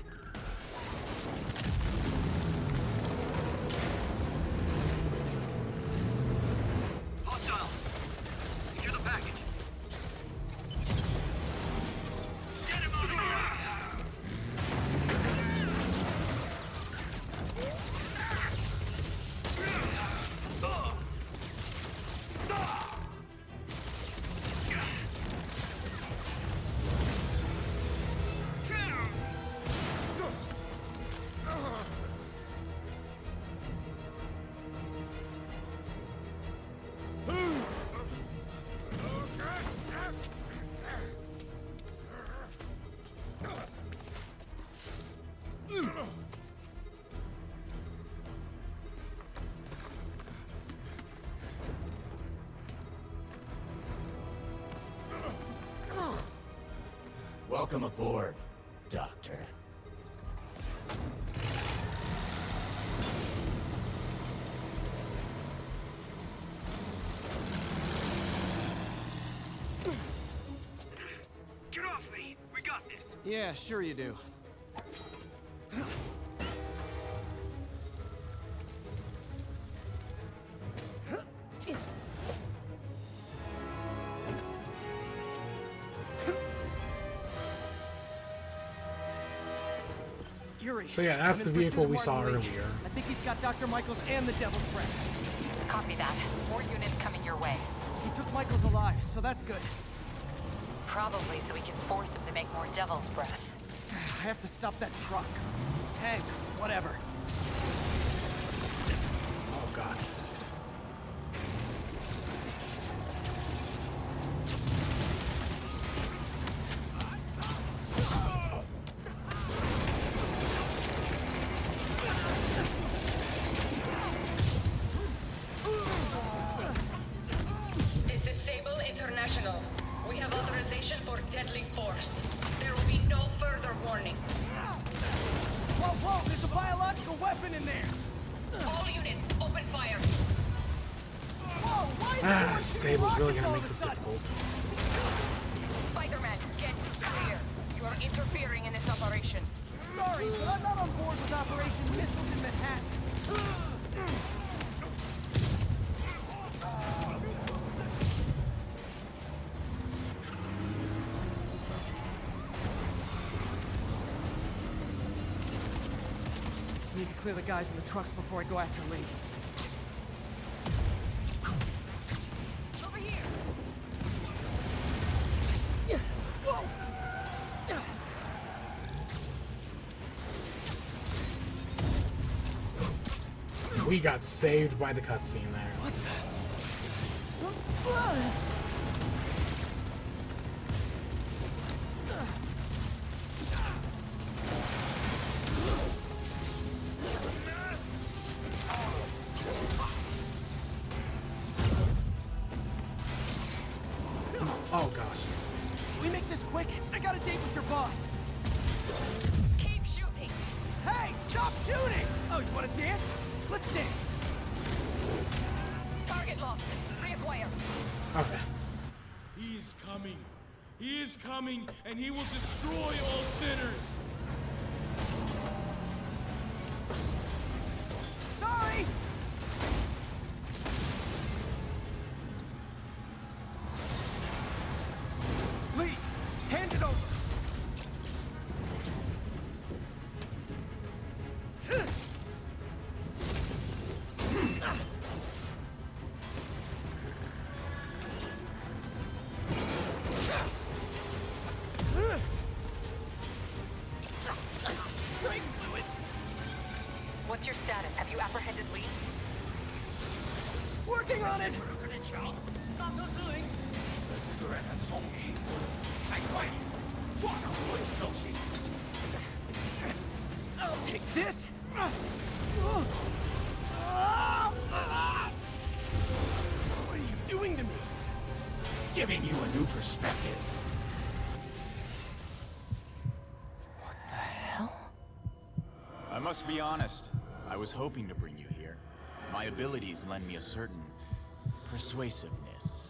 Hostile! Secure the package. Get him out of here! Welcome aboard, Doctor. Get off me! We got this! Yeah, sure you do. Yuri. So yeah, that's I'm the in pursuit vehicle of we Martin saw Lee. earlier. I think he's got Dr. Michaels and the Devil's Breath. Copy that. More units coming your way. He took Michaels alive, so that's good. Probably so we can force him to make more Devil's Breath. I have to stop that truck. Tank, whatever. Oh god. This is Sable International. We have authorization for deadly force. There will be no further warning. Whoa, whoa, there's a biological weapon in there! All units, open fire. Whoa, why is Sable's really gonna make this difficult. Spider-Man, get clear. You are interfering in this operation. Sorry, but I'm not on board with Operation Missiles in Manhattan. Need to clear the guys in the trucks before I go after Lee. Over here. We got saved by the cutscene there. What Oh gosh. We make this quick. I got a date with your boss. Keep shooting. Hey, stop shooting! Oh, you want to dance? Let's dance. Target lost. Reacquire. Okay. He is coming. He is coming, and he will destroy all sinners. Sorry! Lee, hand it over. What's your status? Have you apprehended Lee? Working on it! I'll take this! What are you doing to me? Giving you a new perspective. I must be honest. I was hoping to bring you here. My abilities lend me a certain persuasiveness.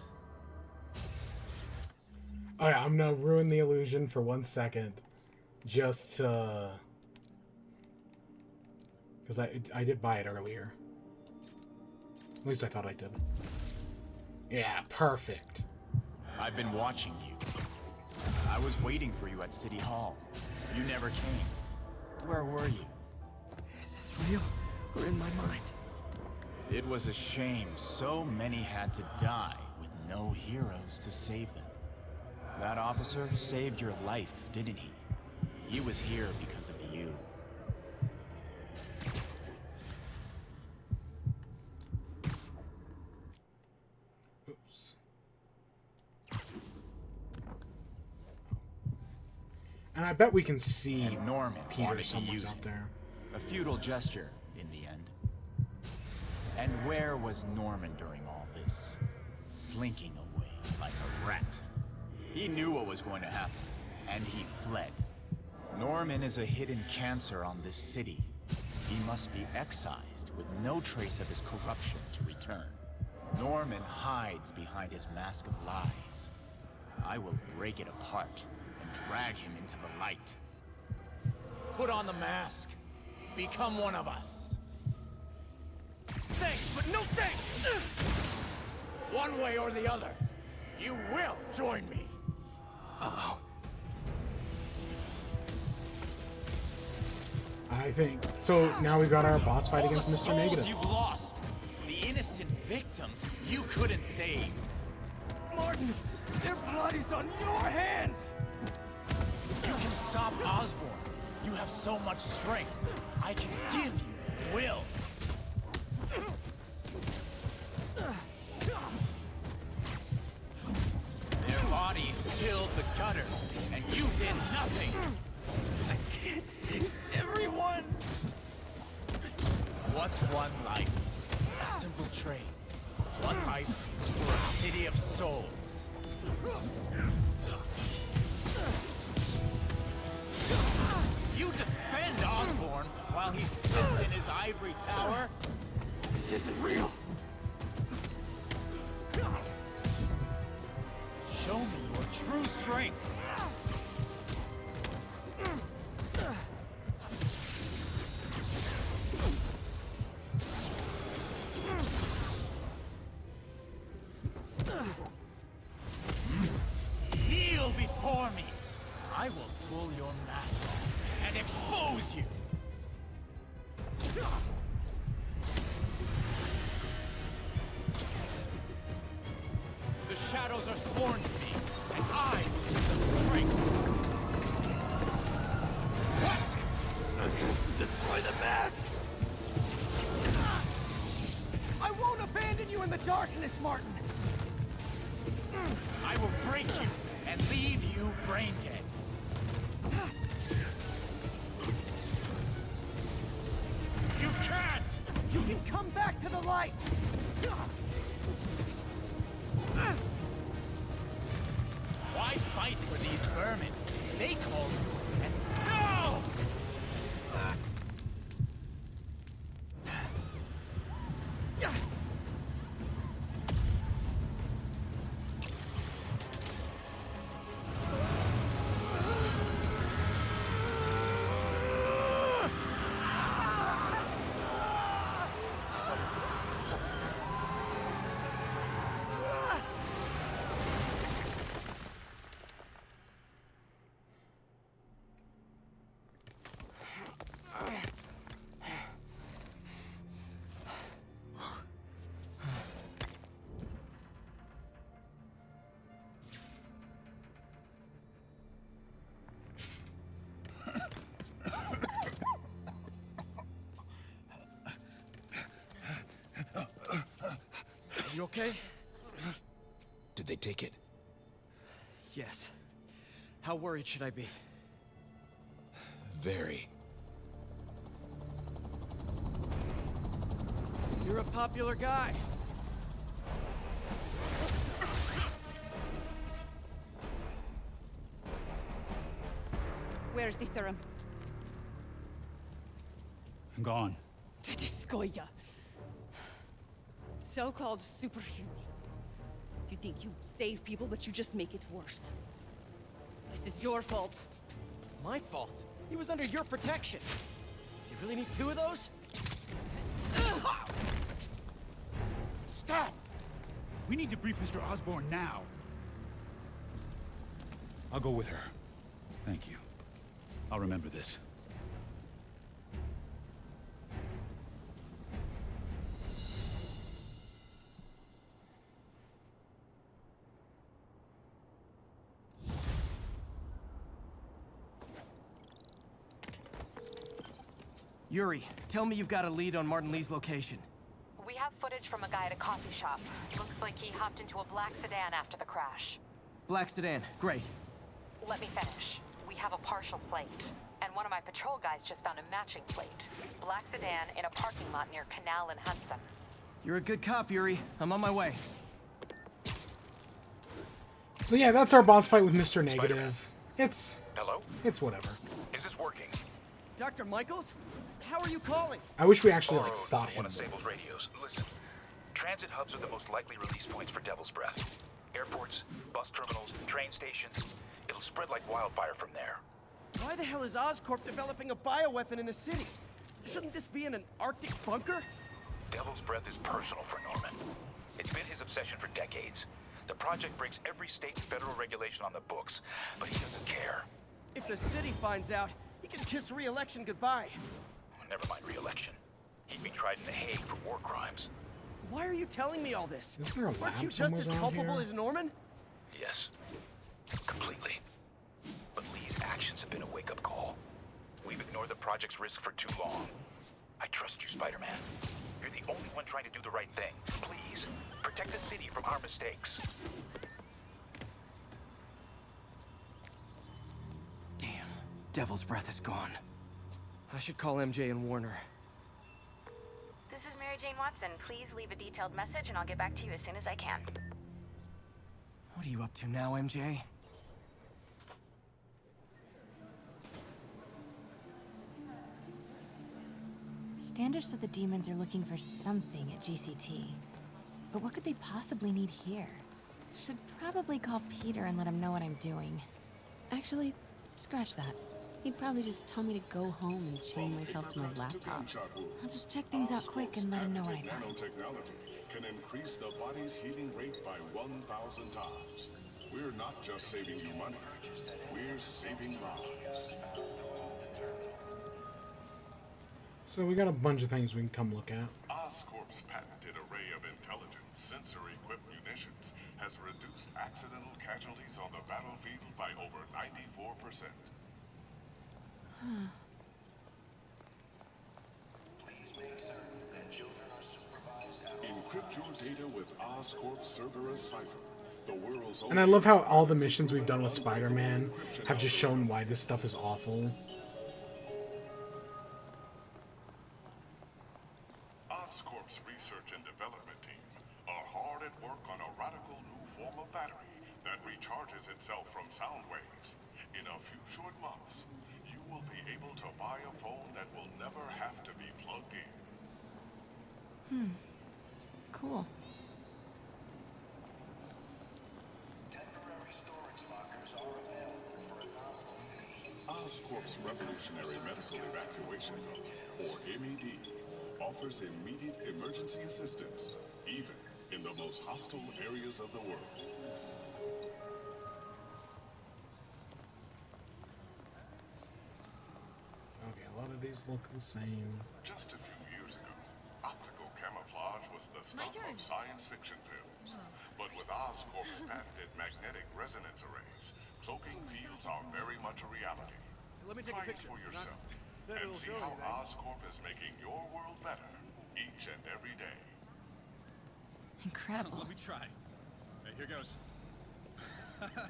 Oh yeah, I'm gonna ruin the illusion for 1 second. Just because I did buy it earlier. At least I thought I did. Yeah, perfect. I've been watching you. I was waiting for you at City Hall. You never came. Where were you? Is this real or in my mind? It was a shame so many had to die with no heroes to save them. That officer saved your life, didn't he? He was here because of you. Oops. And I bet we can see And Norman Peter wanted to somewhere use out it. there. A futile gesture, in the end. And where was Norman during all this? Slinking away like a rat. He knew what was going to happen. and he fled. Norman is a hidden cancer on this city. He must be excised with no trace of his corruption to return. Norman hides behind his mask of lies. I will break it apart and drag him into the light. Put on the mask. Become one of us. Thanks, but no thanks! One way or the other, you will join me. Uh-oh. I think so. Now we got our boss fight against Mr. All the Negative. souls you've lost, the innocent victims you couldn't save. Martin, their blood is on your hands! You can stop Osborn. You have so much strength. I can give you the will. Their bodies filled the gutters, and you did nothing. I can't save everyone! What's one life? A simple trade. One life for a city of souls. You defend Osborn while he sits in his ivory tower? This isn't real. Show me your true strength. Kneel before me. I will pull your mask off and expose you. The shadows are sworn to me, and I will give them strength. What? Destroy the mask! I won't abandon you in the darkness, Martin! I will break you and leave you brain dead. You can't! You can come back to the light! Why fight for these vermin? They call you and no! You okay? Did they take it? Yes. How worried should I be? Very. You're a popular guy. Where's the serum? I'm gone. Tediscoya. So-called superhero. You think you save people, but you just make it worse. This is your fault. My fault? He was under your protection. Do you really need two of those? Stop! We need to brief Mr. Osborn now. I'll go with her. Thank you. I'll remember this. Yuri, tell me you've got a lead on Martin Lee's location. We have footage from a guy at a coffee shop. Looks like he hopped into a black sedan after the crash. Black sedan, great. Let me finish. We have a partial plate. And one of my patrol guys just found a matching plate. Black sedan in a parking lot near Canal and Hudson. You're a good cop, Yuri. I'm on my way. So yeah, that's our boss fight with Mr. Negative. Hello? It's whatever. Is this working? Dr. Michaels? How are you calling? I wish we actually like Borrowed fought him. one of Sable's radios. Listen, transit hubs are the most likely release points for Devil's Breath. Airports, bus terminals, train stations. It'll spread like wildfire from there. Why the hell is Oscorp developing a bioweapon in the city? Shouldn't this be in an Arctic bunker? Devil's Breath is personal for Norman. It's been his obsession for decades. The project breaks every state and federal regulation on the books, but he doesn't care. If the city finds out, he can kiss re-election goodbye. Never mind re-election. He'd be tried in The Hague for war crimes. Why are you telling me all this? Isn't there a Aren't lab you just as somewhere around culpable here? as Norman? Yes. Completely. But Lee's actions have been a wake-up call. We've ignored the project's risk for too long. I trust you, Spider-Man. You're the only one trying to do the right thing. Please, protect the city from our mistakes. Damn, Devil's Breath is gone. I should call MJ and warn her. This is Mary Jane Watson. Please leave a detailed message and I'll get back to you as soon as I can. What are you up to now, MJ? Standish said the demons are looking for something at GCT. But what could they possibly need here? Should probably call Peter and let him know what I'm doing. Actually, scratch that. He'd probably just tell me to go home and chain myself to my laptop. I'll just check things out quick and let him know what I find. Nanotechnology can increase the body's healing rate by 1,000 times. We're not just saving you money, we're saving lives. So we got a bunch of things we can come look at. Oscorp's patented array of intelligent, sensor-equipped munitions has reduced accidental casualties on the battlefield by over 94%. Encrypt your data with Oscorp Cerberus Cipher, the world's And I love how all the missions we've done with Spider-Man have just shown why this stuff is awful. Oscorp's research and development team are hard at work on a radical new form of battery that recharges itself from sound waves. In a few short months, you will be able to buy a phone that will never have to be plugged in. Cool. Oscorp's Revolutionary Medical Evacuation Phone, or MED, offers immediate emergency assistance, even in the most hostile areas of the world. Okay, a lot of these look the same. Just a few years ago, optical camouflage was the stuff of science fiction films. But with Oscorp's patented magnetic resonance arrays, cloaking fields are very much a reality. Let me take a Try it picture. for yourself Not- and it'll see show how you that. Oscorp is making your world better each and every day. Incredible. Let me try. Hey, here goes.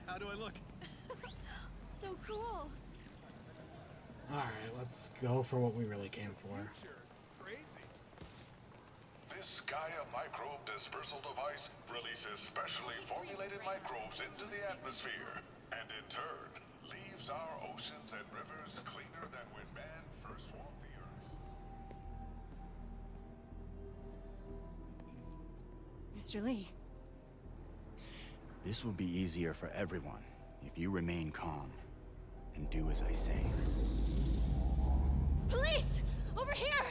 How do I look? So cool. Alright, let's go for what we really came for. This Gaia microbe dispersal device releases specially formulated microbes into the atmosphere, and in turn, leaves our oceans and rivers cleaner than when man first walked the earth. Mr. Lee. This will be easier for everyone if you remain calm and do as I say. Police! Over here!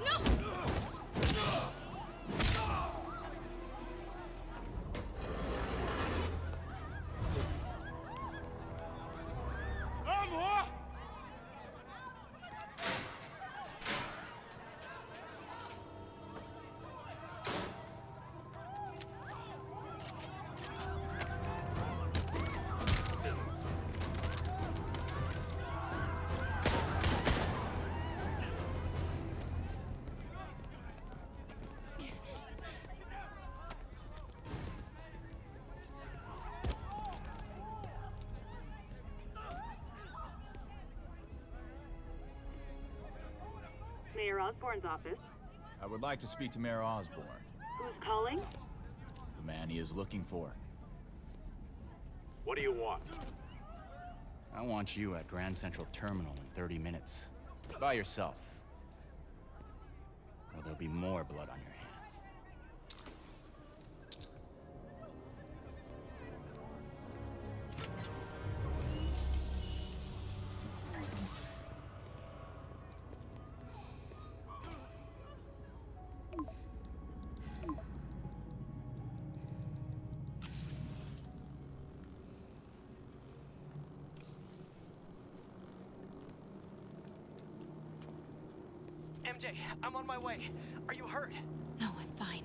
No! Mayor Osborne's office. I would like to speak to Mayor Osborne, Who's calling? the man he is looking for. What do you want? I want you at Grand Central Terminal in 30 minutes. By yourself. Or there'll be more blood on your hands. MJ, I'm on my way. Are you hurt? No, I'm fine.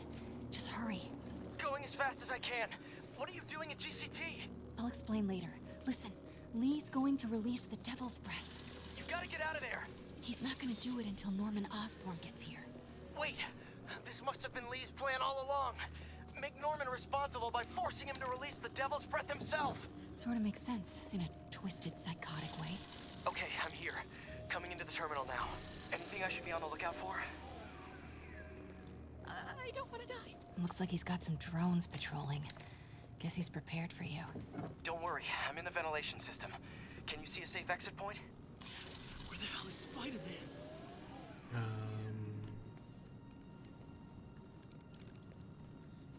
Just hurry. Going as fast as I can. What are you doing at GCT? I'll explain later. Listen, Lee's going to release the Devil's Breath. You gotta get out of there. He's not gonna do it until Norman Osborn gets here. Wait, this must have been Lee's plan all along. Make Norman responsible by forcing him to release the Devil's Breath himself. Sort of makes sense, in a twisted, psychotic way. Okay, I'm here. Coming into the terminal now. Anything I should be on the lookout for? I don't want to die. Looks like he's got some drones patrolling. Guess he's prepared for you. Don't worry, I'm in the ventilation system. Can you see a safe exit point? Where the hell is Spider-Man?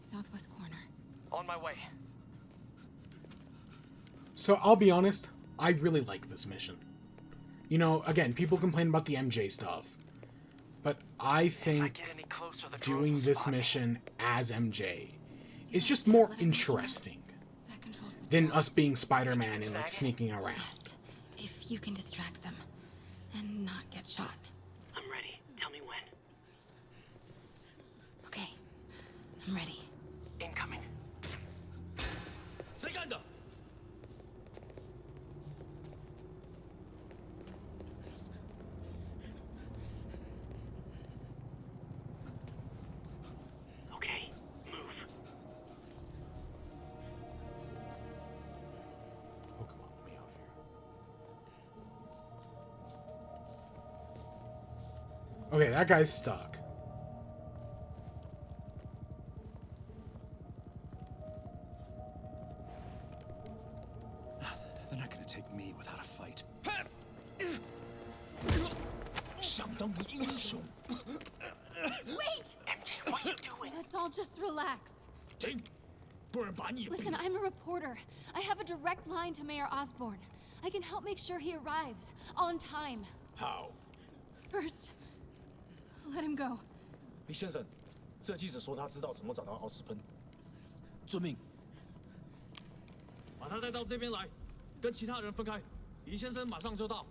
Southwest corner. On my way. So I'll be honest, I really like this mission. You know, again, people complain about the MJ stuff, but I think doing this mission as MJ is just more interesting than us being Spider-Man and like sneaking around. If you can distract them and not get shot. I'm ready. Tell me when. Okay, I'm ready. Incoming. 谁干的？ Okay, move. Oh, come on, let me out here. Okay, that guy's stuck. They're not gonna take me without a fight. 相当的英雄。 Wait! MJ, what are you doing? Let's all just relax. 停，不然把你也毙 Listen, I'm a reporter. I have a direct line to Mayor Osborn. I can help make sure he arrives on time. 好， First, let him go. 李先生，这记者说他知道怎么找到奥斯喷。遵命。把他带到这边来，跟其他人分开。李先生马上就到。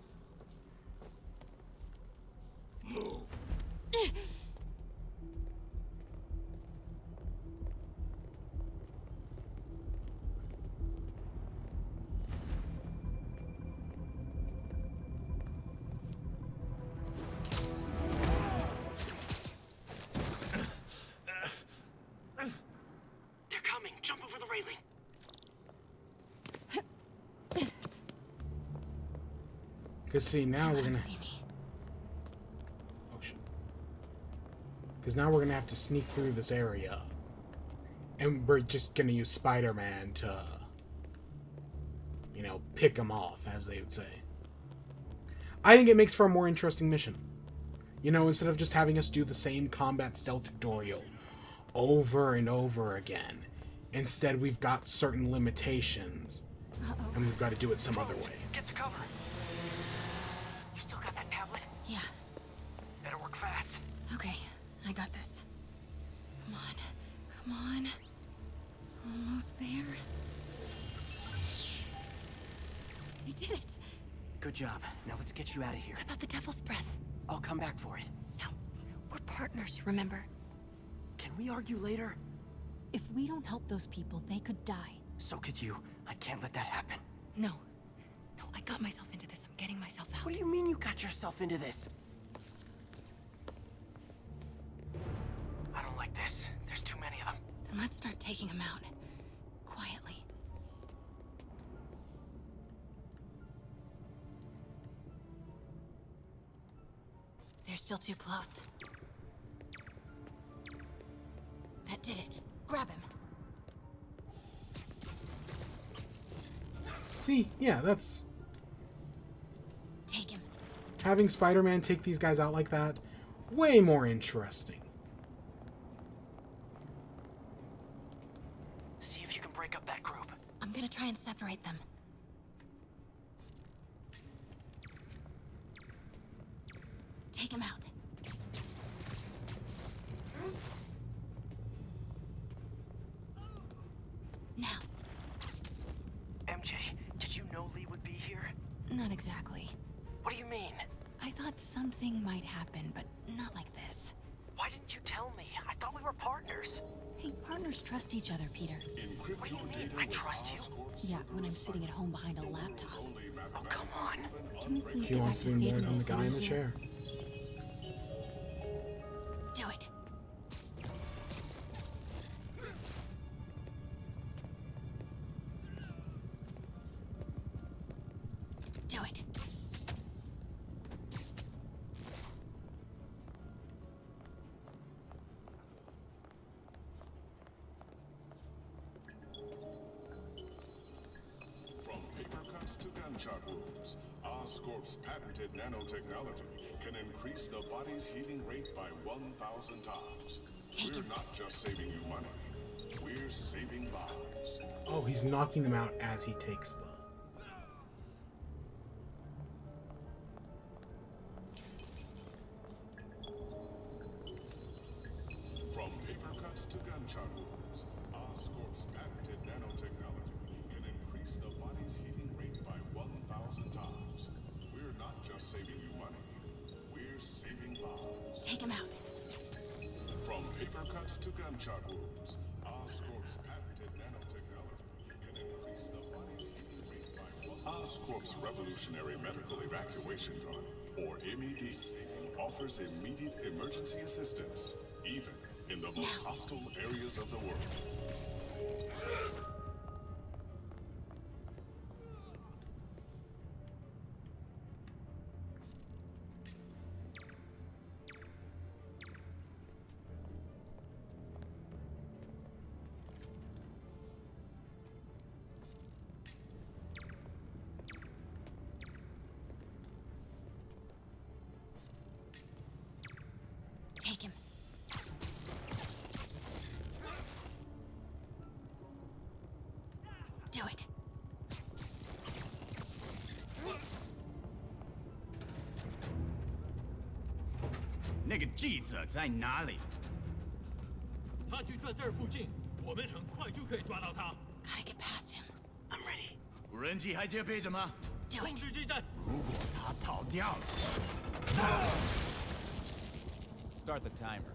They're coming. Jump over the railing. Because see, now we're gonna... Oh, shit. Because now we're gonna have to sneak through this area. And we're just gonna use Spider-Man to, you know, pick him off, as they would say. I think it makes for a more interesting mission. You know, instead of just having us do the same combat stealth tutorial over and over again. Instead, we've got certain limitations. And we've got to do it some other way. Get to cover. You still got that tablet? Yeah. Better work fast. Okay, I got this. Come on. Come on. Almost there. They did it. Good job. Now let's get you out of here. What about the Devil's Breath? I'll come back for it. No. We're partners, remember? Can we argue later? If we don't help those people, they could die. So could you. I can't let that happen. No. No, I got myself into this. I'm getting myself out. What do you mean you got yourself into this? I don't like this. There's too many of them. Then let's start taking them out. Quietly. They're still too close. That did it. Grab him. See, yeah, that's... Take him. Having Spider-Man take these guys out like that, way more interesting. See if you can break up that group. I'm gonna try and separate them. Take him out. Now. MJ, did you know Lee would be here? Not exactly. What do you mean? I thought something might happen, but not like this. Why didn't you tell me? I thought we were partners. Hey, partners trust each other, Peter. What do you mean? I trust you? Yeah, when I'm sitting at home behind a laptop. Oh, come on. Can we please She get back wants to to be more saving than the the guy city in the here? chair. Do it. Do it. From paper cuts to gunshot wounds, Oscorp's patented nanotechnology can increase the body's healing rate by 1,000 times. We're not just saving you money, we're saving lives. Oh, he's knocking them out as he takes them. From paper cuts to gunshot wounds, Oscorp's patented nanotechnology can increase the body's heating rate by 1,000 times. We're not just saving you money, we're saving lives. Take him out. From paper cuts to gunshot wounds, Oscorp's patented nanotechnology can increase the body's heating rate by 1,000 times. Oscorp's revolutionary medical evacuation drug, or MED, offers immediate emergency assistance, even in the most hostile areas of the world. Take him. Do it. 那个记者在哪里？他就在这儿附近，我们很快就可以抓到他。 Gotta get past him. I'm ready. 无人机还戒备着吗？ Do 控 it. 制基站，如果他逃掉了 ，Start the timer.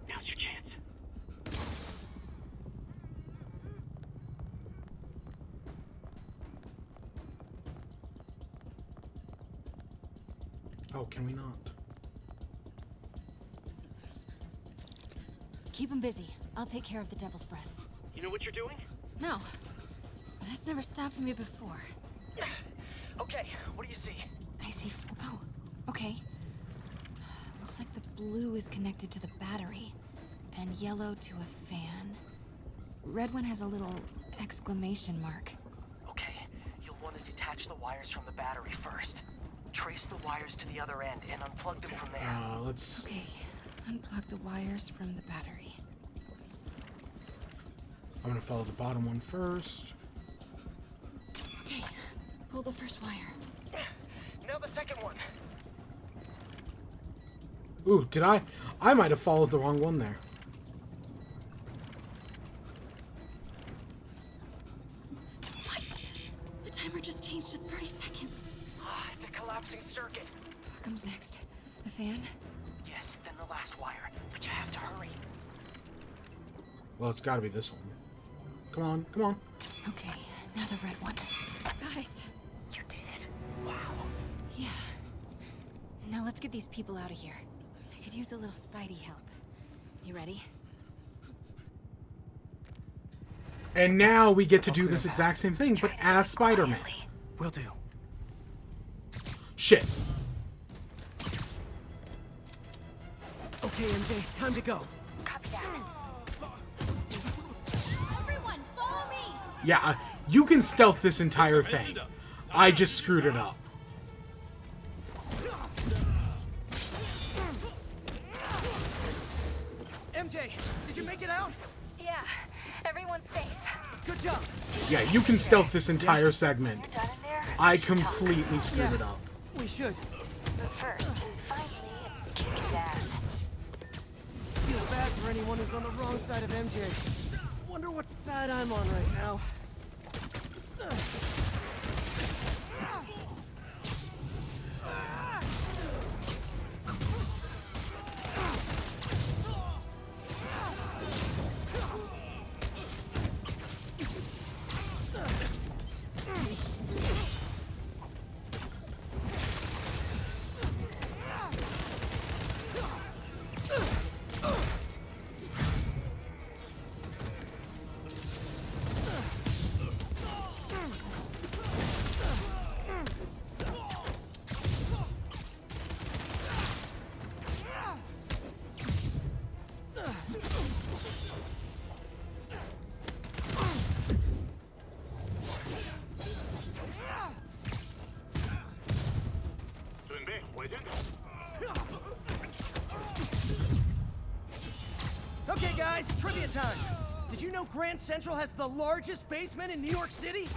Now's your chance. Oh, can we not? Keep him busy. I'll take care of the Devil's Breath. You know what you're doing? No. That's never stopped me before. Okay, what do you see? I see oh, okay. Looks like the blue is connected to the battery, and yellow to a fan. Red one has a little exclamation mark. Okay, you'll want to detach the wires from the battery first. Trace the wires to the other end and unplug them from there. Let's... Okay, unplug the wires from the battery. I'm gonna follow the bottom one first. Okay, pull the first wire. Now the second one. Ooh, did I? I might have followed the wrong one there. What? The timer just changed to 30 seconds. It's a collapsing circuit. What comes next? The fan? Yes, then the last wire. But you have to hurry. Well, it's gotta be this one. Come on, come on. Okay, now the red one. Got it. You did it. Wow. Yeah. Now let's get these people out of here. I could use a little Spidey help. You ready? And now we get to do this exact same thing, but as Spider-Man. Will do. Shit. Okay, MJ, time to go. Copy Everyone, follow me! Yeah, you can stealth this entire thing. I just screwed it up. MJ, did you make it out? Yeah, everyone's safe. Good job. Yeah, you can stealth this entire segment. I completely screwed it up. We should. But first, finally, kick his ass. Feel bad for anyone who's on the wrong side of MJ. Wonder what side I'm on right now. Okay, guys, trivia time. Did you know Grand Central has the largest basement in New York City?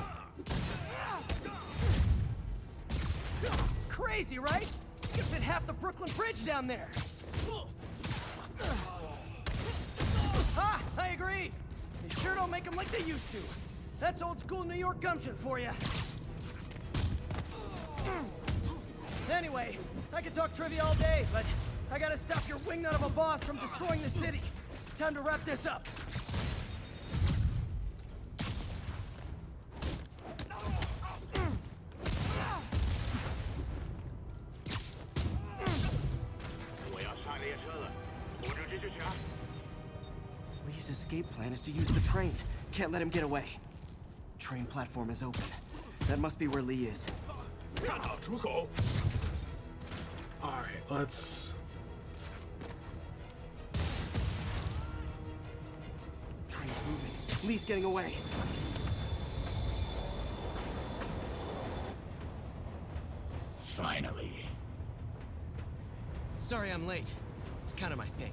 Crazy, right? You could fit half the Brooklyn Bridge down there. Ah, I agree. They sure don't make them like they used to. That's old school New York gumption for you. Anyway, I could talk trivia all day, but I gotta stop your wingnut of a boss from destroying the city. Time to wrap this up. Lee's escape plan is to use the train. Can't let him get away. Train platform is open. That must be where Lee is. Alright, let's... Train's moving. Lee's getting away. Finally. Sorry I'm late. It's kind of my thing.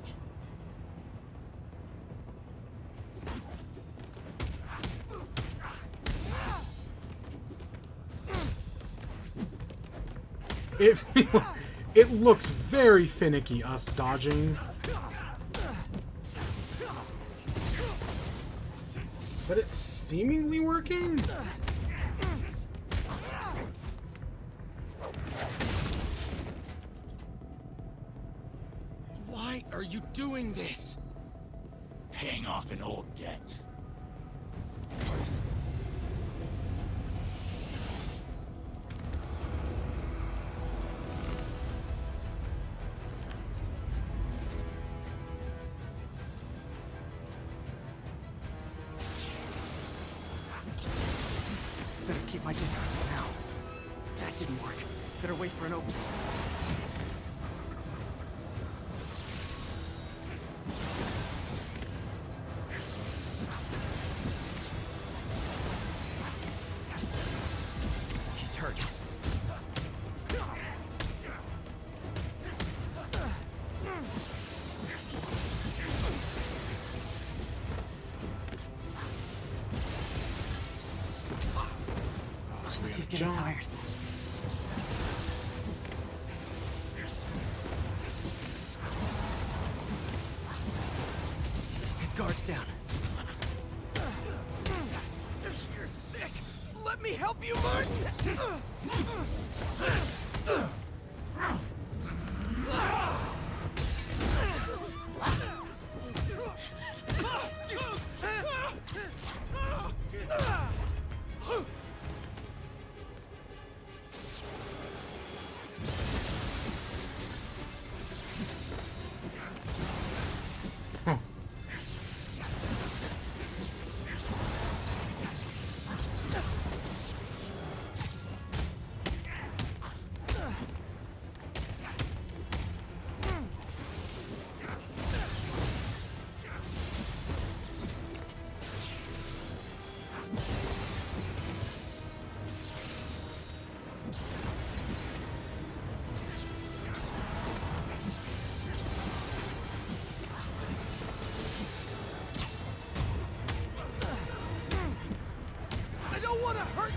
It looks very finicky, us dodging. But it's seemingly working? Why are you doing this? Paying off an old debt. Better keep my distance for now. That didn't work. Better wait for an opening. He's hurt. Looks like he's getting tired. His guard's down. You're sick. Let me help you, Martin.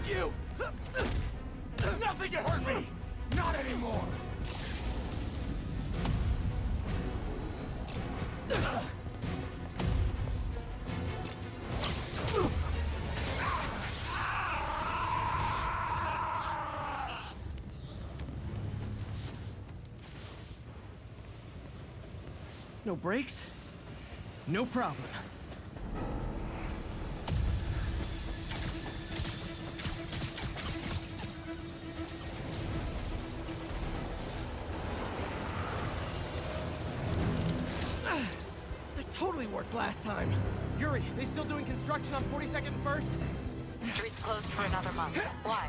You! Nothing can hurt me! Not anymore! No brakes? No problem. That totally worked last time. Yuri, they still doing construction on 42nd and 1st? Street's closed for another month. Why?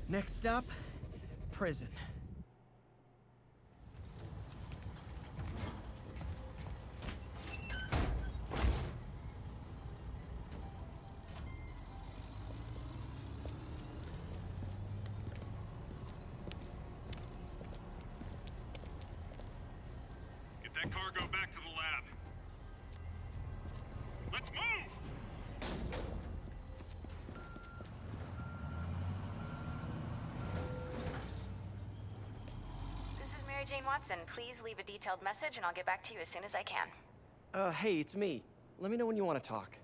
Next stop, prison. Get that cargo back to the lab. Let's move! Jane Watson, please leave a detailed message and I'll get back to you as soon as I can. Hey, it's me. Let me know when you want to talk.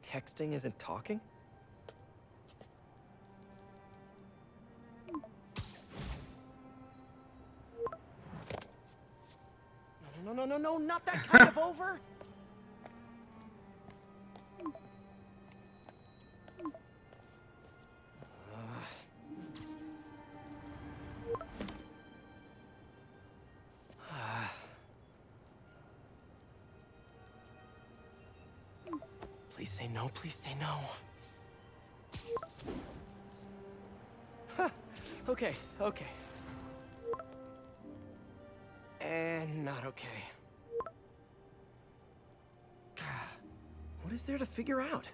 Texting isn't talking? No, not that kind of over! Please say no, please say no. Okay. And not okay. What is there to figure out?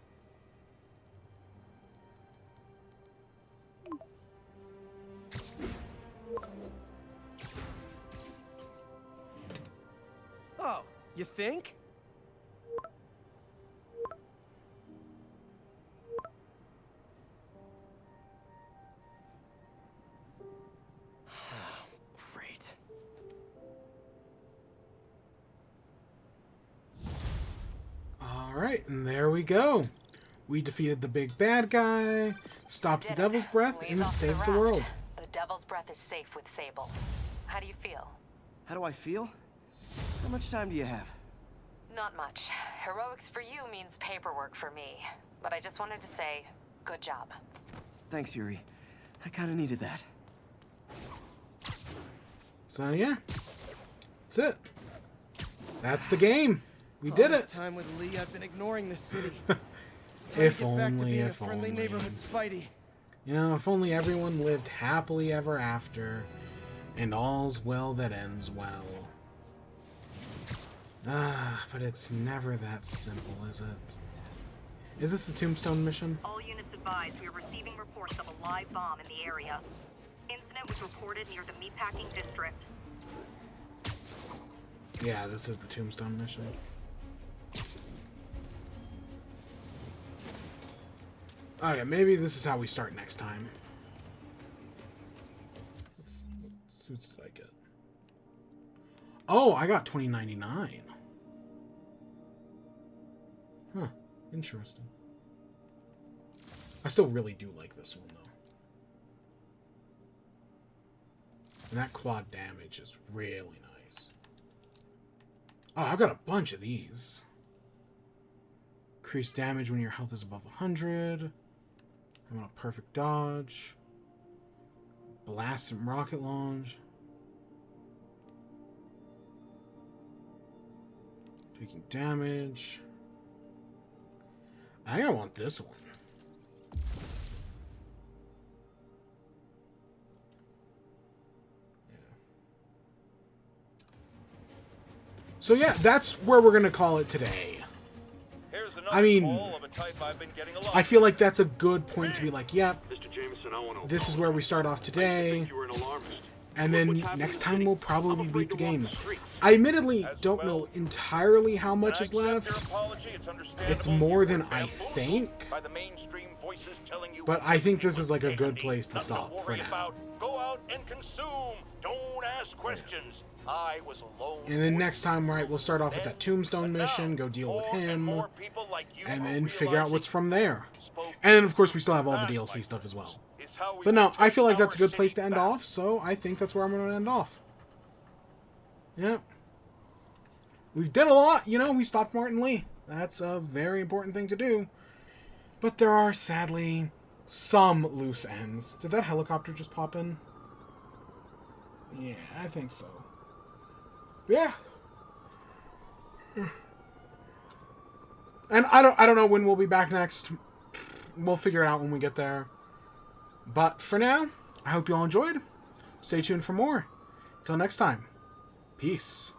Oh, you think? Alright, and there we go. We defeated the big bad guy, stopped the Devil's Breath, and saved the world. The Devil's Breath is safe with Sable. How do you feel? How do I feel? How much time do you have? Not much. Heroics for you means paperwork for me. But I just wanted to say, good job. Thanks, Yuri. I kinda needed that. So yeah, that's it. That's the game. We did it. This time with Lee, I've been ignoring this city. If to get back to only, being if a friendly only. neighborhood Spidey. You know, if only everyone lived happily ever after, and all's well that ends well. But it's never that simple, is it? Is this the Tombstone mission? All units advised, we are receiving reports of a live bomb in the area. Incident was reported near the meatpacking district. Yeah, this is the Tombstone mission. Oh yeah, maybe this is how we start next time. What suits did I get? Oh, I got 2099. Huh, interesting. I still really do like this one though. And that quad damage is really nice. Oh, I've got a bunch of these. Increase damage when your health is above 100. I'm on a perfect dodge. Blast and rocket launch. Taking damage. I think I want this one. So yeah, that's where we're going to call it today. I mean, I feel like that's a good point to be like, yep, this is where we start off today. And then next time we'll probably beat the game. I admittedly don't know entirely how much is left. It's more than I think. But I think this is like a good place to stop for now. Go out and consume. Don't ask questions. I was alone. And then next time, right, we'll start off with that Tombstone mission, go deal with him, and then figure out what's from there. And then, of course, we still have all the DLC stuff as well. But no, I feel like that's a good place to end off, so I think that's where I'm going to end off. Yep. We've did a lot, you know, we stopped Martin Lee. That's a very important thing to do. But there are, sadly, some loose ends. Did that helicopter just pop in? Yeah, I think so. Yeah. And I don't know when we'll be back next. We'll figure it out when we get there. But for now, I hope you all enjoyed. Stay tuned for more. Till next time. Peace.